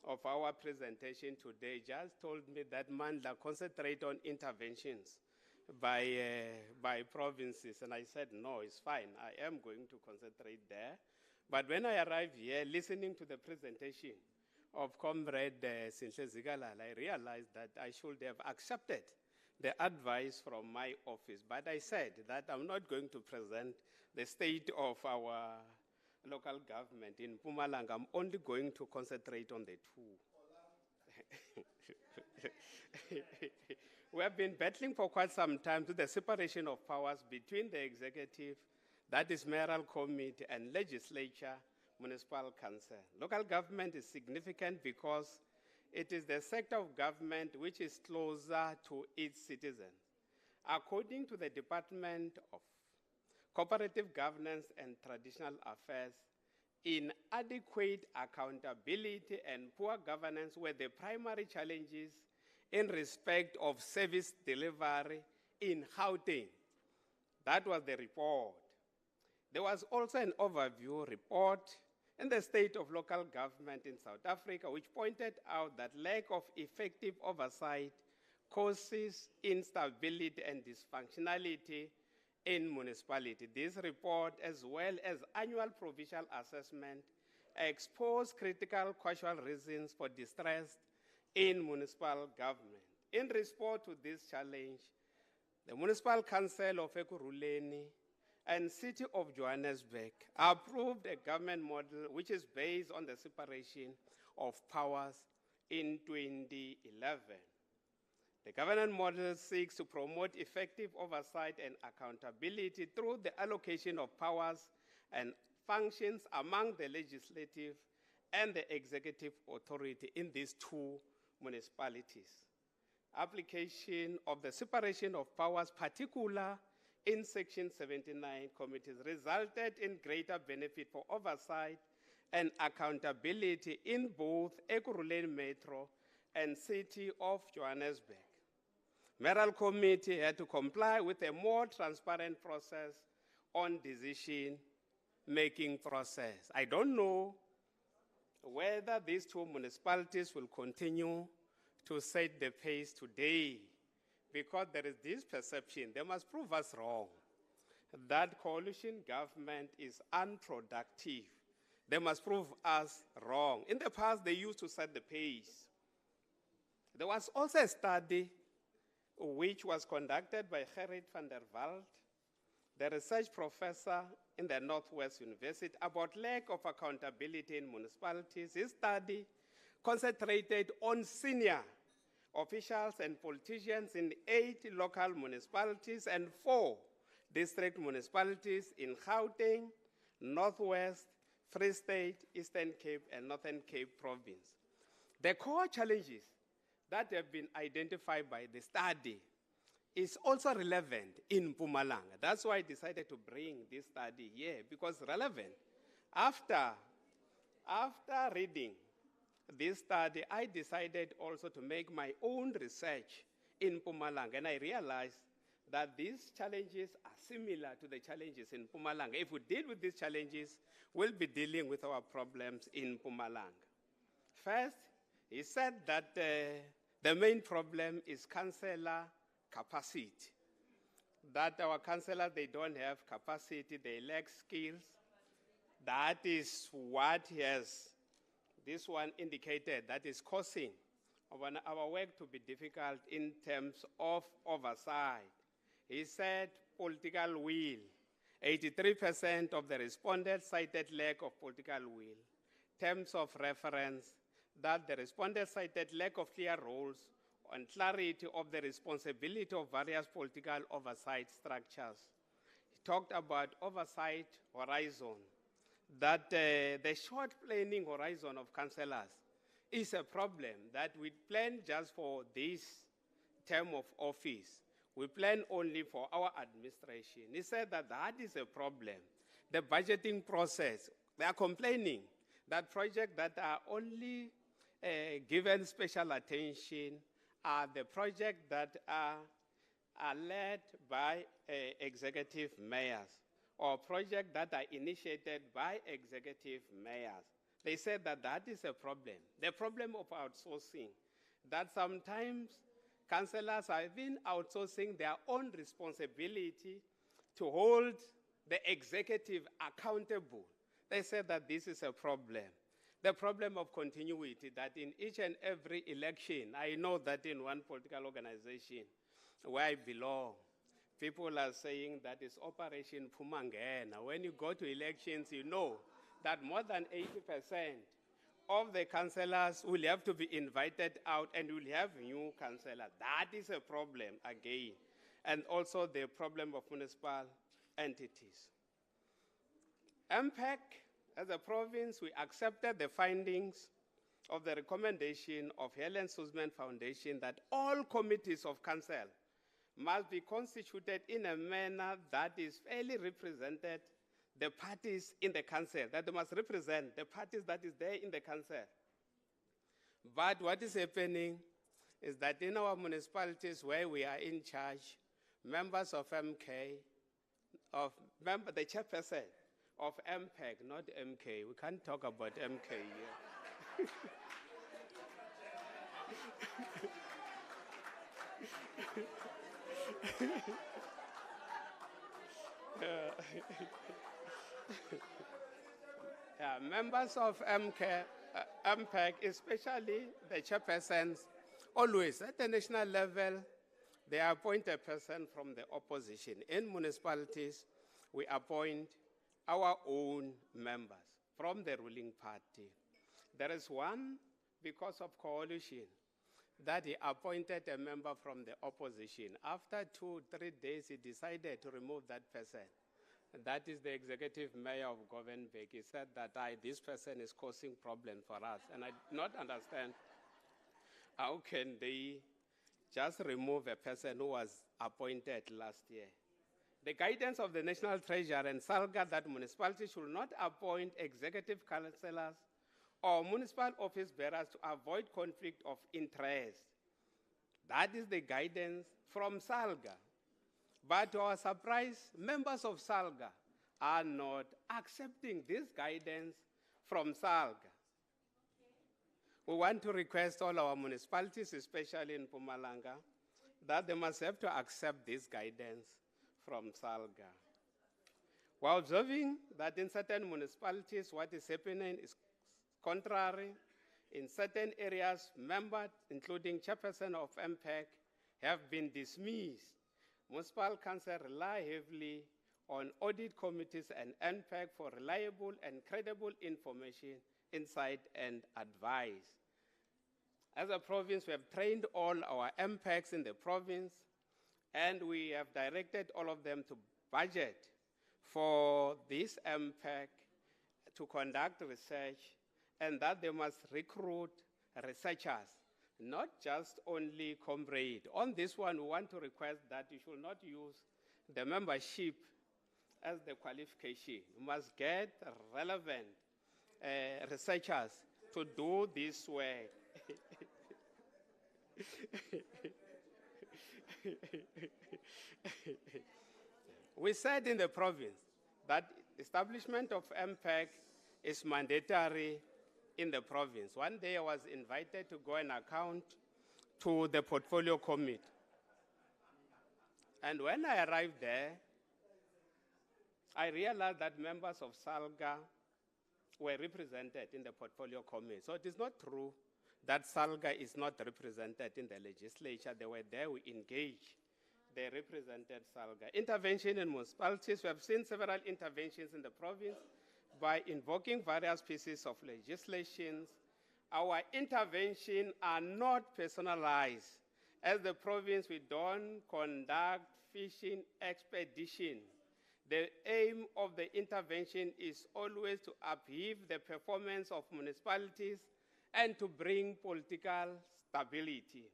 of our presentation today. Just told me that Mandla concentrate on interventions by provinces, and I said, no, it's fine. I am going to concentrate there. But when I arrived here, listening to the presentation of Comrade Sinhle Zikalala, I realized that I should have accepted the advice from my office. But I said that I'm not going to present the state of our local government in Mpumalanga. I'm only going to concentrate on the two. We have been battling for quite some time to the separation of powers between the executive, that is mayoral committee, and legislature, municipal council. Local government is significant because it is the sector of government which is closer to its citizens. According to the Department of Cooperative Governance and Traditional Affairs, inadequate accountability and poor governance were the primary challenges in respect of service delivery in Gauteng. That was the report. There was also an overview report in the state of local government in South Africa, which pointed out that lack of effective oversight causes instability and dysfunctionality in municipality. This report, as well as annual provincial assessment, expose critical causal reasons for distress in municipal government. In response to this challenge, the Municipal Council of Ekurhuleni and City of Johannesburg approved a government model which is based on the separation of powers in 2011. The government model seeks to promote effective oversight and accountability through the allocation of powers and functions among the legislative and the executive authority in these two municipalities. Application of the separation of powers, particular in Section 79 committees, resulted in greater benefit for oversight and accountability in both Ekurhuleni Metro and City of Johannesburg. Mayoral Committee had to comply with a more transparent process on decision-making process. I don't know whether these two municipalities will continue to set the pace today, because there is this perception, they must prove us wrong, that coalition government is unproductive. They must prove us wrong. In the past, they used to set the pace. There was also a study which was conducted by Gerrit van der Walt, the research professor in the Northwest University, about lack of accountability in municipalities. His study concentrated on senior officials and politicians in 8 local municipalities and 4 district municipalities in Gauteng, Northwest, Free State, Eastern Cape, and Northern Cape province. The core challenges that have been identified by the study is also relevant in Mpumalanga. That's why I decided to bring this study here, because relevant. After reading this study, I decided also to make my own research in Mpumalanga, and I realized that these challenges are similar to the challenges in Mpumalanga. If we deal with these challenges, we'll be dealing with our problems in Mpumalanga. First, he said that the main problem is councillor capacity. That our councillors, they don't have capacity, they lack skills. That is what he has, this one indicated, that is causing our work to be difficult in terms of oversight. He said political will. 83% of the respondents cited lack of political will. Terms of reference, that the respondents cited lack of clear roles and clarity of the responsibility of various political oversight structures. He talked about oversight horizon, that the short planning horizon of councillors is a problem, that we plan just for this term of office. We plan only for our administration. He said that that is a problem. The budgeting process, they are complaining that projects that are only given special attention are the projects that are led by executive mayors, or projects that are initiated by executive mayors. They said that that is a problem. The problem of outsourcing, that sometimes councillors have been outsourcing their own responsibility to hold the executive accountable. They said that this is a problem. The problem of continuity, that in each and every election, I know that in one political organization where I belong, people are saying that it's Operation Pumangena. When you go to elections, you know that more than 80% of the councillors will have to be invited out and will have new councillors. That is a problem again. And also the problem of municipal entities. MPEC, as a province, we accepted the findings of the recommendation of Helen Suzman Foundation that all committees of council must be constituted in a manner that is fairly represented the parties in the council, that they must represent the parties that is there in the council. But what is happening is that in our municipalities where we are in charge, members of MK, the chairperson of MPEC, not MK, we can't talk about MK here. Members of MPEC, especially the chairpersons, always at the national level, they appoint a person from the opposition. In municipalities, we appoint our own members from the ruling party. There is one, because of coalition, that he appointed a member from the opposition. After 2-3 days, he decided to remove that person. That is the executive mayor of Govenbeck. He said that this person is causing problems for us. And I do not understand how can they just remove a person who was appointed last year. The guidance of the National Treasurer and SALGA that municipalities should not appoint executive councillors or municipal office bearers to avoid conflict of interest. That is the guidance from SALGA. But to our surprise, members of SALGA are not accepting this guidance from SALGA. We want to request all our municipalities, especially in Mpumalanga, that they must have to accept this guidance from SALGA. We're observing that in certain municipalities, what is happening is contrary. In certain areas, members, including chairperson of MPEC, have been dismissed. Municipal Council rely heavily on audit committees and MPEC for reliable and credible information, insight, and advice. As a province, we have trained all our MPECs in the province, and we have directed all of them to budget for this MPEC to conduct research, and that they must recruit researchers, not just only comrade. On this one, we want to request that you should not use the membership as the qualification. You must get relevant researchers to do this work. We said in the province that establishment of MPEC is mandatory in the province. One day I was invited to go and account to the portfolio committee. And when I arrived there, I realized that members of SALGA were represented in the portfolio committee. So it is not true that SALGA is not represented in the legislature. They were there, we engaged. They represented SALGA. Intervention in municipalities, we have seen several interventions in the province by invoking various pieces of legislations. Our interventions are not personalized. As the province, we don't conduct fishing expedition. The aim of the intervention is always to upheave the performance of municipalities and to bring political stability.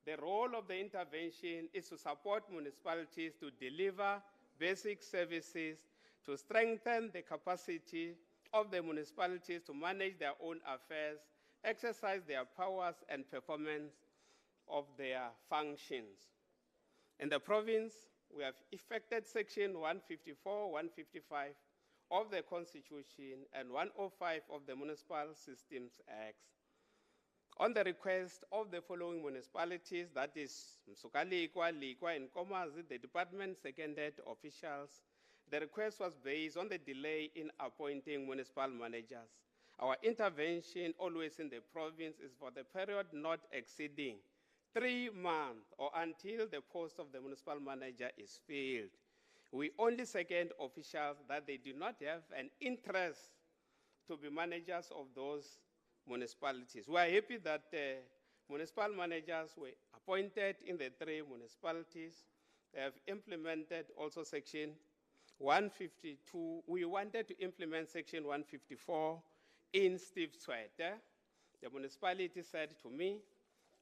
The role of the intervention is to support municipalities to deliver basic services, to strengthen the capacity of the municipalities to manage their own affairs, exercise their powers and performance of their functions. In the province, we have effected Section 154, 155 of the Constitution and 105 of the Municipal Systems Act. On the request of the following municipalities, that is Msukalikwa, Likwa, and Komazi, the department seconded officials, the request was based on the delay in appointing municipal managers. Our intervention always in the province is for the period not exceeding 3 months or until the post of the municipal manager is filled. We only second officials that they do not have an interest to be managers of those municipalities. We are happy that municipal managers were appointed in the 3 municipalities. They have implemented also Section 152. We wanted to implement Section 154 in Steve Tshwete. The municipality said to me,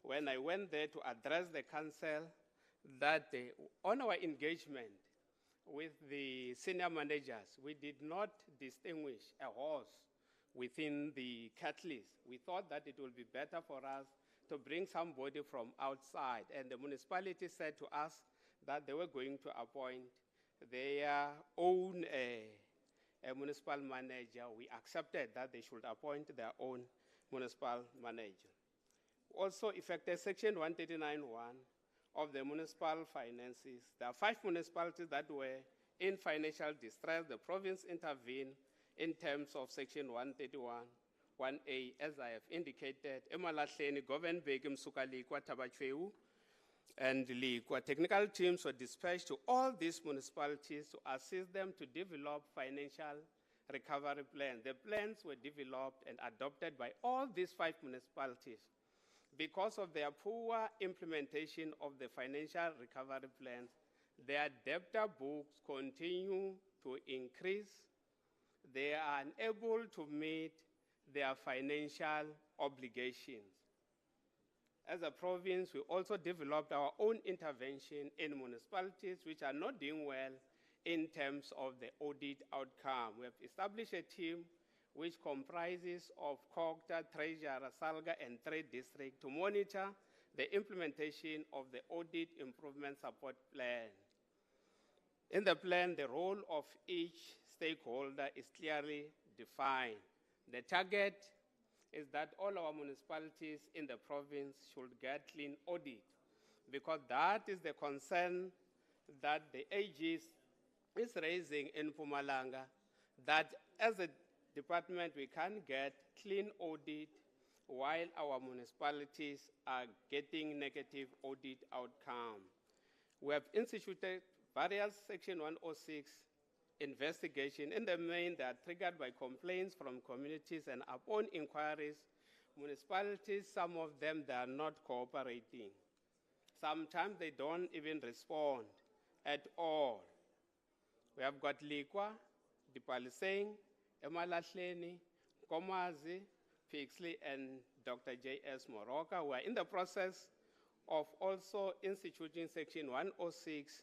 when I went there to address the council, that on our engagement with the senior managers, we did not distinguish a horse within the catalyst. We thought that it would be better for us to bring somebody from outside. And the municipality said to us that they were going to appoint their own municipal manager. We accepted that they should appoint their own municipal manager. Also effected Section 139(1) of the municipal finances. There are 5 municipalities that were in financial distress. The province intervened in terms of Section 131, 1A, as I have indicated. Emalahleni, Govenbek, Msukalikwa, Tabachweu, and Likwa. Technical teams were dispatched to all these municipalities to assist them to develop financial recovery plans. The plans were developed and adopted by all these 5 municipalities. Because of their poor implementation of the financial recovery plans, their debtor books continue to increase. They are unable to meet their financial obligations. As a province, we also developed our own intervention in municipalities which are not doing well in terms of the audit outcome. We have established a team which comprises of Kokta, Treasurer, Salga, and Trade District to monitor the implementation of the Audit Improvement Support Plan. In the plan, the role of each stakeholder is clearly defined. The target is that all our municipalities in the province should get clean audit, because that is the concern that the AG is raising in Mpumalanga, that as a department we can get clean audit while our municipalities are getting negative audit outcome. We have instituted various Section 106 investigation. In the main, they are triggered by complaints from communities, and upon inquiries, municipalities, some of them, they are not cooperating. Sometimes they don't even respond at all. We have got Likwa, Dipaliseng, Emalahleni, Komazi, Pixley, and Dr. J.S. Moroka, who are in the process of also instituting Section 106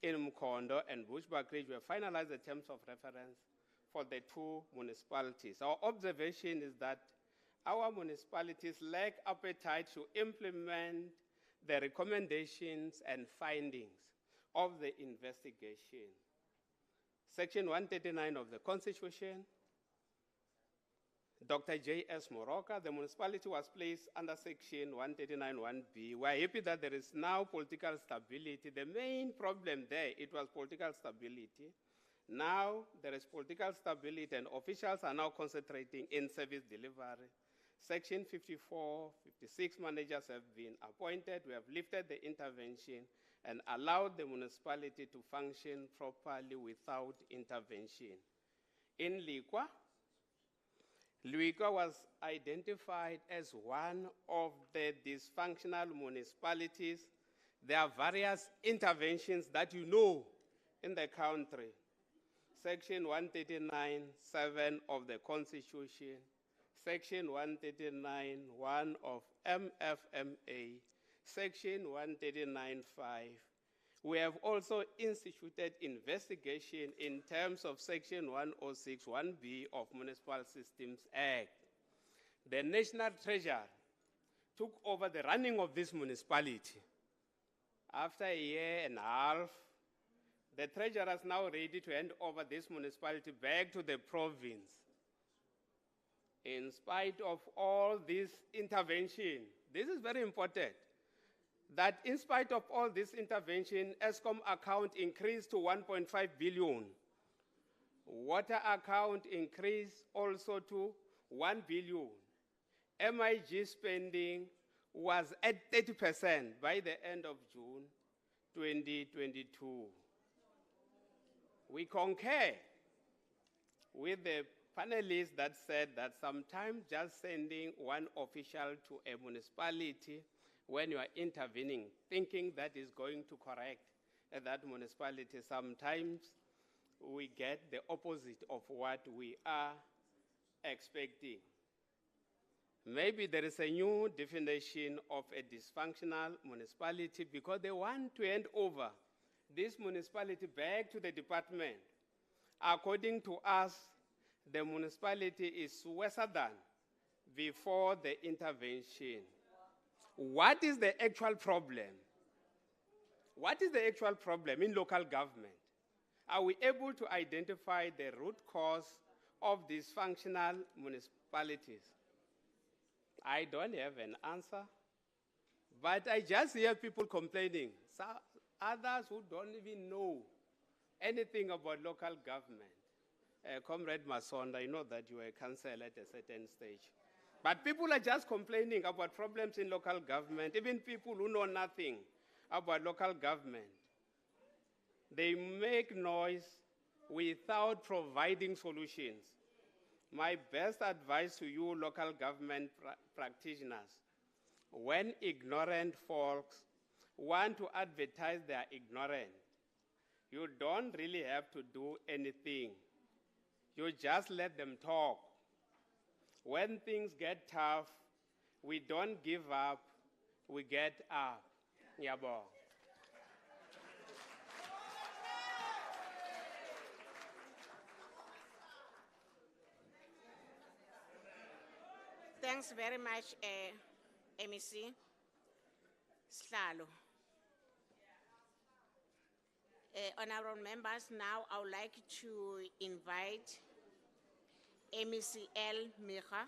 in Mkondo and Bushbuckridge. We have finalized the terms of reference for the two municipalities. Our observation is that our municipalities lack appetite to implement the recommendations and findings of the investigation. Section 139 of the Constitution, Dr. J.S. Moroka, the municipality was placed under Section 139(1)B. We're happy that there is now political stability. The main problem there, it was political stability. Now there is political stability and officials are now concentrating in service delivery. Section 54, 56 managers have been appointed. We have lifted the intervention and allowed the municipality to function properly without intervention. In Likwa, Luika was identified as one of the dysfunctional municipalities. There are various interventions that you know in the country. Section 139(7) of the Constitution, Section 139(1) of MFMA, Section 139(5). We have also instituted investigation in terms of Section 106(1)B of Municipal Systems Act. The National Treasury took over the running of this municipality. After a year and a half, the Treasurer is now ready to hand over this municipality back to the province. In spite of all this intervention, this is very important, that in spite of all this intervention, ESCOM account increased to 1.5 billion. Water account increased also to 1 billion. MIG spending was at 30% by the end of June 2022. We concur with the panelists that said that sometimes just sending one official to a municipality when you are intervening, thinking that is going to correct that municipality, sometimes we get the opposite of what we are expecting. Maybe there is a new definition of a dysfunctional municipality because they want to hand over this municipality back to the department. According to us, the municipality is worse than before the intervention. What is the actual problem? What is the actual problem in local government? Are we able to identify the root cause of dysfunctional municipalities? I don't have an answer, but I just hear people complaining. So others who don't even know anything about local government. Comrade Masonda, I know that you were a councillor at a certain stage. But people are just complaining about problems in local government, even people who know nothing about local government. They make noise without providing solutions. My best advice to you local government practitioners, when ignorant folks want to advertise they are ignorant, you don't really have to do anything. You just let them talk. When things get tough, we don't give up, we get up. Yabo. Thanks very much, MEC Slalo. Honorable members, now I would like to invite MECL Mira.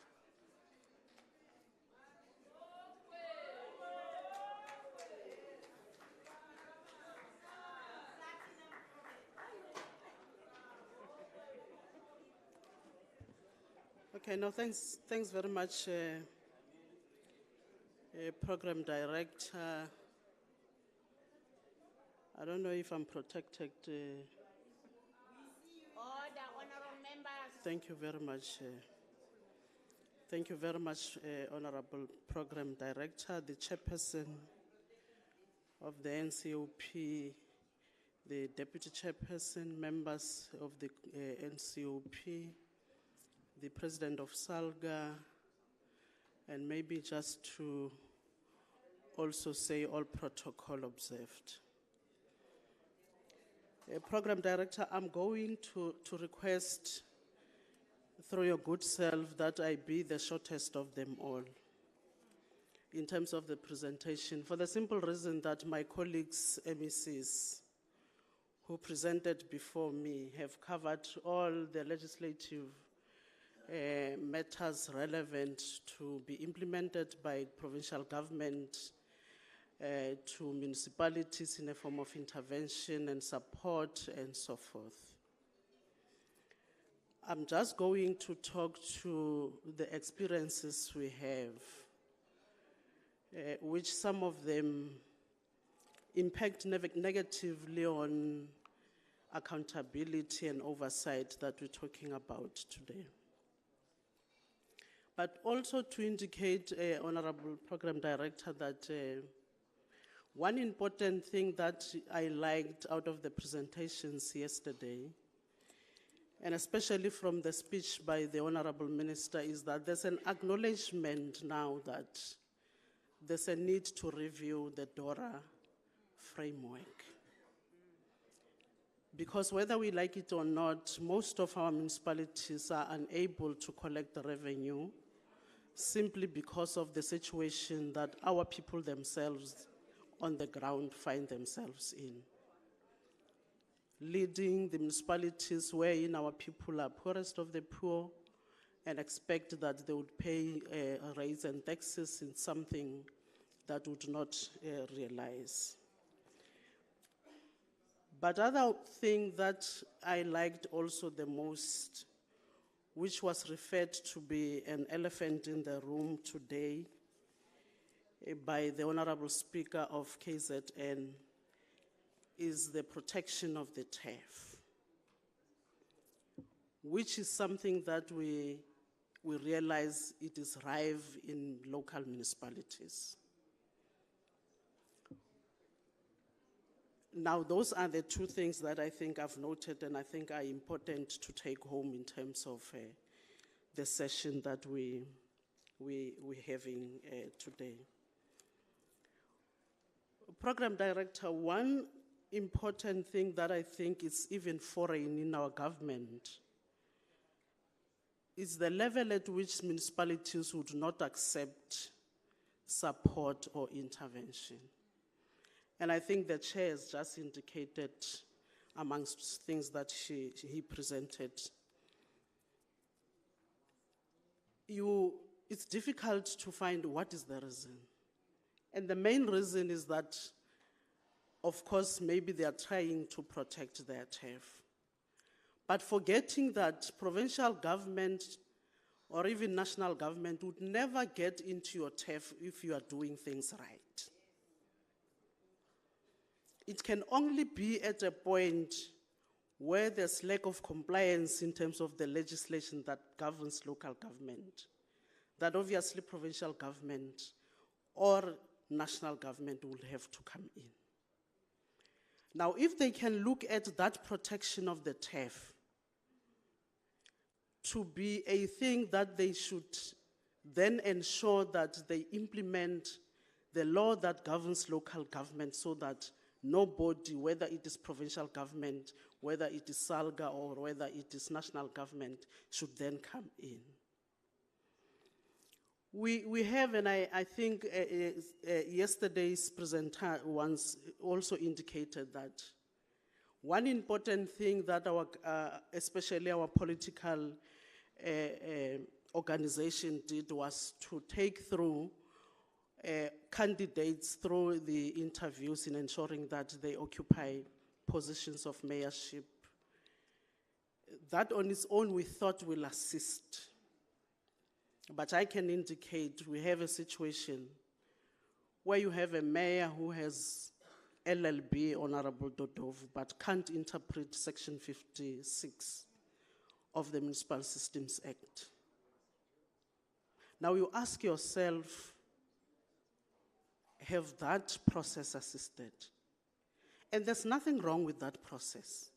Okay, no, thanks very much, Program Director, I don't know if I'm protected. Order, honorable members. Thank you very much. Thank you very much, Honorable Program Director, the Chairperson of the NCOP, the Deputy Chairperson, members of the NCOP, the President of SALGA, and maybe just to also say all protocol observed. Program Director, I'm going to request through your good self that I be the shortest of them all in terms of the presentation, for the simple reason that my colleagues, MECs, who presented before me have covered all the legislative matters relevant to be implemented by provincial government to municipalities in a form of intervention and support and so forth. I'm just going to talk to the experiences we have, which some of them impact negatively on accountability and oversight that we're talking about today. But also to indicate, Honorable Program Director, that one important thing that I liked out of the presentations yesterday, and especially from the speech by the Honorable Minister, is that there's an acknowledgement now that there's a need to review the DORA framework. Because whether we like it or not, most of our municipalities are unable to collect the revenue simply because of the situation that our people themselves on the ground find themselves in. Leading the municipalities wherein our people are poorest of the poor and expect that they would pay rates and taxes in something that would not realize. But other thing that I liked also the most, which was referred to be an elephant in the room today by the Honorable Speaker of KZN, is the protection of the turf, which is something that we realize it is rife in local municipalities. Now, those are the two things that I think I've noted and I think are important to take home in terms of the session that we're having today. Program Director, one important thing that I think is even foreign in our government is the level at which municipalities would not accept support or intervention. And I think the chair has just indicated, amongst things that he presented, it's difficult to find what is the reason. And the main reason is that, of course, maybe they are trying to protect their turf, but forgetting that provincial government or even national government would never get into your turf if you are doing things right. It can only be at a point where there's lack of compliance in terms of the legislation that governs local government, that obviously provincial government or national government will have to come in. Now, if they can look at that protection of the turf to be a thing that they should then ensure that they implement the law that governs local government so that nobody, whether it is provincial government, whether it is SALGA or whether it is national government, should then come in. We have, and I think yesterday's presenter once also indicated that one important thing that especially our political organization did was to take through candidates through the interviews in ensuring that they occupy positions of mayorship. That on its own we thought will assist. But I can indicate we have a situation where you have a mayor who has LLB, Honorable Dodov, but can't interpret Section 56 of the Municipal Systems Act. Now you ask yourself, have that process assisted? And there's nothing wrong with that process.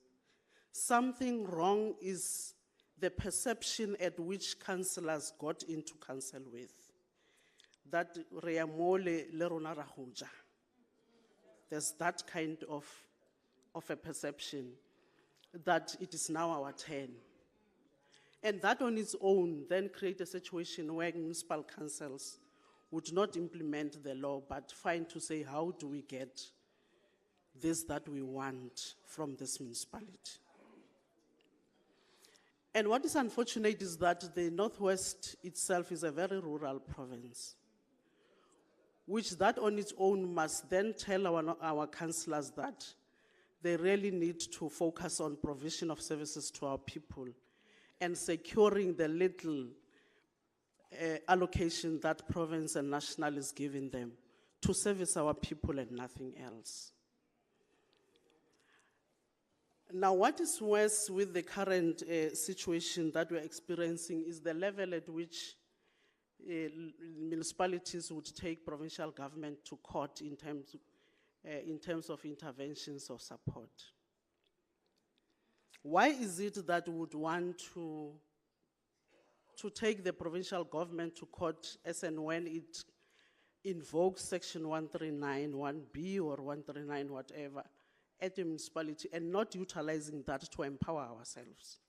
Something wrong is the perception at which councillors got into council with. That Reamole Lerona Rahuja. There's that kind of a perception that it is now our turn. And that on its own then create a situation where municipal councils would not implement the law, but find to say, how do we get this that we want from this municipality? And what is unfortunate is that the Northwest itself is a very rural province, which that on its own must then tell our councillors that they really need to focus on provision of services to our people and securing the little allocation that province and national is giving them to service our people and nothing else. Now, what is worse with the current situation that we're experiencing is the level at which municipalities would take provincial government to court in terms of interventions or support. Why is it that we would want to take the provincial government to court as and when it invokes Section 139, 1B or 139, whatever, at the municipality and not utilizing that to empower ourselves?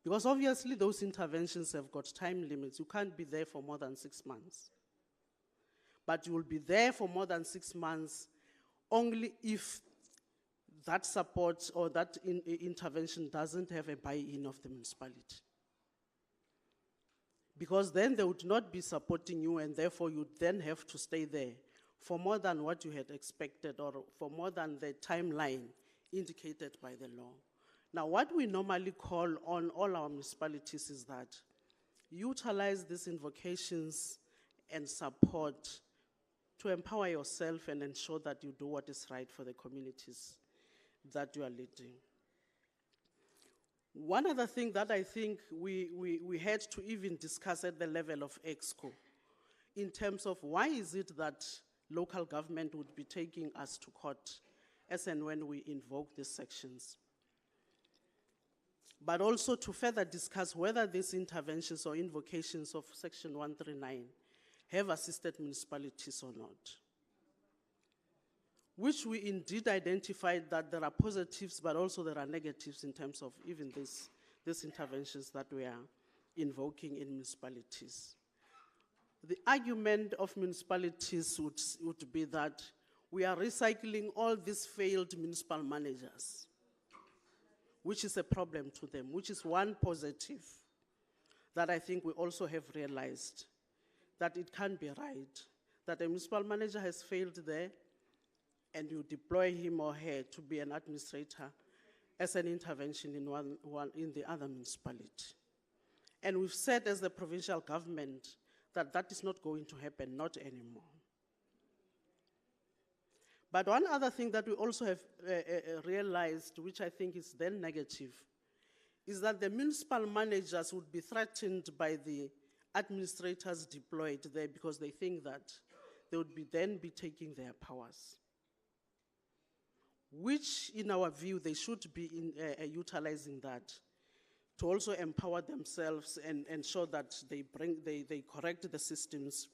Because obviously those interventions have got time limits. You can't be there for more than 6 months. But you will be there for more than 6 months only if that support or that intervention doesn't have a buy-in of the municipality. Because then they would not be supporting you, and therefore you then have to stay there for more than what you had expected or for more than the timeline indicated by the law. Now, what we normally call on all our municipalities is that utilize these invocations and support to empower yourself and ensure that you do what is right for the communities that you are leading. One other thing that I think we had to even discuss at the level of EXCO in terms of why is it that local government would be taking us to court as and when we invoke these sections. But also to further discuss whether these interventions or invocations of Section 139 have assisted municipalities or not. Which we indeed identified that there are positives, but also there are negatives in terms of even these interventions that we are invoking in municipalities. The argument of municipalities would be that we are recycling all these failed municipal managers, which is a problem to them, which is one positive that I think we also have realized that it can't be right, that a municipal manager has failed there and you deploy him or her to be an administrator as an intervention in the other municipality. And we've said as the provincial government that that is not going to happen, not anymore. But one other thing that we also have realized, which I think is then negative, is that the municipal managers would be threatened by the administrators deployed there because they think that they would then be taking their powers, which in our view they should be utilizing that to also empower themselves and ensure that they correct the systems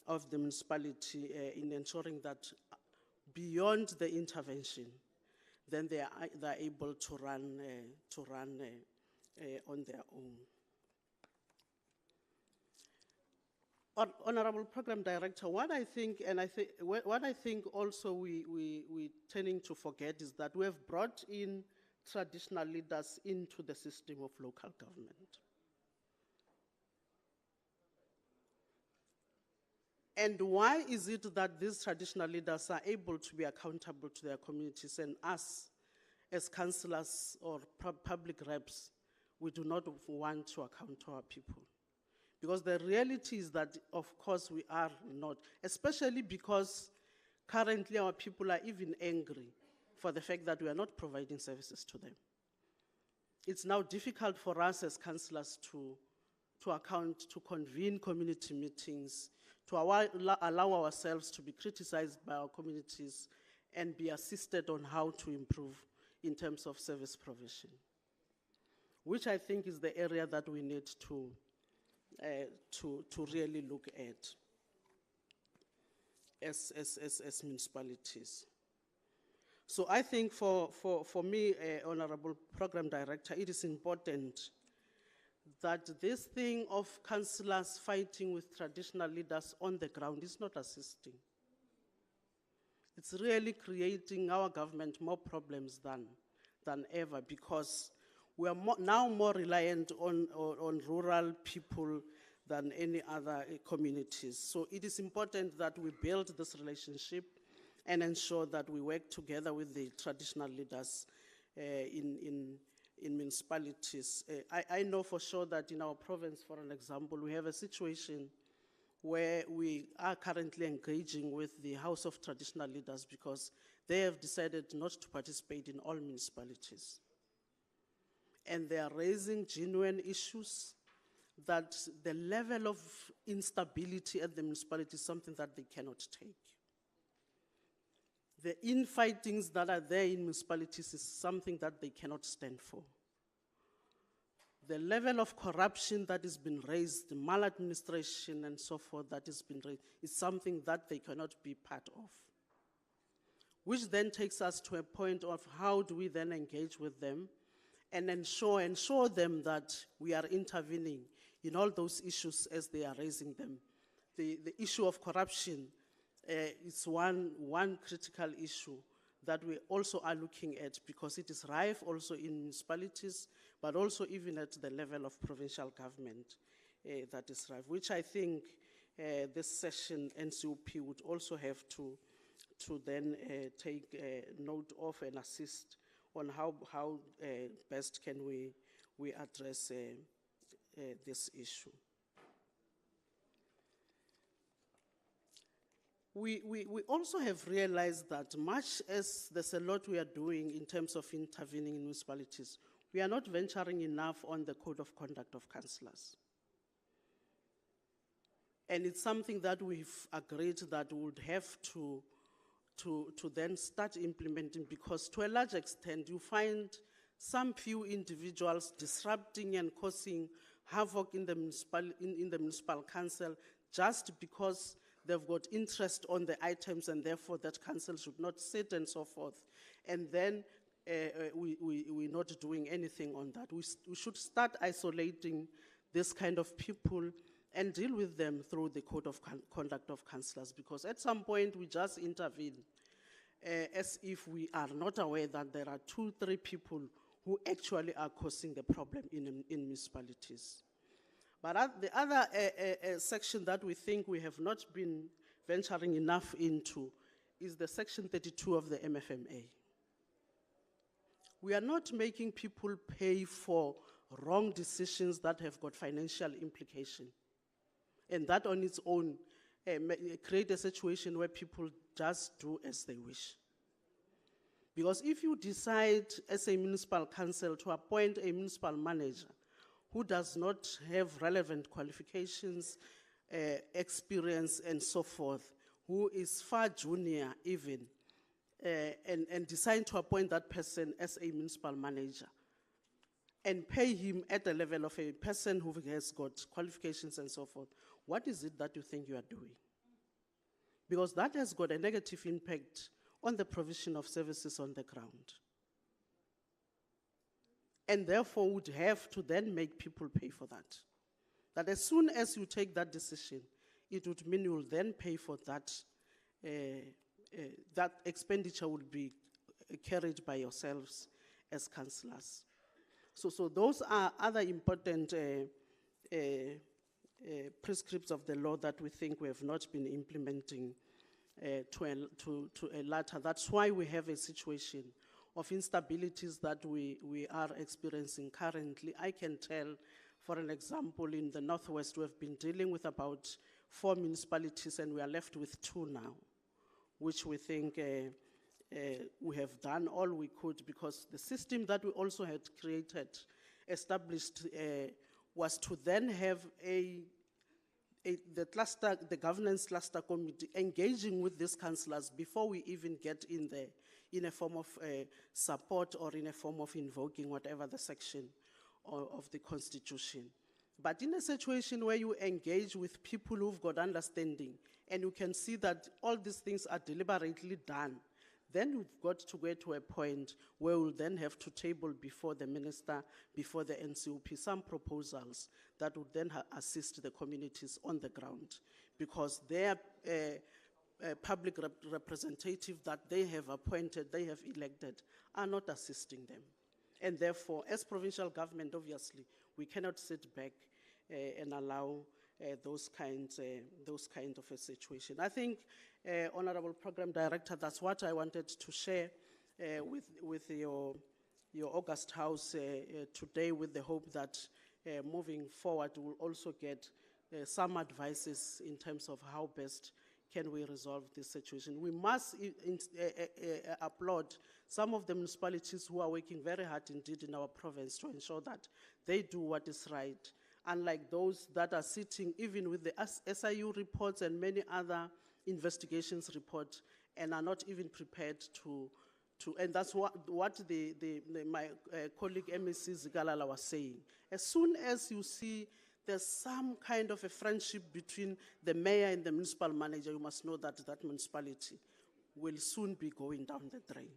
of the municipality in ensuring that beyond the intervention, then they are able to run on their own. Honorable Program Director, what I think also we tending to forget is that we have brought in traditional leaders into the system of local government. And why is it that these traditional leaders are able to be accountable to their communities and us as councillors or public reps, we do not want to account to our people? Because the reality is that, of course, we are not, especially because currently our people are even angry for the fact that we are not providing services to them. It's now difficult for us as councillors to convene community meetings, to allow ourselves to be criticized by our communities and be assisted on how to improve in terms of service provision, which I think is the area that we need to really look at as municipalities. So I think for me, Honorable Program Director, it is important that this thing of councillors fighting with traditional leaders on the ground is not assisting. It's really creating our government more problems than ever, because we are now more reliant on rural people than any other communities. So it is important that we build this relationship and ensure that we work together with the traditional leaders in municipalities. I know for sure that in our province, for an example, we have a situation where we are currently engaging with the House of Traditional Leaders because they have decided not to participate in all municipalities. And they are raising genuine issues that the level of instability at the municipality is something that they cannot take. The infightings that are there in municipalities is something that they cannot stand for. The level of corruption that has been raised, the maladministration and so forth that has been raised, is something that they cannot be part of. Which then takes us to a point of how do we then engage with them and ensure them that we are intervening in all those issues as they are raising them. The issue of corruption is one critical issue that we also are looking at, because it is rife also in municipalities, but also even at the level of provincial government that is rife, which I think this session NCOP would also have to then take note of and assist on how best can we address this issue. We also have realized that much as there's a lot we are doing in terms of intervening in municipalities, we are not venturing enough on the code of conduct of councillors. And it's something that we've agreed that we would have to then start implementing, because to a large extent you find some few individuals disrupting and causing havoc in the municipal council just because they've got interest on the items and therefore that council should not sit and so forth. And then we're not doing anything on that. We should start isolating this kind of people and deal with them through the code of conduct of councillors, because at some point we just intervene as if we are not aware that there are 2-3 people who actually are causing the problem in municipalities. But the other section that we think we have not been venturing enough into is the section 32 of the MFMA. We are not making people pay for wrong decisions that have got financial implication. And that on its own create a situation where people just do as they wish. Because if you decide as a municipal council to appoint a municipal manager who does not have relevant qualifications, experience and so forth, who is far junior even, and decide to appoint that person as a municipal manager and pay him at the level of a person who has got qualifications and so forth, what is it that you think you are doing? Because that has got a negative impact on the provision of services on the ground. And therefore would have to then make people pay for that. That as soon as you take that decision, it would mean you will then pay for that. That expenditure will be carried by yourselves as councillors. So those are other important prescripts of the law that we think we have not been implementing to a latter. That's why we have a situation of instabilities that we are experiencing currently. I can tell For an example, in the Northwest, we've been dealing with about 4 municipalities and we are left with 2 now, which we think we have done all we could, because the system that we also had established, was to then have the governance cluster committee engaging with these councillors before we even get in there in a form of support or in a form of invoking whatever the section of the constitution. But in a situation where you engage with people who've got understanding and you can see that all these things are deliberately done, then we've got to get to a point where we'll then have to table before the minister, before the NCOP, some proposals that would then assist the communities on the ground, because their public representative that they have appointed, they have elected, are not assisting them. And therefore, as provincial government, obviously, we cannot sit back and allow those kinds of a situation. I think, Honorable Program Director, that's what I wanted to share with your August House today, with the hope that moving forward we'll also get some advices in terms of how best can we resolve this situation. We must applaud some of the municipalities who are working very hard indeed in our province to ensure that they do what is right, unlike those that are sitting even with the SIU reports and many other investigations reports and are not even prepared to and that's what my colleague MEC Zigalala was saying. As soon as you see there's some kind of a friendship between the mayor and the municipal manager, you must know that that municipality will soon be going down the drain.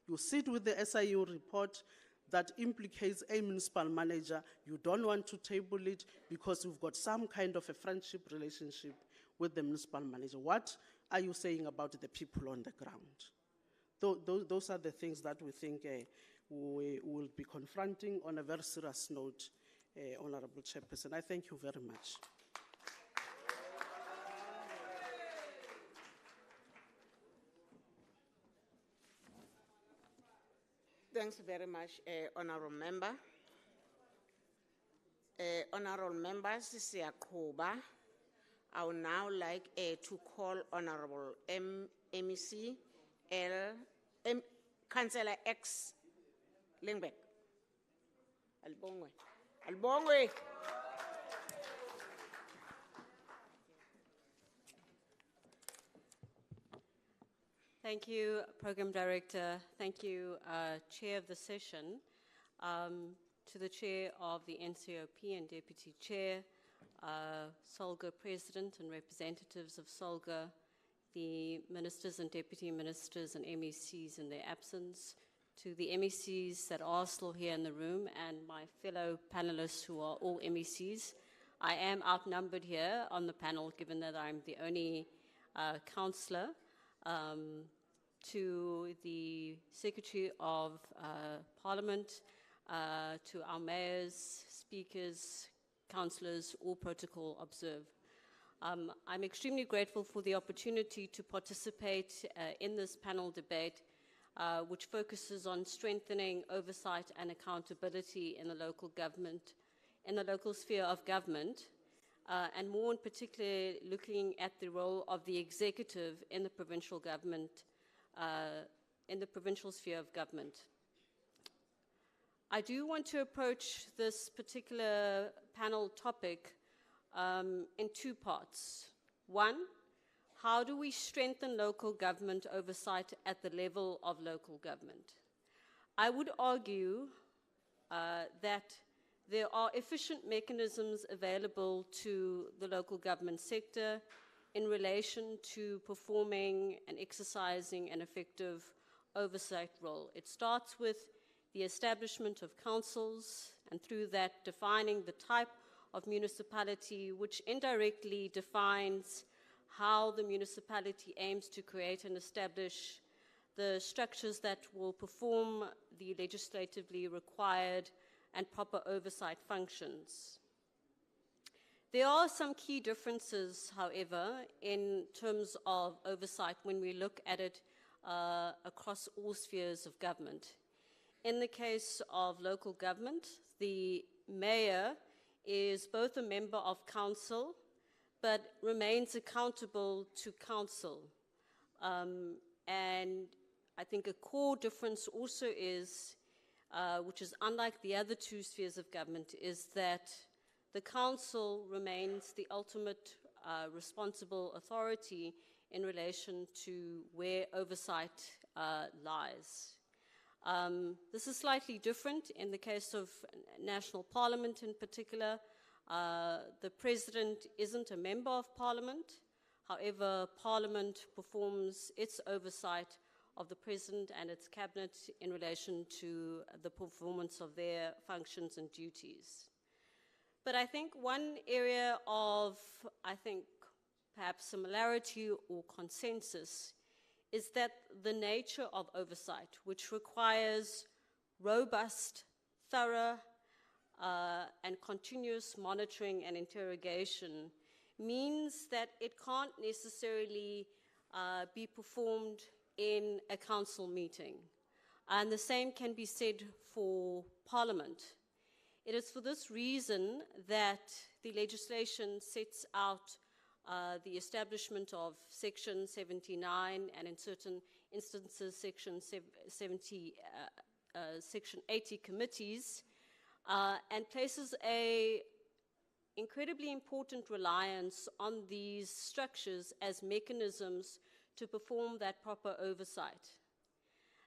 You sit with the SIU report that implicates a municipal manager, you don't want to table it because you've got some kind of a friendship relationship with the municipal manager. What are you saying about the people on the ground? Those are the things that we think we will be confronting on a very serious note, Honorable Chairperson. I thank you very much. Thanks very much, Honorable Member. Honorable Members, Siyakuba. I would now like to call Honorable MEC Councillor X Lingbeck. Albongwe. Albongwe. Thank you, Program Director. Thank you, Chair of the session. To the Chair of the NCOP and Deputy Chair, Solga President and representatives of Solga, the Ministers and Deputy Ministers and MECs in their absence, to the MECs that are still here in the room, and my fellow panelists who are all MECs. I am outnumbered here on the panel, given that I'm the only councillor. To the Secretary of Parliament, to our mayors, speakers, councillors, all protocol observed. I'm extremely grateful for the opportunity to participate in this panel debate, which focuses on strengthening oversight and accountability in the local government, in the local sphere of government, and more in particular looking at the role of the executive in the provincial government, in the provincial sphere of government. I do want to approach this particular panel topic in 2 parts. One, how do we strengthen local government oversight at the level of local government? I would argue that there are efficient mechanisms available to the local government sector in relation to performing and exercising an effective oversight role. It starts with the establishment of councils, and through that defining the type of municipality, which indirectly defines how the municipality aims to create and establish the structures that will perform the legislatively required and proper oversight functions. There are some key differences, however, in terms of oversight when we look at it across all spheres of government. In the case of local government, the mayor is both a member of council, but remains accountable to council. And I think a core difference also is, which is unlike the other two spheres of government, is that the council remains the ultimate responsible authority in relation to where oversight lies. This is slightly different in the case of National Parliament in particular. The President isn't a member of Parliament. However, Parliament performs its oversight of the President and its Cabinet in relation to the performance of their functions and duties. But I think one area of, perhaps similarity or consensus is that the nature of oversight, which requires robust, thorough, and continuous monitoring and interrogation, means that it can't necessarily be performed in a council meeting. And the same can be said for Parliament. It is for this reason that the legislation sets out the establishment of Section 79 and in certain instances Section 80 committees and places a incredibly important reliance on these structures as mechanisms to perform that proper oversight.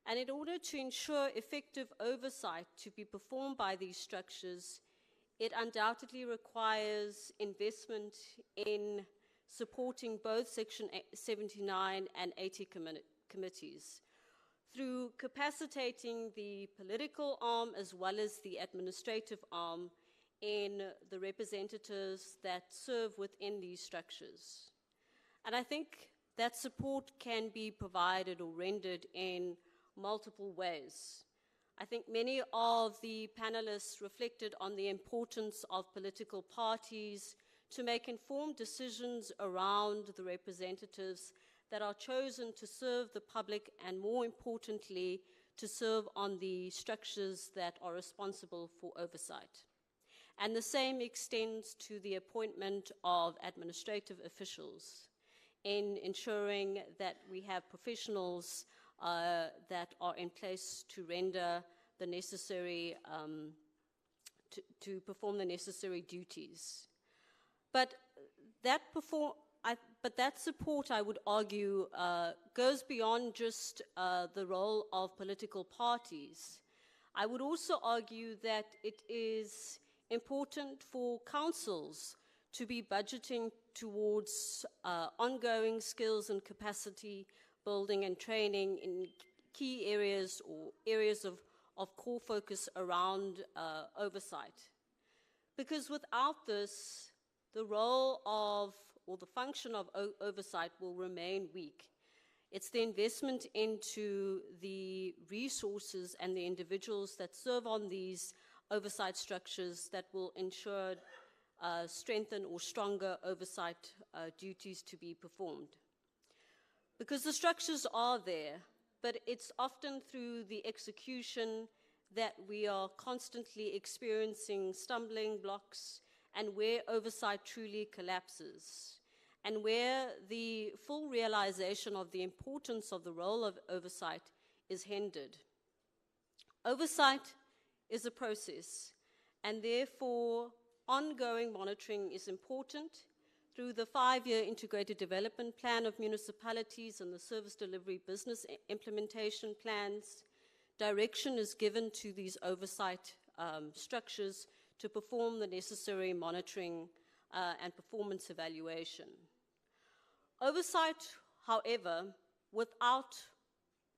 And in order to ensure effective oversight to be performed by these structures, it undoubtedly requires investment in supporting both Section 79 and 80 committees through capacitating the political arm as well as the administrative arm in the representatives that serve within these structures. And I think that support can be provided or rendered in multiple ways. I think many of the panelists reflected on the importance of political parties to make informed decisions around the representatives that are chosen to serve the public and, more importantly, to serve on the structures that are responsible for oversight. And the same extends to the appointment of administrative officials in ensuring that we have professionals that are in place to render the necessary, to perform the necessary duties. But that support, I would argue, goes beyond just the role of political parties. I would also argue that it is important for councils to be budgeting towards ongoing skills and capacity building and training in key areas or areas of core focus around oversight. Because without this, the role of, or the function of oversight will remain weak. It's the investment into the resources and the individuals that serve on these oversight structures that will ensure strengthen or stronger oversight duties to be performed. Because the structures are there, but it's often through the execution that we are constantly experiencing stumbling blocks and where oversight truly collapses, and where the full realization of the importance of the role of oversight is hindered. Oversight is a process, and therefore ongoing monitoring is important through the 5-year Integrated Development Plan of municipalities and the Service Delivery Business Implementation Plans. Direction is given to these oversight structures to perform the necessary monitoring and performance evaluation. Oversight, however, without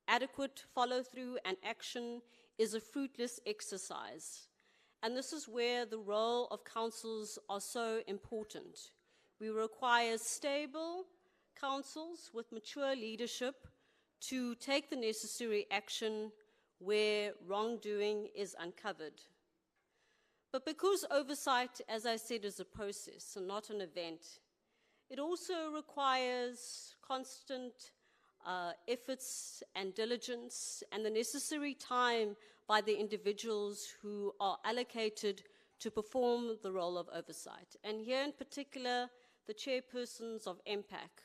adequate follow-through and action is a fruitless exercise. And this is where the role of councils are so important. We require stable councils with mature leadership to take the necessary action where wrongdoing is uncovered. But because oversight, as I said, is a process and not an event, it also requires constant efforts and diligence and the necessary time by the individuals who are allocated to perform the role of oversight. And here in particular, the chairpersons of MPAC.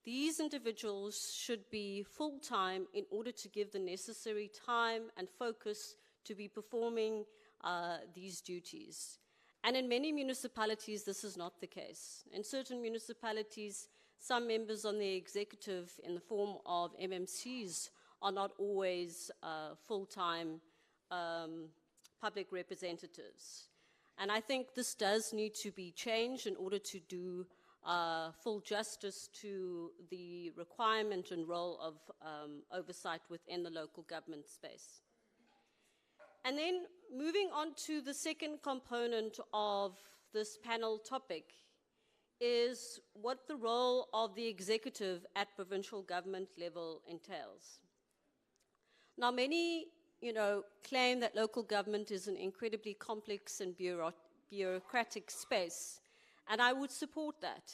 These individuals should be full-time in order to give the necessary time and focus to be performing these duties. And in many municipalities, this is not the case. In certain municipalities, some members on the executive in the form of MMCs are not always full-time public representatives. And I think this does need to be changed in order to do full justice to the requirement and role of oversight within the local government space. And then moving on to the second component of this panel topic is what the role of the executive at provincial government level entails. Now, many, claim that local government is an incredibly complex and bureaucratic space, and I would support that.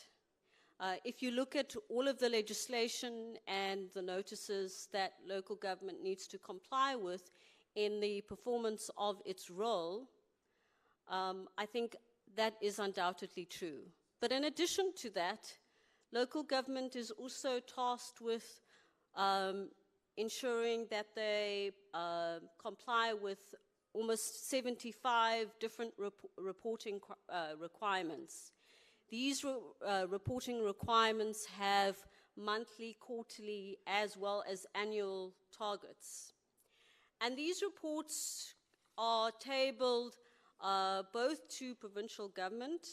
If you look at all of the legislation and the notices that local government needs to comply with in the performance of its role, I think that is undoubtedly true. But in addition to that, local government is also tasked with ensuring that they comply with almost 75 different reporting requirements. These reporting requirements have monthly, quarterly, as well as annual targets. And these reports are tabled both to provincial government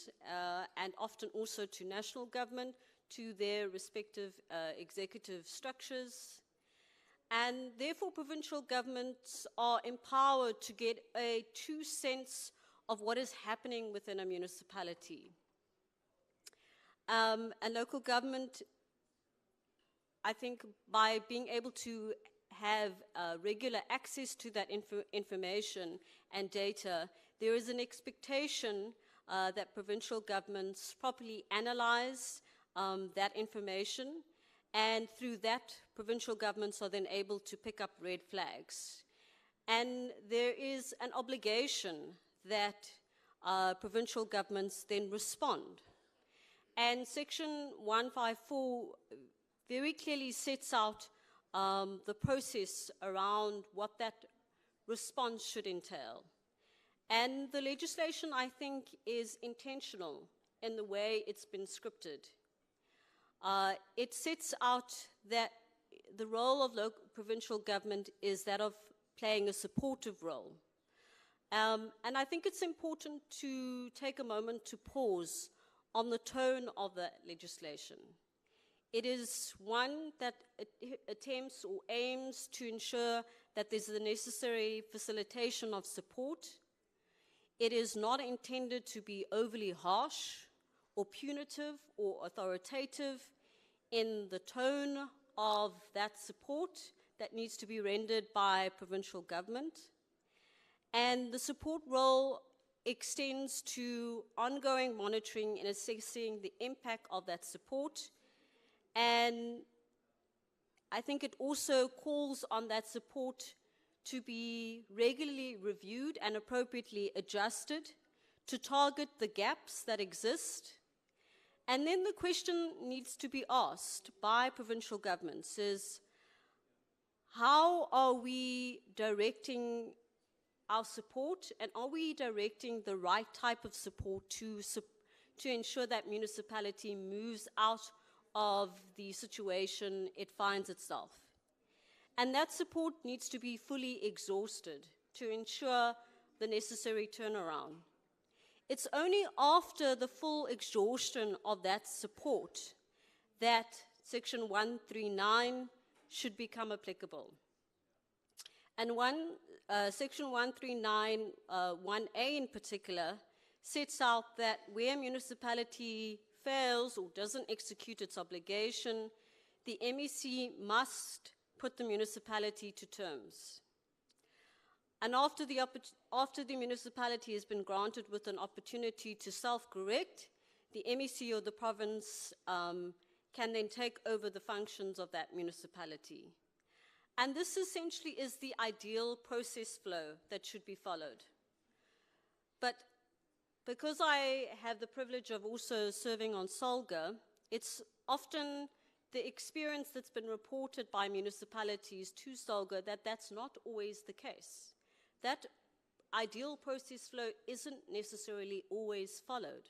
and often also to national government, to their respective executive structures. And therefore, provincial governments are empowered to get a true sense of what is happening within a municipality. And local government, I think, by being able to have regular access to that information and data, there is an expectation that provincial governments properly analyze that information, and through that, provincial governments are then able to pick up red flags. And there is an obligation that provincial governments then respond. And Section 154 very clearly sets out the process around what that response should entail. And the legislation, I think, is intentional in the way it's been scripted. It sets out that the role of provincial government is that of playing a supportive role. And I think it's important to take a moment to pause on the tone of the legislation. It is one that attempts or aims to ensure that there's the necessary facilitation of support. It is not intended to be overly harsh or punitive or authoritative in the tone of that support that needs to be rendered by provincial government. And the support role extends to ongoing monitoring and assessing the impact of that support. And I think it also calls on that support to be regularly reviewed and appropriately adjusted to target the gaps that exist. And then the question needs to be asked by provincial governments is, how are we directing our support, and are we directing the right type of support to ensure that municipality moves out of the situation it finds itself? And that support needs to be fully exhausted to ensure the necessary turnaround. It's only after the full exhaustion of that support that Section 139 should become applicable. And Section 139, 1A in particular, sets out that where a municipality fails or doesn't execute its obligation, the MEC must put the municipality to terms. And after the municipality has been granted with an opportunity to self-correct, the MEC or the province can then take over the functions of that municipality. And this essentially is the ideal process flow that should be followed. But Because I have the privilege of also serving on SOLGA, it's often the experience that's been reported by municipalities to SOLGA that that's not always the case. That ideal process flow isn't necessarily always followed.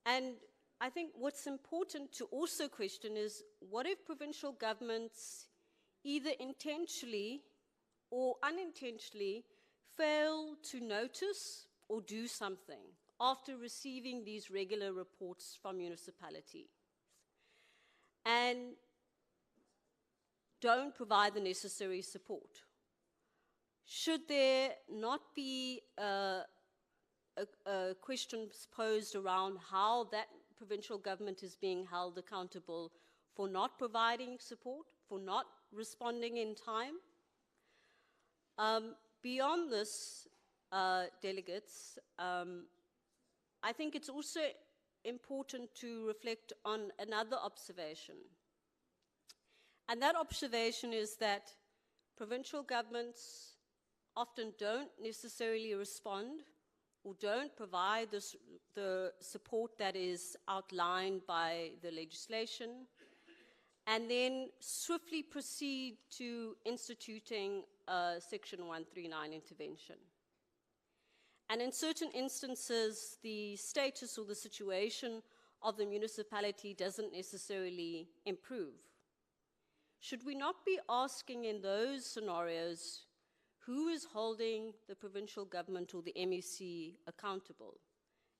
And I think what's important to also question is, what if provincial governments either intentionally or unintentionally fail to notice or do something after receiving these regular reports from municipalities and don't provide the necessary support? Should there not be questions posed around how that provincial government is being held accountable for not providing support, for not responding in time? Beyond this, delegates, I think it's also important to reflect on another observation. And that observation is that provincial governments often don't necessarily respond or don't provide the support that is outlined by the legislation, and then swiftly proceed to instituting a Section 139 intervention. And in certain instances, the status or the situation of the municipality doesn't necessarily improve. Should we not be asking in those scenarios, who is holding the provincial government or the MEC accountable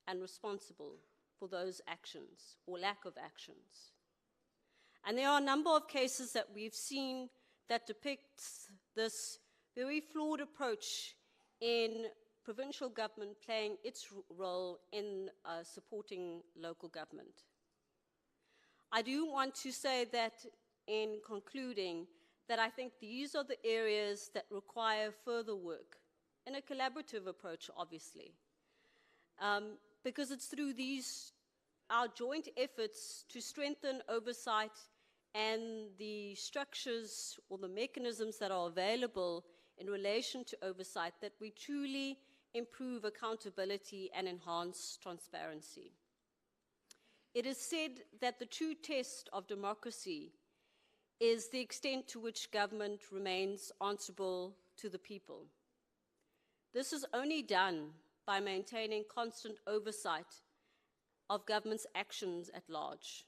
and responsible for those actions or lack of actions? And there are a number of cases that we've seen that depicts this very flawed approach in provincial government playing its role in supporting local government. I do want to say that in concluding, that I think these are the areas that require further work in a collaborative approach, obviously. Because it's through our joint efforts to strengthen oversight and the structures or the mechanisms that are available in relation to oversight that we truly improve accountability and enhance transparency. It is said that the true test of democracy is the extent to which government remains answerable to the people. This is only done by maintaining constant oversight of government's actions at large.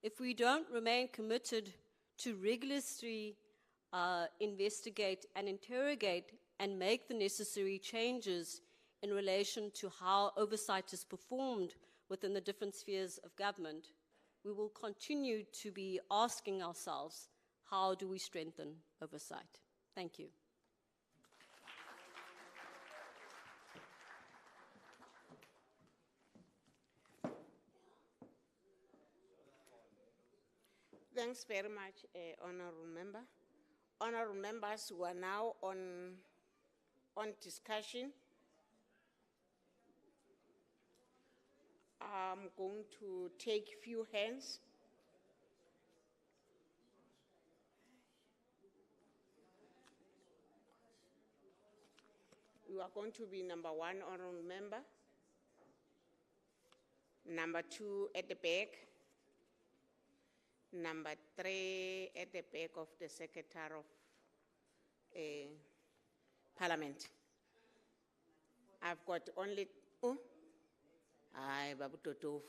If we don't remain committed to rigorously investigate and interrogate and make the necessary changes in relation to how oversight is performed within the different spheres of government, we will continue to be asking ourselves, how do we strengthen oversight? Thank you. Thanks very much, Honorable Member. Honorable members who are now on discussion. I'm going to take few hands. You are going to be number 1, honorable member. Number 2 at the back. Number 3 at the back of the Secretary of Parliament. I've got only, oh, aye, Babu Totov.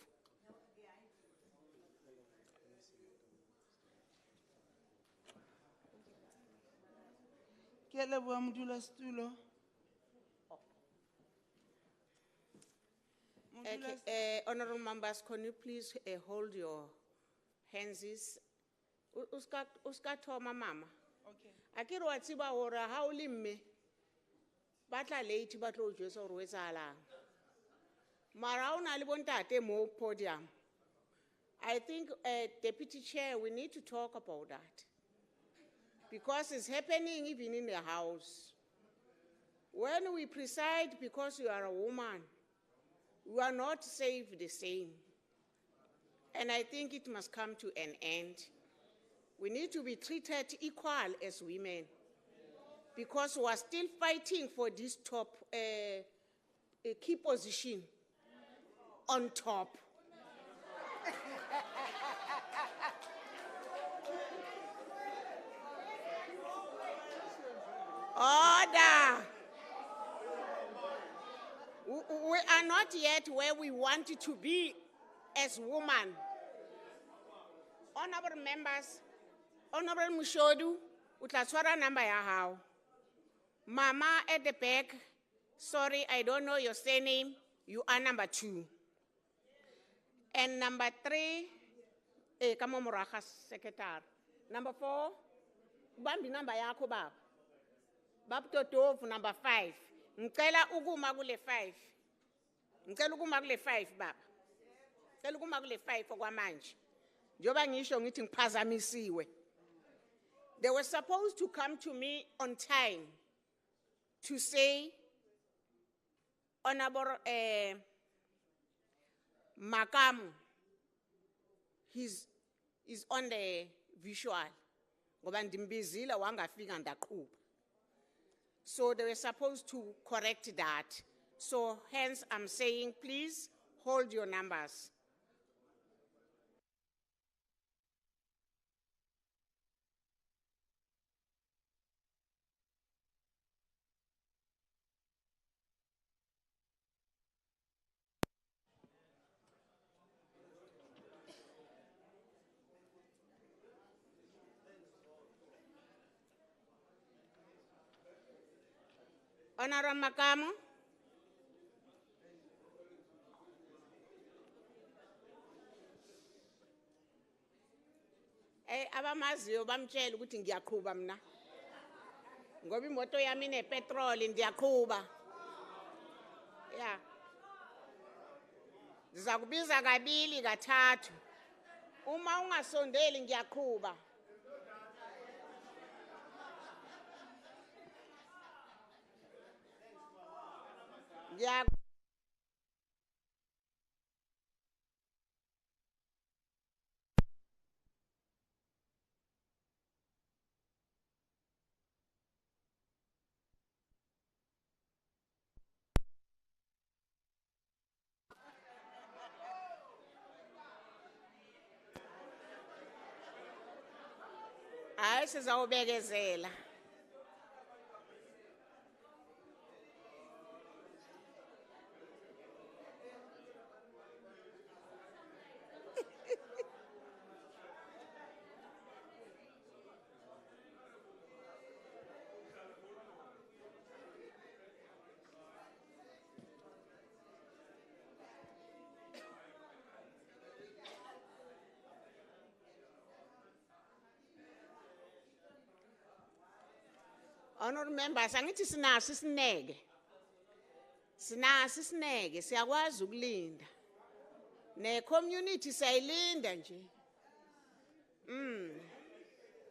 Honorable members, can you please hold your hands? Uska thoma mama. Okay. Akiro wa tsiba ora ha o le mme. Ba tla late ba tlo jwetsa hore o etsahalang. Mara o na le bontate mo podium. I think, Deputy Chair, we need to talk about that. Because it's happening even in the house. When we preside because you are a woman, we are not saved the same. And I think it must come to an end. We need to be treated equal as women. Because we are still fighting for this top a key position on top. Order. We are not yet where we want to be as women. Honorable members, Honorable Mushodu, utlatwara number ya hao. Mama at the back, sorry, I don't know your surname. You are number 2. And number 3, kama muraha secretary. Number 4, bambi number yako bab. Bab Totov, number 5. Nkela ugu magule 5. Nkela ugu magule 5 bab. Nkela ugu magule 5 kwa manji. Joba ngisho ngithi ngiphazamisiwe. They were supposed to come to me on time to say, Honorable Makamu, he's on the visual. Ngoba ndimbizile wangafika ndaqhuba. So they were supposed to correct that. So hence I'm saying, please hold your numbers. Honorable Makamu. Abamaziyo bamtshela ukuthi ngiyaqhuba mina. Ngoba imoto yami inepetrol ndiyaqhuba. Yeah. Ndizakubiza kabili kathathu. Uma ungasondeli ngiyaqhuba. Yeah. Hayi sizawubekezela. Honorable members, angithi sinaso isineke. Sinaso isineke, siyakwazi ukulinda. Ne community sayilinda nje.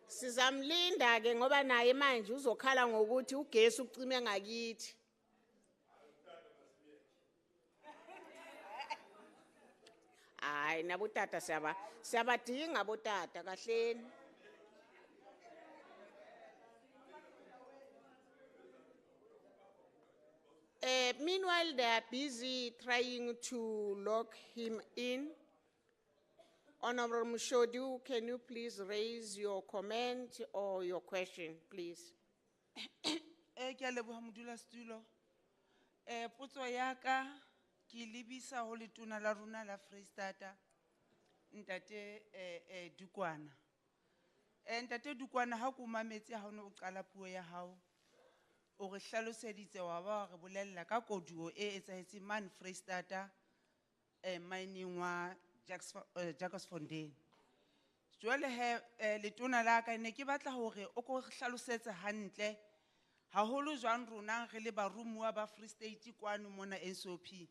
Sizamlinda ke ngoba naye manje uzokhala ngokuthi ugesi ucime ngakithi. Hayi nabotata siyabadinga botata kahleni. Meanwhile, they are busy trying to lock him in. Honorable Mushodu, can you please raise your comment or your question, please? Ke a leboha modulasetulo. Potso ya ka ke lebisa ho letona la rona la Freistata ntate Dukwana. Ntate Dukwana ha ko mametse ha o ne o qala puo ya hao o re hlaloseditse wa ba re bolella ka koduo e etsahetseng man Freistata mining wa Jagersfontein. Jwale he letona la ka ne ke batla hore o ko hlalosetsa hantle haholo jwang rona re le barumuwa ba Free State kwano mona NSOP.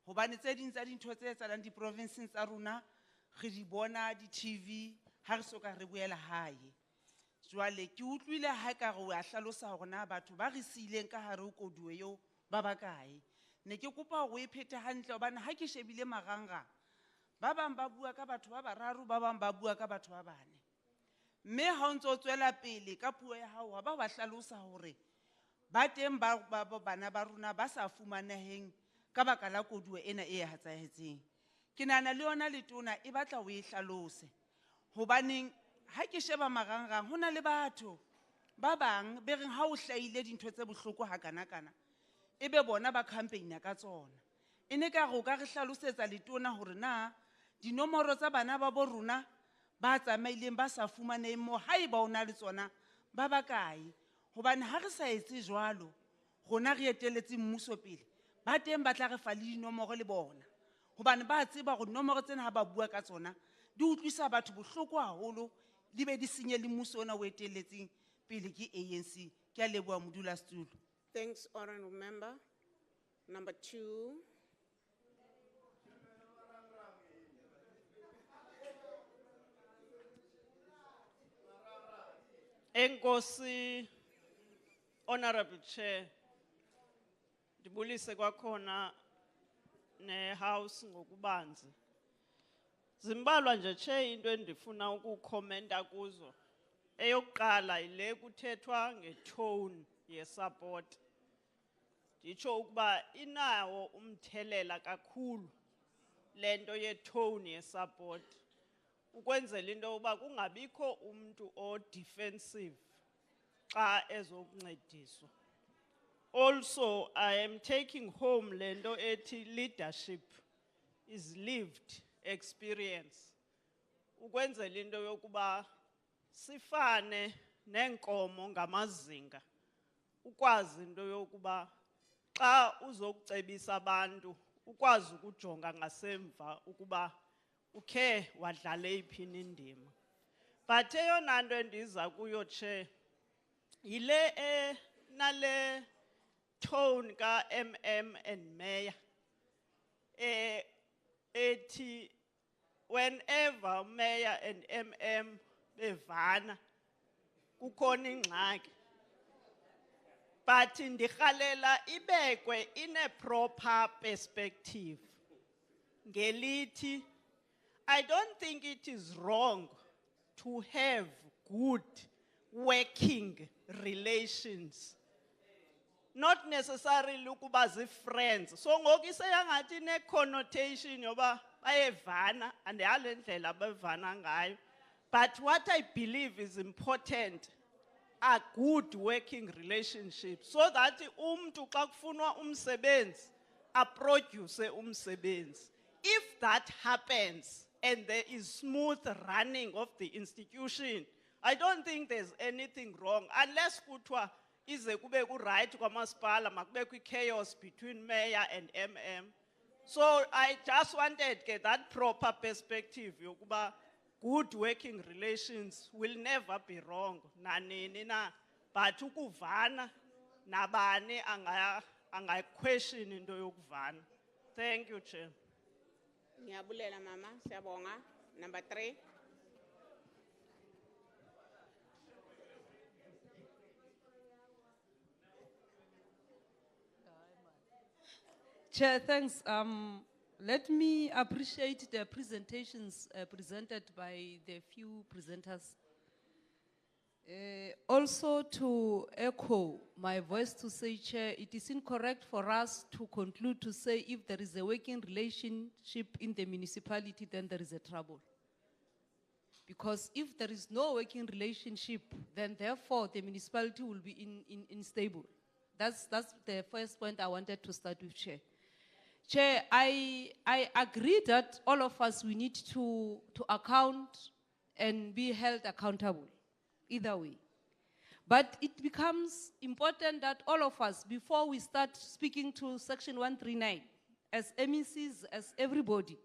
Hobane tse ding tsa dintho tse etsalang di provinces tsa rona re di bona di TV ha re soka re boela hae. Jwale ke utlwile ha ka re wa hlalosa hore na batho ba re sileng ka hare ho koduo eo ba bakae. Ne ke kopa hore o iphete hantle hobane ha ke shebile maranga ba bang ba bua ka batho ba bararo ba bang ba bua ka batho ba bane. Mme ha o ntse o tswela pele ka puo ya hao ba hlalosa hore ba teng bana ba rona ba sa fumaneheng ka baka la koduwa ena e hatsahetseng. Ke nahana le yona letona e batla o e hlalose. Hobaneng ha ke sheba marangrang ho na le batho ba bang be reng ha o hlahile dintho tse bohloko ha kana ebe bona ba campaigna ka tsona. E ne ka go ka re hlalosetsa letona hore na dinomoro tsa bana ba bo rona ba tsamaileng ba sa fumaneng mo haeba ona le tsona ba bakae. Hobane ha re sa etse jwalo rona re etelletse mmuso pele ba teng ba tla re fa le dinomoro le bona. Hobane ba tseba gore nomoro tsena ha ba bua ka tsona di utlwisa batho bohloko haholo di be di senye le mmuso ona o etelletseng pele ke ANC. Ke a leboha modulasetulo. Thanks, Honourable Member. Number 2. Enkosi, Honourable Chair, ndibulise kwakhona ne-House ngokubanzi. Zimbalwa nje Chair into endifuna ukukhomenta kuzo. Eyokuqala ile kuthethwa ngetone yesupport. Nditsho ukuba inawo umthelela kakhulu lento yetone yesupport. Ukwenzela into yokuba kungabikho umuntu o-defensive xa ezokuncediswa. Also, I am taking home lento ethi leadership is lived experience. Ukwenzela into yokuba sifane nenkomo ngamazinga. Ukwazi into yokuba xa uzokucebisa abantu ukwazi ukujonga ngasemva ukuba ukhe wadlale iphini indima. But eyona nto endiza kuyo Chair yile nale tone ka MM and Mayor ethi whenever Mayor and MM bevana kukhona ingxaki. But ndirhalela ibekwe in a proper perspective. Ngelithi, I don't think it is wrong to have good working relations. Not necessarily ukuba zi-friends. So ngoku iseyangathi ne-connotation yoba bayevana and yale ndlela bevana ngayo. But what I believe is important are good working relationships so that umntu xa kufunwa umsebenzi aproduce umsebenzi. If that happens and there is smooth running of the institution, I don't think there's anything wrong unless kuthiwa ize kube ku-right kwamasipala makube kwi-chaos between mayor and MM. So I just wanted that proper perspective yokuba good working relations will never be wrong nanini na, but ukuvana nabani anga-question into yokuvana. Thank you, Chair. Ngiyabulela mama, siyabonga. Number 3. Chair, thanks. Let me appreciate the presentations presented by the few presenters. Also to echo my voice to say, Chair, it is incorrect for us to conclude to say if there is a working relationship in the municipality, then there is a trouble. Because if there is no working relationship, then therefore the municipality will be unstable. That's the first point I wanted to start with, Chair. Chair, I agree that all of us, we need to account and be held accountable, either way. But it becomes important that all of us, before we start speaking to Section 139, as MECs, as everybody,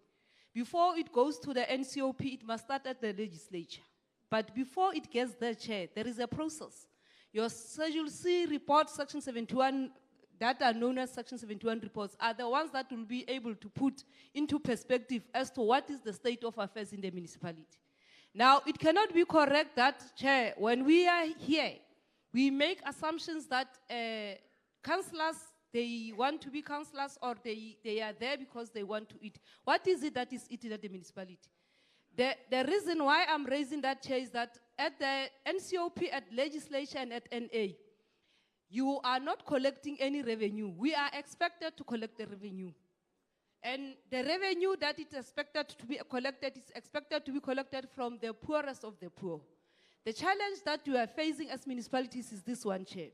before it goes to the NCOP, it must start at the legislature. But before it gets there, Chair, there is a process. Your Schedule C report, Section 71, that are known as Section 71 reports, are the ones that will be able to put into perspective as to what is the state of affairs in the municipality. Now, it cannot be correct that, Chair, when we are here, we make assumptions that councillors, they want to be councillors or they are there because they want to eat. What is it that is eaten at the municipality? The reason why I'm raising that, Chair, is that at the NCOP, at legislature, and at NA, you are not collecting any revenue. We are expected to collect the revenue. And the revenue that is expected to be collected is expected to be collected from the poorest of the poor. The challenge that you are facing as municipalities is this one, Chair,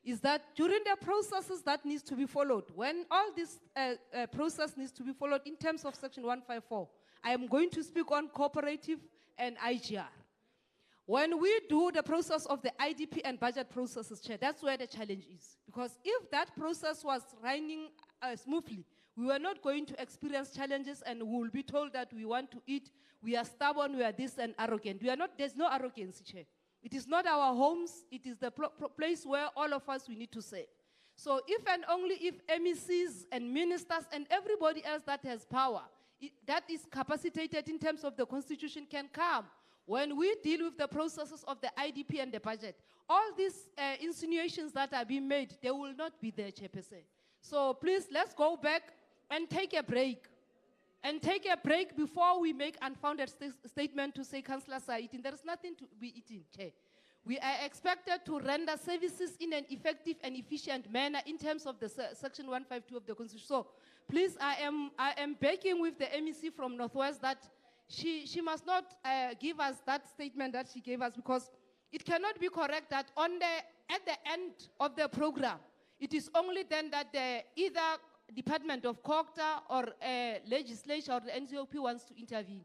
is that during the processes that needs to be followed, when all this process needs to be followed in terms of Section 154, I am going to speak on cooperative and IGR. When we do the process of the IDP and budget processes, Chair, that's where the challenge is. Because if that process was running smoothly, we were not going to experience challenges and we will be told that we want to eat, we are stubborn, we are this and arrogant. We are not, there's no arrogance, Chair. It is not our homes, it is the place where all of us we need to save. So if and only if MECs and ministers and everybody else that has power, that is capacitated in terms of the constitution can come. When we deal with the processes of the IDP and the budget, all these insinuations that are being made, they will not be there, Chairperson. So please, let's go back and take a break. And take a break before we make unfounded statement to say councillors are eating. There is nothing to be eating, Chair. We are expected to render services in an effective and efficient manner in terms of the Section 152 of the Constitution. So please, I am begging with the MEC from Northwest that she must not give us that statement that she gave us, because it cannot be correct that at the end of the program, it is only then that either Department of COGTA or legislature or the NCOP wants to intervene.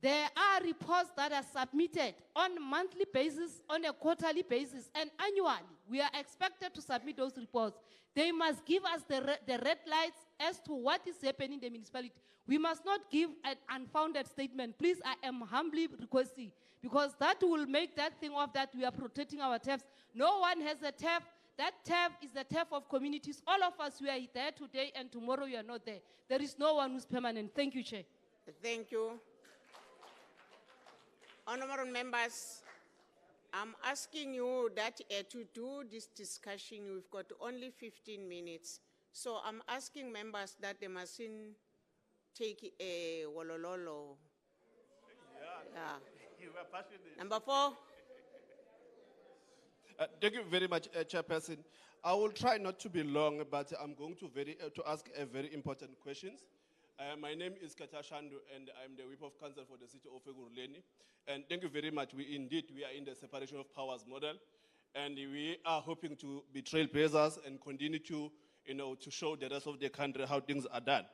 There are reports that are submitted on a monthly basis, on a quarterly basis, and annually. We are expected to submit those reports. They must give us the red lights as to what is happening in the municipality. We must not give an unfounded statement. Please, I am humbly requesting, because that will make that thing of that we are protecting our TAFs. No one has a TAF. That TAF is the TAF of communities. All of us, we are there today and tomorrow we are not there. There is no one who's permanent. Thank you, Chair. Thank you. Honorable members, I'm asking you that to do this discussion, we've got only 15 minutes. So I'm asking members that they mustn't take a wolololo. Yeah. You are passionate. Number 4. Thank you very much, Chairperson. I will try not to be long, but I'm going to ask a very important questions. My name is Kata Shandu, and I'm the Whip of Council for the city of Ekurhuleni. And thank you very much. We are in the separation of powers model, and we are hoping to be trailblazers and continue to show the rest of the country how things are done.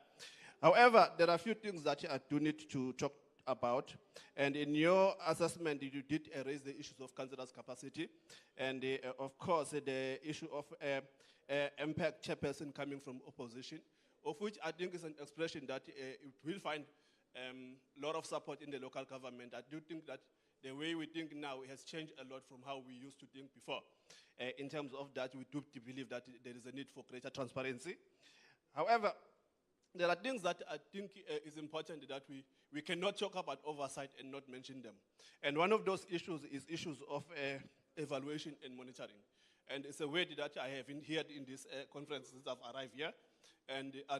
However, there are a few things that I do need to talk about, and in your assessment you did raise the issues of councillors' capacity, and of course the issue of impact chairperson coming from opposition, of which I think is an expression that it will find a lot of support in the local government. I do think that the way we think now has changed a lot from how we used to think before. In terms of that, we do believe that there is a need for greater transparency. However, there are things that I think is important that we cannot talk about oversight and not mention them. And one of those issues is issues of evaluation and monitoring. And it's a word that I have heard in this conference since I've arrived here. And I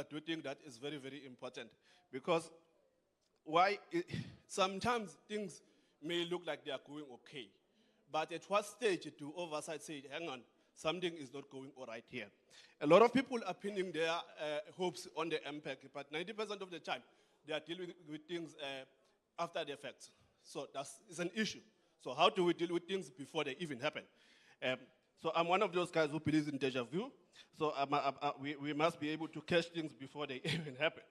do think that is very, very important. Because sometimes things may look like they are going okay. But at what stage do oversight say, hang on, something is not going all right here? A lot of people are pinning their hopes on the impact, but 90% of the time, they are dealing with things after the effects. So it's an issue. So how do we deal with things before they even happen? So I'm one of those guys who believes in deja vu. So we must be able to catch things before they even happen.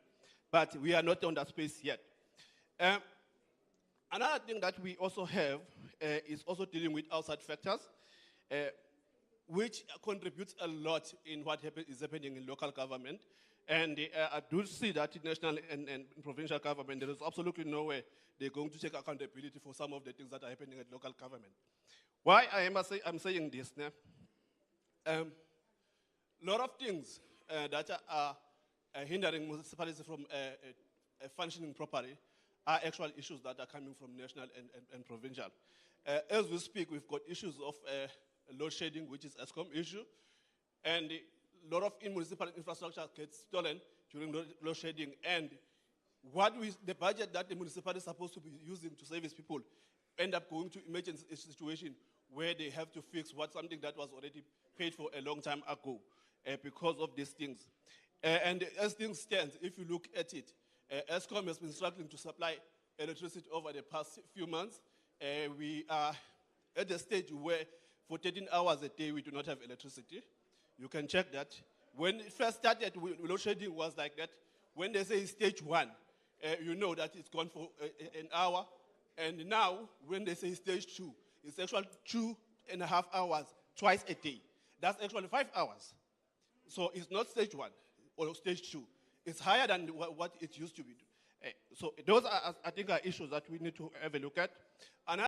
But we are not on that space yet. Another thing that we also have is also dealing with outside factors, which contributes a lot in what is happening in local government. And I do see that in national and provincial government, there is absolutely no way they're going to take accountability for some of the things that are happening at local government. Why I'm saying this now? A lot of things that are hindering municipalities from functioning properly are actual issues that are coming from national and provincial. As we speak, we've got issues of load shedding, which is a ESCOM issue, and a lot of municipal infrastructure gets stolen during load shedding, and the budget that the municipality is supposed to be using to service people end up going to emergency situation where they have to fix something that was already paid for a long time ago because of these things. And as things stand, if you look at it, ESCOM has been struggling to supply electricity over the past few months. We are at the stage where for 13 hours a day we do not have electricity. You can check that. When it first started, load shedding was like that. When they say stage 1, you know that it's gone for an hour. And now, when they say stage 2, it's actually 2.5 hours twice a day. That's actually 5 hours. So it's not stage 1 or stage 2. It's higher than what it used to be. So those are, I think, are issues that we need to have a look at.